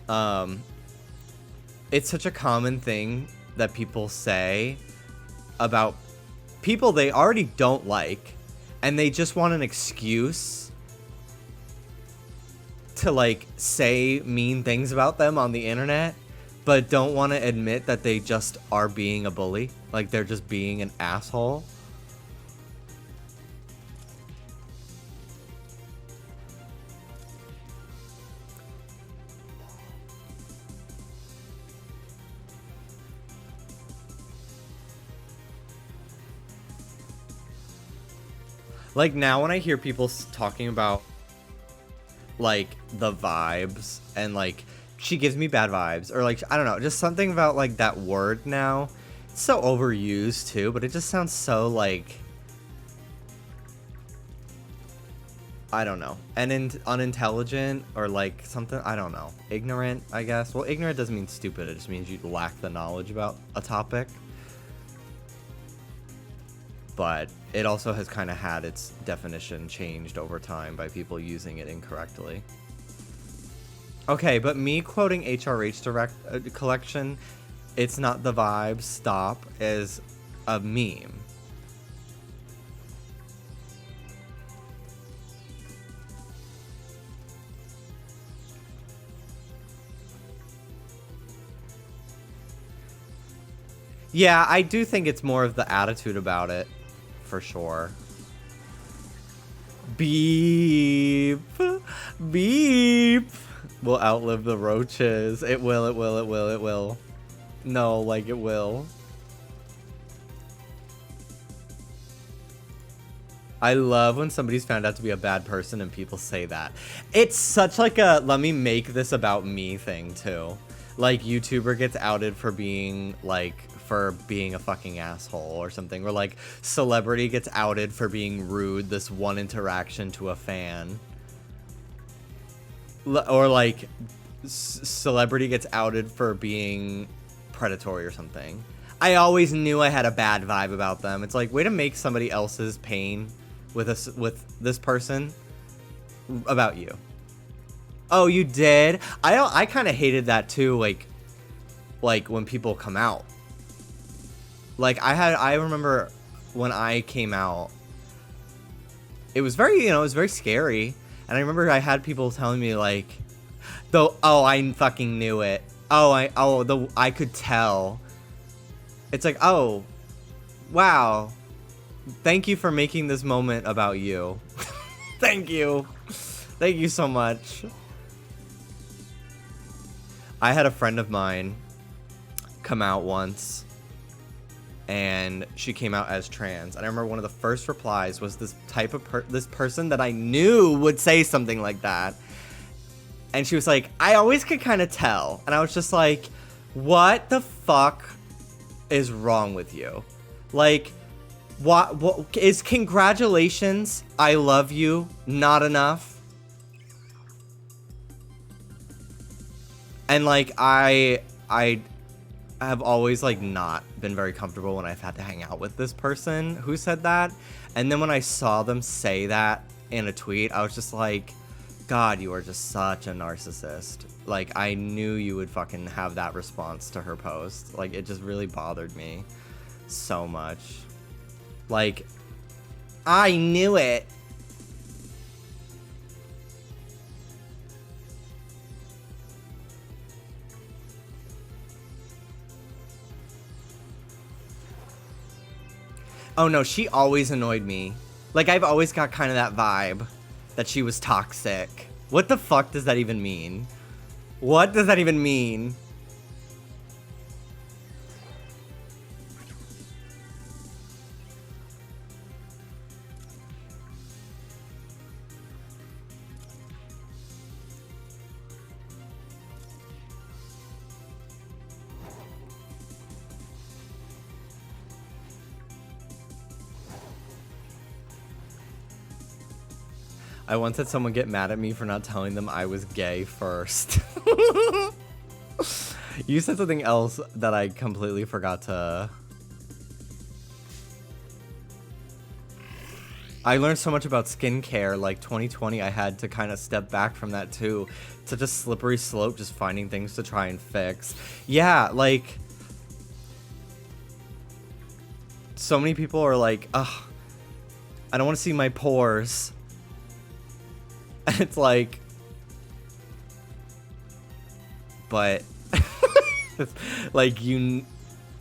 It's such a common thing that people say about people they already don't like, and they just want an excuse to like say mean things about them on the internet, but don't want to admit that they just are being a bully. Like they're just being an asshole. Like now when I hear people talking about like the vibes and like she gives me bad vibes, or like I don't know, just something about like that word now, it's so overused too, but it just sounds so like, I don't know, and unintelligent, or like something, I don't know, ignorant, I guess. Well, ignorant doesn't mean stupid, it just means you lack the knowledge about a topic. But it also has kind of had its definition changed over time by people using it incorrectly. Okay, but me quoting HRH collection, it's not the vibe, stop, is a meme. Yeah, I do think it's more of the attitude about it. For sure. Beep. Beep. Will outlive the roaches. It will, it will, it will, it will. No, like it will. I love when somebody's found out to be a bad person and people say that. It's such like a let me make this about me thing too. Like YouTuber gets outed for being like a fucking asshole or something, or like celebrity gets outed for being rude this one interaction to a fan, or like celebrity gets outed for being predatory or something. I always knew I had a bad vibe about them. It's like, way to make somebody else's pain with this person about you. Oh, you did? I kind of hated that too, like when people come out. Like I remember when I came out, it was very, it was very scary. And I remember I had people telling me like, I fucking knew it. I could tell. It's like, oh, wow. Thank you for making this moment about you. Thank you. Thank you so much. I had a friend of mine come out once, and she came out as trans. And I remember one of the first replies was this type of this person that I knew would say something like that. And she was like, I always could kind of tell. And I was just like, what the fuck is wrong with you? Like, what is congratulations, I love you, not enough? And like, I have always like not been very comfortable when I've had to hang out with this person who said that. And then when I saw them say that in a tweet, I was just like, God, you are just such a narcissist. Like, I knew you would fucking have that response to her post. Like, it just really bothered me so much. Like, I knew it. Oh no, she always annoyed me. Like, I've always got kind of that vibe that she was toxic. What the fuck does that even mean? What does that even mean? I once had someone get mad at me for not telling them I was gay first. You said something else that I completely forgot to... I learned so much about skincare, like 2020, I had to kind of step back from that too. It's such a slippery slope, just finding things to try and fix. Yeah, like... So many people are like, ugh, I don't want to see my pores. And it's like... But...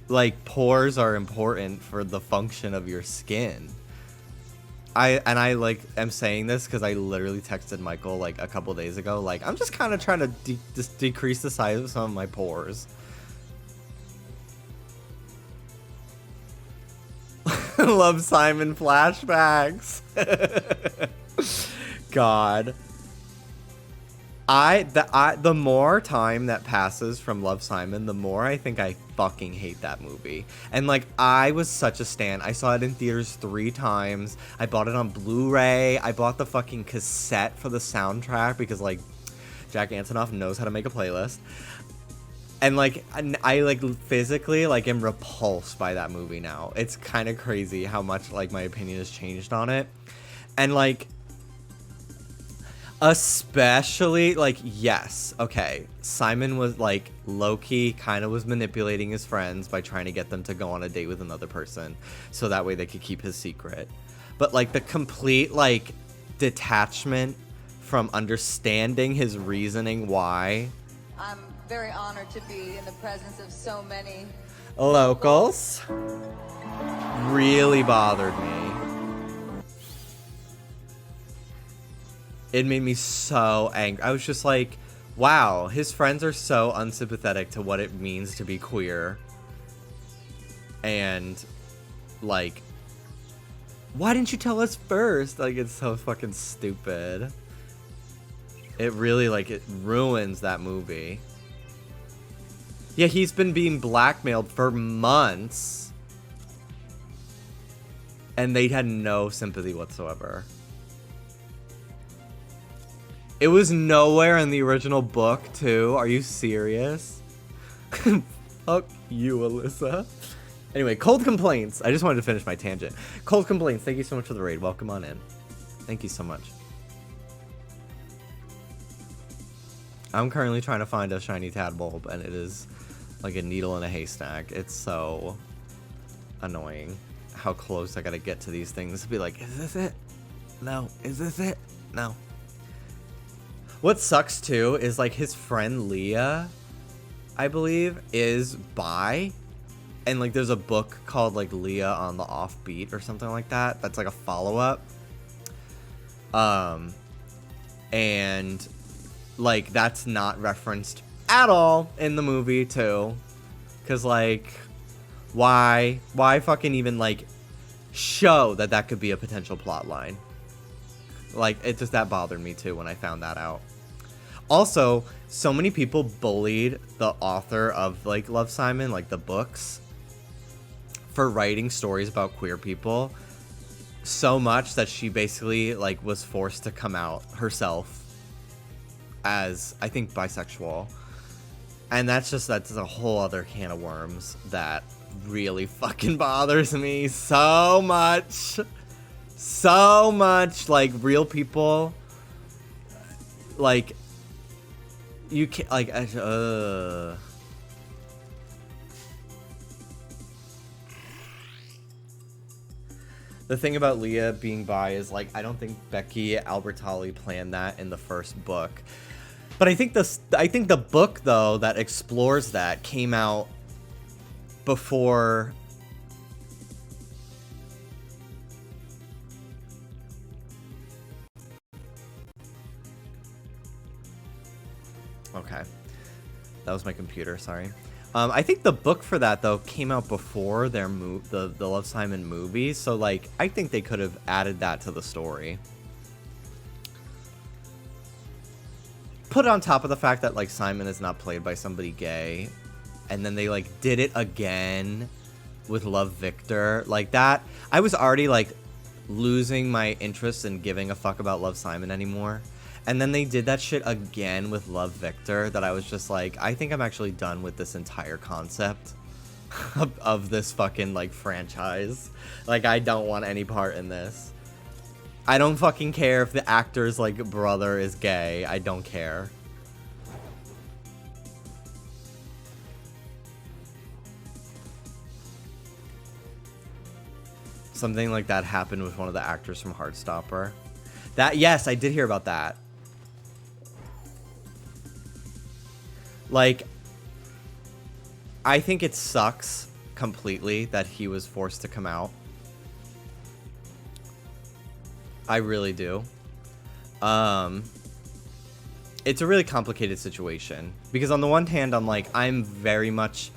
like pores are important for the function of your skin. I am saying this because I literally texted Michael like a couple days ago, like I'm just kind of trying to just decrease the size of some of my pores. Love Simon flashbacks. God. The more time that passes from Love, Simon, the more I think I fucking hate that movie. And like, I was such a stan. I saw it in theaters 3 times. I bought it on Blu-ray. I bought the fucking cassette for the soundtrack because like Jack Antonoff knows how to make a playlist. And like, I like physically like am repulsed by that movie now. It's kind of crazy how much like my opinion has changed on it. And like, especially, like, yes, okay, Simon was, like, low-key kind of was manipulating his friends by trying to get them to go on a date with another person, so that way they could keep his secret. But, like, the complete, like, detachment from understanding his reasoning why. I'm very honored to be in the presence of so many locals. Really bothered me. It made me so angry. I was just like, wow, his friends are so unsympathetic to what it means to be queer. And, like, why didn't you tell us first? Like, it's so fucking stupid. It really, like, it ruins that movie. Yeah, he's been being blackmailed for months. And they had no sympathy whatsoever. It was nowhere in the original book, too. Are you serious? Fuck you, Alyssa. Anyway, cold complaints. I just wanted to finish my tangent. Cold complaints. Thank you so much for the raid. Welcome on in. Thank you so much. I'm currently trying to find a shiny tadbulb, and it is like a needle in a haystack. It's so annoying how close I gotta get to these things to be like, is this it? No. Is this it? No. What sucks too is like his friend Leah, I believe, is bi, and like there's a book called like Leah on the Offbeat or something like that. That's like a follow-up. And like that's not referenced at all in the movie too, because like why fucking even like show that could be a potential plot line? Like, it just, that bothered me too when I found that out. Also, so many people bullied the author of, like, Love, Simon, like, the books, for writing stories about queer people so much that she basically, like, was forced to come out herself as, I think, bisexual. And that's a whole other can of worms that really fucking bothers me so much. So much, like, real people, like, you can't, like, the thing about Leah being bi is, like, I don't think Becky Albertalli planned that in the first book. But I think the book, though, that explores that came out before... Okay. That was my computer, sorry. I think the book for that, though, came out before their the Love, Simon movie, so, like, I think they could have added that to the story. Put on top of the fact that, like, Simon is not played by somebody gay, and then they, like, did it again with Love, Victor. Like, that, I was already, like, losing my interest in giving a fuck about Love Simon anymore. And then they did that shit again with Love Victor, that I was just like, I think I'm actually done with this entire concept of this fucking, like, franchise. Like, I don't want any part in this. I don't fucking care if the actor's, like, brother is gay. I don't care. Something like that happened with one of the actors from Heartstopper. That, yes, I did hear about that. Like, I think it sucks completely that he was forced to come out. I really do. It's a really complicated situation. Because on the one hand, I'm like, I'm very much...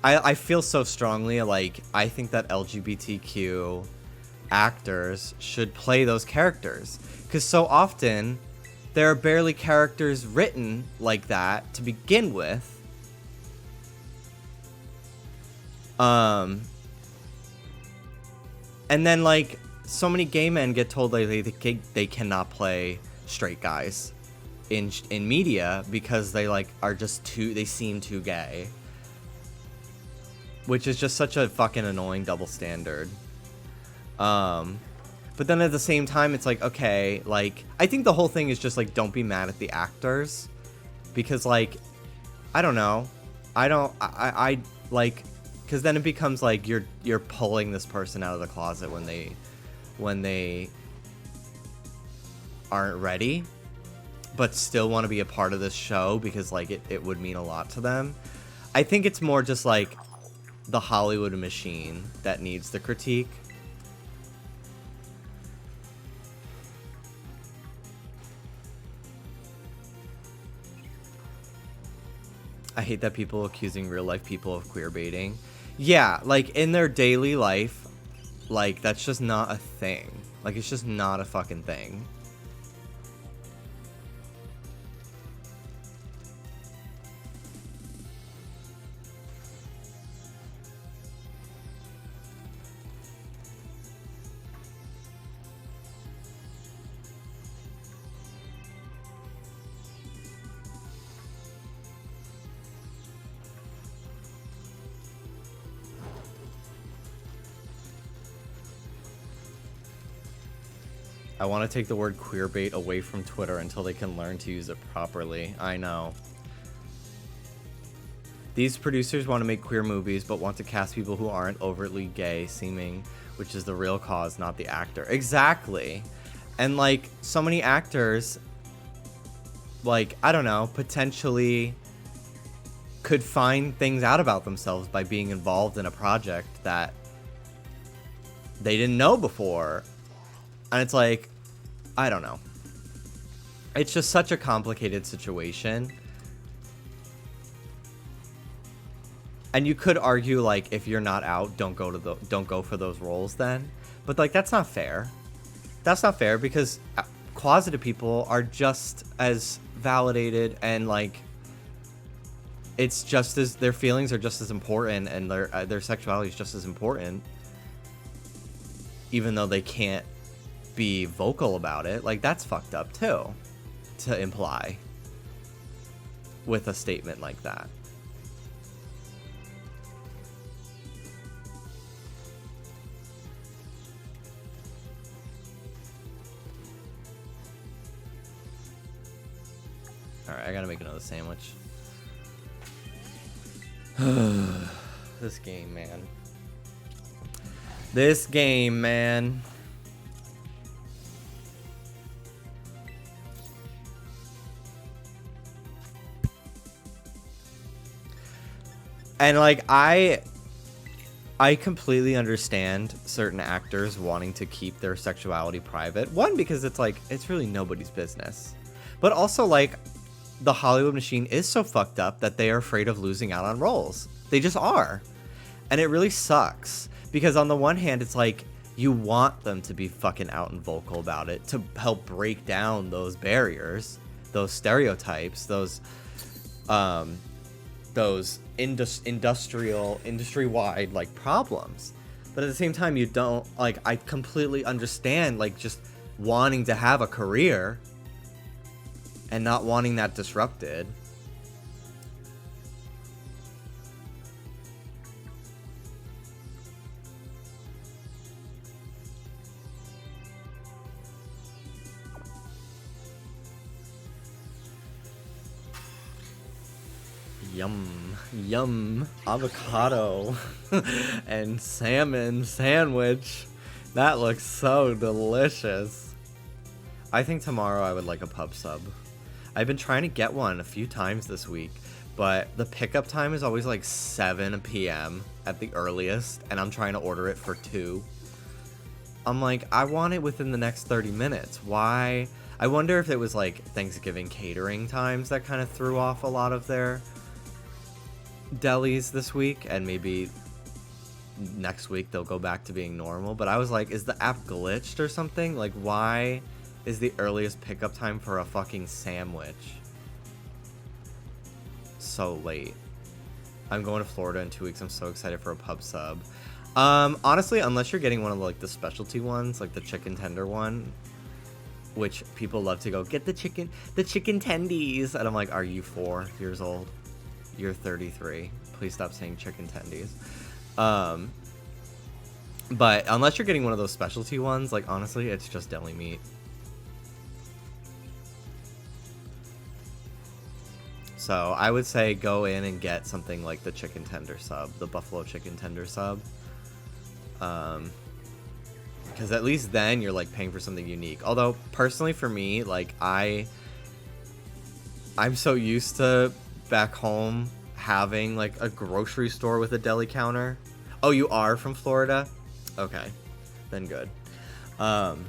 I feel so strongly, like, I think that LGBTQ actors should play those characters. Because so often, there are barely characters written like that to begin with. And then, like, so many gay men get told like, they cannot play straight guys in media because they, like, are just they seem too gay. Which is just such a fucking annoying double standard. But then at the same time, it's like, okay, like, I think the whole thing is just, like, don't be mad at the actors. Because, like, I don't know. I like, because then it becomes, like, you're pulling this person out of the closet when they aren't ready. But still want to be a part of this show because, like, it would mean a lot to them. I think it's more just, like, the Hollywood machine that needs the critique. I hate that people accusing real life people of queer baiting. Yeah, like, in their daily life, like, that's just not a thing. Like, it's just not a fucking thing. I want to take the word queerbait away from Twitter until they can learn to use it properly. I know. These producers want to make queer movies, but want to cast people who aren't overtly gay seeming, which is the real cause, not the actor. Exactly. And, like, so many actors, like, I don't know, potentially could find things out about themselves by being involved in a project that they didn't know before. And it's like, I don't know. It's just such a complicated situation. And you could argue, like, if you're not out, don't go for those roles then. But, like, that's not fair. That's not fair because closeted people are just as validated and, like, it's just as their feelings are just as important and their sexuality is just as important, even though they can't be vocal about it. Like, that's fucked up too, to imply with a statement like that. Alright, I gotta make another sandwich. This game, man. This game, man. And, like, I completely understand certain actors wanting to keep their sexuality private. One, because it's, like, it's really nobody's business. But also, like, the Hollywood machine is so fucked up that they are afraid of losing out on roles. They just are. And it really sucks. Because on the one hand, it's like, you want them to be fucking out and vocal about it to help break down those barriers, those stereotypes, those industry-wide, like, problems. But at the same time, you don't, like, I completely understand, like, just wanting to have a career and not wanting that disrupted. Yum, yum, avocado and salmon sandwich. That looks so delicious. I think tomorrow I would like a pub sub. I've been trying to get one a few times this week, but the pickup time is always like 7 p.m. at the earliest, and I'm trying to order it for 2. I'm like, I want it within the next 30 minutes. Why? I wonder if it was like Thanksgiving catering times that kind of threw off a lot of their delis this week, and maybe next week they'll go back to being normal. But I was like, is the app glitched or something? Like, why is the earliest pickup time for a fucking sandwich so late? I'm going to Florida in 2 weeks. I'm so excited for a pub sub. Honestly, unless you're getting one of like the specialty ones, like the chicken tender one, which people love to go get the chicken tendies, and I'm like, are you 4 years old? You're 33. Please stop saying chicken tendies. But unless you're getting one of those specialty ones, like, honestly, it's just deli meat. So I would say go in and get something like the chicken tender sub, the buffalo chicken tender sub. Because at least then you're like paying for something unique. Although personally for me, like I'm so used to back home having like a grocery store with a deli counter. Oh, you are from Florida? Okay, then good. But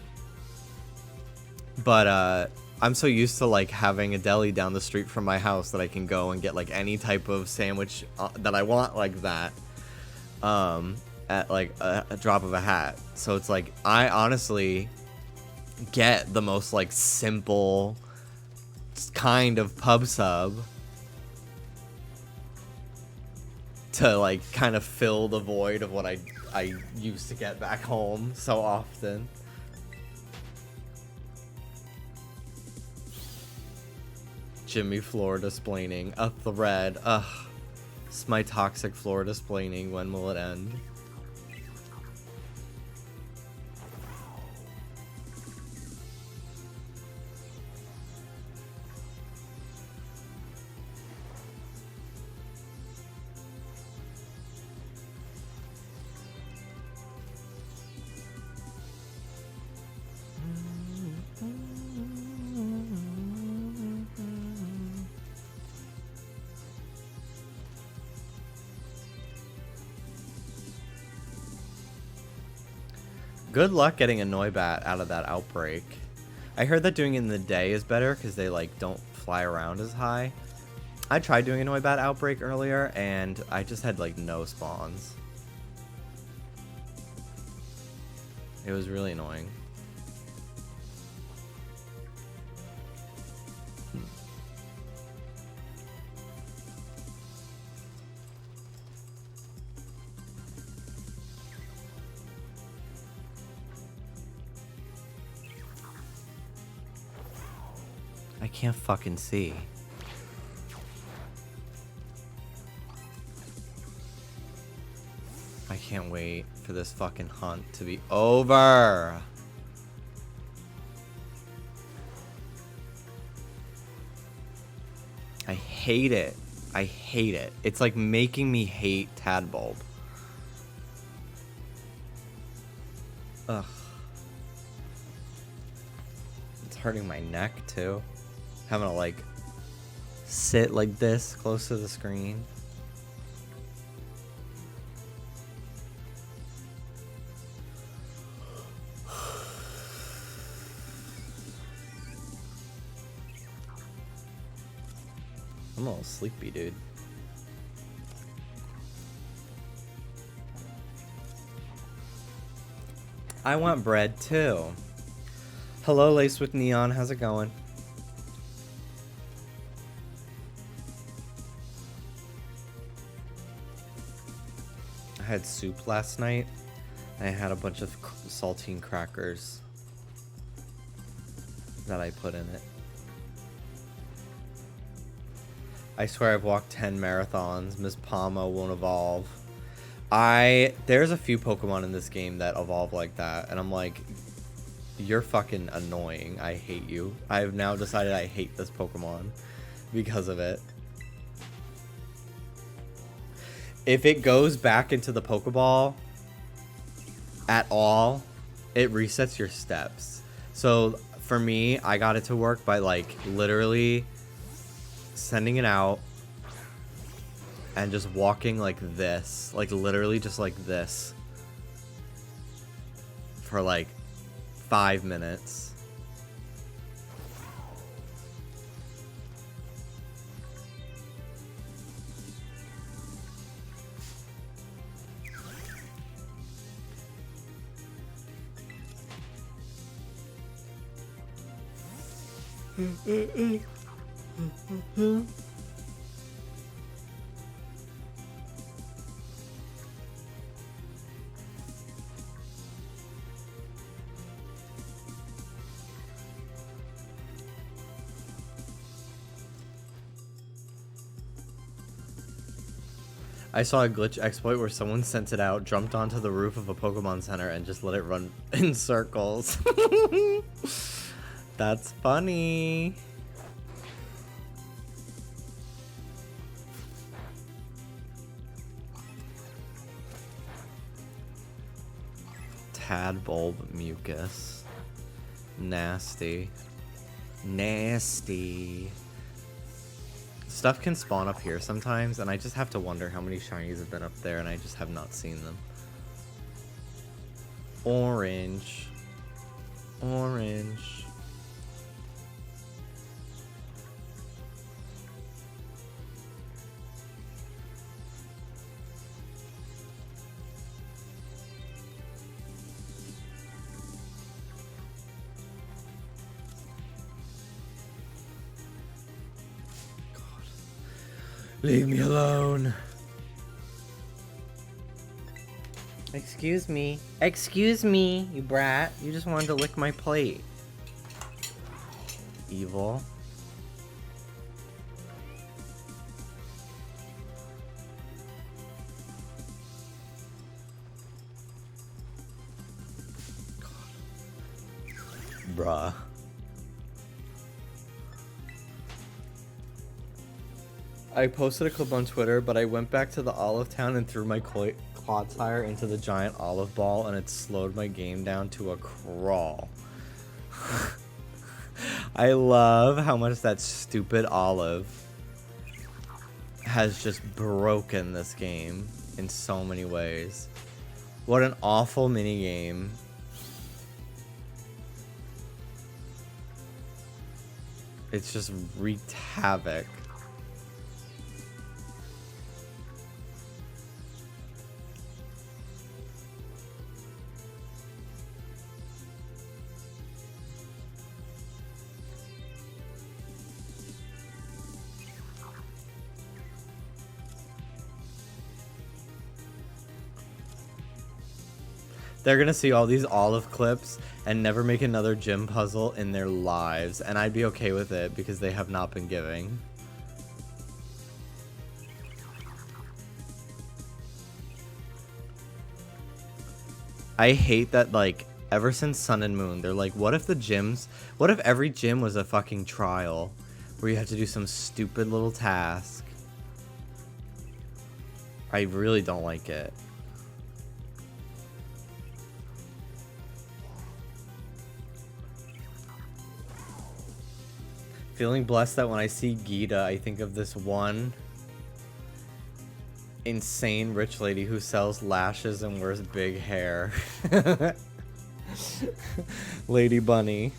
I'm so used to like having a deli down the street from my house that I can go and get like any type of sandwich that I want like that at like a drop of a hat. So it's like I honestly get the most like simple kind of pub sub to like kind of fill the void of what I used to get back home so often. Jimmy Florida splaining a thread. Ugh, it's my toxic Florida splaining. When will it end? Good luck getting a Noibat out of that outbreak. I heard that doing it in the day is better because they like don't fly around as high. I tried doing a Noibat outbreak earlier and I just had like no spawns. It was really annoying. I can't fucking see. I can't wait for this fucking hunt to be over. I hate it. I hate it. It's like making me hate Tadbulb. Ugh. It's hurting my neck too. Having to like sit like this close to the screen. I'm a little sleepy, dude. I want bread too. Hello, Lace with Neon. How's it going? I had soup last night. I had a bunch of saltine crackers that I put in it. I swear I've walked 10 marathons. Miss Palma won't evolve. There's a few Pokemon in this game that evolve like that, and I'm like, you're fucking annoying. I hate you. I've now decided I hate this Pokemon because of it. If it goes back into the Pokeball at all, it resets your steps. So for me, I got it to work by like literally sending it out and just walking like this, like literally just like this for like 5 minutes. I saw a glitch exploit where someone sent it out, jumped onto the roof of a Pokemon Center, and just let it run in circles. That's funny. Tadbulb mucus. Nasty. Nasty. Stuff can spawn up here sometimes, and I just have to wonder how many shinies have been up there, and I just have not seen them. Orange. Orange. Leave me alone. Excuse me. Excuse me, you brat. You just wanted to lick my plate. Evil. God. Bruh. I posted a clip on Twitter, but I went back to the Olive Town and threw my quad tire into the giant olive ball, and it slowed my game down to a crawl. I love how much that stupid olive has just broken this game in so many ways. What an awful minigame. It's just wreaked havoc. They're gonna see all these olive clips and never make another gym puzzle in their lives, and I'd be okay with it because they have not been giving. I hate that, like, ever since Sun and Moon, they're like, what if every gym was a fucking trial where you have to do some stupid little task? I really don't like it. Feeling blessed that when I see Gita, I think of this one insane rich lady who sells lashes and wears big hair. Lady Bunny.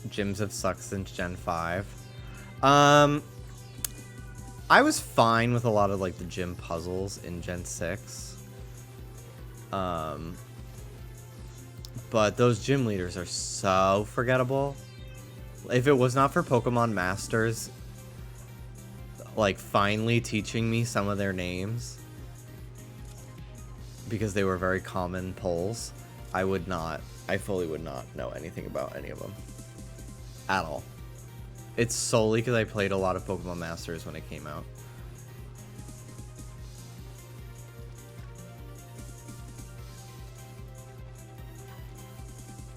Gyms have sucked since Gen 5. I was fine with a lot of like the gym puzzles in Gen 6. But those gym leaders are so forgettable. If it was not for Pokemon Masters, like finally teaching me some of their names, because they were very common polls, I fully would not know anything about any of them at all. It's solely because I played a lot of Pokemon Masters when it came out.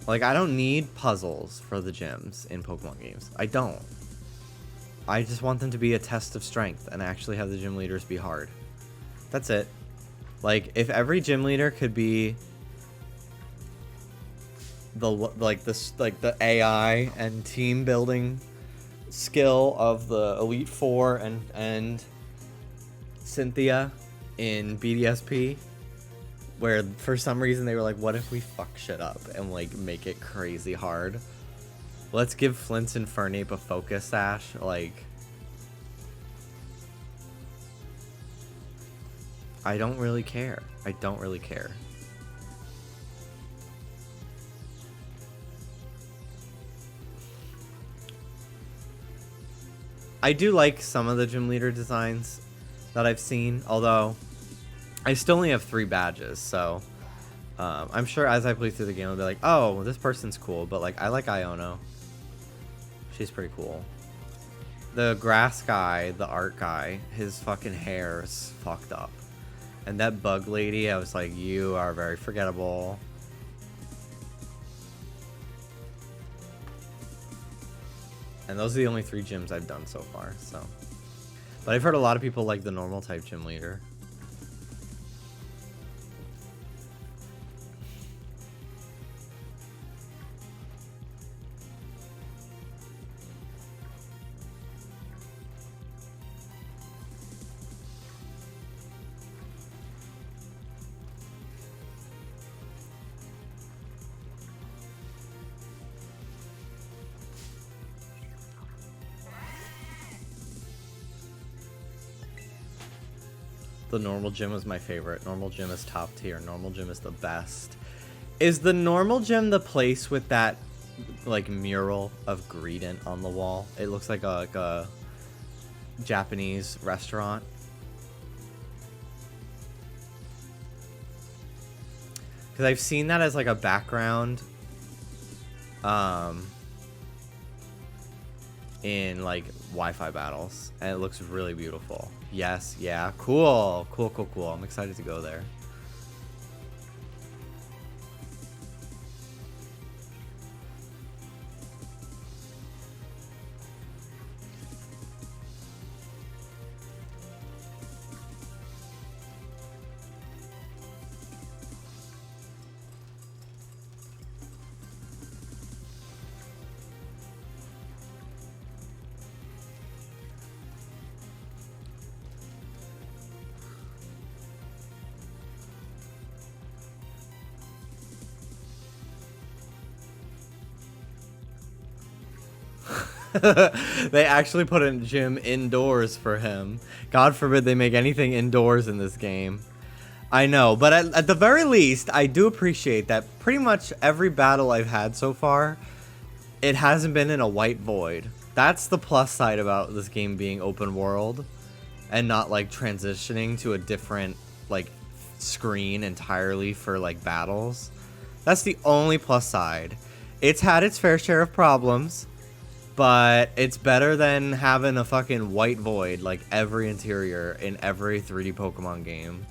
Like, I don't need puzzles for the gyms in Pokemon games. I don't. I just want them to be a test of strength and actually have the gym leaders be hard. That's it. Like, if every gym leader could be the AI and team building skill of the Elite Four and Cynthia in BDSP, where for some reason they were like, what if we fuck shit up and like make it crazy hard? Let's give Flint's Infernape a focus sash. Like, I don't really care. I don't really care. I do like some of the gym leader designs that I've seen, although I still only have 3 badges, so I'm sure as I play through the game I'll be like, oh, this person's cool, but like I like Iono. She's pretty cool. The grass guy, the art guy, his fucking hair is fucked up. And that bug lady, I was like, you are very forgettable. And those are the only 3 gyms I've done so far, so. But I've heard a lot of people like the normal type gym leader. The normal gym was my favorite. Normal gym is top tier. Normal gym is the best. Is the normal gym the place with that like mural of Greedent on the wall? It looks like a Japanese restaurant. Because I've seen that as like a background in like Wi-Fi battles, and it looks really beautiful. Yes, yeah, cool. I'm excited to go there. They actually put a gym indoors for him. God forbid they make anything indoors in this game. I know, but at the very least, I do appreciate that pretty much every battle I've had so far, it hasn't been in a white void. That's the plus side about this game being open world and not like transitioning to a different like screen entirely for like battles. That's the only plus side. It's had its fair share of problems, but it's better than having a fucking white void like every interior in every 3D Pokemon game.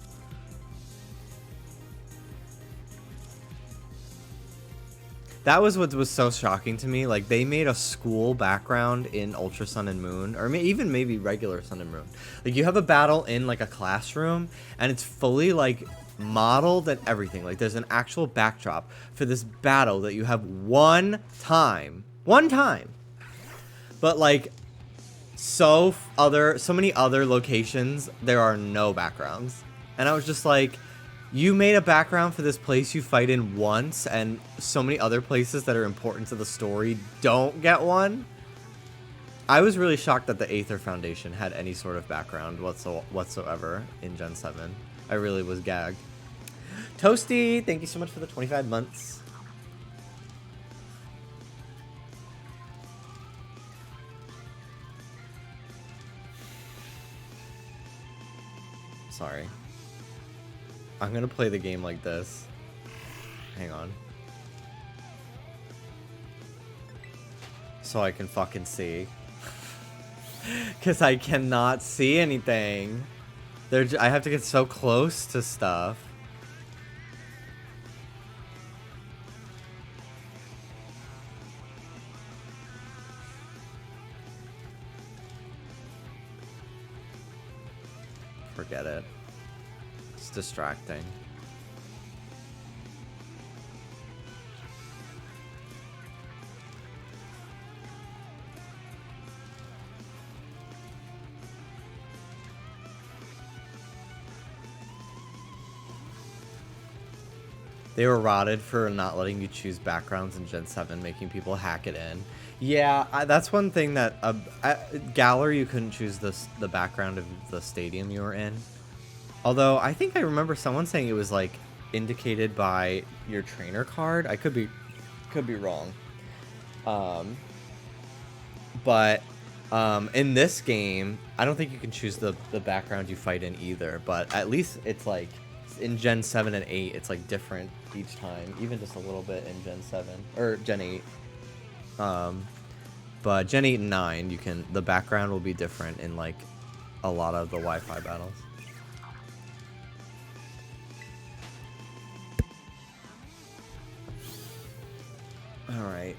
That was what was so shocking to me. Like, they made a school background in Ultra Sun and Moon, or even maybe regular Sun and Moon. Like, you have a battle in like a classroom, and it's fully like modeled and everything. Like, there's an actual backdrop for this battle that you have one time. But like, so many other locations, there are no backgrounds. And I was just like, you made a background for this place you fight in once, and so many other places that are important to the story don't get one? I was really shocked that the Aether Foundation had any sort of background whatsoever in Gen 7. I really was gagged. Toasty, thank you so much for the 25 months. Sorry. I'm gonna play the game like this. Hang on. So I can fucking see. Because I cannot see anything. I have to get so close to stuff. Forget it. It's distracting. They were rotted for not letting you choose backgrounds in Gen 7, making people hack it in. Yeah, that's one thing that... Gallery, you couldn't choose the background of the stadium you were in. Although, I think I remember someone saying it was, like, indicated by your trainer card. I could be wrong. But in this game, I don't think you can choose the background you fight in either. But at least it's, like... In Gen 7 and 8, it's like different each time, even just a little bit in Gen 7 or Gen 8. But Gen 8 and 9, the background will be different in like a lot of the Wi-Fi battles. All right.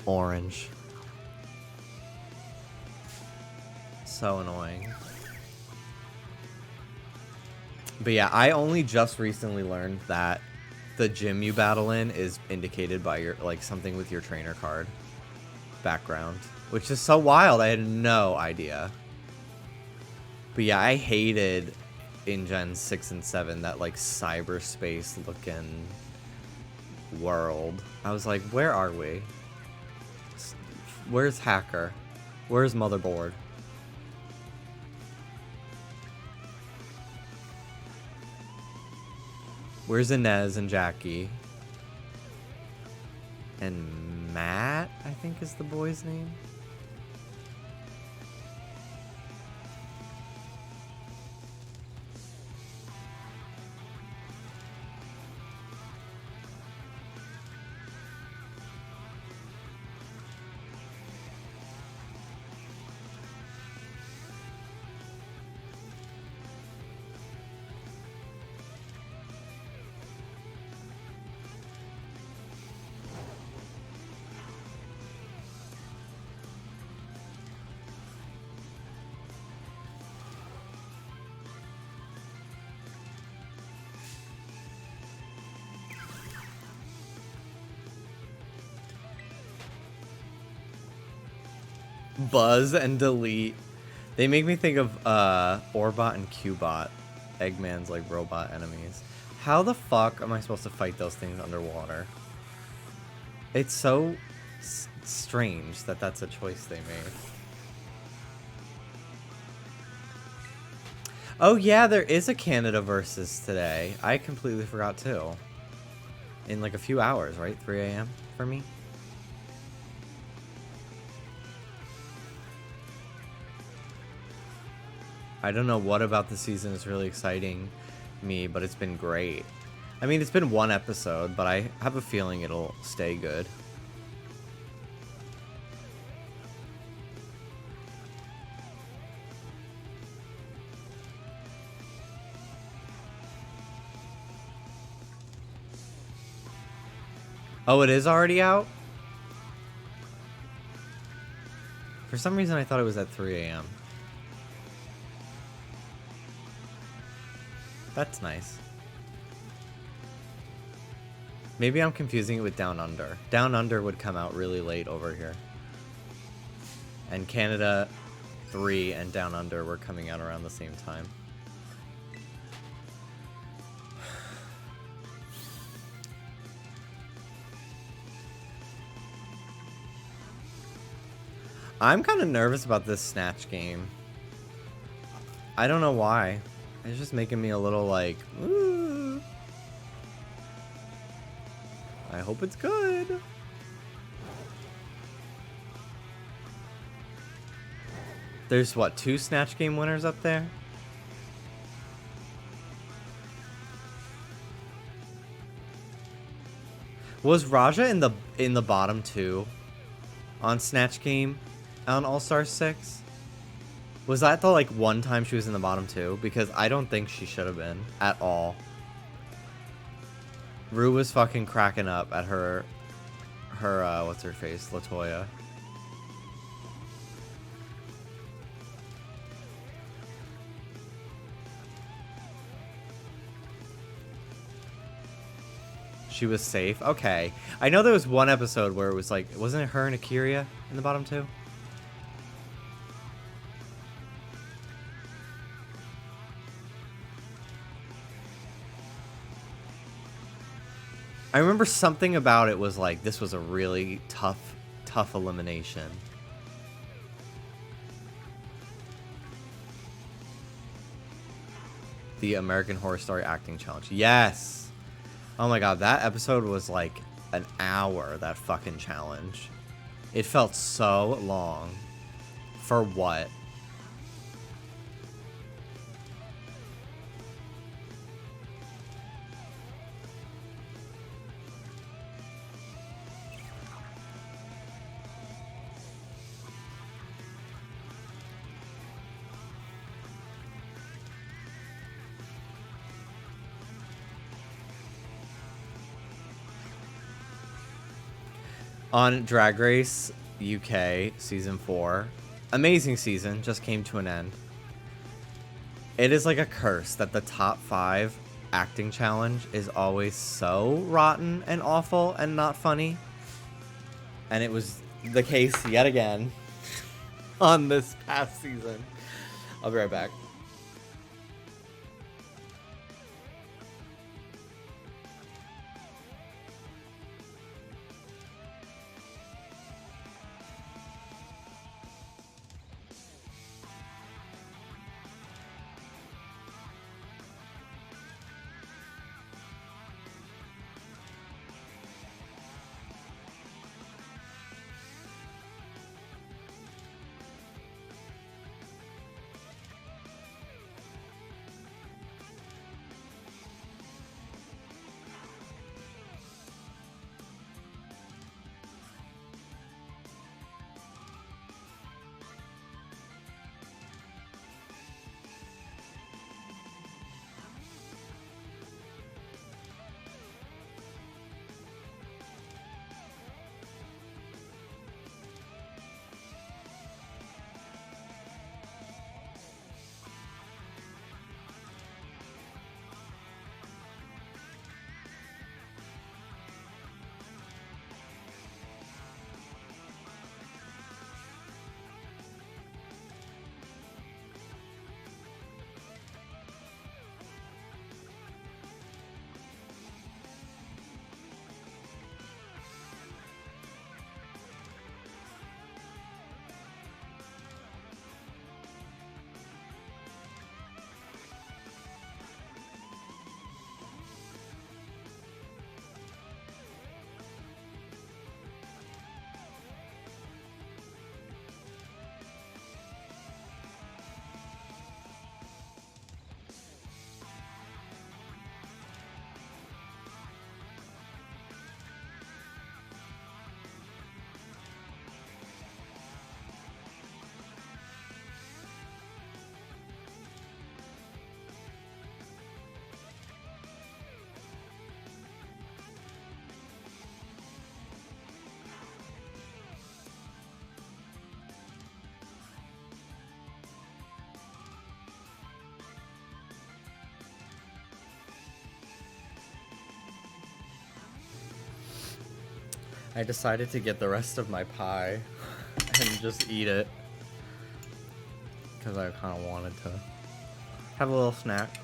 Orange. So annoying. But yeah, I only just recently learned that the gym you battle in is indicated by your, like, something with your trainer card background, which is so wild. I had no idea. But yeah, I hated in Gen 6 and 7 that, like, cyberspace looking world. I was like, where are we? Where's Hacker? Where's Motherboard? Where's Inez and Jackie? And Matt, I think is the boy's name. Buzz and Delete. They make me think of Orbot and Cubot, Eggman's like robot enemies. How the fuck am I supposed to fight those things underwater? It's so strange that that's a choice they made. Oh yeah, there is a Canada versus today. I completely forgot too. In like a few hours, right? 3 a.m. for me. I don't know what about the season is really exciting me, but it's been great. I mean, it's been one episode, but I have a feeling it'll stay good. Oh, it is already out? For some reason, I thought it was at 3 a.m. That's nice. Maybe I'm confusing it with Down Under. Down Under would come out really late over here. And Canada 3 and Down Under were coming out around the same time. I'm kind of nervous about this Snatch game. I don't know why. It's just making me a little like, ooh. I hope it's good. There's what, 2 Snatch Game winners up there? Was Raja in the bottom 2 on Snatch Game on All-Star 6? Was that the like one time she was in the bottom 2? Because I don't think she should have been at all. Rue was fucking cracking up at her what's her face, LaToya. She was safe. Okay. I know there was one episode where it was like, wasn't it her and Akira in the bottom 2? I remember something about it was like, this was a really tough elimination. The American Horror Story Acting Challenge. Yes! Oh my god, that episode was like an hour, that fucking challenge. It felt so long. For what? On Drag Race UK season 4, amazing season, just came to an end. It is like a curse that the top 5 acting challenge is always so rotten and awful and not funny. And it was the case yet again on this past season. I'll be right back. I decided to get the rest of my pie and just eat it because I kind of wanted to have a little snack.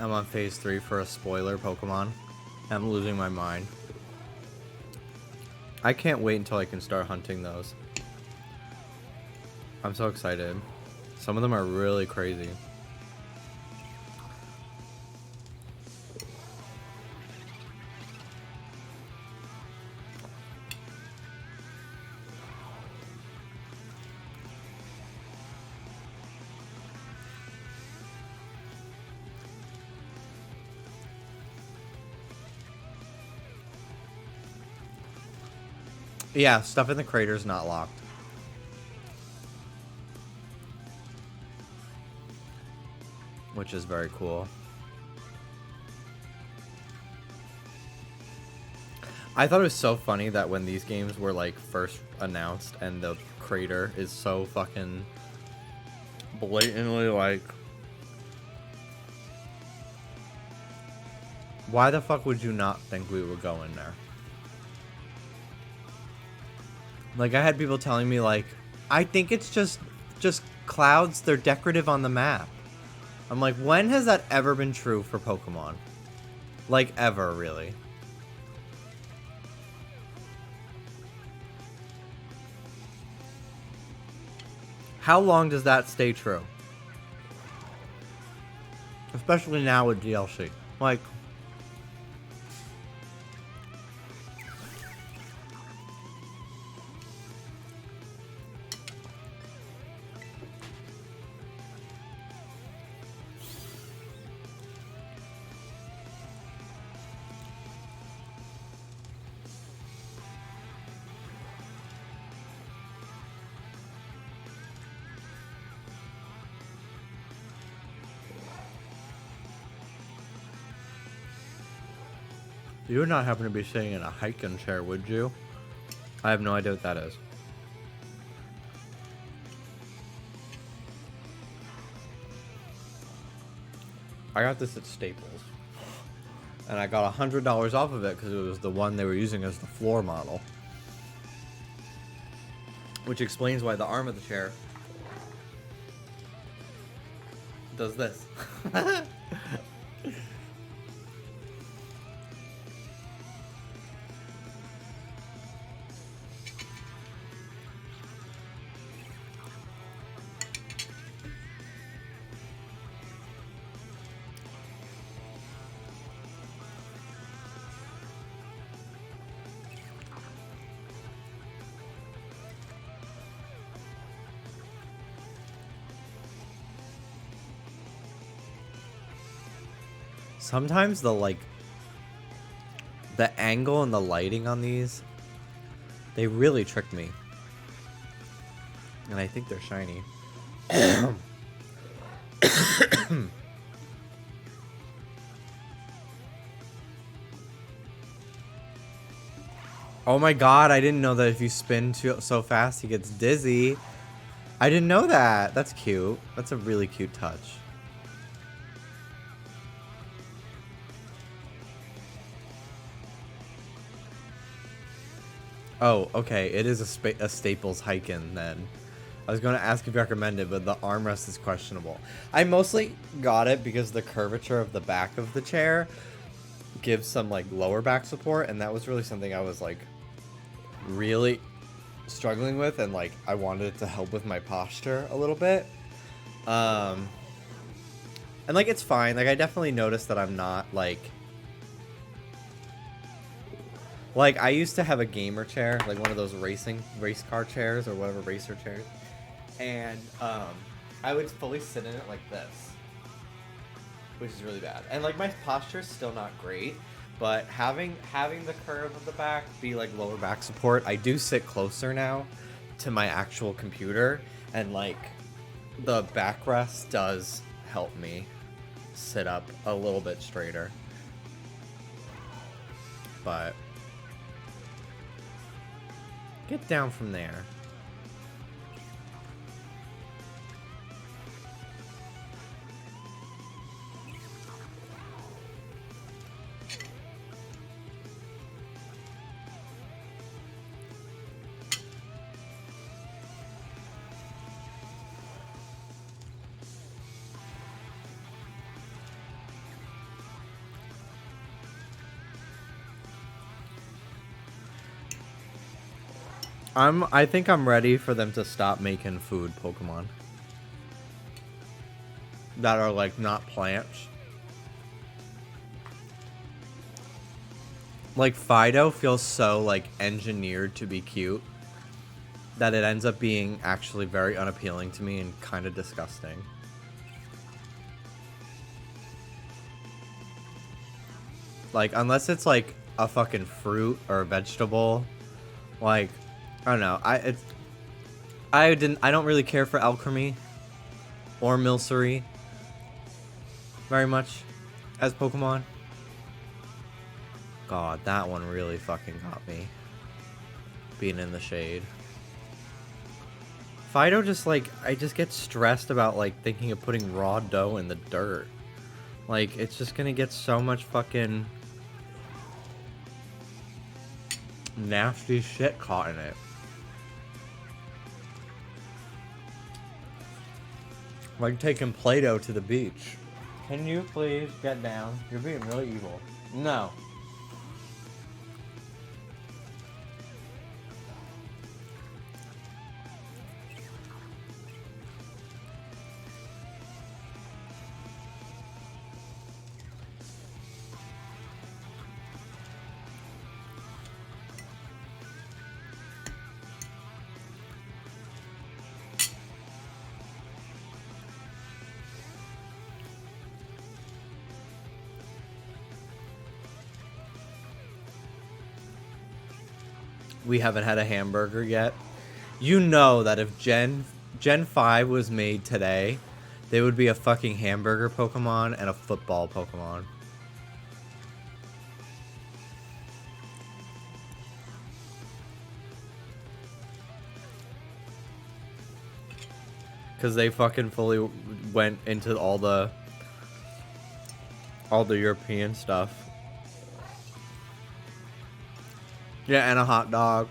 I'm on phase 3 for a spoiler Pokemon. I'm losing my mind. I can't wait until I can start hunting those. I'm so excited. Some of them are really crazy. Yeah, stuff in the crater's not locked. Which is very cool. I thought it was so funny that when these games were like first announced and the crater is so fucking blatantly like, why the fuck would you not think we would go in there? Like, I had people telling me, like, I think it's just clouds. They're decorative on the map. I'm like, when has that ever been true for Pokemon? Like, ever, really? How long does that stay true? Especially now with DLC. Like... You would not happen to be sitting in a hiking chair, would you? I have no idea what that is. I got this at Staples. And I got $100 off of it because it was the one they were using as the floor model. Which explains why the arm of the chair does this. Sometimes the angle and the lighting on these, they really trick me. And I think they're shiny. Oh my god, I didn't know that if you spin so fast he gets dizzy. I didn't know that. That's cute. That's a really cute touch. Oh, okay. It is a Staples Hiken then. I was going to ask if you recommend it, but the armrest is questionable. I mostly got it because the curvature of the back of the chair gives some like lower back support, and that was really something I was like really struggling with, and like I wanted it to help with my posture a little bit. And like it's fine. Like I definitely noticed that I'm not like I used to have a gamer chair, like one of those race car chairs or whatever, racer chairs. And I would fully sit in it like this, which is really bad. And like my posture is still not great, but having the curve of the back be like lower back support, I do sit closer now to my actual computer, and like the backrest does help me sit up a little bit straighter. But get down from there. I think I'm ready for them to stop making food Pokemon that are like not plants. Like Fido feels so like engineered to be cute that it ends up being actually very unappealing to me and kind of disgusting. Like unless it's like a fucking fruit or a vegetable, like I don't know. I don't really care for Alchemy or Milcery very much as Pokemon. God, that one really fucking got me. Being in the shade. Fido just like, I just get stressed about like thinking of putting raw dough in the dirt. Like, it's just gonna get so much fucking nasty shit caught in it. Like taking Play-Doh to the beach. Can you please get down? You're being really evil. No. We haven't had a hamburger yet. You know that if Gen 5 was made today, they would be a fucking hamburger Pokemon and a football Pokemon. Because they fucking fully went into all the European stuff. Yeah, and a hot dog.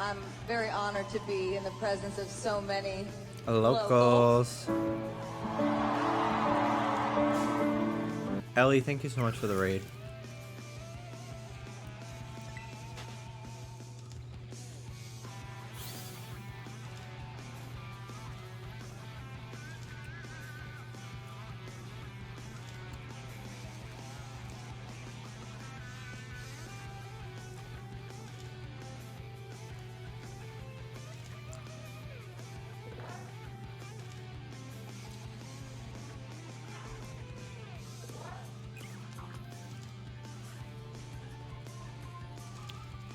I'm very honored to be in the presence of so many Locals. Ellie, thank you so much for the raid.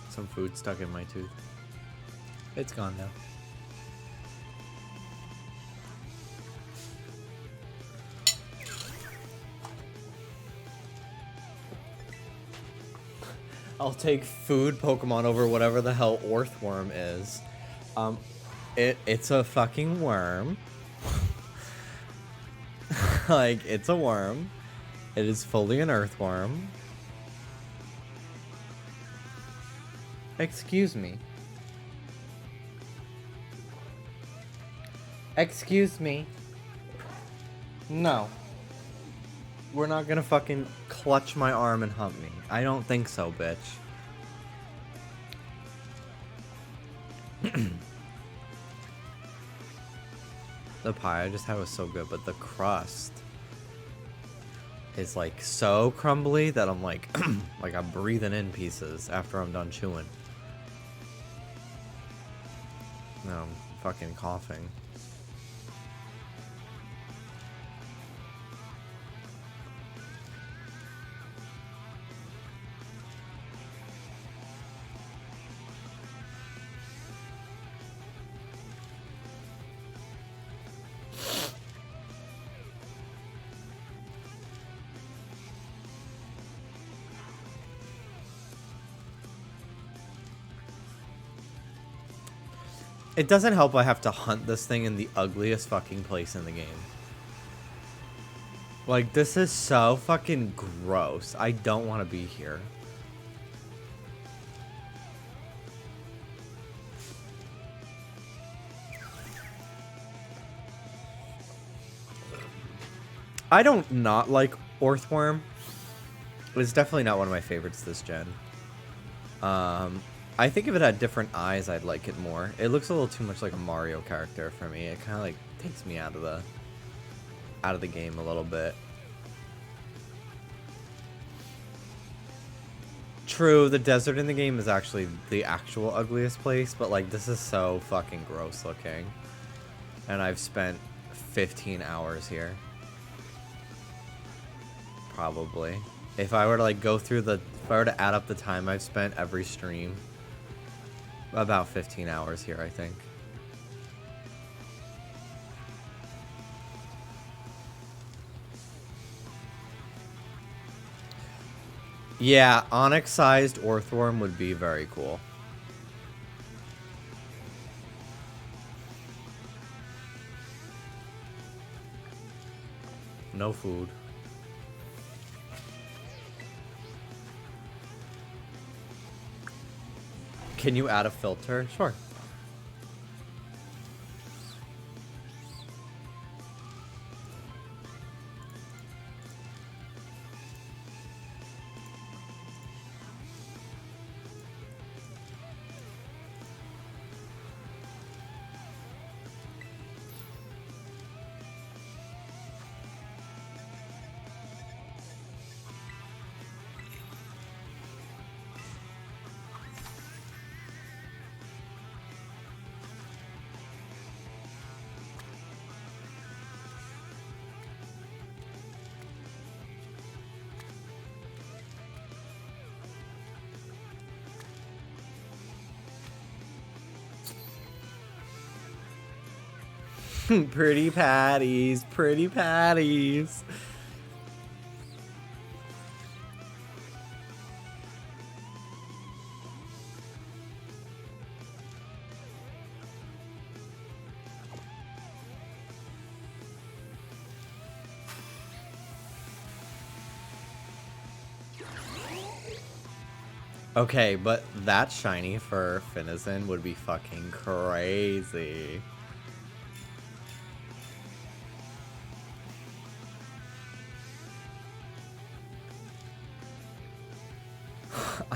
Some food stuck in my tooth. It's gone now. I'll take food Pokemon over whatever the hell Orthworm is. It's a fucking worm. Like, it's a worm. It is fully an earthworm. Excuse me. Excuse me. No. We're not gonna fucking clutch my arm and hump me. I don't think so, bitch. The pie I just had was so good, but the crust is like so crumbly that I'm like, like I'm breathing in pieces after I'm done chewing. No, I'm fucking coughing. It doesn't help I have to hunt this thing in the ugliest fucking place in the game. Like, this is so fucking gross. I don't want to be here. I don't not like Orthworm. It's definitely not one of my favorites this gen. I think if it had different eyes, I'd like it more. It looks a little too much like a Mario character for me. It kind of like takes me out of the game a little bit. True, the desert in the game is actually the actual ugliest place, but like this is so fucking gross looking. And I've spent 15 hours here. Probably. If I were to like go through if I were to add up the time I've spent every stream, about 15 hours here, I think. Yeah, onyx-sized Orthworm would be very cool. No food. Can you add a filter? Sure. Pretty patties, pretty patties. Okay, but that shiny for Finizen would be fucking crazy.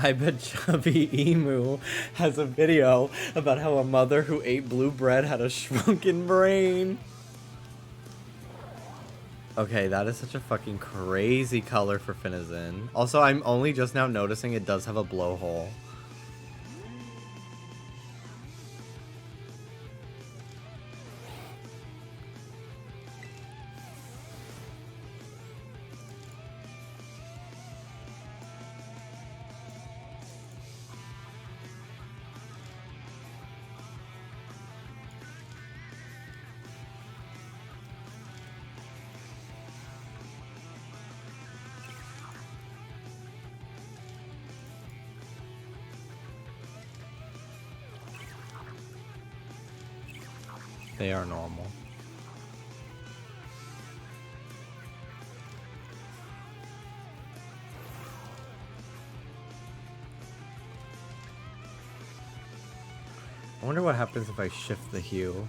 I bet Chubby Emu has a video about how a mother who ate blue bread had a shrunken brain. Okay, that is such a fucking crazy color for Finizen. Also, I'm only just now noticing it does have a blowhole. They are normal. I wonder what happens if I shift the hue.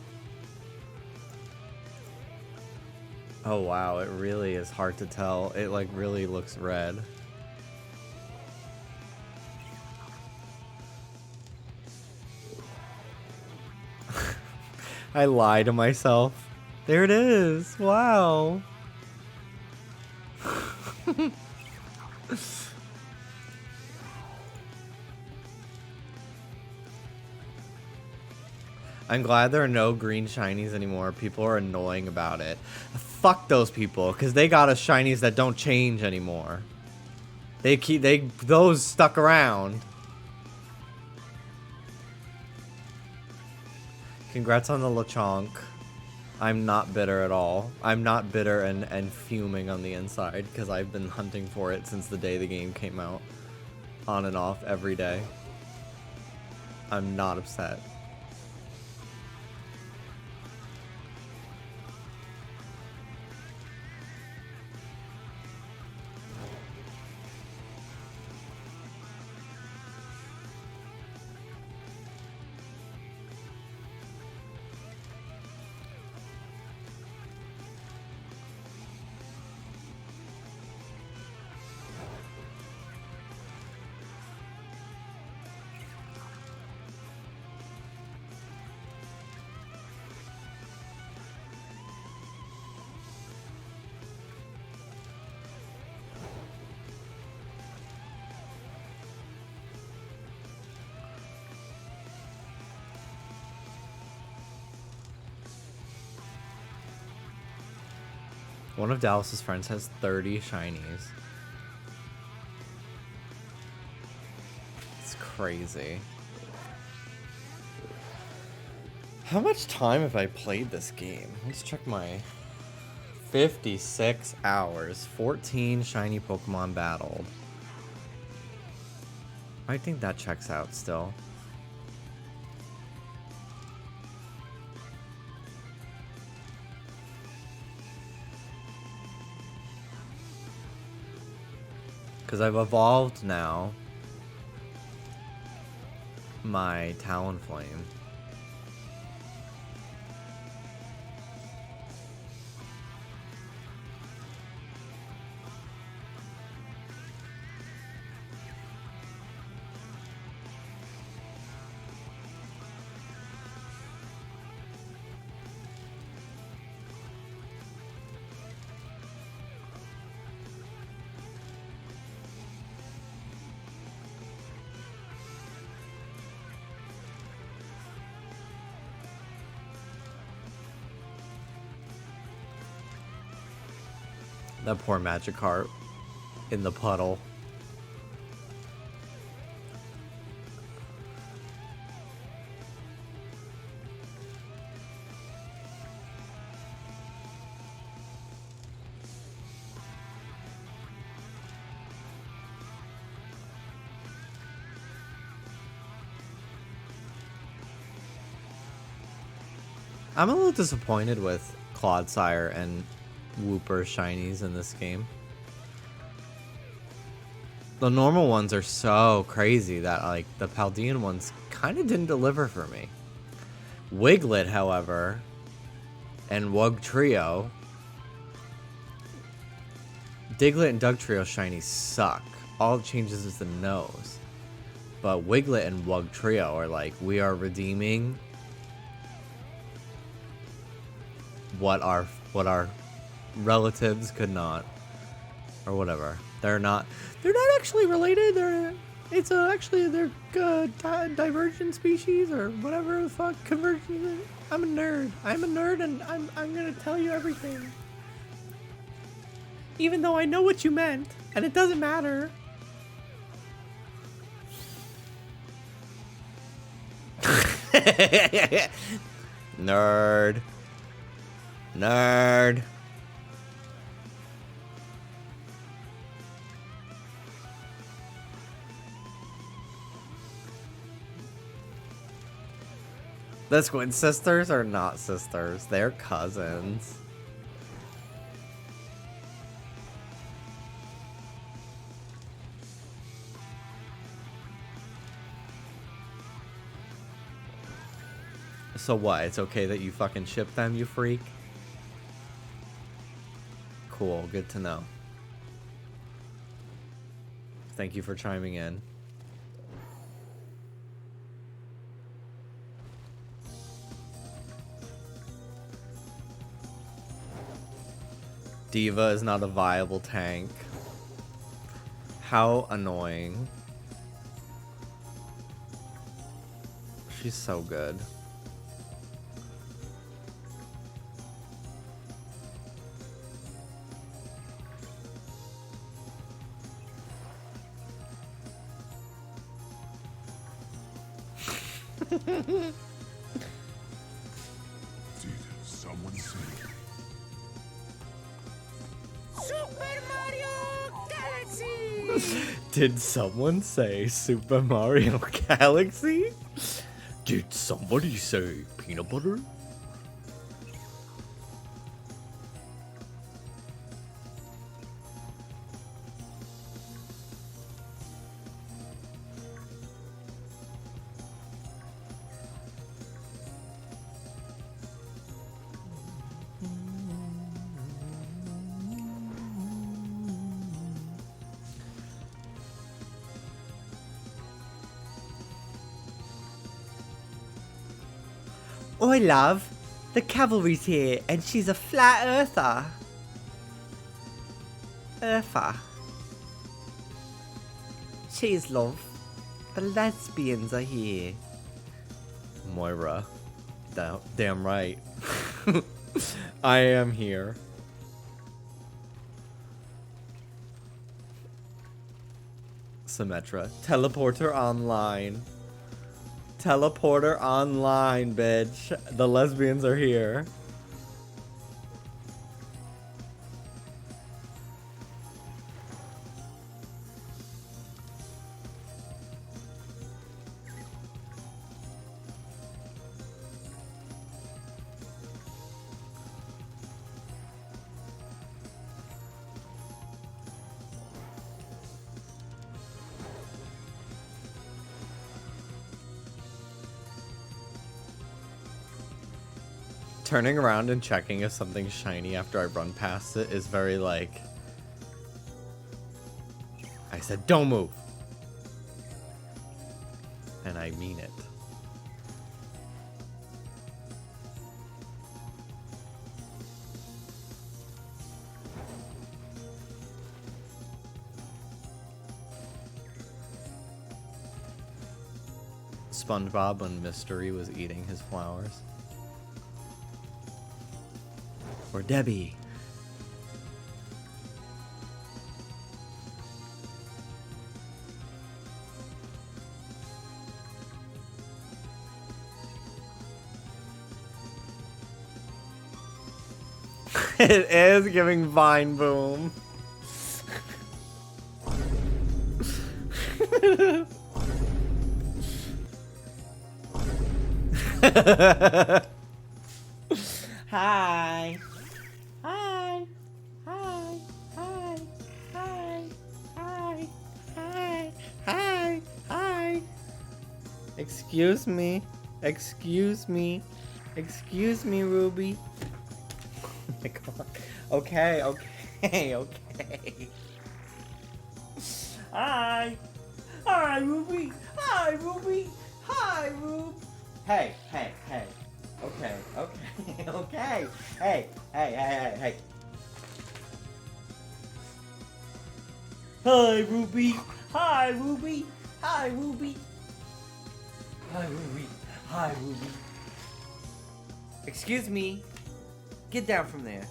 Oh wow, it really is hard to tell. It like really looks red. I lie to myself. There it is. Wow. I'm glad there are no green shinies anymore. People are annoying about it. Fuck those people, because they got us shinies that don't change anymore. Those stuck around. Congrats on the Lechonk. I'm not bitter at all. I'm not bitter and fuming on the inside, because I've been hunting for it since the day the game came out. On and off every day. I'm not upset. One of Dallas's friends has 30 shinies. It's crazy. How much time have I played this game? Let's check my 56 hours, 14 shiny Pokemon battled. I think that checks out still. Because I've evolved now my Talonflame. That poor Magikarp in the puddle. I'm a little disappointed with Clodsire and Wooper shinies in this game. The normal ones are so crazy that like the Paldean ones kind of didn't deliver for me. Wiglet, however, and Wugtrio, Diglett and Dugtrio shinies suck. All it changes is the nose. But Wiglet and Wugtrio are like, we are redeeming what our relatives could not, or whatever. They're not actually related. They're divergent species or whatever the fuck convergent. I'm a nerd, and I'm gonna tell you everything, even though I know what you meant, and it doesn't matter. Nerd. The Squid sisters are not sisters. They're cousins. So what? It's okay that you fucking ship them, you freak? Cool, good to know. Thank you for chiming in. Diva is not a viable tank. How annoying. She's so good. Did someone say? Super Mario Galaxy! Did someone say Super Mario Galaxy? Did somebody say peanut butter? Oi, love. The cavalry's here, and she's a flat earther. Earther. Cheers, love. The lesbians are here. Moira. Damn right. I am here. Symmetra. Teleporter online. Teleporter online, bitch. The lesbians are here. Turning around and checking if something's shiny after I run past it is very like... I said, don't move. And I mean it. SpongeBob when Mystery was eating his flowers. Or Debbie. It is giving Vine Boom. Hi. Hi. Hi. Hi. Hi. Hi. Hi. Hi. Hi. Excuse me. Excuse me. Excuse me, Ruby. Oh my god. Okay, okay, okay. Hi. Hi, Ruby. Hi, Ruby. Hi, Rube. Hey, hey, hey. Okay, okay, okay. Hey, hey, hey, hey, hey. Hi, Ruby. Hi, Ruby. Hi, Ruby. Hi, Ruby. Hi, Ruby. Excuse me. Get down from there.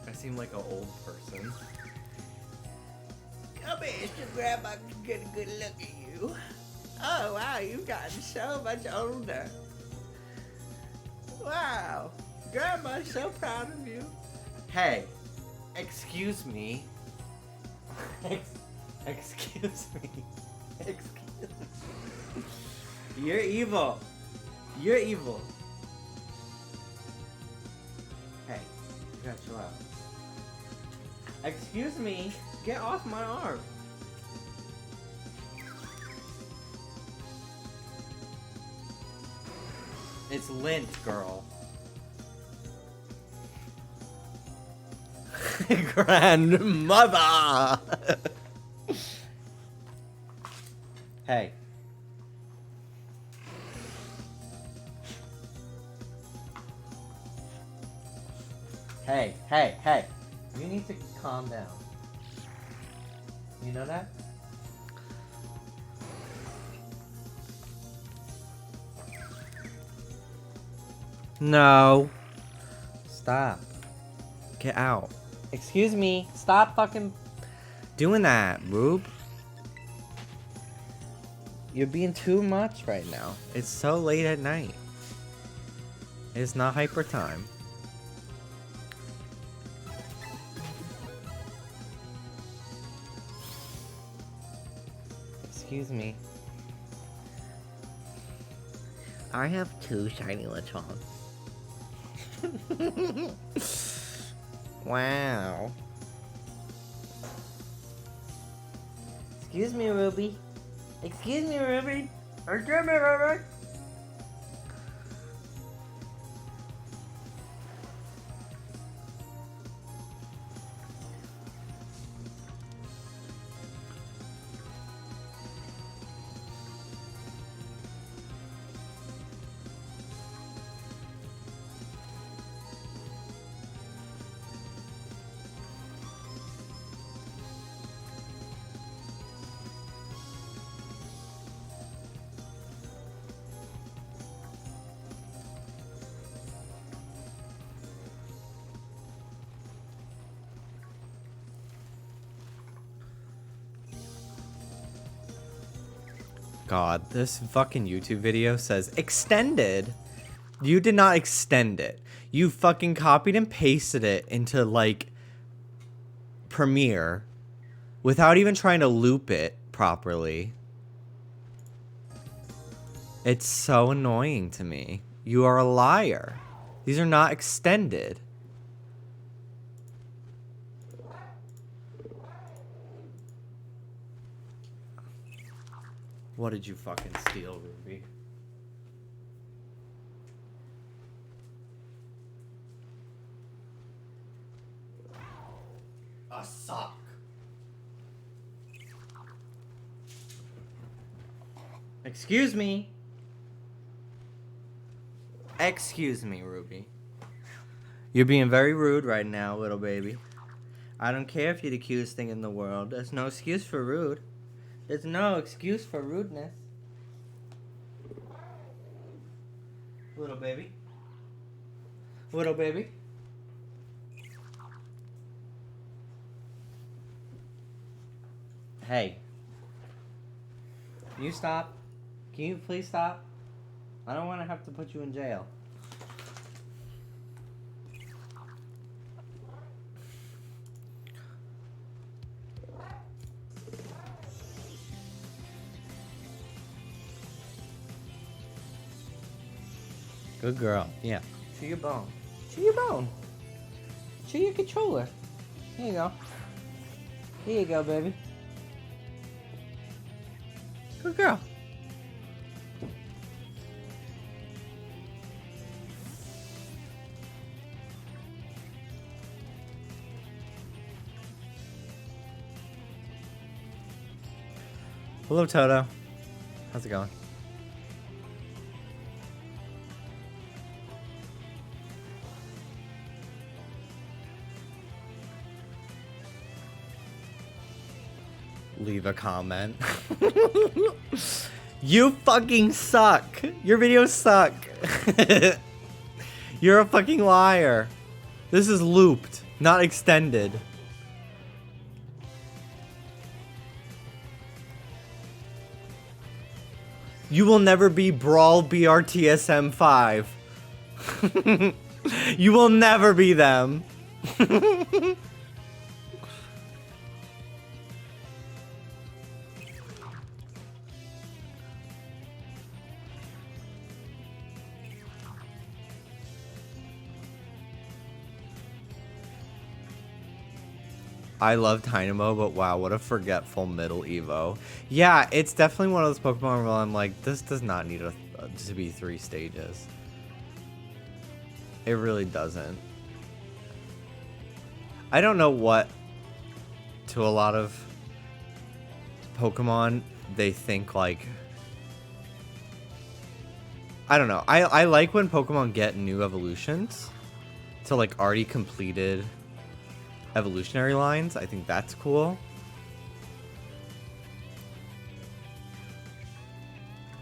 I seem like an old person. Come here, so Grandma can get a good look at you. Oh, wow, you've gotten so much older. Wow. Grandma's so proud of you. Hey, excuse me. Excuse me. Excuse me. You're evil. You're evil. Hey, you gotta chill out. Excuse me. Get off my arm. It's lint, girl. Grandmother! Hey. Hey, hey, hey. You need to calm down. You know that? No. Stop. Get out. Excuse me. Stop fucking doing that, Rube. You're being too much right now. It's so late at night. It's not hyper time. Excuse me. I have 2 shiny Lechons. Wow. Excuse me, Ruby. Excuse me, Ruby. Excuse me, Ruby. God, this fucking YouTube video says extended. You did not extend it. You fucking copied and pasted it into like Premiere without even trying to loop it properly. It's so annoying to me. You are a liar. These are not extended. What did you fucking steal, Ruby? A sock. Excuse me. Excuse me, Ruby. You're being very rude right now, little baby. I don't care if you're the cutest thing in the world. There's no excuse for rude. There's no excuse for rudeness. Little baby. Little baby. Hey. Can you stop? Can you please stop? I don't want to have to put you in jail. Good girl. Yeah. Chew your bone. Chew your bone. Chew your controller. Here you go. Here you go, baby. Good girl. Hello, Toto. How's it going? Leave a comment. You fucking suck. Your videos suck. You're a fucking liar. This is looped, not extended. You will never be Brawl BRTSM 5. You will never be them. I love Dynamo, but wow, what a forgetful middle Evo. Yeah, it's definitely one of those Pokemon where I'm like, this does not need to be 3 stages. It really doesn't. I don't know what, to a lot of Pokemon, they think like, I don't know. I like when Pokemon get new evolutions to like already completed evolutionary lines. I think that's cool.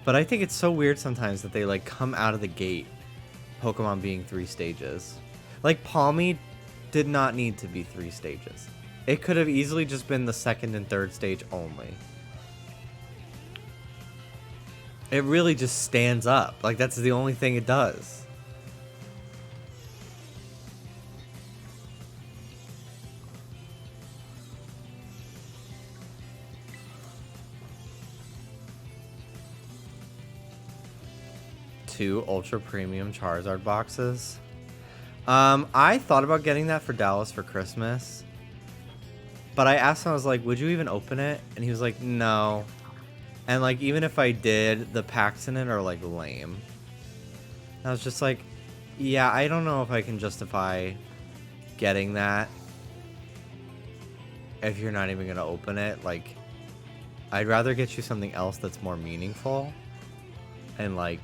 But I think it's so weird sometimes that they like come out of the gate Pokemon being 3 stages. Like Palmy did not need to be 3 stages. It could have easily just been the 2nd and 3rd stage only. It really just stands up. Like that's the only thing it does. Two ultra premium Charizard boxes. I thought about getting that for Dallas for Christmas, but I asked him, I was like, would you even open it? And he was like, no. And like, even if I did, the packs in it are like lame. And I was just like, yeah, I don't know if I can justify getting that if you're not even gonna open it. Like, I'd rather get you something else that's more meaningful. And like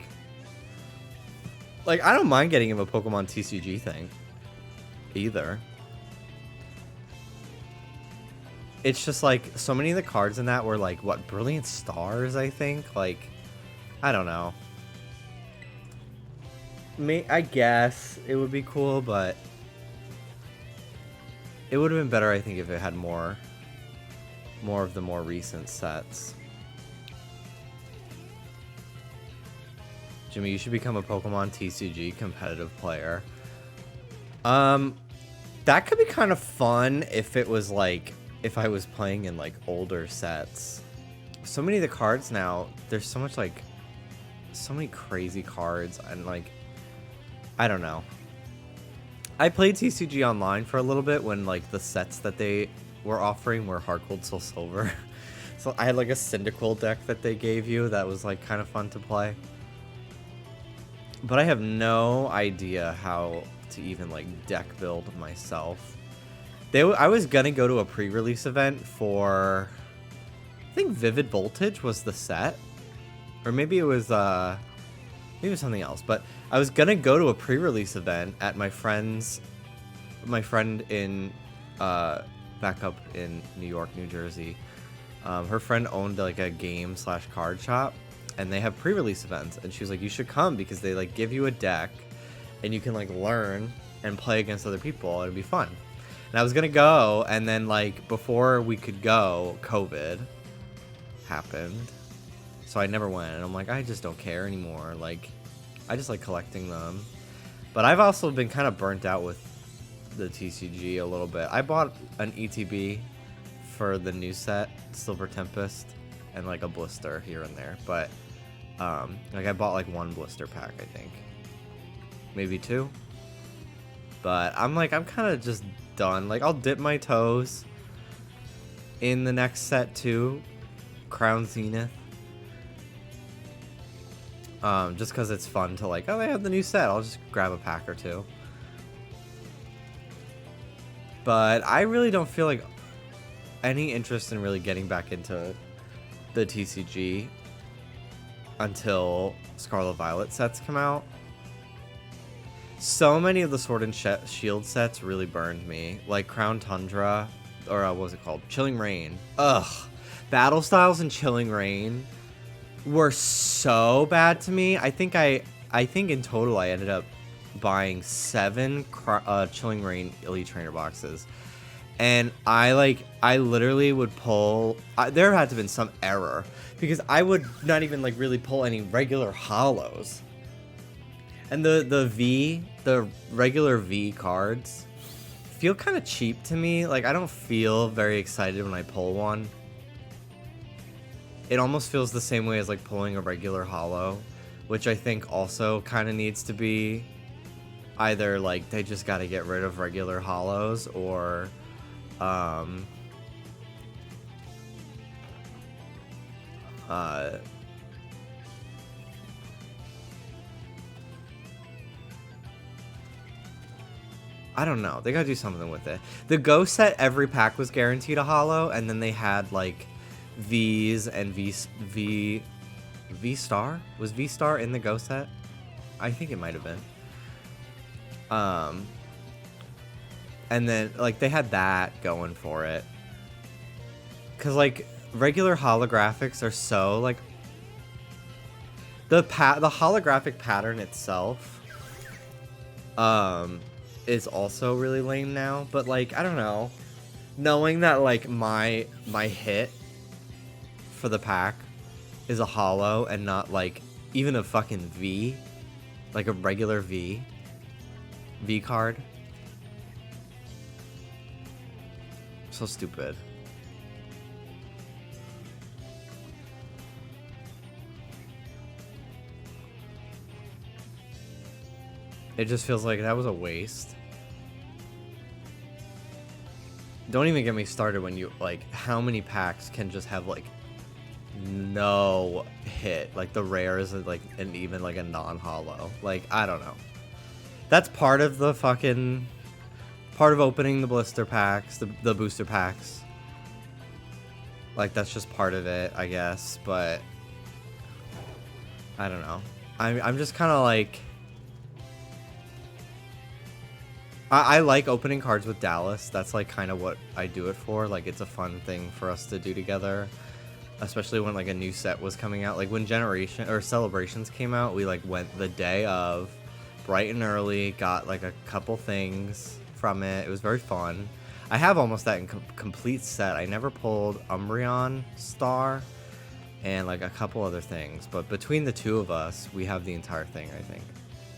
I don't mind getting him a Pokemon TCG thing either. It's just like so many of the cards in that were like, what, Brilliant Stars, I think? Like, I don't know. I guess it would be cool, but it would have been better, I think, if it had more of the more recent sets. Jimmy, you should become a Pokemon TCG competitive player. That could be kind of fun if it was like, if I was playing in like older sets. So many of the cards now, there's so much like, so many crazy cards, and like, I don't know. I played TCG online for a little bit when like the sets that they were offering were Heart Gold, Soul Silver. So I had like a Cyndaquil deck that they gave you that was like kind of fun to play. But I have no idea how to even like deck build myself. I was gonna go to a pre-release event for, I think Vivid Voltage was the set, or maybe it was something else. But I was gonna go to a pre-release event at my friend in back up in New York, New Jersey. Her friend owned like a game/card shop, and they have pre-release events, and she was like, you should come because they like give you a deck and you can like learn and play against other people. It'd be fun. And I was gonna go, and then like before we could go, COVID happened, so I never went. And I'm like, I just don't care anymore. Like, I just like collecting them. But I've also been kind of burnt out with the TCG a little bit. I bought an ETB for the new set, Silver Tempest, and like a blister here and there. But like I bought like one blister pack, I think, maybe two. But I'm kind of just done. Like, I'll dip my toes in the next set too, Crown Zenith. Just because it's fun to like, oh, they have the new set, I'll just grab a pack or two. But I really don't feel like any interest in really getting back into the TCG until Scarlet Violet sets come out. So many of the Sword and Shield sets really burned me. Like Crown Tundra, or what was it called? Chilling Reign. Ugh. Battle Styles and Chilling Reign were so bad to me. I think in total I ended up buying 7 Chilling Reign Elite Trainer boxes. And I literally would pull, there had to have been some error, because I would not even like really pull any regular holos. And the regular V cards feel kind of cheap to me. Like, I don't feel very excited when I pull one. It almost feels the same way as like pulling a regular holo, which I think also kind of needs to be either like they just got to get rid of regular holos, or I don't know. They gotta do something with it. The Go set, every pack was guaranteed a holo, and then they had like V's and V Star? Was V Star in the Go set? I think it might have been. And then like they had that going for it. Cause like regular holographics are so like the holographic pattern itself is also really lame now, but like I don't know, knowing that like my hit for the pack is a holo and not like even a fucking V, like a regular V card. So stupid. It just feels like that was a waste. Don't even get me started when you like how many packs can just have like no hit, like the rares and like, and even like a non-holo. Like, I don't know. That's part of the fucking part of opening the blister packs, the booster packs. Like, that's just part of it, I guess. But I don't know. I'm just kind of like, I like opening cards with Dallas. That's like kind of what I do it for. Like, it's a fun thing for us to do together, especially when like a new set was coming out. Like when Generation or Celebrations came out, we like went the day of, bright and early, got like a couple things from it. It was very fun. I have almost that complete set. I never pulled Umbreon Star, and like a couple other things. But between the two of us, we have the entire thing, I think.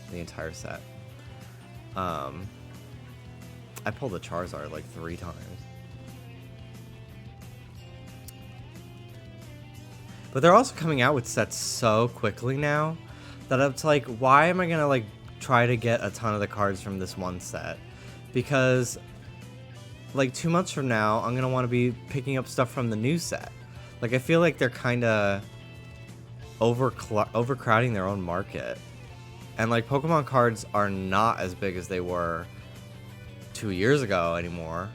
The entire set. I pulled a Charizard like 3 times. But they're also coming out with sets so quickly now that it's like, why am I gonna like try to get a ton of the cards from this one set? Because like 2 months from now, I'm gonna want to be picking up stuff from the new set. Like, I feel like they're kind of overcrowding their own market. And like, Pokemon cards are not as big as they were 2 years ago anymore.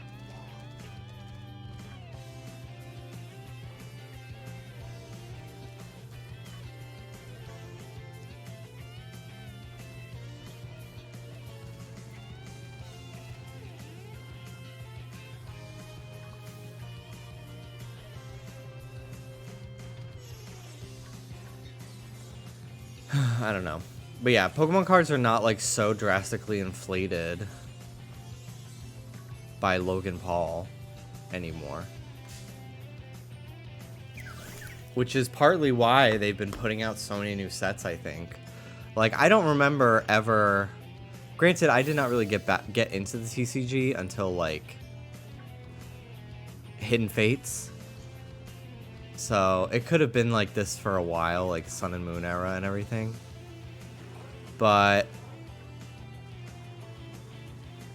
I don't know. But yeah, Pokemon cards are not like so drastically inflated by Logan Paul anymore. Which is partly why they've been putting out so many new sets, I think. Like, I don't remember ever... Granted, I did not really get into the TCG until like Hidden Fates. So it could have been like this for a while, like Sun and Moon era and everything. But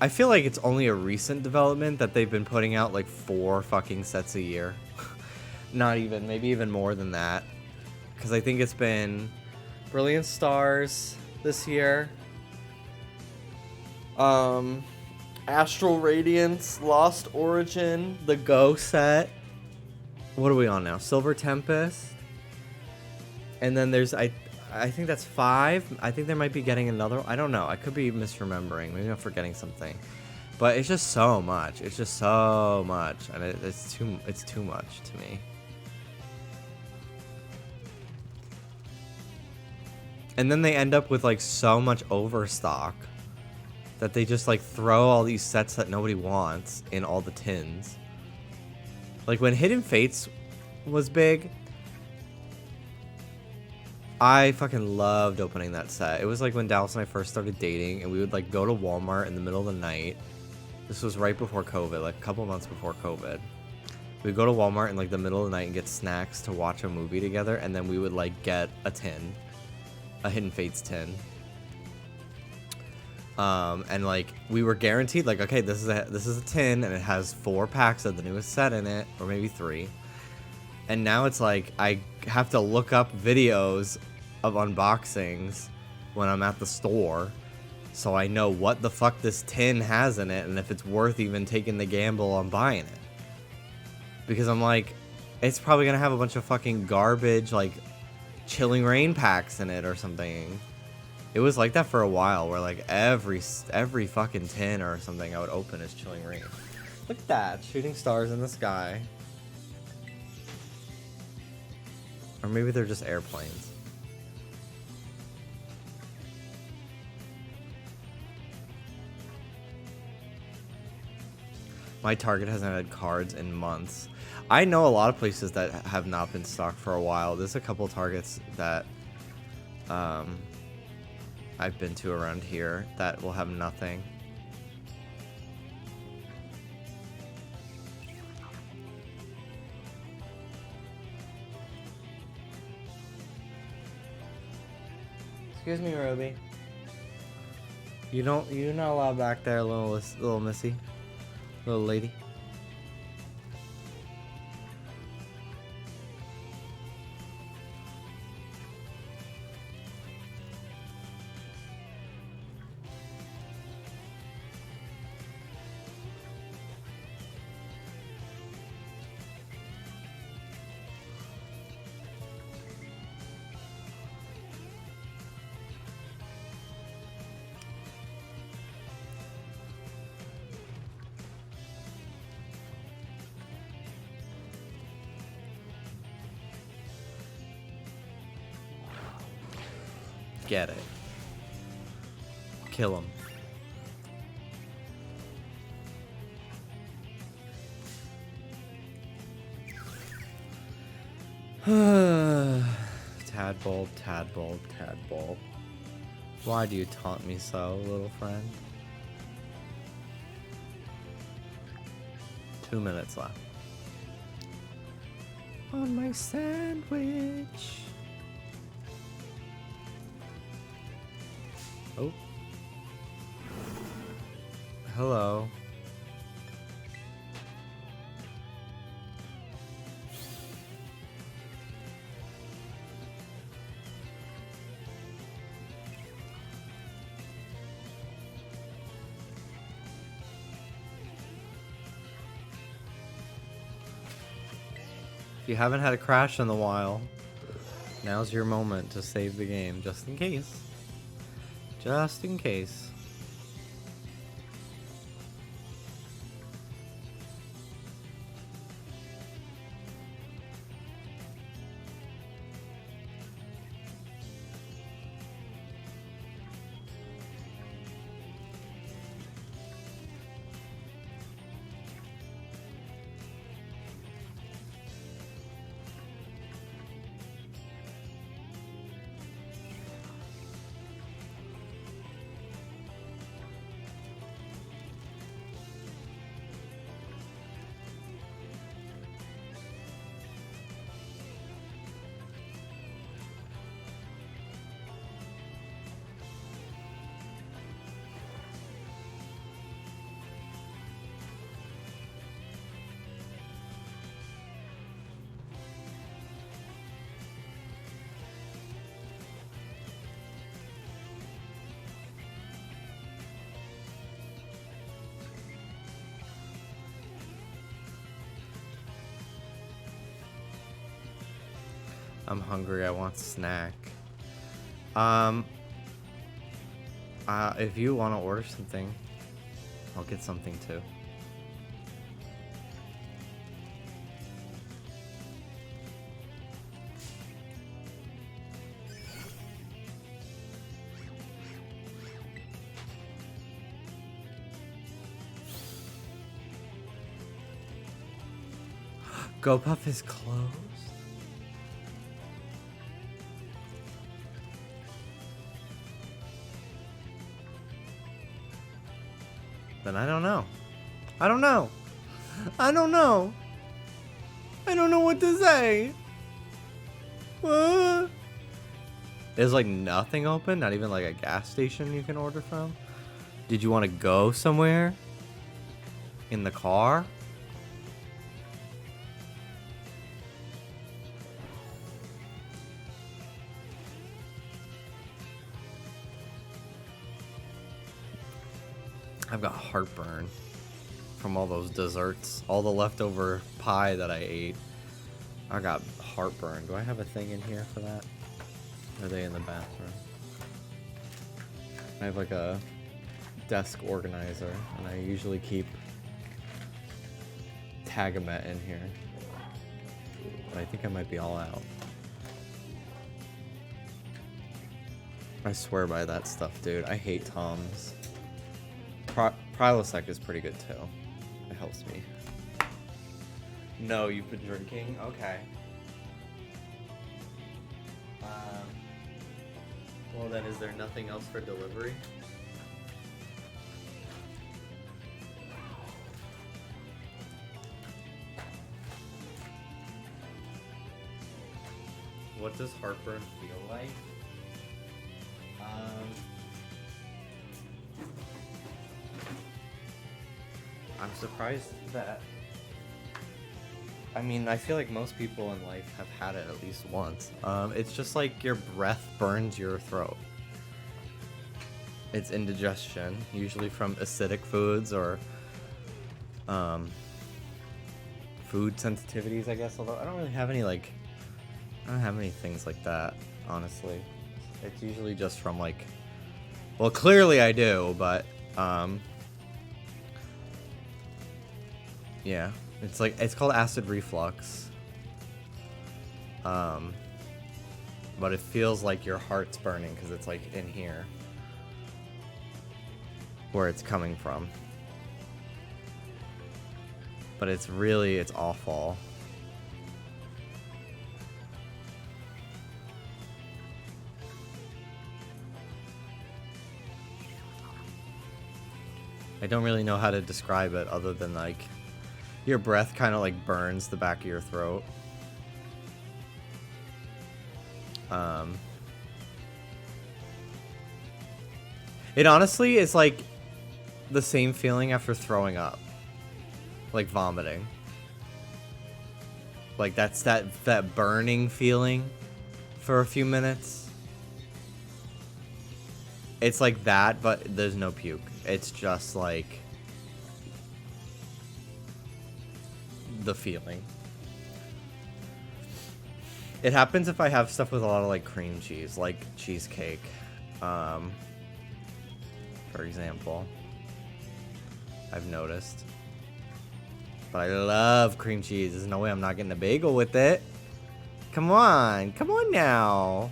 I feel like it's only a recent development that they've been putting out like 4 fucking sets a year. Not even, maybe even more than that. Because I think it's been Brilliant Stars this year. Astral Radiance, Lost Origin, the Go set. What are we on now? Silver Tempest. And then there's, I think that's 5. I think they might be getting another. I don't know. I could be misremembering. Maybe I'm forgetting something. But it's just so much. It's just so much. And it's too much to me. And then they end up with like so much overstock that they just like throw all these sets that nobody wants in all the tins. Like when Hidden Fates was big, I fucking loved opening that set. It was like when Dallas and I first started dating, and we would like go to Walmart in the middle of the night. This was right before COVID, like a couple months before COVID. We'd go to Walmart in like the middle of the night and get snacks to watch a movie together, and then we would like get a tin, a Hidden Fates tin. And like we were guaranteed, like, okay, this is a tin, and it has 4 packs of the newest set in it, or maybe 3. And now it's like I have to look up videos of unboxings when I'm at the store, so I know what the fuck this tin has in it, and if it's worth even taking the gamble on buying it. Because I'm like, it's probably gonna have a bunch of fucking garbage, like Chilling Rain packs in it or something. It was like that for a while, where like every fucking tin or something I would open is Chilling Rain. Look at that, shooting stars in the sky. Or maybe they're just airplanes. My Target hasn't had cards in months. I know a lot of places that have not been stocked for a while. There's a couple Targets that I've been to around here that will have nothing. Excuse me, Ruby. You're not allowed back there, little missy, little lady. Get it. Kill him. Tadbulb, Tadbulb, Tadbulb. Why do you taunt me so, little friend? 2 minutes left. On my sandwich. Oh. Hello. If you haven't had a crash in a while, now's your moment to save the game, just in case. Just in case. I'm hungry, I want a snack. If you want to order something, I'll get something too. GoPuff is closed. Then I don't know. I don't know. I don't know. I don't know what to say. What? There's like nothing open, not even like a gas station you can order from. Did you want to go somewhere? In the car? I've got heartburn from all those desserts, all the leftover pie that I ate. I got heartburn. Do I have a thing in here for that? Are they in the bathroom? I have like a desk organizer, and I usually keep Tagamet in here. But I think I might be all out. I swear by that stuff, dude. I hate Tom's. Prilosec is pretty good too. It helps me. No, you've been drinking? Okay. Well then, is there nothing else for delivery? What does heartburn feel like? I'm surprised that... I mean, I feel like most people in life have had it at least once. It's just like your breath burns your throat. It's indigestion, usually from acidic foods or food sensitivities, I guess. Although I don't really have any I don't have any things like that, honestly. It's usually just from like, well, clearly I do, but yeah, it's called acid reflux. But it feels like your heart's burning because it's like in here where it's coming from. But it's awful. I don't really know how to describe it other than like your breath kind of like burns the back of your throat. It honestly is like the same feeling after throwing up, like vomiting. Like that's that burning feeling for a few minutes. It's like that, but there's no puke. It's just like the feeling. It happens if I have stuff with a lot of like cream cheese, like cheesecake, for example. I've noticed. But I love cream cheese. There's no way I'm not getting a bagel with it. Come on now.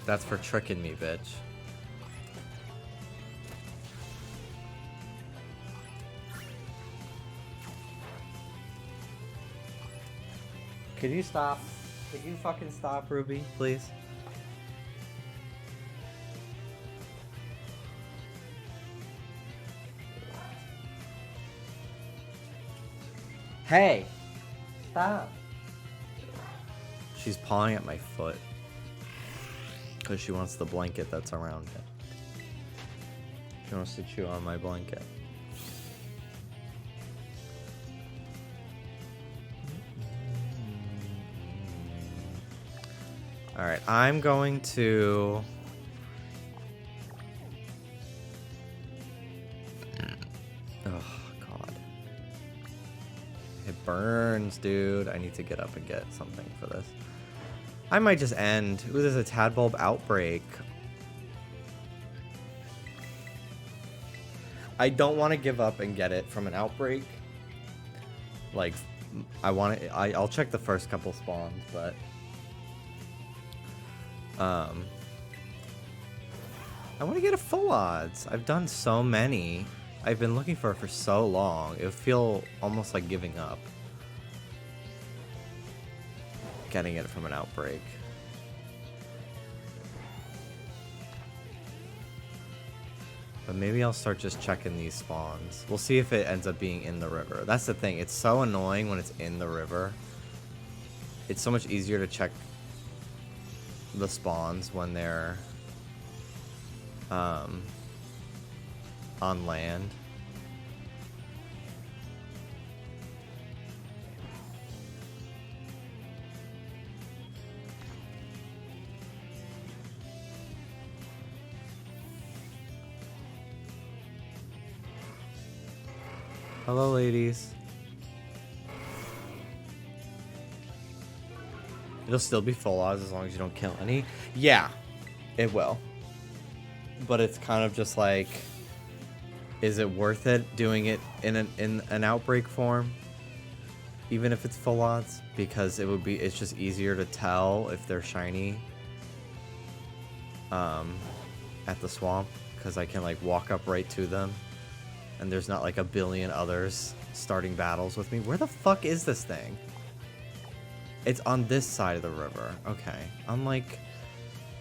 That's for tricking me, bitch. Could you stop? Could you fucking stop, Ruby, please? Hey! Stop! She's pawing at my foot. Because she wants the blanket that's around it. She wants to chew on my blanket. Alright, I'm going to... Oh, God. It burns, dude. I need to get up and get something for this. I might just end. Ooh, there's a tadbulb outbreak. I don't want to give up and get it from an outbreak. Like, I'll check the first couple spawns, but... I want to get a full odds. I've done so many. I've been looking for it for so long. It would feel almost like giving up. Getting it from an outbreak. But maybe I'll start just checking these spawns. We'll see if it ends up being in the river. That's the thing. It's so annoying when it's in the river. It's so much easier to check the spawns when they're on land. Hello, ladies. It'll still be full odds as long as you don't kill any. Yeah, it will. But it's kind of just like, is it worth it doing it in an outbreak form? Even if it's full odds? Because it's just easier to tell if they're shiny at the swamp. Because I can like walk up right to them. And there's not like a billion others starting battles with me. Where the fuck is this thing? It's on this side of the river. Okay. I'm like,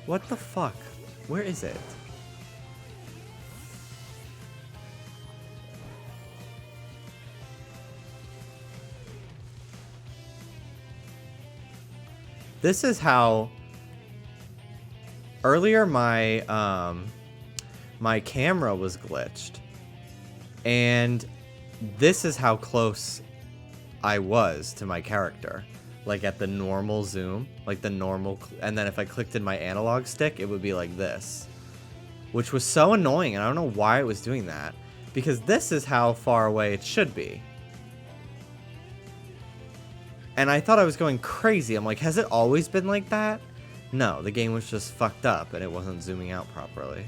what the fuck? Where is it? This is how earlier my my camera was glitched. And this is how close I was to my character. Like at the normal zoom, like the normal, and then if I clicked in my analog stick, it would be like this, which was so annoying, and I don't know why it was doing that, because this is how far away it should be. And I thought I was going crazy. I'm like, has it always been like that? No, the game was just fucked up and it wasn't zooming out properly.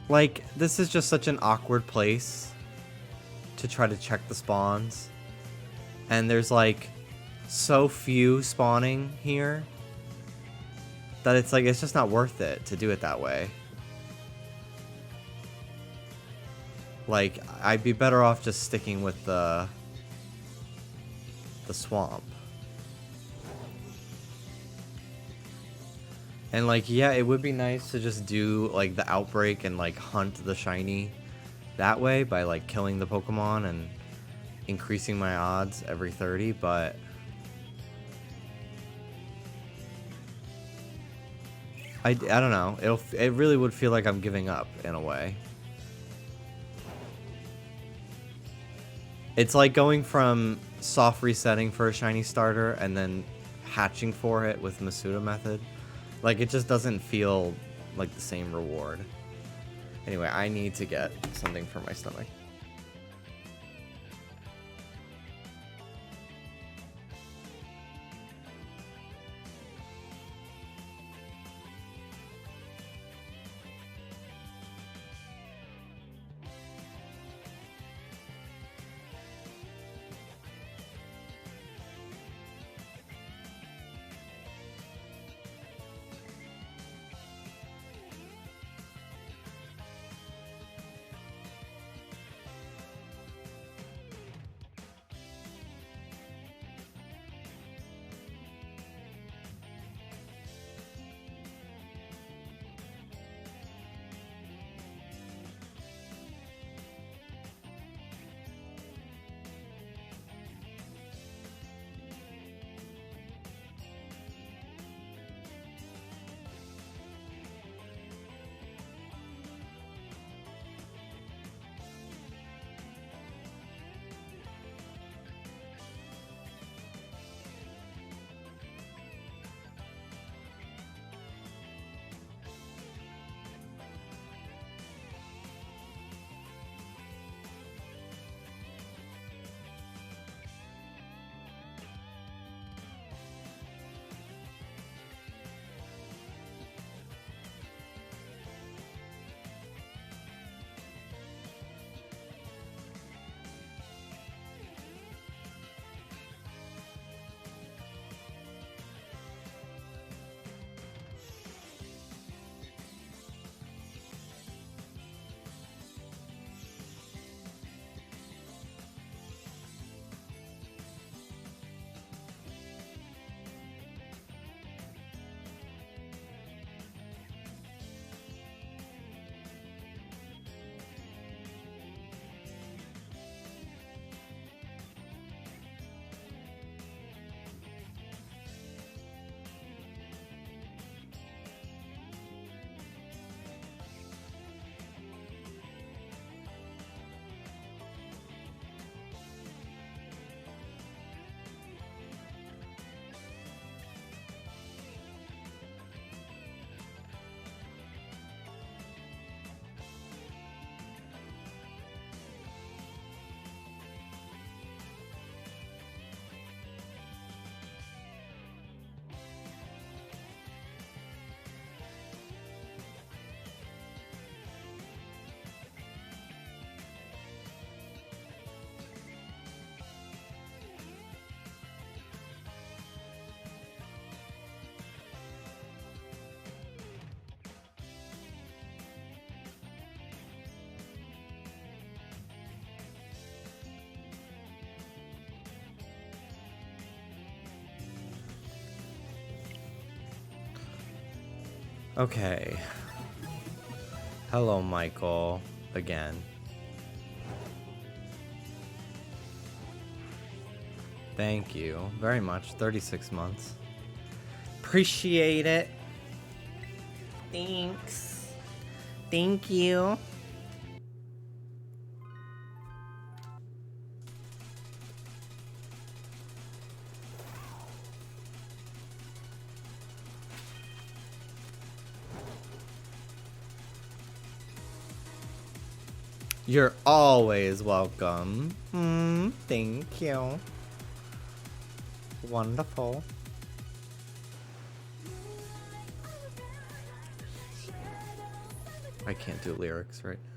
Like, this is just such an awkward place to try to check the spawns. And there's like so few spawning here that it's like, it's just not worth it to do it that way. Like, I'd be better off just sticking with the swamp. And like, yeah, it would be nice to just do like the outbreak and like hunt the shiny that way by like killing the Pokemon and increasing my odds every 30, but I don't know. It really would feel like I'm giving up in a way. It's like going from soft resetting for a shiny starter and then hatching for it with Masuda method. Like, it just doesn't feel like the same reward. Anyway, I need to get something for my stomach. Okay. Hello, Michael. Again. Thank you very much. 36 months. Appreciate it. Thanks. Thank you. You're always welcome. Thank you. Wonderful. I can't do lyrics right now.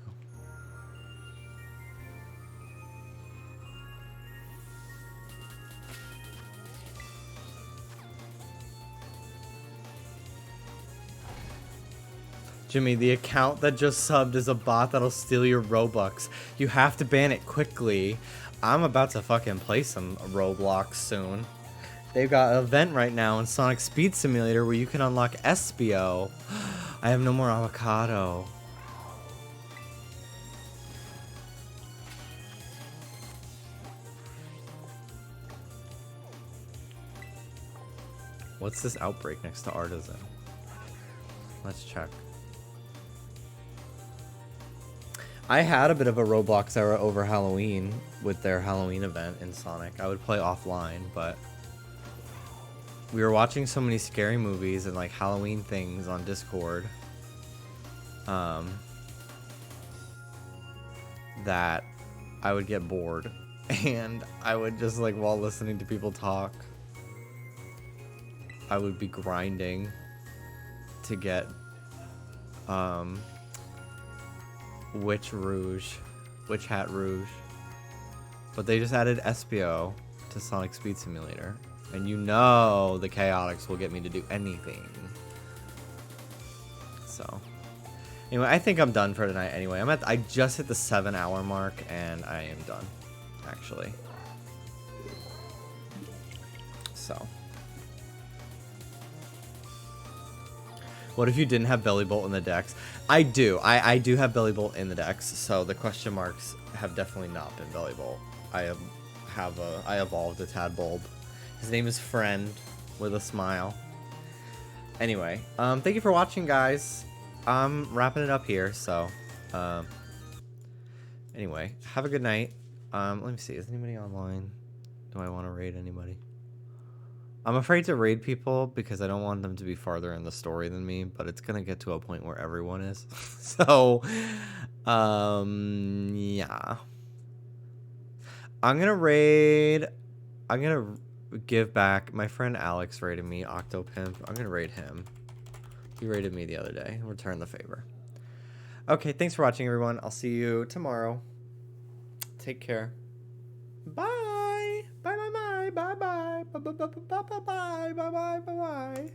Jimmy, the account that just subbed is a bot that'll steal your Robux. You have to ban it quickly. I'm about to fucking play some Roblox soon. They've got an event right now in Sonic Speed Simulator where you can unlock Espio. I have no more avocado. What's this outbreak next to Artisan? Let's check. I had a bit of a Roblox era over Halloween with their Halloween event in Sonic. I would play offline, but we were watching so many scary movies and like Halloween things on Discord that I would get bored and I would just like while listening to people talk, I would be grinding to get Witch Hat Rouge. But they just added Espio to Sonic Speed Simulator. And you know the Chaotix will get me to do anything. So anyway, I think I'm done for tonight anyway. I just hit the 7-hour mark and I am done, actually. So what if you didn't have Belly Bolt in the decks? I do. I do have Belly Bolt in the decks, so the question marks have definitely not been Belly Bolt. I evolved a Tadbulb. His name is Friend with a smile. Anyway, thank you for watching, guys. I'm wrapping it up here, so anyway, have a good night. Let me see, is anybody online? Do I want to raid anybody? I'm afraid to raid people because I don't want them to be farther in the story than me, but it's gonna get to a point where everyone is. So, yeah. I'm gonna give back. My friend Alex raided me, Octopimp. I'm gonna raid him. He raided me the other day. Return the favor. Okay, thanks for watching, everyone. I'll see you tomorrow. Take care. Bye. Bye bye bye bye bye bye bye bye bye bye bye bye bye bye.